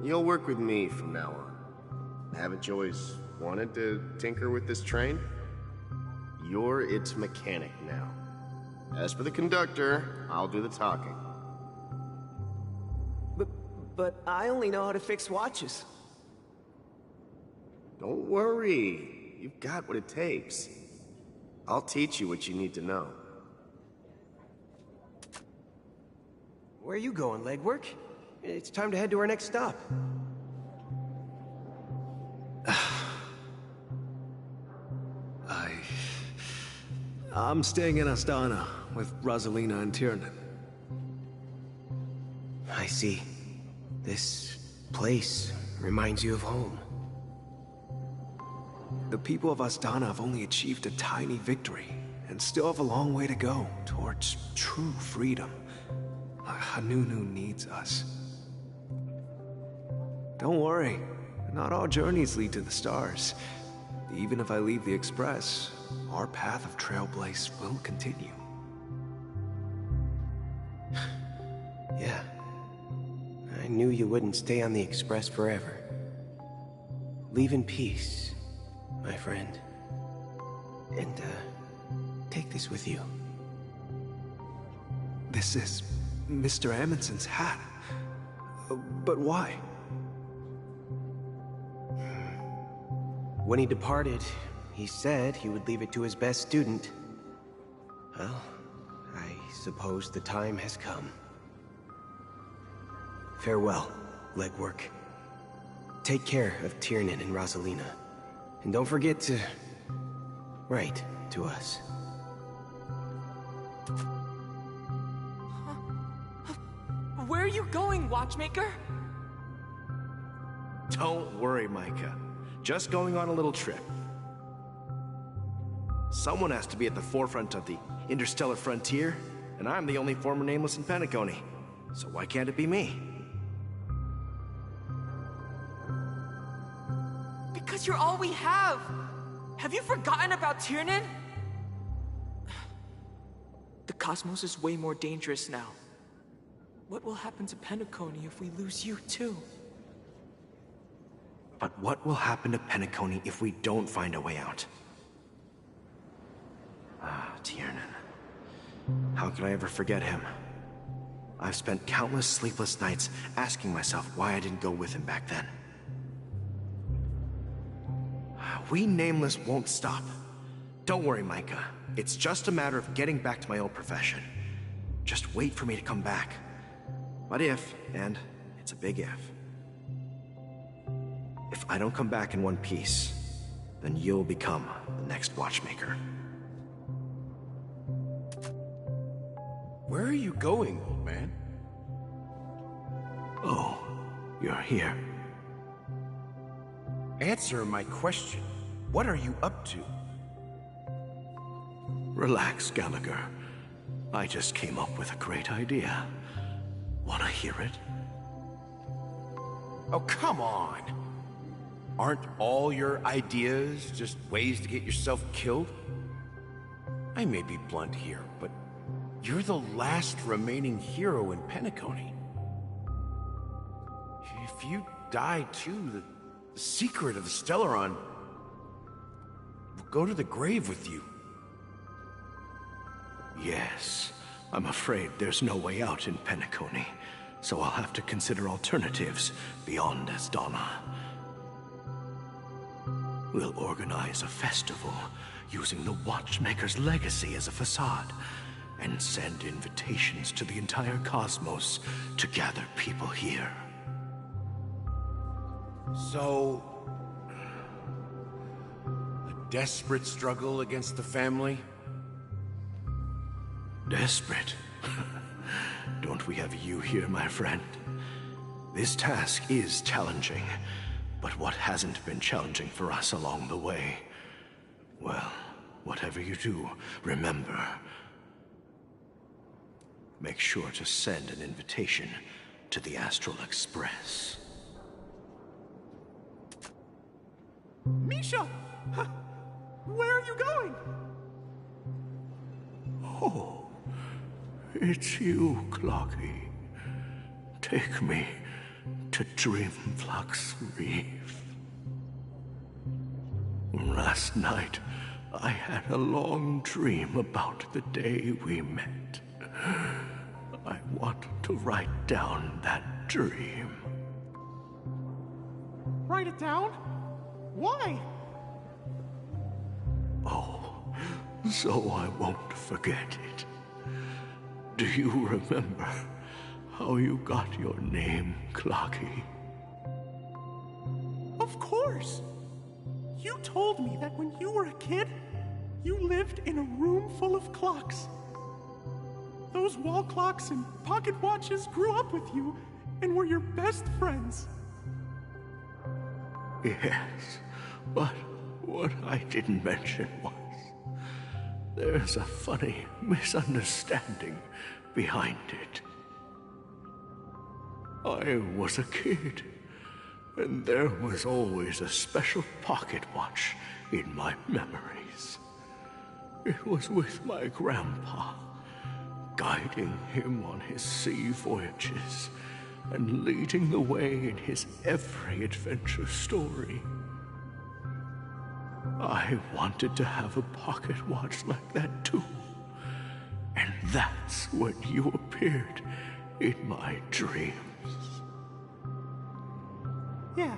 You'll work with me from now on. Haven't you always wanted to tinker with this train? You're its mechanic now. As for the conductor, I'll do the talking. But I only know how to fix watches. Don't worry. You've got what it takes. I'll teach you what you need to know. Where are you going, legwork? It's time to head to our next stop. I'm staying in Astana with Rosalina and Tiernan. I see. This place reminds you of home. The people of Astana have only achieved a tiny victory and still have a long way to go towards true freedom. Hanunu needs us. Don't worry, not all journeys lead to the stars. Even if I leave the Express, our path of Trailblaze will continue. Yeah. I knew you wouldn't stay on the Express forever. Leave in peace, my friend. And, take this with you. This is Mr. Amundsen's hat. But why? When he departed, he said he would leave it to his best student. Well, I suppose the time has come. Farewell, legwork. Take care of Tiernan and Rosalina. And don't forget to write to us. Where are you going, Watchmaker? Don't worry, Micah. Just going on a little trip. Someone has to be at the forefront of the interstellar frontier, and I'm the only former Nameless in Penacony. So why can't it be me? because you're all we have. Have you forgotten about Tiernan? The cosmos is way more dangerous now. What will happen to Penacony if we lose you too? But what will happen to Penacony if we don't find a way out? Ah, Tiernan. How could I ever forget him? I've spent countless sleepless nights asking myself why I didn't go with him back then. We Nameless won't stop. Don't worry, Micah. It's just a matter of getting back to my old profession. Just wait for me to come back. But if, and it's a big if I don't come back in one piece, then you'll become the next watchmaker. Where are you going, old man? Oh, you're here. Answer my question. What are you up to? Relax, Gallagher. I just came up with a great idea. Wanna hear it? Oh, come on. Aren't all your ideas just ways to get yourself killed? I may be blunt here, but you're the last remaining hero in Penacony. If you die too, the secret of the Stellaron will go to the grave with you. Yes, I'm afraid there's no way out in Penacony, so I'll have to consider alternatives beyond Asdana. We'll organize a festival using the Watchmaker's legacy as a facade, and send invitations to the entire cosmos to gather people here. So, a desperate struggle against the family? Desperate? Don't we have you here, my friend? This task is challenging, but what hasn't been challenging for us along the way? Well, whatever you do, remember, make sure to send an invitation to the Astral Express. Misha! Where are you going? Oh, it's you, Clocky. Take me to Dreamflux Reef. Last night, I had a long dream about the day we met. I want to write down that dream. Write it down? Why? Oh, so I won't forget it. Do you remember how you got your name, Clocky? Of course! You told me that when you were a kid, you lived in a room full of clocks. Those wall clocks and pocket watches grew up with you and were your best friends. Yes, but what I didn't mention was there's a funny misunderstanding behind it. I was a kid, and there was always a special pocket watch in my memories. It was with my grandpa, guiding him on his sea voyages and leading the way in his every adventure story. I wanted to have a pocket watch like that too. And that's when you appeared in my dreams. Yeah.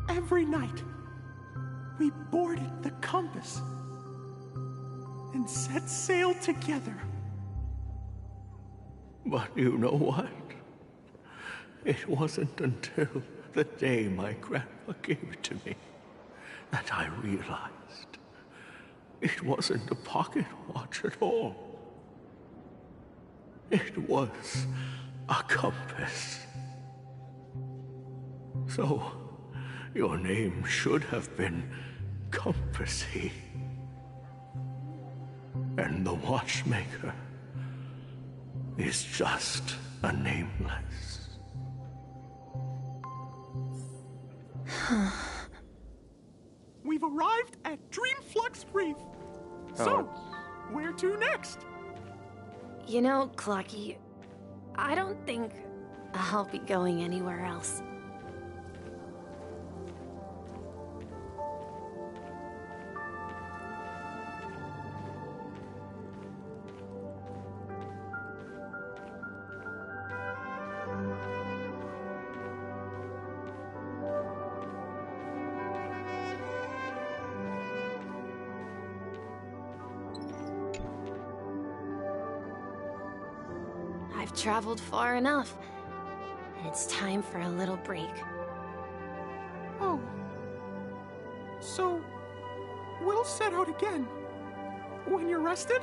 Every night, we boarded the compass and set sail together. But you know what? It wasn't until the day my grandpa gave it to me that I realized it wasn't a pocket watch at all. It was a compass. So, your name should have been Compassy. And the Watchmaker is just a nameless. arrived at Dreamflux Reef. So, where to next? You know, Clocky, I don't think I'll be going anywhere else. I've traveled far enough. It's time for a little break. Oh. So, we'll set out again. When you're rested?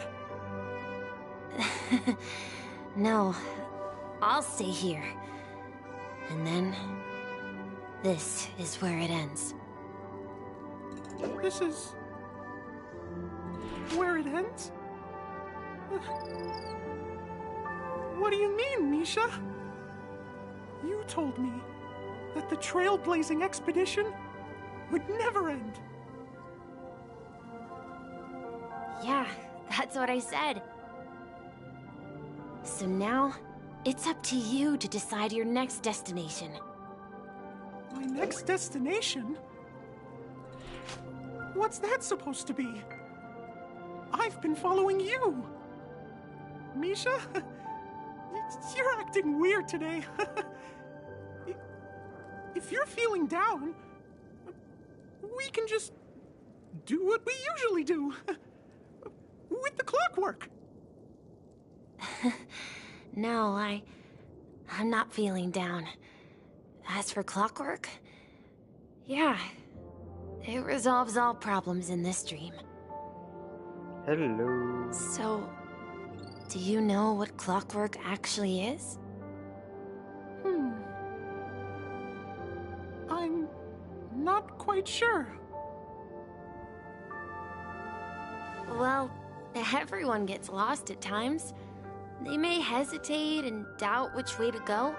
No, I'll stay here. And then, this is where it ends. This is... where it ends? What do you mean, Misha? You told me that the trailblazing expedition would never end. Yeah, that's what I said. So now, it's up to you to decide your next destination. My next destination? What's that supposed to be? I've been following you. Misha? You're acting weird today. If you're feeling down, we can just do what we usually do. With the clockwork. No, I'm not feeling down. As for clockwork, yeah, it resolves all problems in this dream. Hello. So, do you know what clockwork actually is? I'm not quite sure. Well, everyone gets lost at times. They may hesitate and doubt which way to go.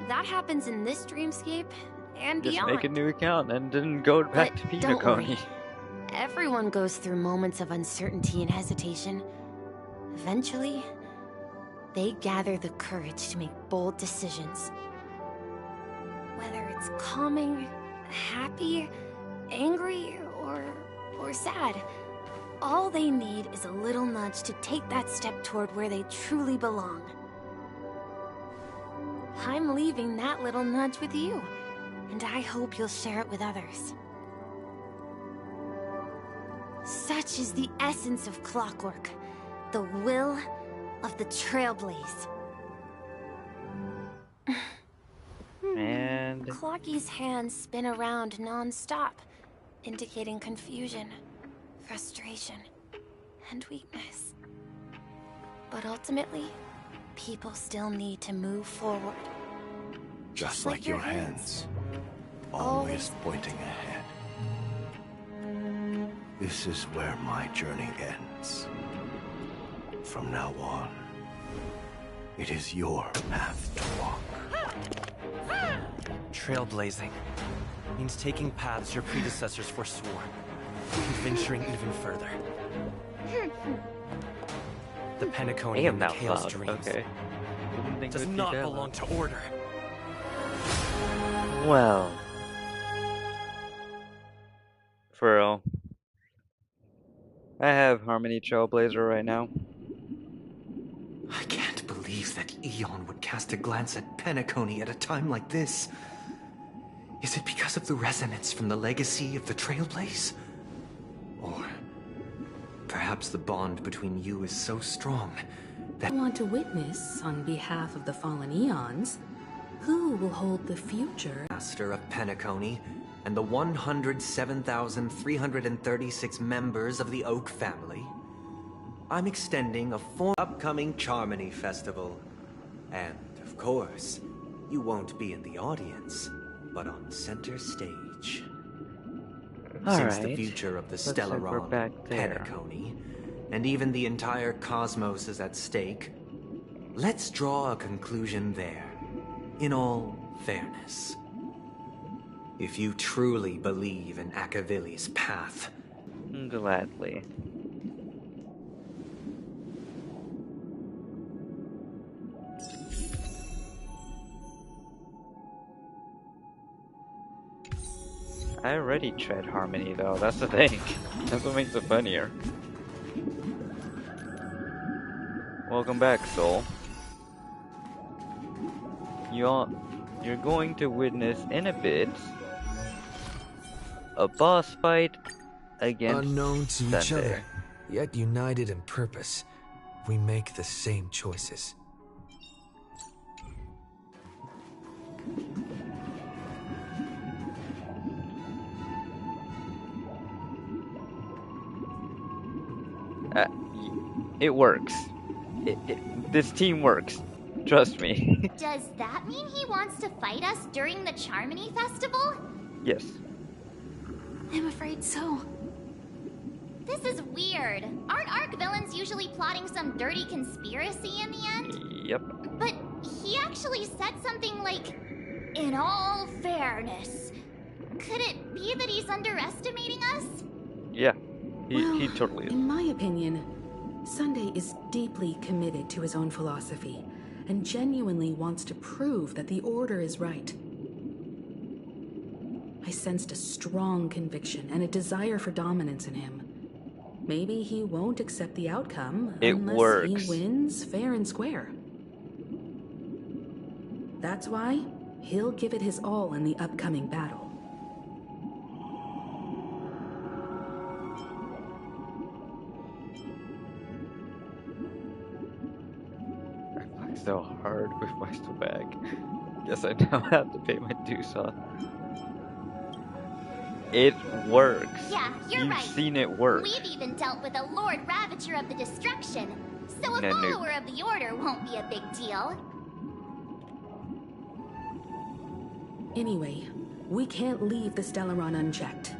That happens in this dreamscape and Just beyond. make a new account and then go back to Don't worry. Pinocchio. Everyone goes through moments of uncertainty and hesitation. Eventually, they gather the courage to make bold decisions. Whether it's calming, happy, angry, or sad, all they need is a little nudge to take that step toward where they truly belong. I'm leaving that little nudge with you, and I hope you'll share it with others. Such is the essence of clockwork, the will of the Trailblaze. And Clocky's hands spin around non-stop, indicating confusion, frustration, and weakness. But ultimately, people still need to move forward. Just like your hands, always pointing ahead. This is where my journey ends. From now on, it is your path to walk. Trailblazing means taking paths your predecessors forswore, and venturing even further. The Penacony Damn, and the that Chaos loud. Dreams Okay. Didn't think it does would be not that belong to order. Well, for real, I have Harmony Trailblazer right now. I can't believe that Eon would cast a glance at Penacony at a time like this. Is it because of the resonance from the legacy of the Trailblaze? Or perhaps the bond between you is so strong that... I want to witness, on behalf of the fallen Eons, who will hold the future Master of Penacony and the 107,336 members of the Oak family. I'm extending a upcoming Charmony Festival. And, of course, you won't be in the audience, but on center stage. Since the Alright. future of the Looks like we're Stellaron, back there. Penacony, and even the entire cosmos is at stake, let's draw a conclusion there, in all fairness. if you truly believe in Akavili's path. Gladly. I already tread harmony though, that's the thing. That's what makes it funnier. Welcome back, Soul. You're going to witness in a bit a boss fight against unknown to each Sunday. other, yet united in purpose. We make the same choices. It works. This team works. Trust me. Does that mean he wants to fight us during the Charmony Festival? Yes. I'm afraid so. This is weird. Aren't Arc villains usually plotting some dirty conspiracy in the end? Yep. But he actually said something like, "In all fairness." Could it be that he's underestimating us? Yeah. He totally is. In my opinion, Sunday is deeply committed to his own philosophy and genuinely wants to prove that the Order is right. I sensed a strong conviction and a desire for dominance in him. Maybe he won't accept the outcome unless he wins fair and square. That's why he'll give it his all in the upcoming battle. So hard with my swag. Guess I now have to pay my dues off. It works. Yeah, you're You've right. seen it work. We've even dealt with a Lord Ravager of the Destruction, so a No, no. follower of the Order won't be a big deal. Anyway, we can't leave the Stellaron unchecked.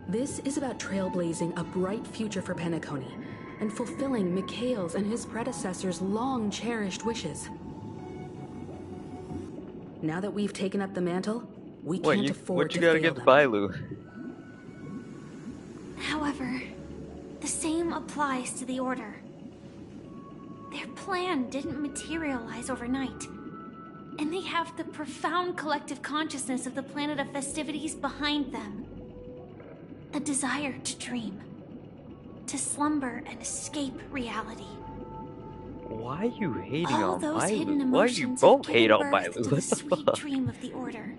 This is about trailblazing a bright future for Penacony and fulfilling Mikhail's and his predecessors' long-cherished wishes. Now that we've taken up the mantle, we can't afford to what you got fail against them. Bailu? However, the same applies to the Order. Their plan didn't materialize overnight, and they have the profound collective consciousness of the planet of festivities behind them. A desire to dream, to slumber and escape reality. Why are you hating All on those hidden Bailu? Why do you emotions both have hate given on birth Bailu? to What the the sweet fuck? dream of the Order.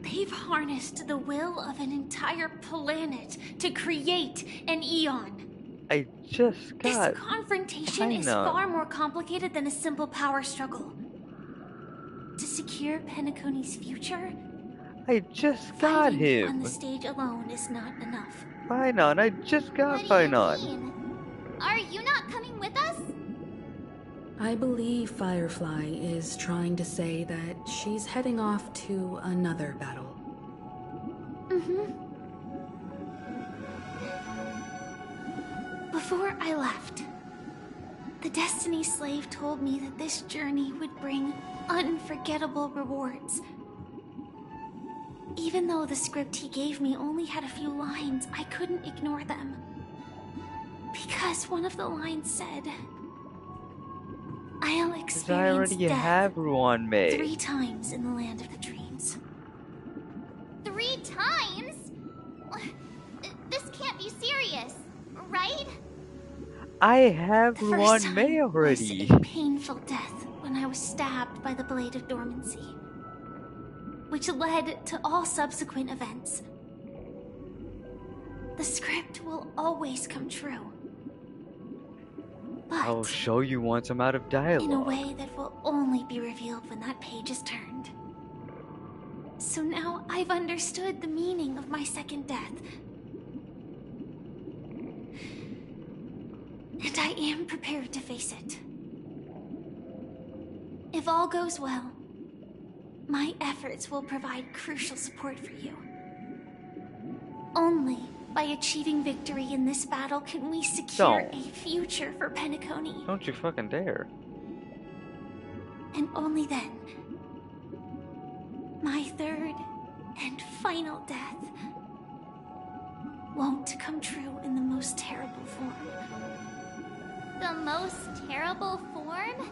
They've harnessed the will of an entire planet to create an Eon. I just got This confrontation is China. far more complicated than a simple power struggle. To secure Penacony's future, I just got fighting on him. the stage alone is not enough. Finon, I just got Finon. Are you not coming with us? I believe Firefly is trying to say that she's heading off to another battle. Before I left, the Destiny Slave told me that this journey would bring unforgettable rewards. Even though the script he gave me only had a few lines, I couldn't ignore them. Because one of the lines said, "I'll Because experience I already death have Ruan Mei. 3 times in the land of the dreams." 3 times? This can't be serious, right? I have The first Ruan time Mei was already. a painful death when I was stabbed by the Blade of Dormancy, which led to all subsequent events. The script will always come true, I'll show you once I'm out of dialogue. in a way that will only be revealed when that page is turned. So now I've understood the meaning of my second death. And I am prepared to face it. If all goes well, my efforts will provide crucial support for you. Only by achieving victory in this battle can we secure Don't. a future for Penacony. Don't you fucking dare. And only then, my third and final death won't come true in the most terrible form. The most terrible form?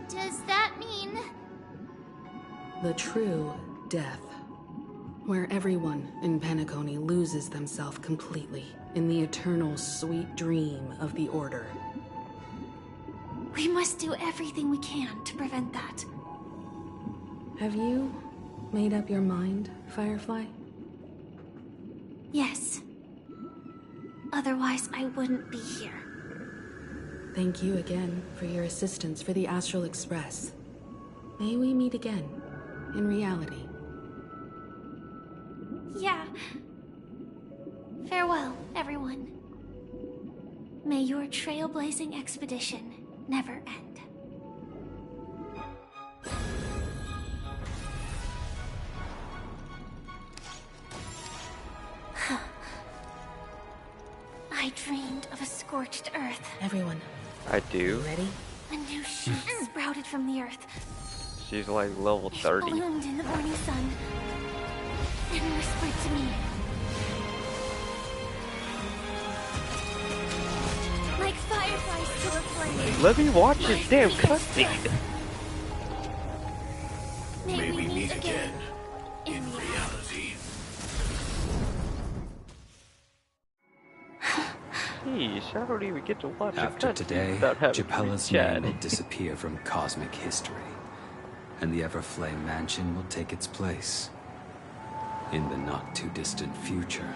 Does that mean... The true death, where everyone in Penacony loses themselves completely in the eternal sweet dream of the Order. We must do everything we can to prevent that. Have you made up your mind, Firefly? Yes. Otherwise, I wouldn't be here. Thank you again for your assistance for the Astral Express. May we meet again, in reality. Yeah. Farewell, everyone. May your trailblazing expedition never end. I dreamed of a scorched earth. Everyone. I do. Ready? A new shoot sprouted from the earth. She's like level 30. Bloomed in the morning sun. And whispered to me. Like fireflies to a flame. Let me watch this damn cutscene. May we meet again in reality. Geez, I don't even get to watch After a cutscene today, without having Japella's to chat. name will disappear from cosmic history, and the Everflame Mansion will take its place. In the not-too-distant future,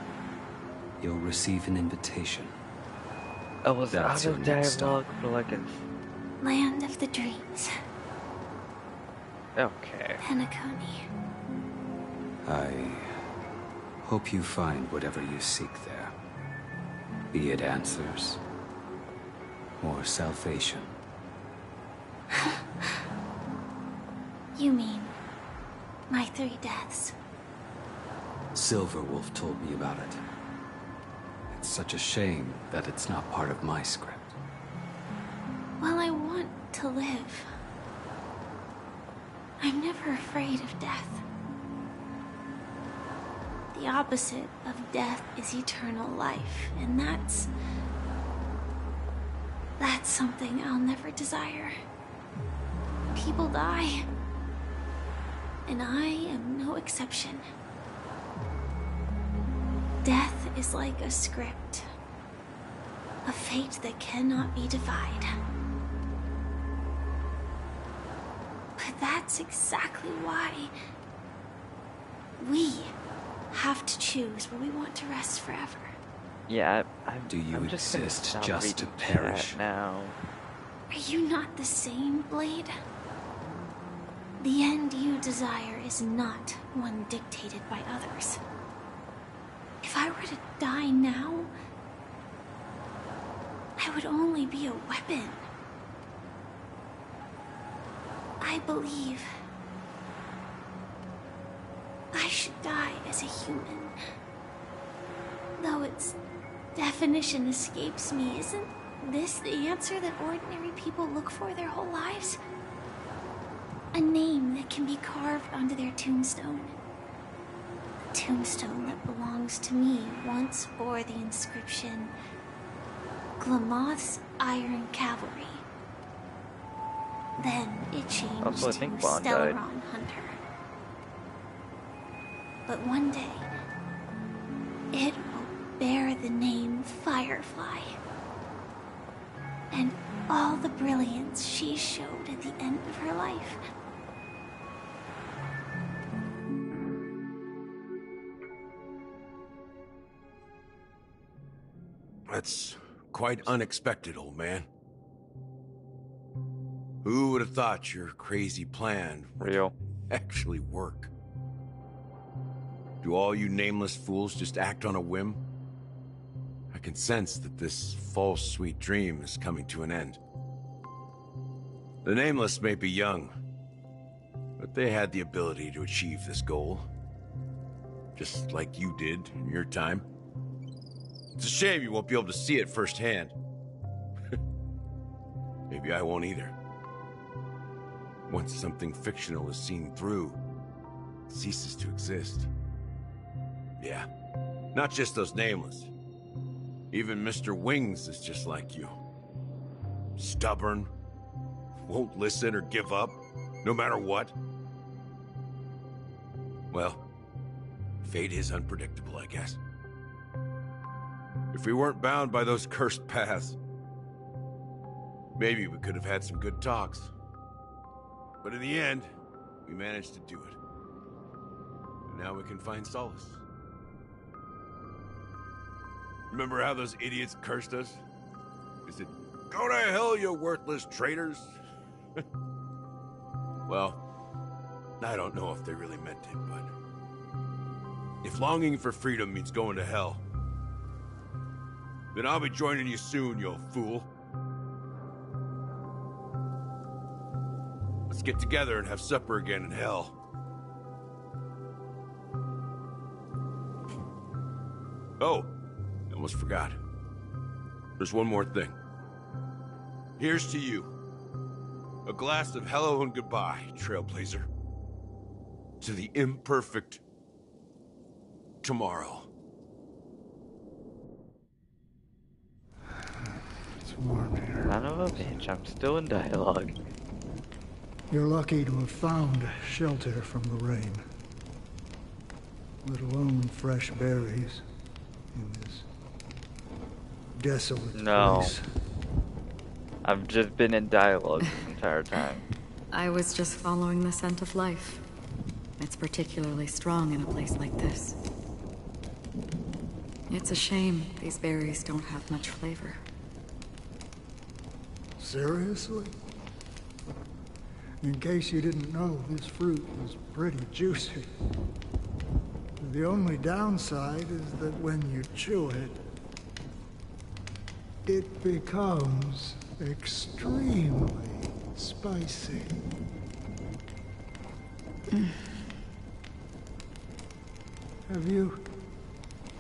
you'll receive an invitation. I was That's out your of next dialogue stop. for like a... Land of the dreams. Okay. Penacony. I hope you find whatever you seek there. Be it answers or salvation. You mean my 3 deaths? Silverwolf told me about it. It's such a shame that it's not part of my script. Well, I want to live. I'm never afraid of death. The opposite of death is eternal life, and that's something I'll never desire. People die, and I am no exception. Death is like a script, a fate that cannot be defied. But that's exactly why we have to choose where we want to rest forever. Yeah, Do you I'm just gonna exist stop just to reading chat perish? now? Are you not the same, Blade? The end you desire is not one dictated by others. If I were to die now, I would only be a weapon. I believe I should die as a human. Though its definition escapes me, isn't this the answer that ordinary people look for their whole lives? A name that can be carved onto their tombstone. A tombstone that belongs to me once bore the inscription, Glamoth's Iron Cavalry. Then it changed Also, I to think Bond died. Stellaron Hunter. But one day, it will bear the name Firefly. And all the brilliance she showed at the end of her life. That's quite unexpected, old man. Who would have thought your crazy plan would actually work? Do all you nameless fools just act on a whim? I can sense that this false sweet dream is coming to an end. The nameless may be young, but they had the ability to achieve this goal. Just like you did in your time. It's a shame you won't be able to see it firsthand. Maybe I won't either. Once something fictional is seen through, ceases to exist. Yeah, not just those nameless. Even Mr. Wings is just like you. Stubborn, won't listen or give up, no matter what. Well, fate is unpredictable, I guess. If we weren't bound by those cursed paths, maybe we could have had some good talks. But in the end, we managed to do it. And now we can find solace. Remember how those idiots cursed us? They said, "Go to hell, you worthless traitors." Well, I don't know if they really meant it, but if longing for freedom means going to hell, then I'll be joining you soon, you fool. Let's get together and have supper again in hell. Oh, I almost forgot. There's one more thing. Here's to you. A glass of hello and goodbye, Trailblazer. To the imperfect tomorrow. It's warm here. Son of a bitch, I'm still in dialogue. You're lucky to have found shelter from the rain. Let alone fresh berries in this desolate place. I've just been in dialogue the entire time. I was just following the scent of life. It's particularly strong in a place like this. It's a shame these berries don't have much flavor. Seriously? In case you didn't know, this fruit was pretty juicy. The only downside is that when you chew it, it becomes extremely spicy. Have you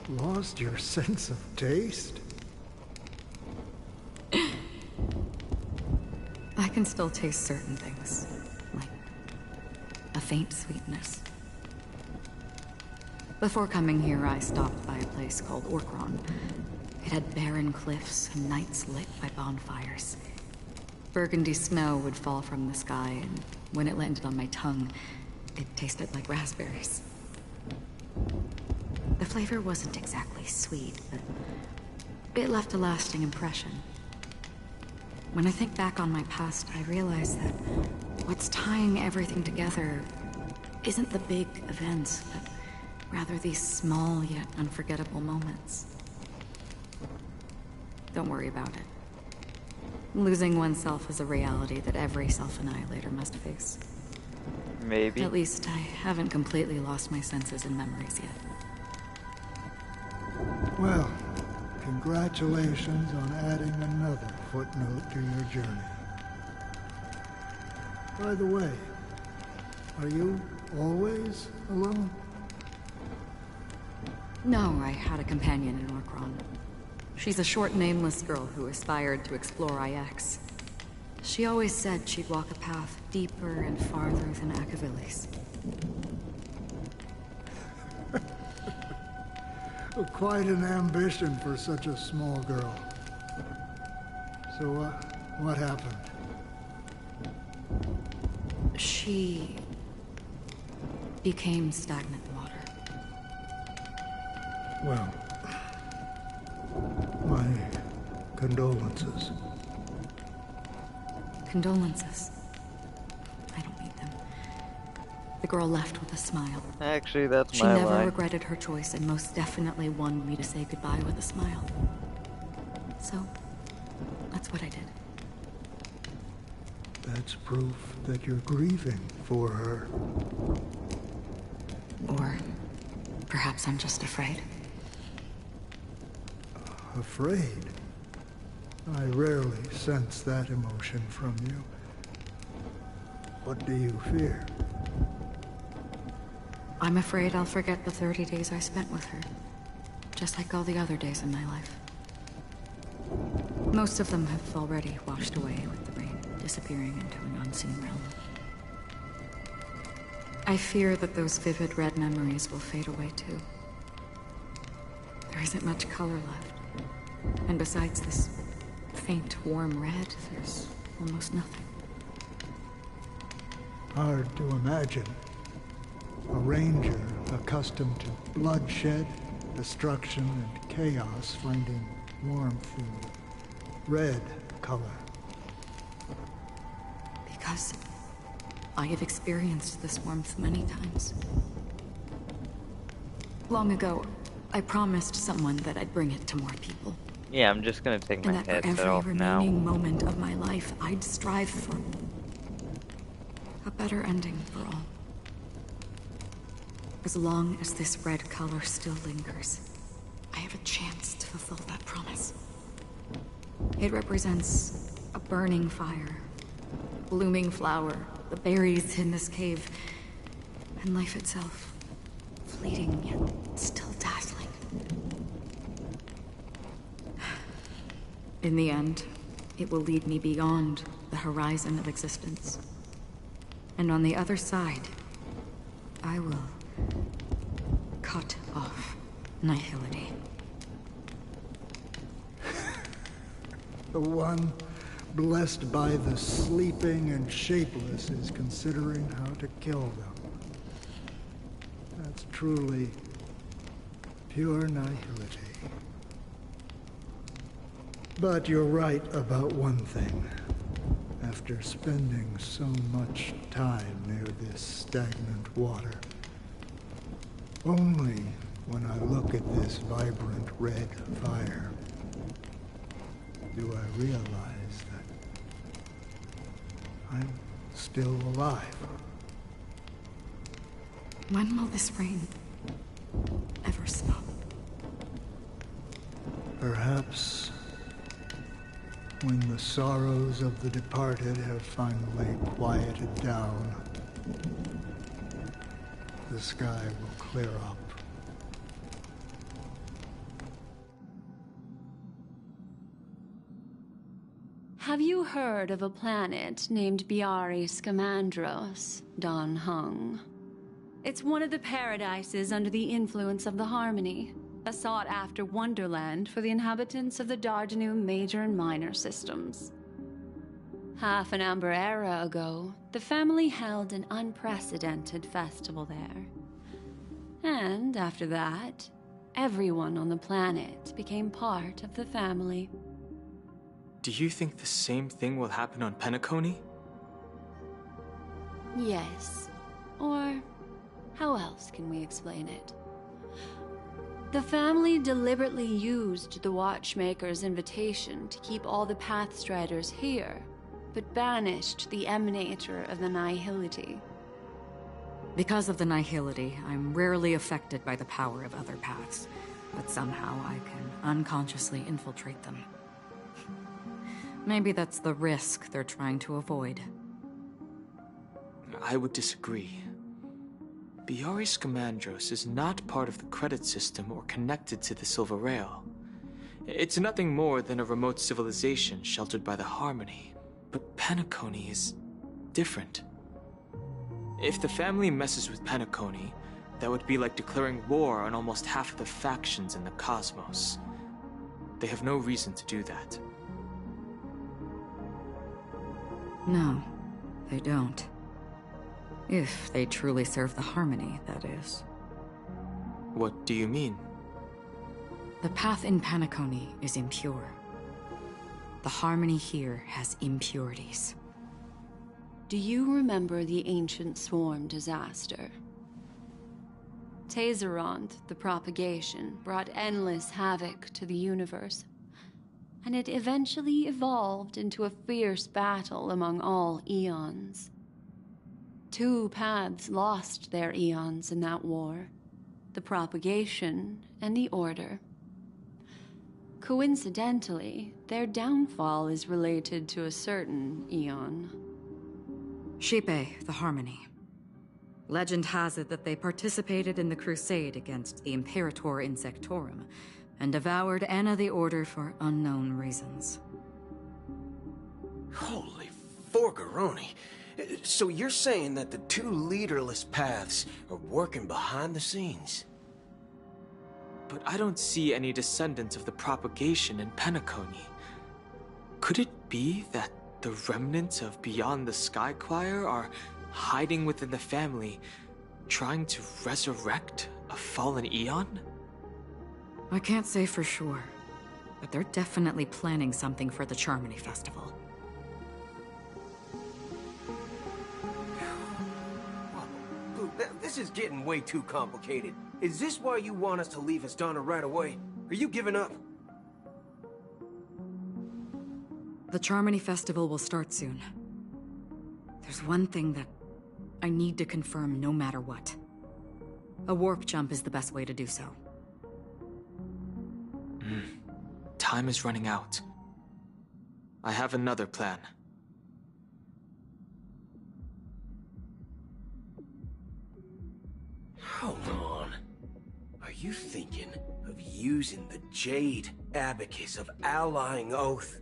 lost your sense of taste? I can still taste certain things, like a faint sweetness. Before coming here, I stopped by a place called Orkron. It had barren cliffs and nights lit by bonfires. Burgundy snow would fall from the sky, and when it landed on my tongue, it tasted like raspberries. The flavor wasn't exactly sweet, but it left a lasting impression. When I think back on my past, I realize that what's tying everything together isn't the big events, but rather these small yet unforgettable moments. Don't worry about it. Losing oneself is a reality that every self-annihilator must face. Maybe. At least I haven't completely lost my senses and memories yet. Well, congratulations on adding another footnote to your journey. By the way, are you always alone? No, I had a companion in Orkron. She's a short, nameless girl who aspired to explore IX. She always said she'd walk a path deeper and farther than Akavilis. Quite an ambition for such a small girl. So, what happened? She became stagnant water. Well, my condolences. Condolences. I don't need them. The girl left with a smile. Actually, that's She my never line. regretted her choice and most definitely wanted me to say goodbye with a smile. So, that's what I did. That's proof that you're grieving for her. Or perhaps I'm just afraid. Afraid? I rarely sense that emotion from you. What do you fear? I'm afraid I'll forget the 30 days I spent with her. Just like all the other days in my life. Most of them have already washed away with the rain, disappearing into an unseen realm. I fear that those vivid red memories will fade away too. There isn't much color left. And besides this faint, warm red, there's almost nothing. Hard to imagine. A ranger accustomed to bloodshed, destruction, and chaos finding warmth in red color. Because I have experienced this warmth many times. Long ago, I promised someone that I'd bring it to more people. Yeah, I'm just gonna take my And that for headset every off now. remaining moment of my life, I'd strive for a better ending for all. As long as this red color still lingers, I have a chance to fulfill that promise. It represents a burning fire, a blooming flower, the berries in this cave, and life itself, fleeting yet still dazzling. In the end, it will lead me beyond the horizon of existence. And on the other side, I will cut off nihility. The one blessed by the sleeping and shapeless is considering how to kill them. That's truly pure nihility. But you're right about one thing. After spending so much time near this stagnant water, only when I look at this vibrant red fire do I realize that I'm still alive. When will this rain ever stop? Perhaps when the sorrows of the departed have finally quieted down, the sky will clear up. Have you heard of a planet named Biari Scamandros, Don Hung? It's one of the paradises under the influence of the Harmony, a sought-after wonderland for the inhabitants of the Dardanu Major and Minor systems. Half an Amber Era ago, the family held an unprecedented festival there. And after that, everyone on the planet became part of the family. Do you think the same thing will happen on Penacony? Yes. Or how else can we explain it? The family deliberately used the Watchmaker's invitation to keep all the Pathstriders here, but banished the Emanator of the Nihility. Because of the nihility, I'm rarely affected by the power of other paths, but somehow I can unconsciously infiltrate them. Maybe that's the risk they're trying to avoid. I would disagree. Biari Scamandros is not part of the credit system or connected to the Silver Rail. It's nothing more than a remote civilization sheltered by the Harmony. But Penacony is different. If the family messes with Penacony, that would be like declaring war on almost half of the factions in the cosmos. They have no reason to do that. No, they don't. If they truly serve the Harmony, that is. What do you mean? The path in Penacony is impure. The Harmony here has impurities. Do you remember the Ancient Swarm disaster? Tazeront, the propagation, brought endless havoc to the universe, and it eventually evolved into a fierce battle among all eons. 2 paths lost their eons in that war, the propagation and the order. Coincidentally, their downfall is related to a certain eon. Shipe, the Harmony. Legend has it that they participated in the crusade against the Imperator Insectorum, and devoured Anna the Order for unknown reasons. Holy forgaroni! So you're saying that the two leaderless paths are working behind the scenes? But I don't see any descendants of the propagation in Penacony. Could it be that the remnants of Beyond the Sky Choir are hiding within the family, trying to resurrect a fallen Eon? I can't say for sure, but they're definitely planning something for the Charmony Festival. This is getting way too complicated. Is this why you want us to leave Astana right away? Are you giving up? The Charmony Festival will start soon. There's one thing that I need to confirm no matter what. A warp jump is the best way to do so. Time is running out. I have another plan. Hold on. Are you thinking of using the Jade Abacus of Allying Oath?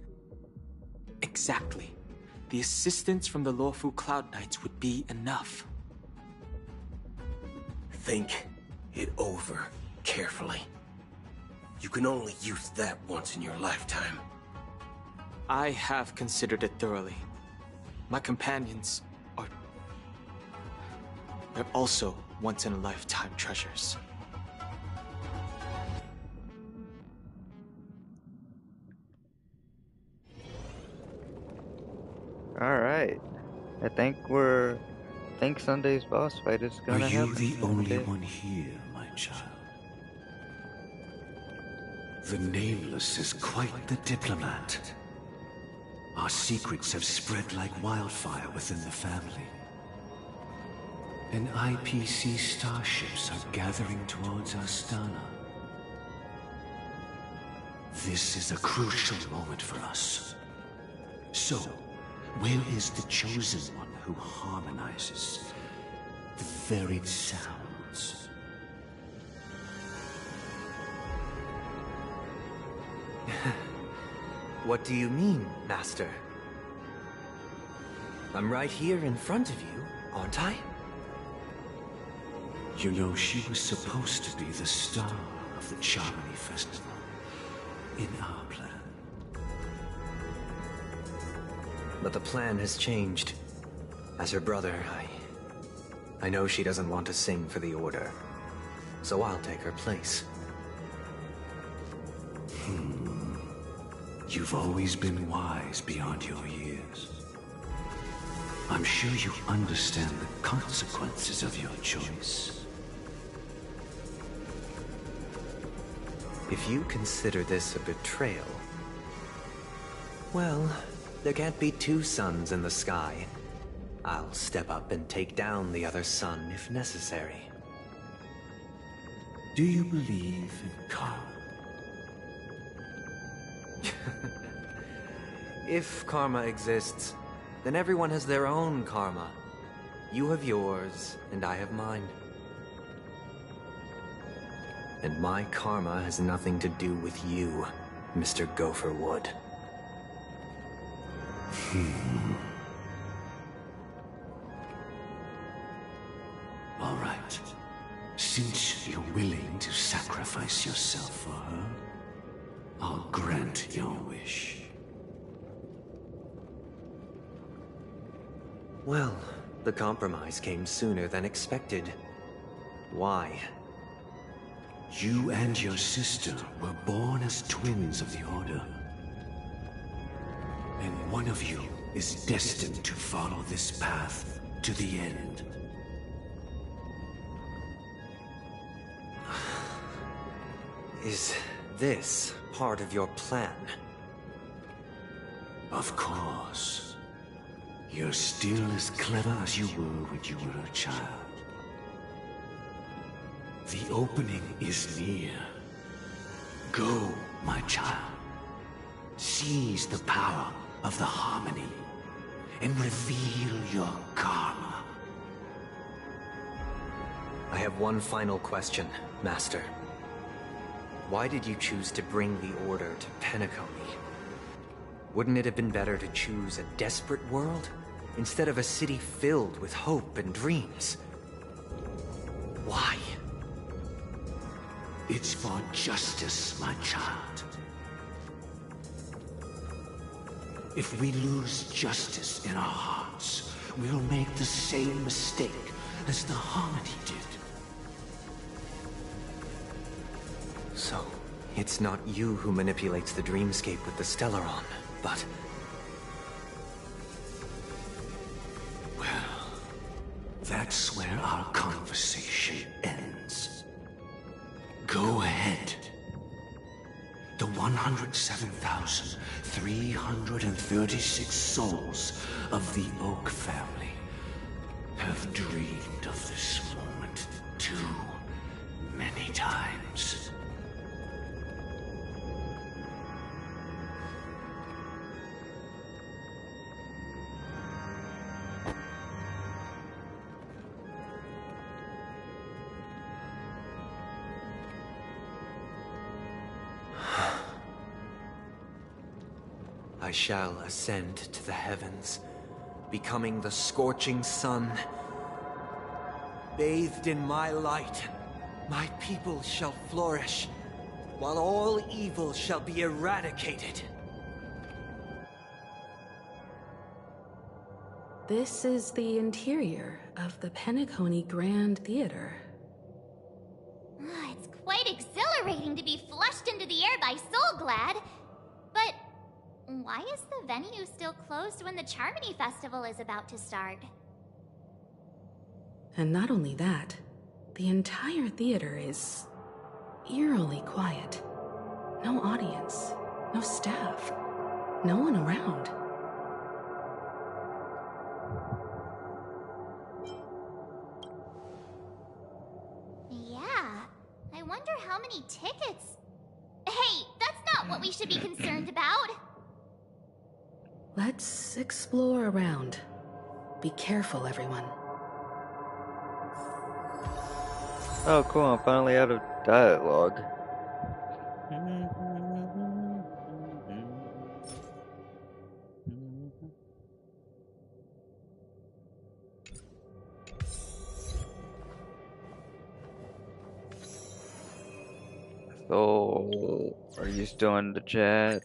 Exactly. The assistance from the Lawfu Cloud Knights would be enough. Think it over carefully. You can only use that once in your lifetime. I have considered it thoroughly. My companions are... they're also once-in-a-lifetime treasures. Alright. I think Sunday's boss fight is gonna happen. Are you the only one here, my child? The Nameless is quite the diplomat. Our secrets have spread like wildfire within the family. And IPC starships are gathering towards Astana. This is a crucial moment for us. So, where is the Chosen One who harmonizes the varied sounds? What do you mean, Master? I'm right here in front of you, aren't I? You know, she was supposed to be the star of the Charmony Festival. In our plan. But the plan has changed. As her brother, I know she doesn't want to sing for the Order. So I'll take her place. You've always been wise beyond your years. I'm sure you understand the consequences of your choice. If you consider this a betrayal, well, there can't be two suns in the sky. I'll step up and take down the other sun if necessary. Do you believe in karma? If karma exists, then everyone has their own karma. You have yours, and I have mine. And my karma has nothing to do with you, Mr. Gopherwood. All right. Since you're willing to sacrifice yourself for her, I'll grant your wish. Well, the compromise came sooner than expected. Why? You and your sister were born as twins of the Order. And one of you is destined to follow this path to the end. Is this part of your plan? Of course. You're still as clever as you were when you were a child. The opening is near. Go, my child. Seize the power of the harmony and reveal your karma. I have one final question, Master. Why did you choose to bring the Order to Penacony? Wouldn't it have been better to choose a desperate world? instead of a city filled with hope and dreams. Why? It's for justice, my child. If we lose justice in our hearts, we'll make the same mistake as the Harmony did. So, it's not you who manipulates the dreamscape with the Stellaron, but... Well, that's where our conversation ends. Go ahead. The 107,336 souls of the Oak family have dreamed of this moment too many times. I shall ascend to the heavens, becoming the scorching sun. Bathed in my light, my people shall flourish, while all evil shall be eradicated. This is the interior of the Penacony Grand Theater. It's quite exhilarating to be flushed into the air by Soulglad. But why is the venue still closed when the Charmony Festival is about to start? And not only that, the entire theater is eerily quiet. No audience, no staff, no one around. Yeah, I wonder how many tickets... Hey, that's not what we should be concerned about! Let's explore around. Be careful, everyone. Oh, cool, I'm finally out of dialogue. So, are you still in the chat?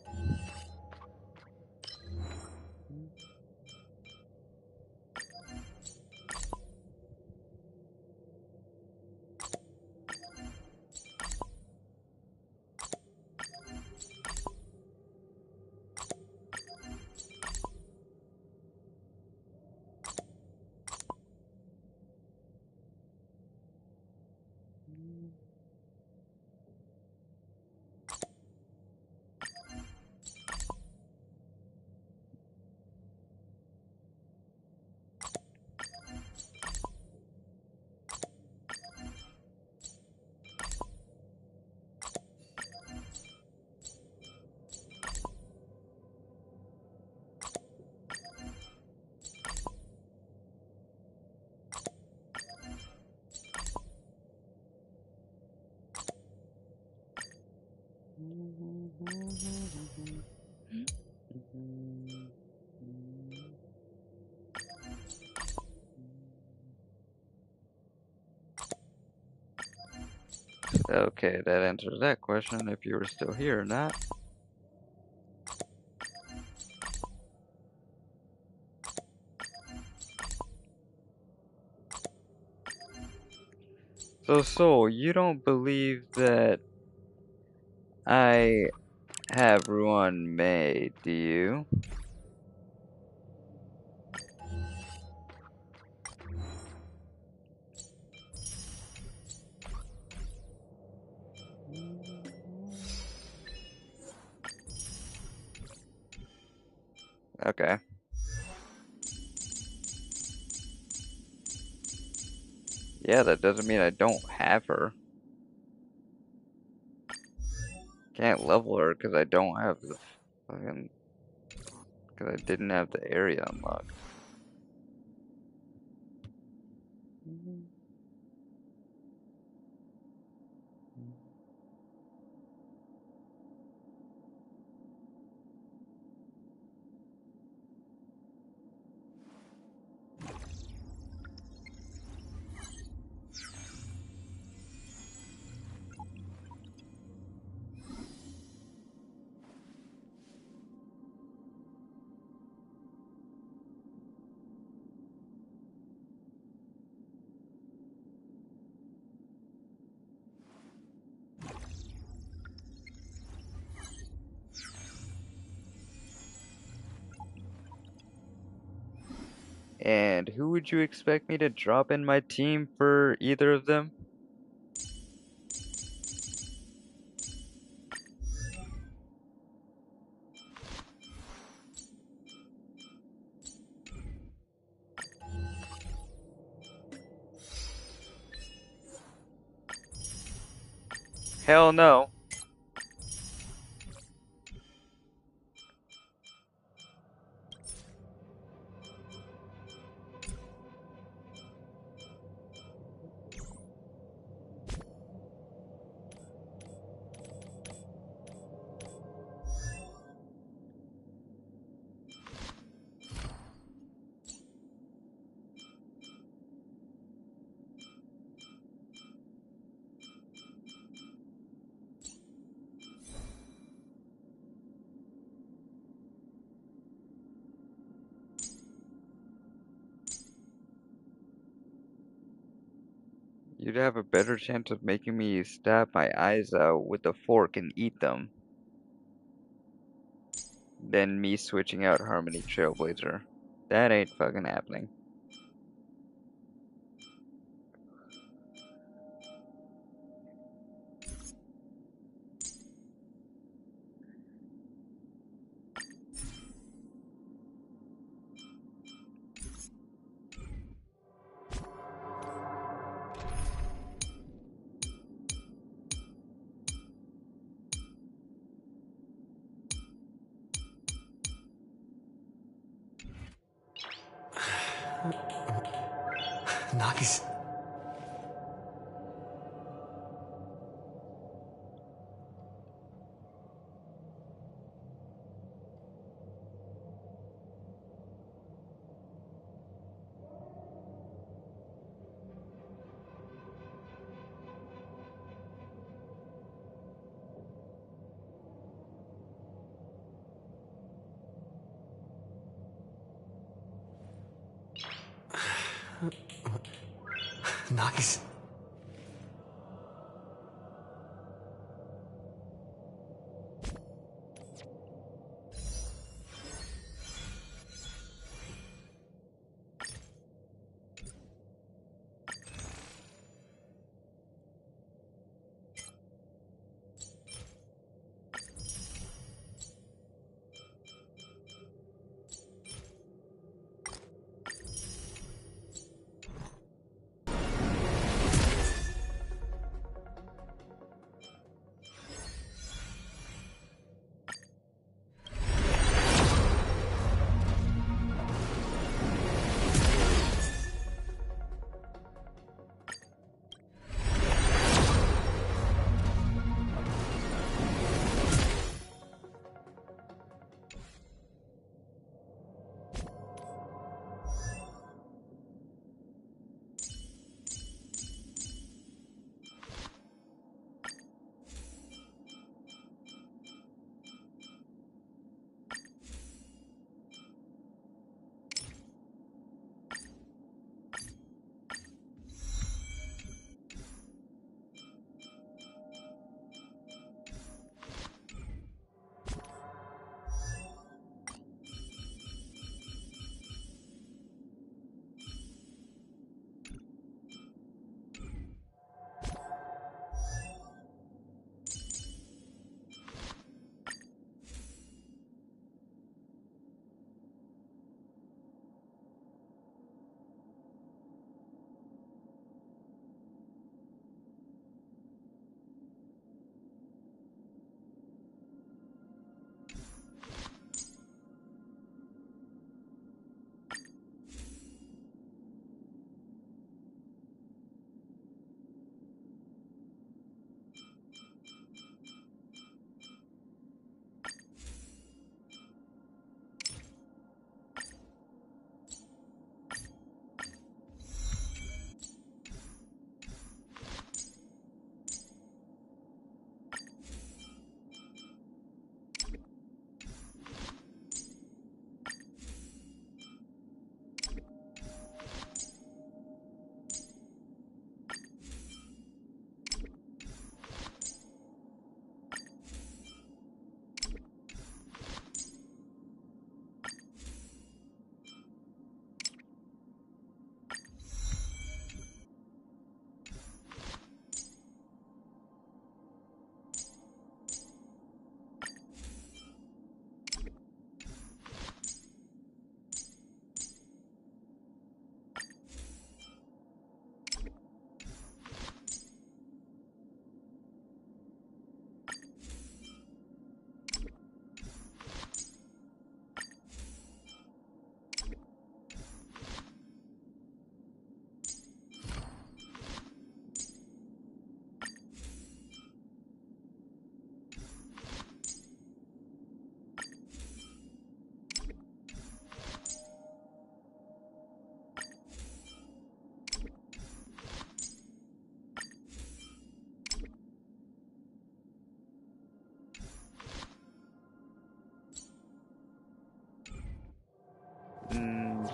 Okay, that answers that question, if you were still here or not. So, Soul, you don't believe that I have Ruan Mei, do you? Okay. Yeah, that doesn't mean I don't have her. Can't level her because I don't have the fucking... because I didn't have the area unlocked. And who would you expect me to drop in my team for either of them? Hell no. You'd have a better chance of making me stab my eyes out with a fork and eat them than me switching out Harmony Trailblazer. That ain't fucking happening. Nice. Nice.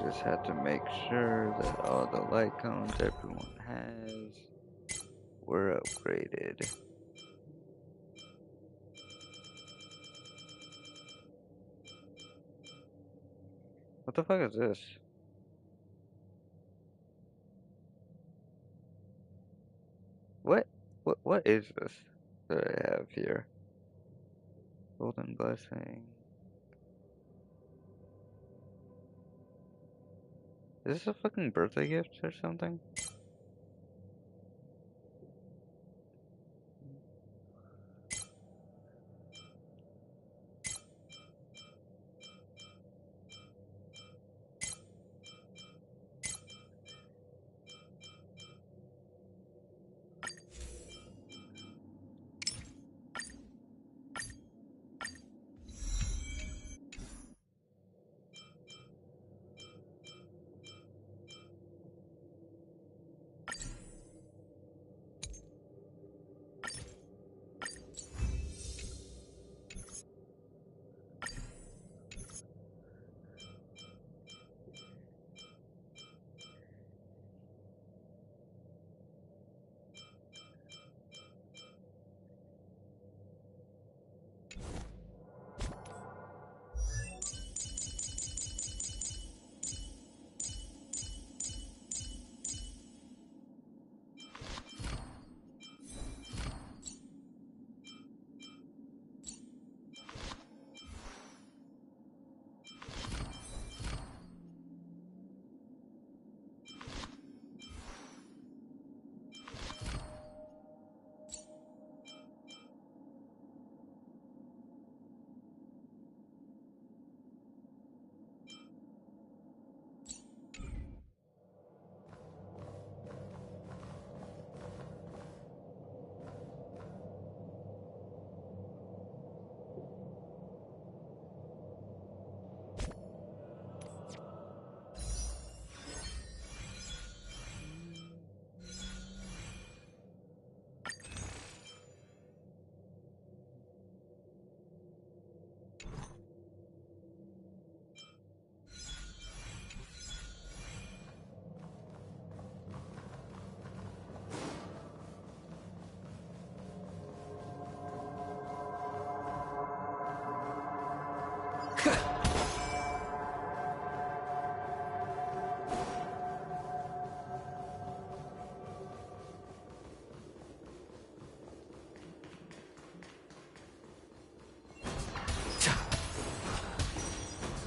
just have to make sure that all the light cones everyone has were upgraded. What the fuck is this? What is this that I have here? Golden blessing. Is this a fucking birthday gift or something?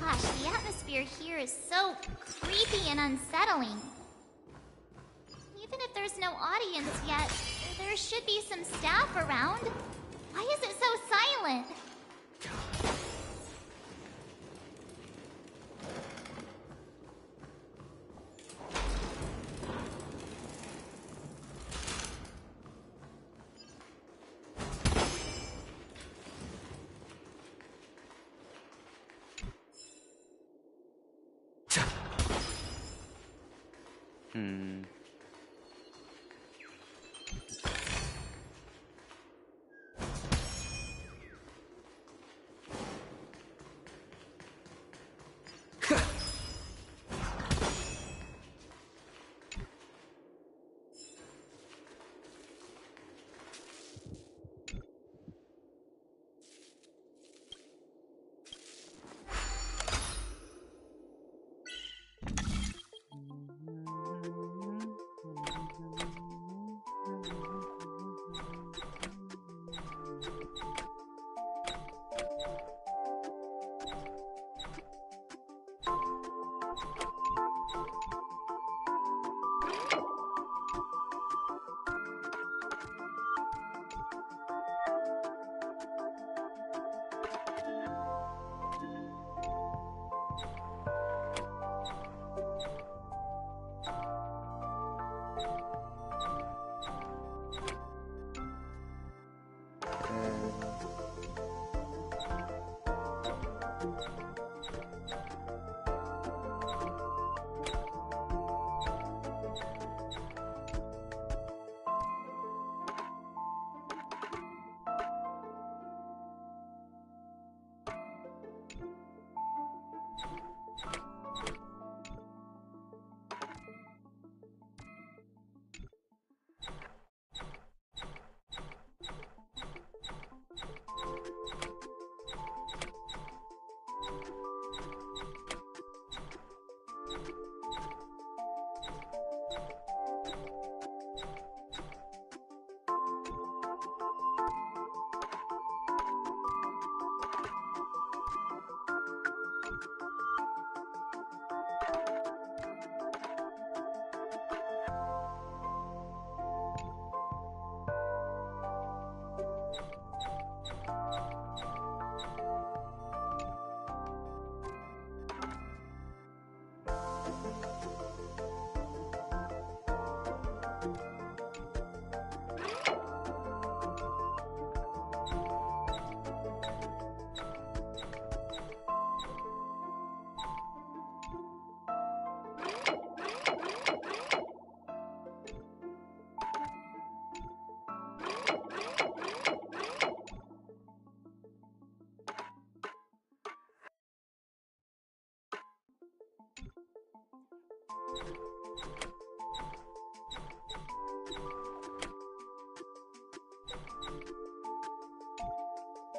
Gosh, the atmosphere here is so creepy and unsettling. Even if there's no audience yet, there should be some staff around. Why is it so silent?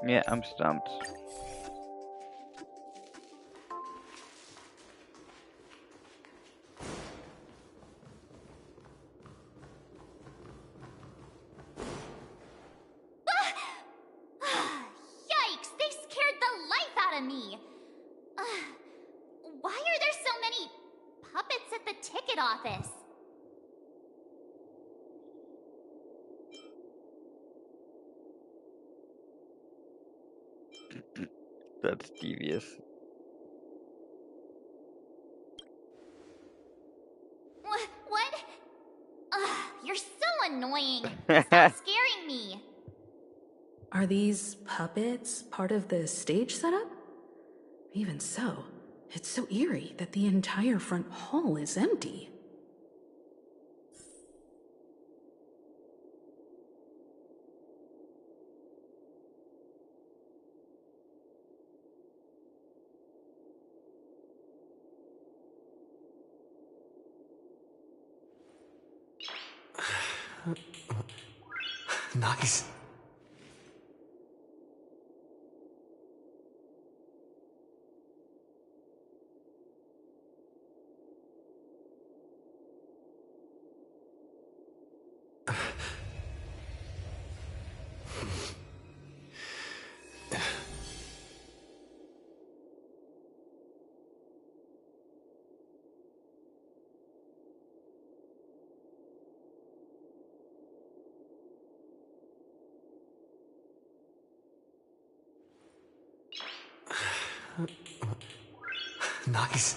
Yeah, I'm stumped. Yikes! They scared the life out of me! Why are there so many puppets at the ticket office? That's devious. What? You're so annoying. Stop scaring me. Are these puppets part of the stage setup? Even so, it's so eerie that the entire front hall is empty. Nice. Nice.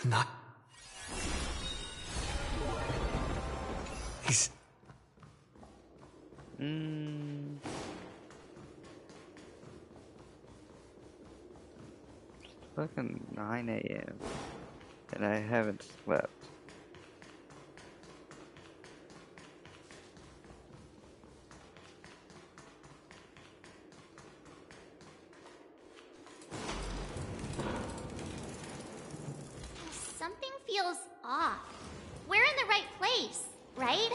Not. He's. It's fucking 9 a.m. and I haven't slept. Something feels off. We're in the right place, right?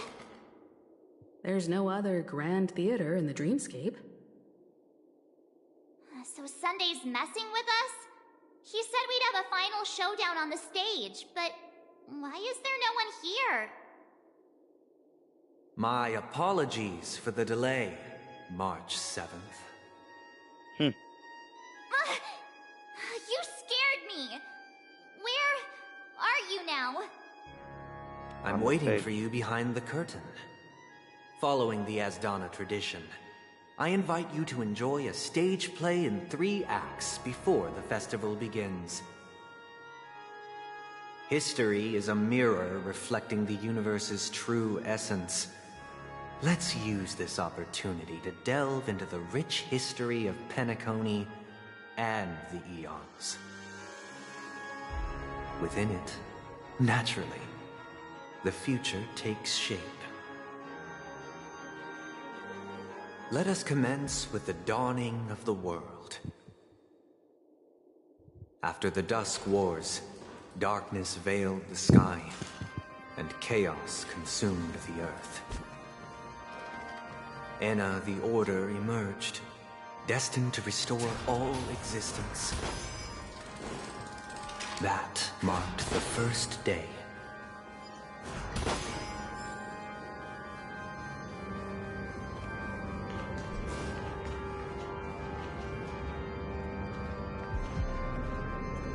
There's no other grand theater in the dreamscape. So Sunday's messing with us? He said we'd have a final showdown on the stage, but why is there no one here? My apologies for the delay, March 7th. You scared me! Where are you now? I'm waiting for you behind the curtain. Following the Asdana tradition, I invite you to enjoy a stage play in 3 acts before the festival begins. History is a mirror reflecting the universe's true essence. Let's use this opportunity to delve into the rich history of Penacony and the eons. Within it, naturally, the future takes shape. Let us commence with the dawning of the world. After the Dusk Wars, darkness veiled the sky, and chaos consumed the earth. Enna the Order emerged, destined to restore all existence. That marked the first day.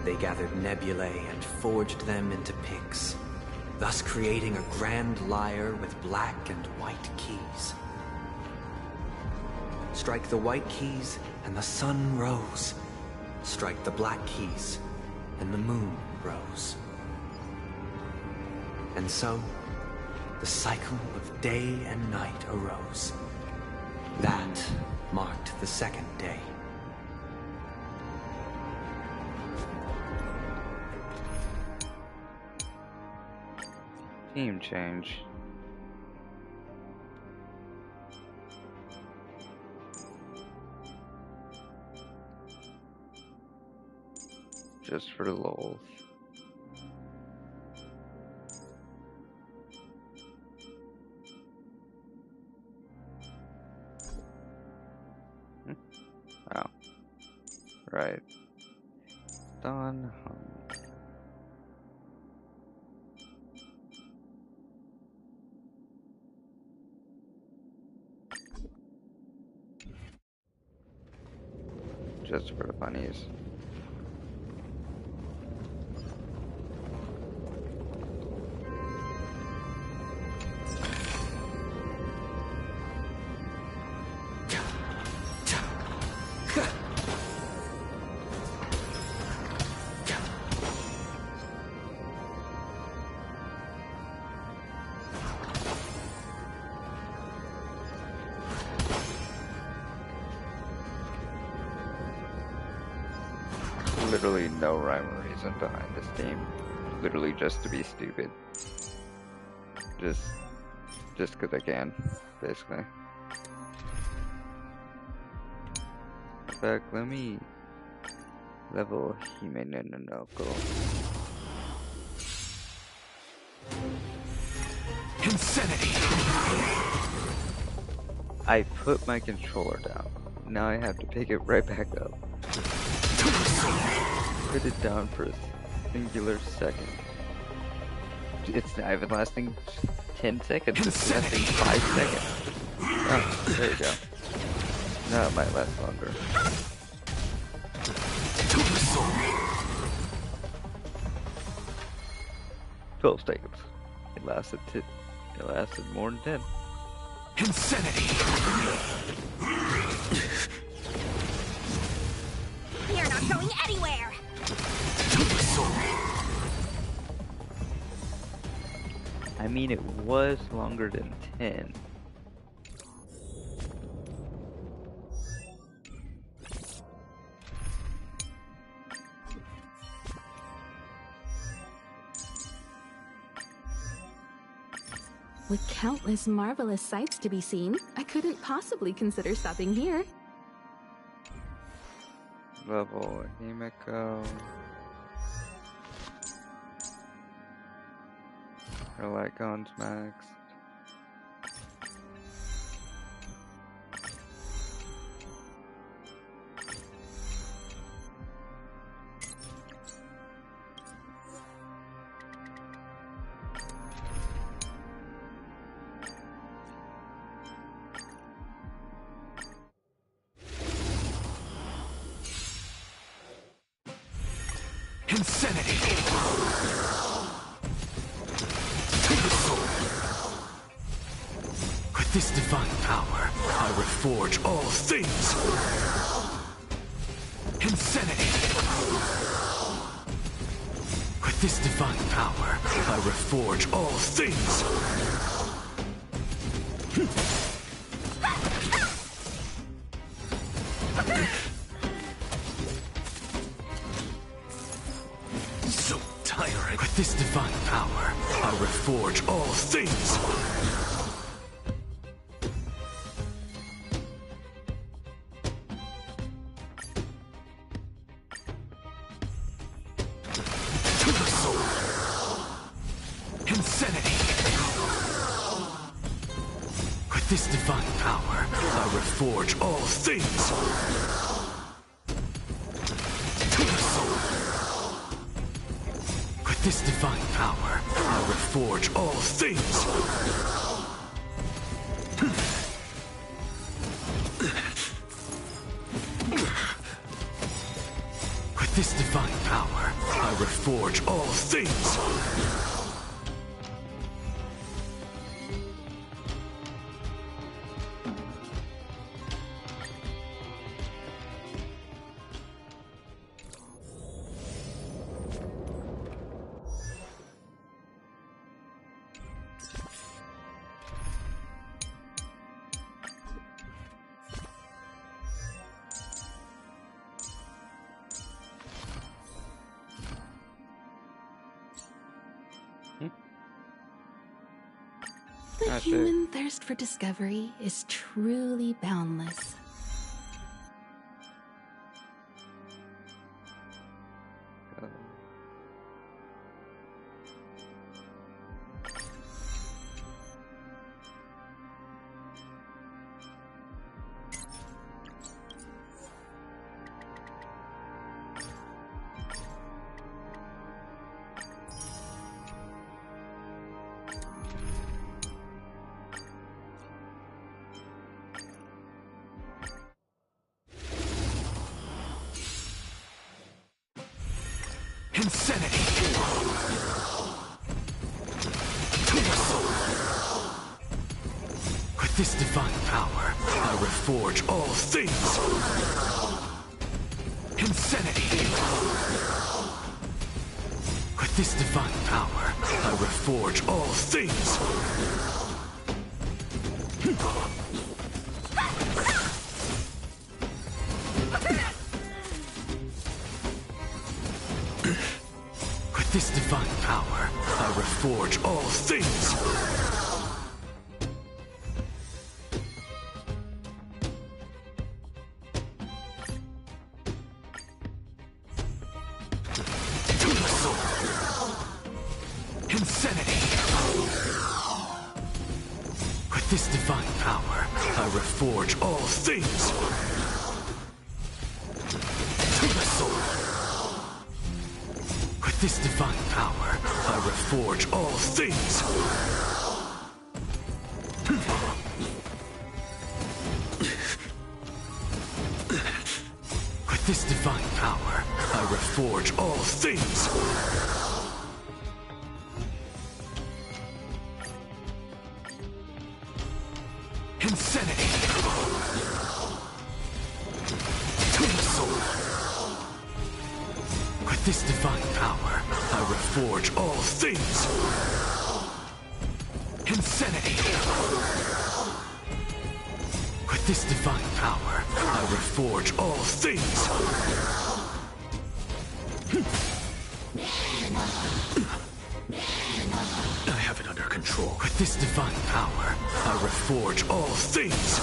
They gathered nebulae and forged them into picks, thus creating a grand lyre with black and white keys. Strike the white keys, and the sun rose. Strike the black keys, and the moon rose. And so, the cycle of day and night arose. That marked the second day. Theme change. Just for lols. Oh. Right. Don Hung. Just for the funnies. Literally no rhyme or reason behind this game. Literally just to be stupid. Just because I can, basically. In fact, let me level Hime no Noko. Insanity! I put my controller down. Now I have to pick it right back up. Put it down for a singular second. It's not even lasting 10 seconds, it's lasting 5 seconds. Oh, there you go. Now it might last longer. "12 seconds. It lasted more than 10. Insanity! You're not going anywhere! I mean, it was longer than 10. With countless marvelous sights to be seen, I couldn't possibly consider stopping here. Level Himeko. Her icons maxed. Insanity! With this divine power, I reforge all things! Insanity! With this divine power, I reforge all things! So tiring. With this divine power, I reforge all things! Insanity! With this divine power, I reforge all things! With this divine power, I reforge all things! With this divine power, I reforge all things! The human thirst for discovery is truly boundless. Insanity! To the soul! With this divine power, I reforge all things! Insanity! With this divine power, I reforge all things! With this divine power, I reforge all things! To the soul! Insanity! With this divine power, I reforge all things! To the soul! With this divine power, I reforge all things! With this divine power, I reforge all things! Insanity! To the soul! With this divine power, I reforge all things! Insanity! With this divine power, I reforge all things! I have it under control. With this divine power, I reforge all things!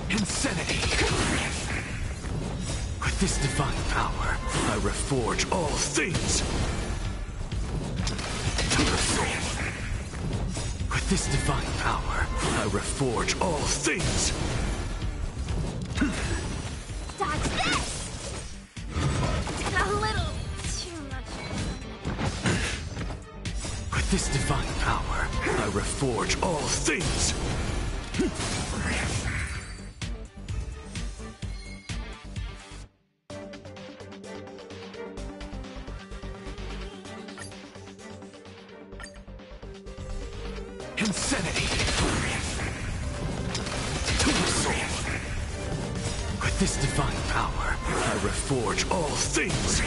Insanity! With this divine power, I reforge all things! To the soul! With this divine power, I reforge all things! Dodge this! Did a little too much. With this divine power, I reforge all things! Insanity! To the soul! With this divine power, I reforge all things!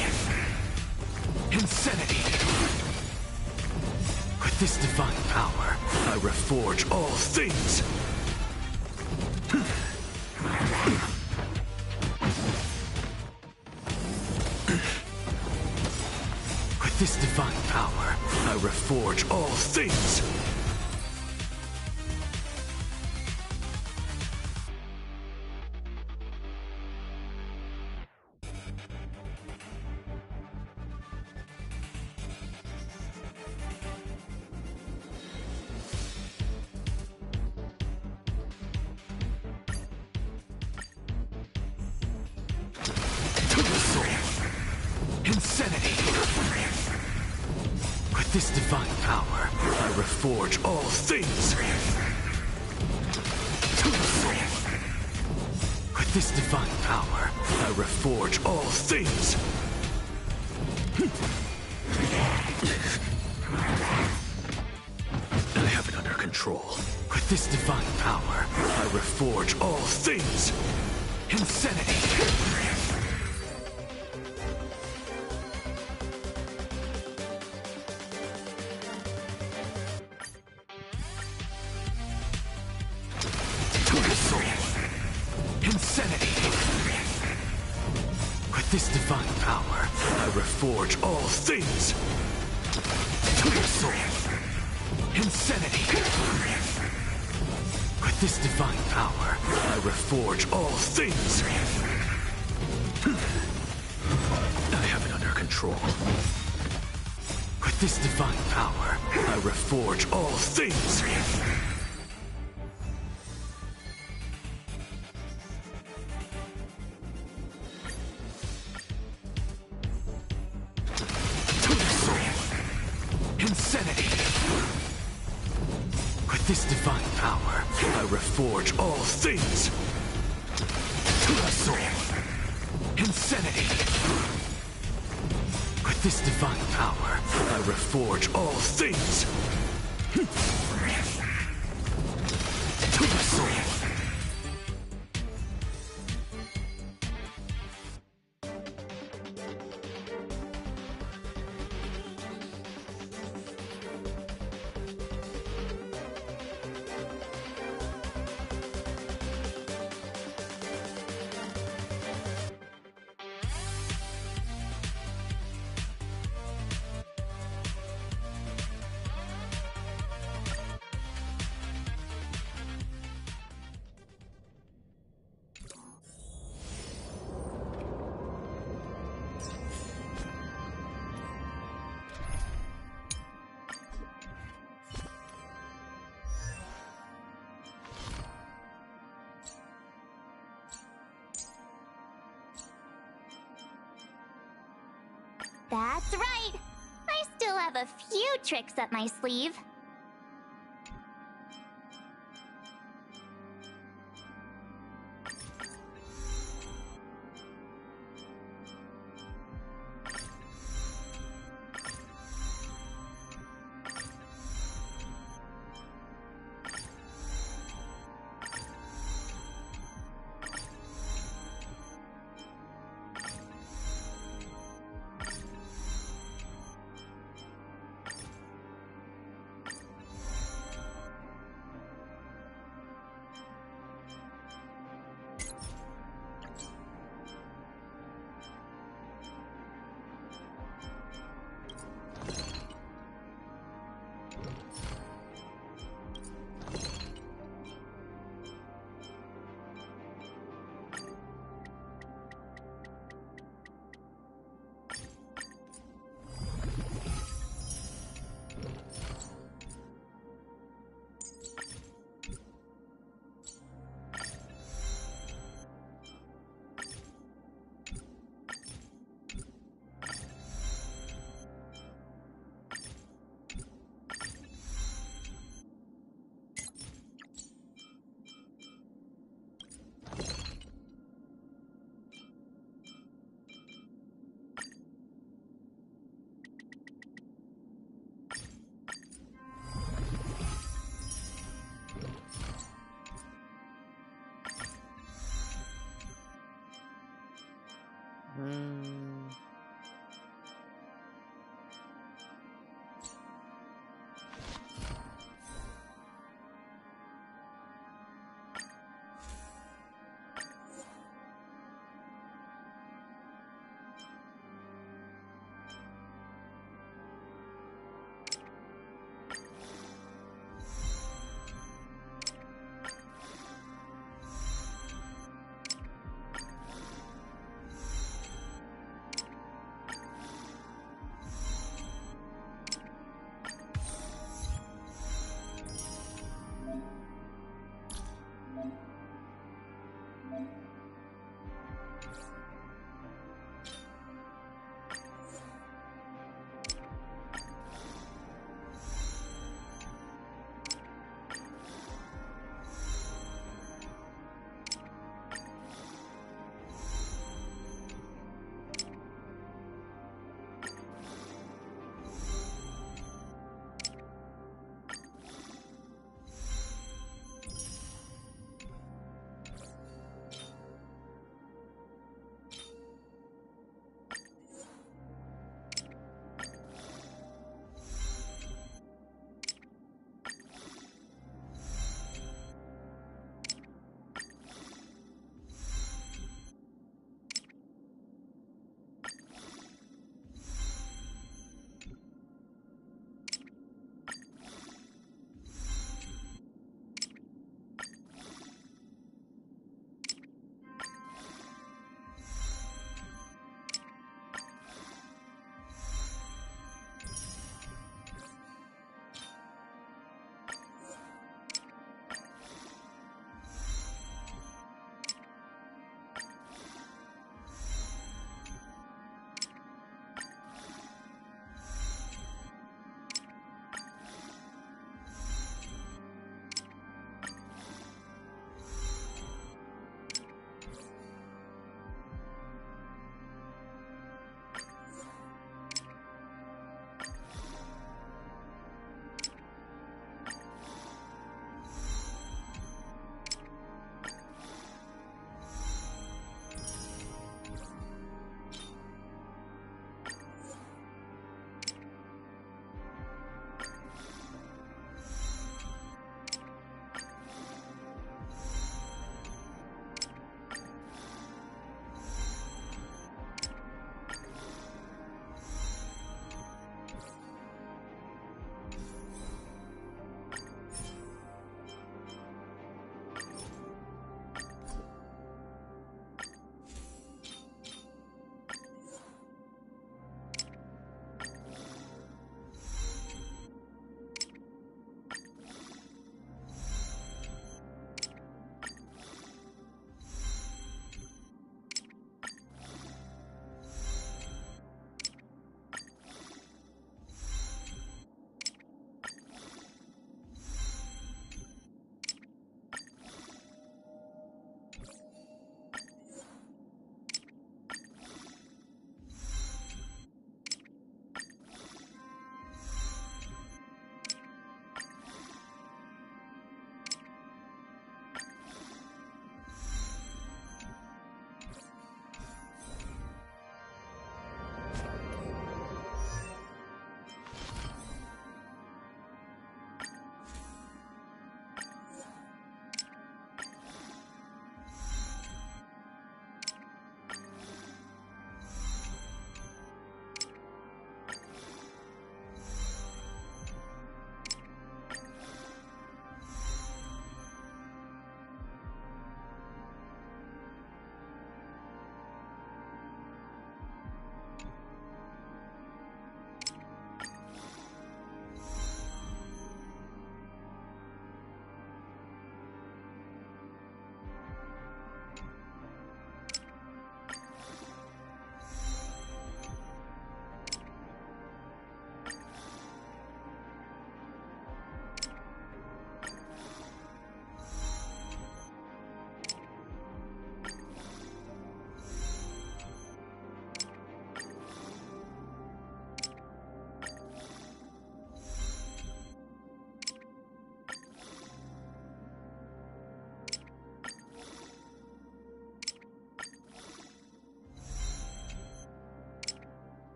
Insanity! With this divine power, I reforge all things! With this divine power, I reforge all things! Insanity! With this divine power, I reforge all things! To this divine power, I reforge all things! I have it under control. With this divine power, I reforge all things! Insanity! Insanity! With this divine power, I reforge all things! To your soul! Insanity! With this divine power, I reforge all things! I have it under control. With this divine power, I reforge all things! Insanity! With this divine power, I reforge all things! To the soul! Insanity! With this divine power, I reforge all things! To the soul! That's right! I still have a few tricks up my sleeve.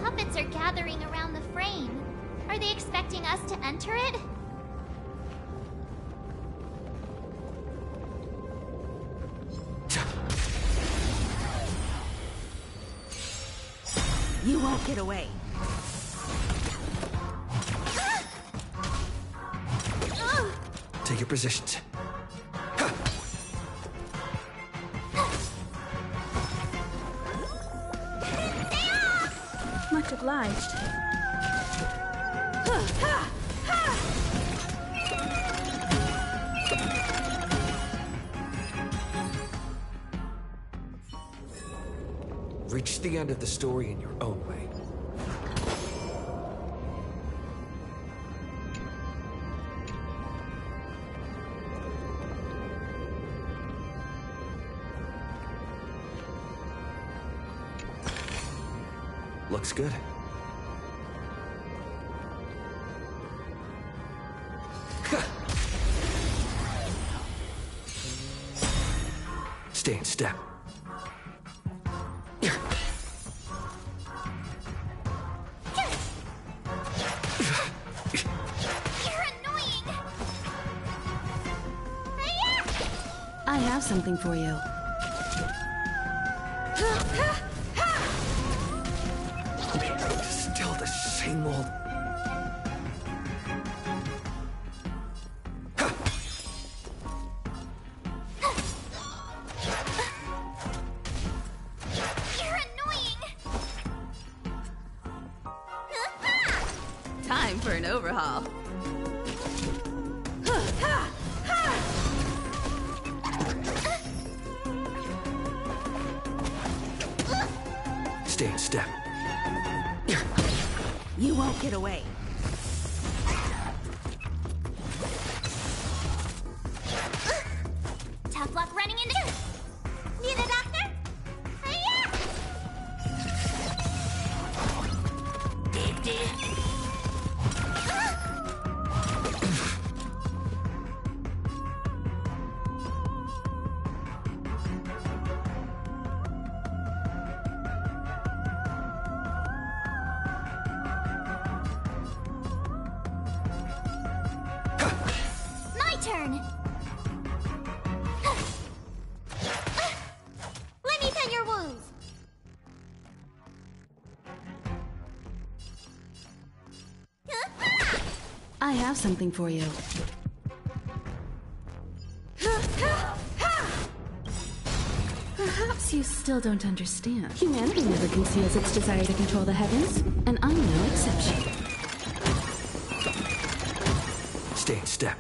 puppets are gathering around the frame. Are they expecting us to enter it? You won't get away. Take your positions. Much obliged. Reach the end of the story in your own way. Looks good. Stay in step. I have something for you. Still the same old... Time for an overhaul. Stay in step. You won't get away. Tough luck running into... Need a doctor? Hiya! My turn! Let me tend your wounds! I have something for you. Perhaps you still don't understand. Humanity never conceals its desire to control the heavens, and I'm no exception. Stay in step.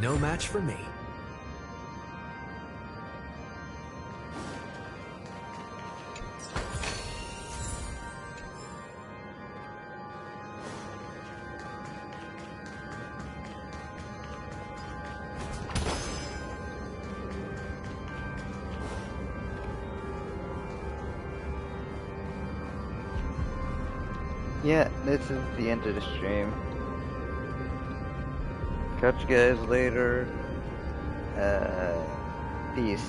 no match for me. Yeah, this is the end of the stream. Catch you guys later. Peace.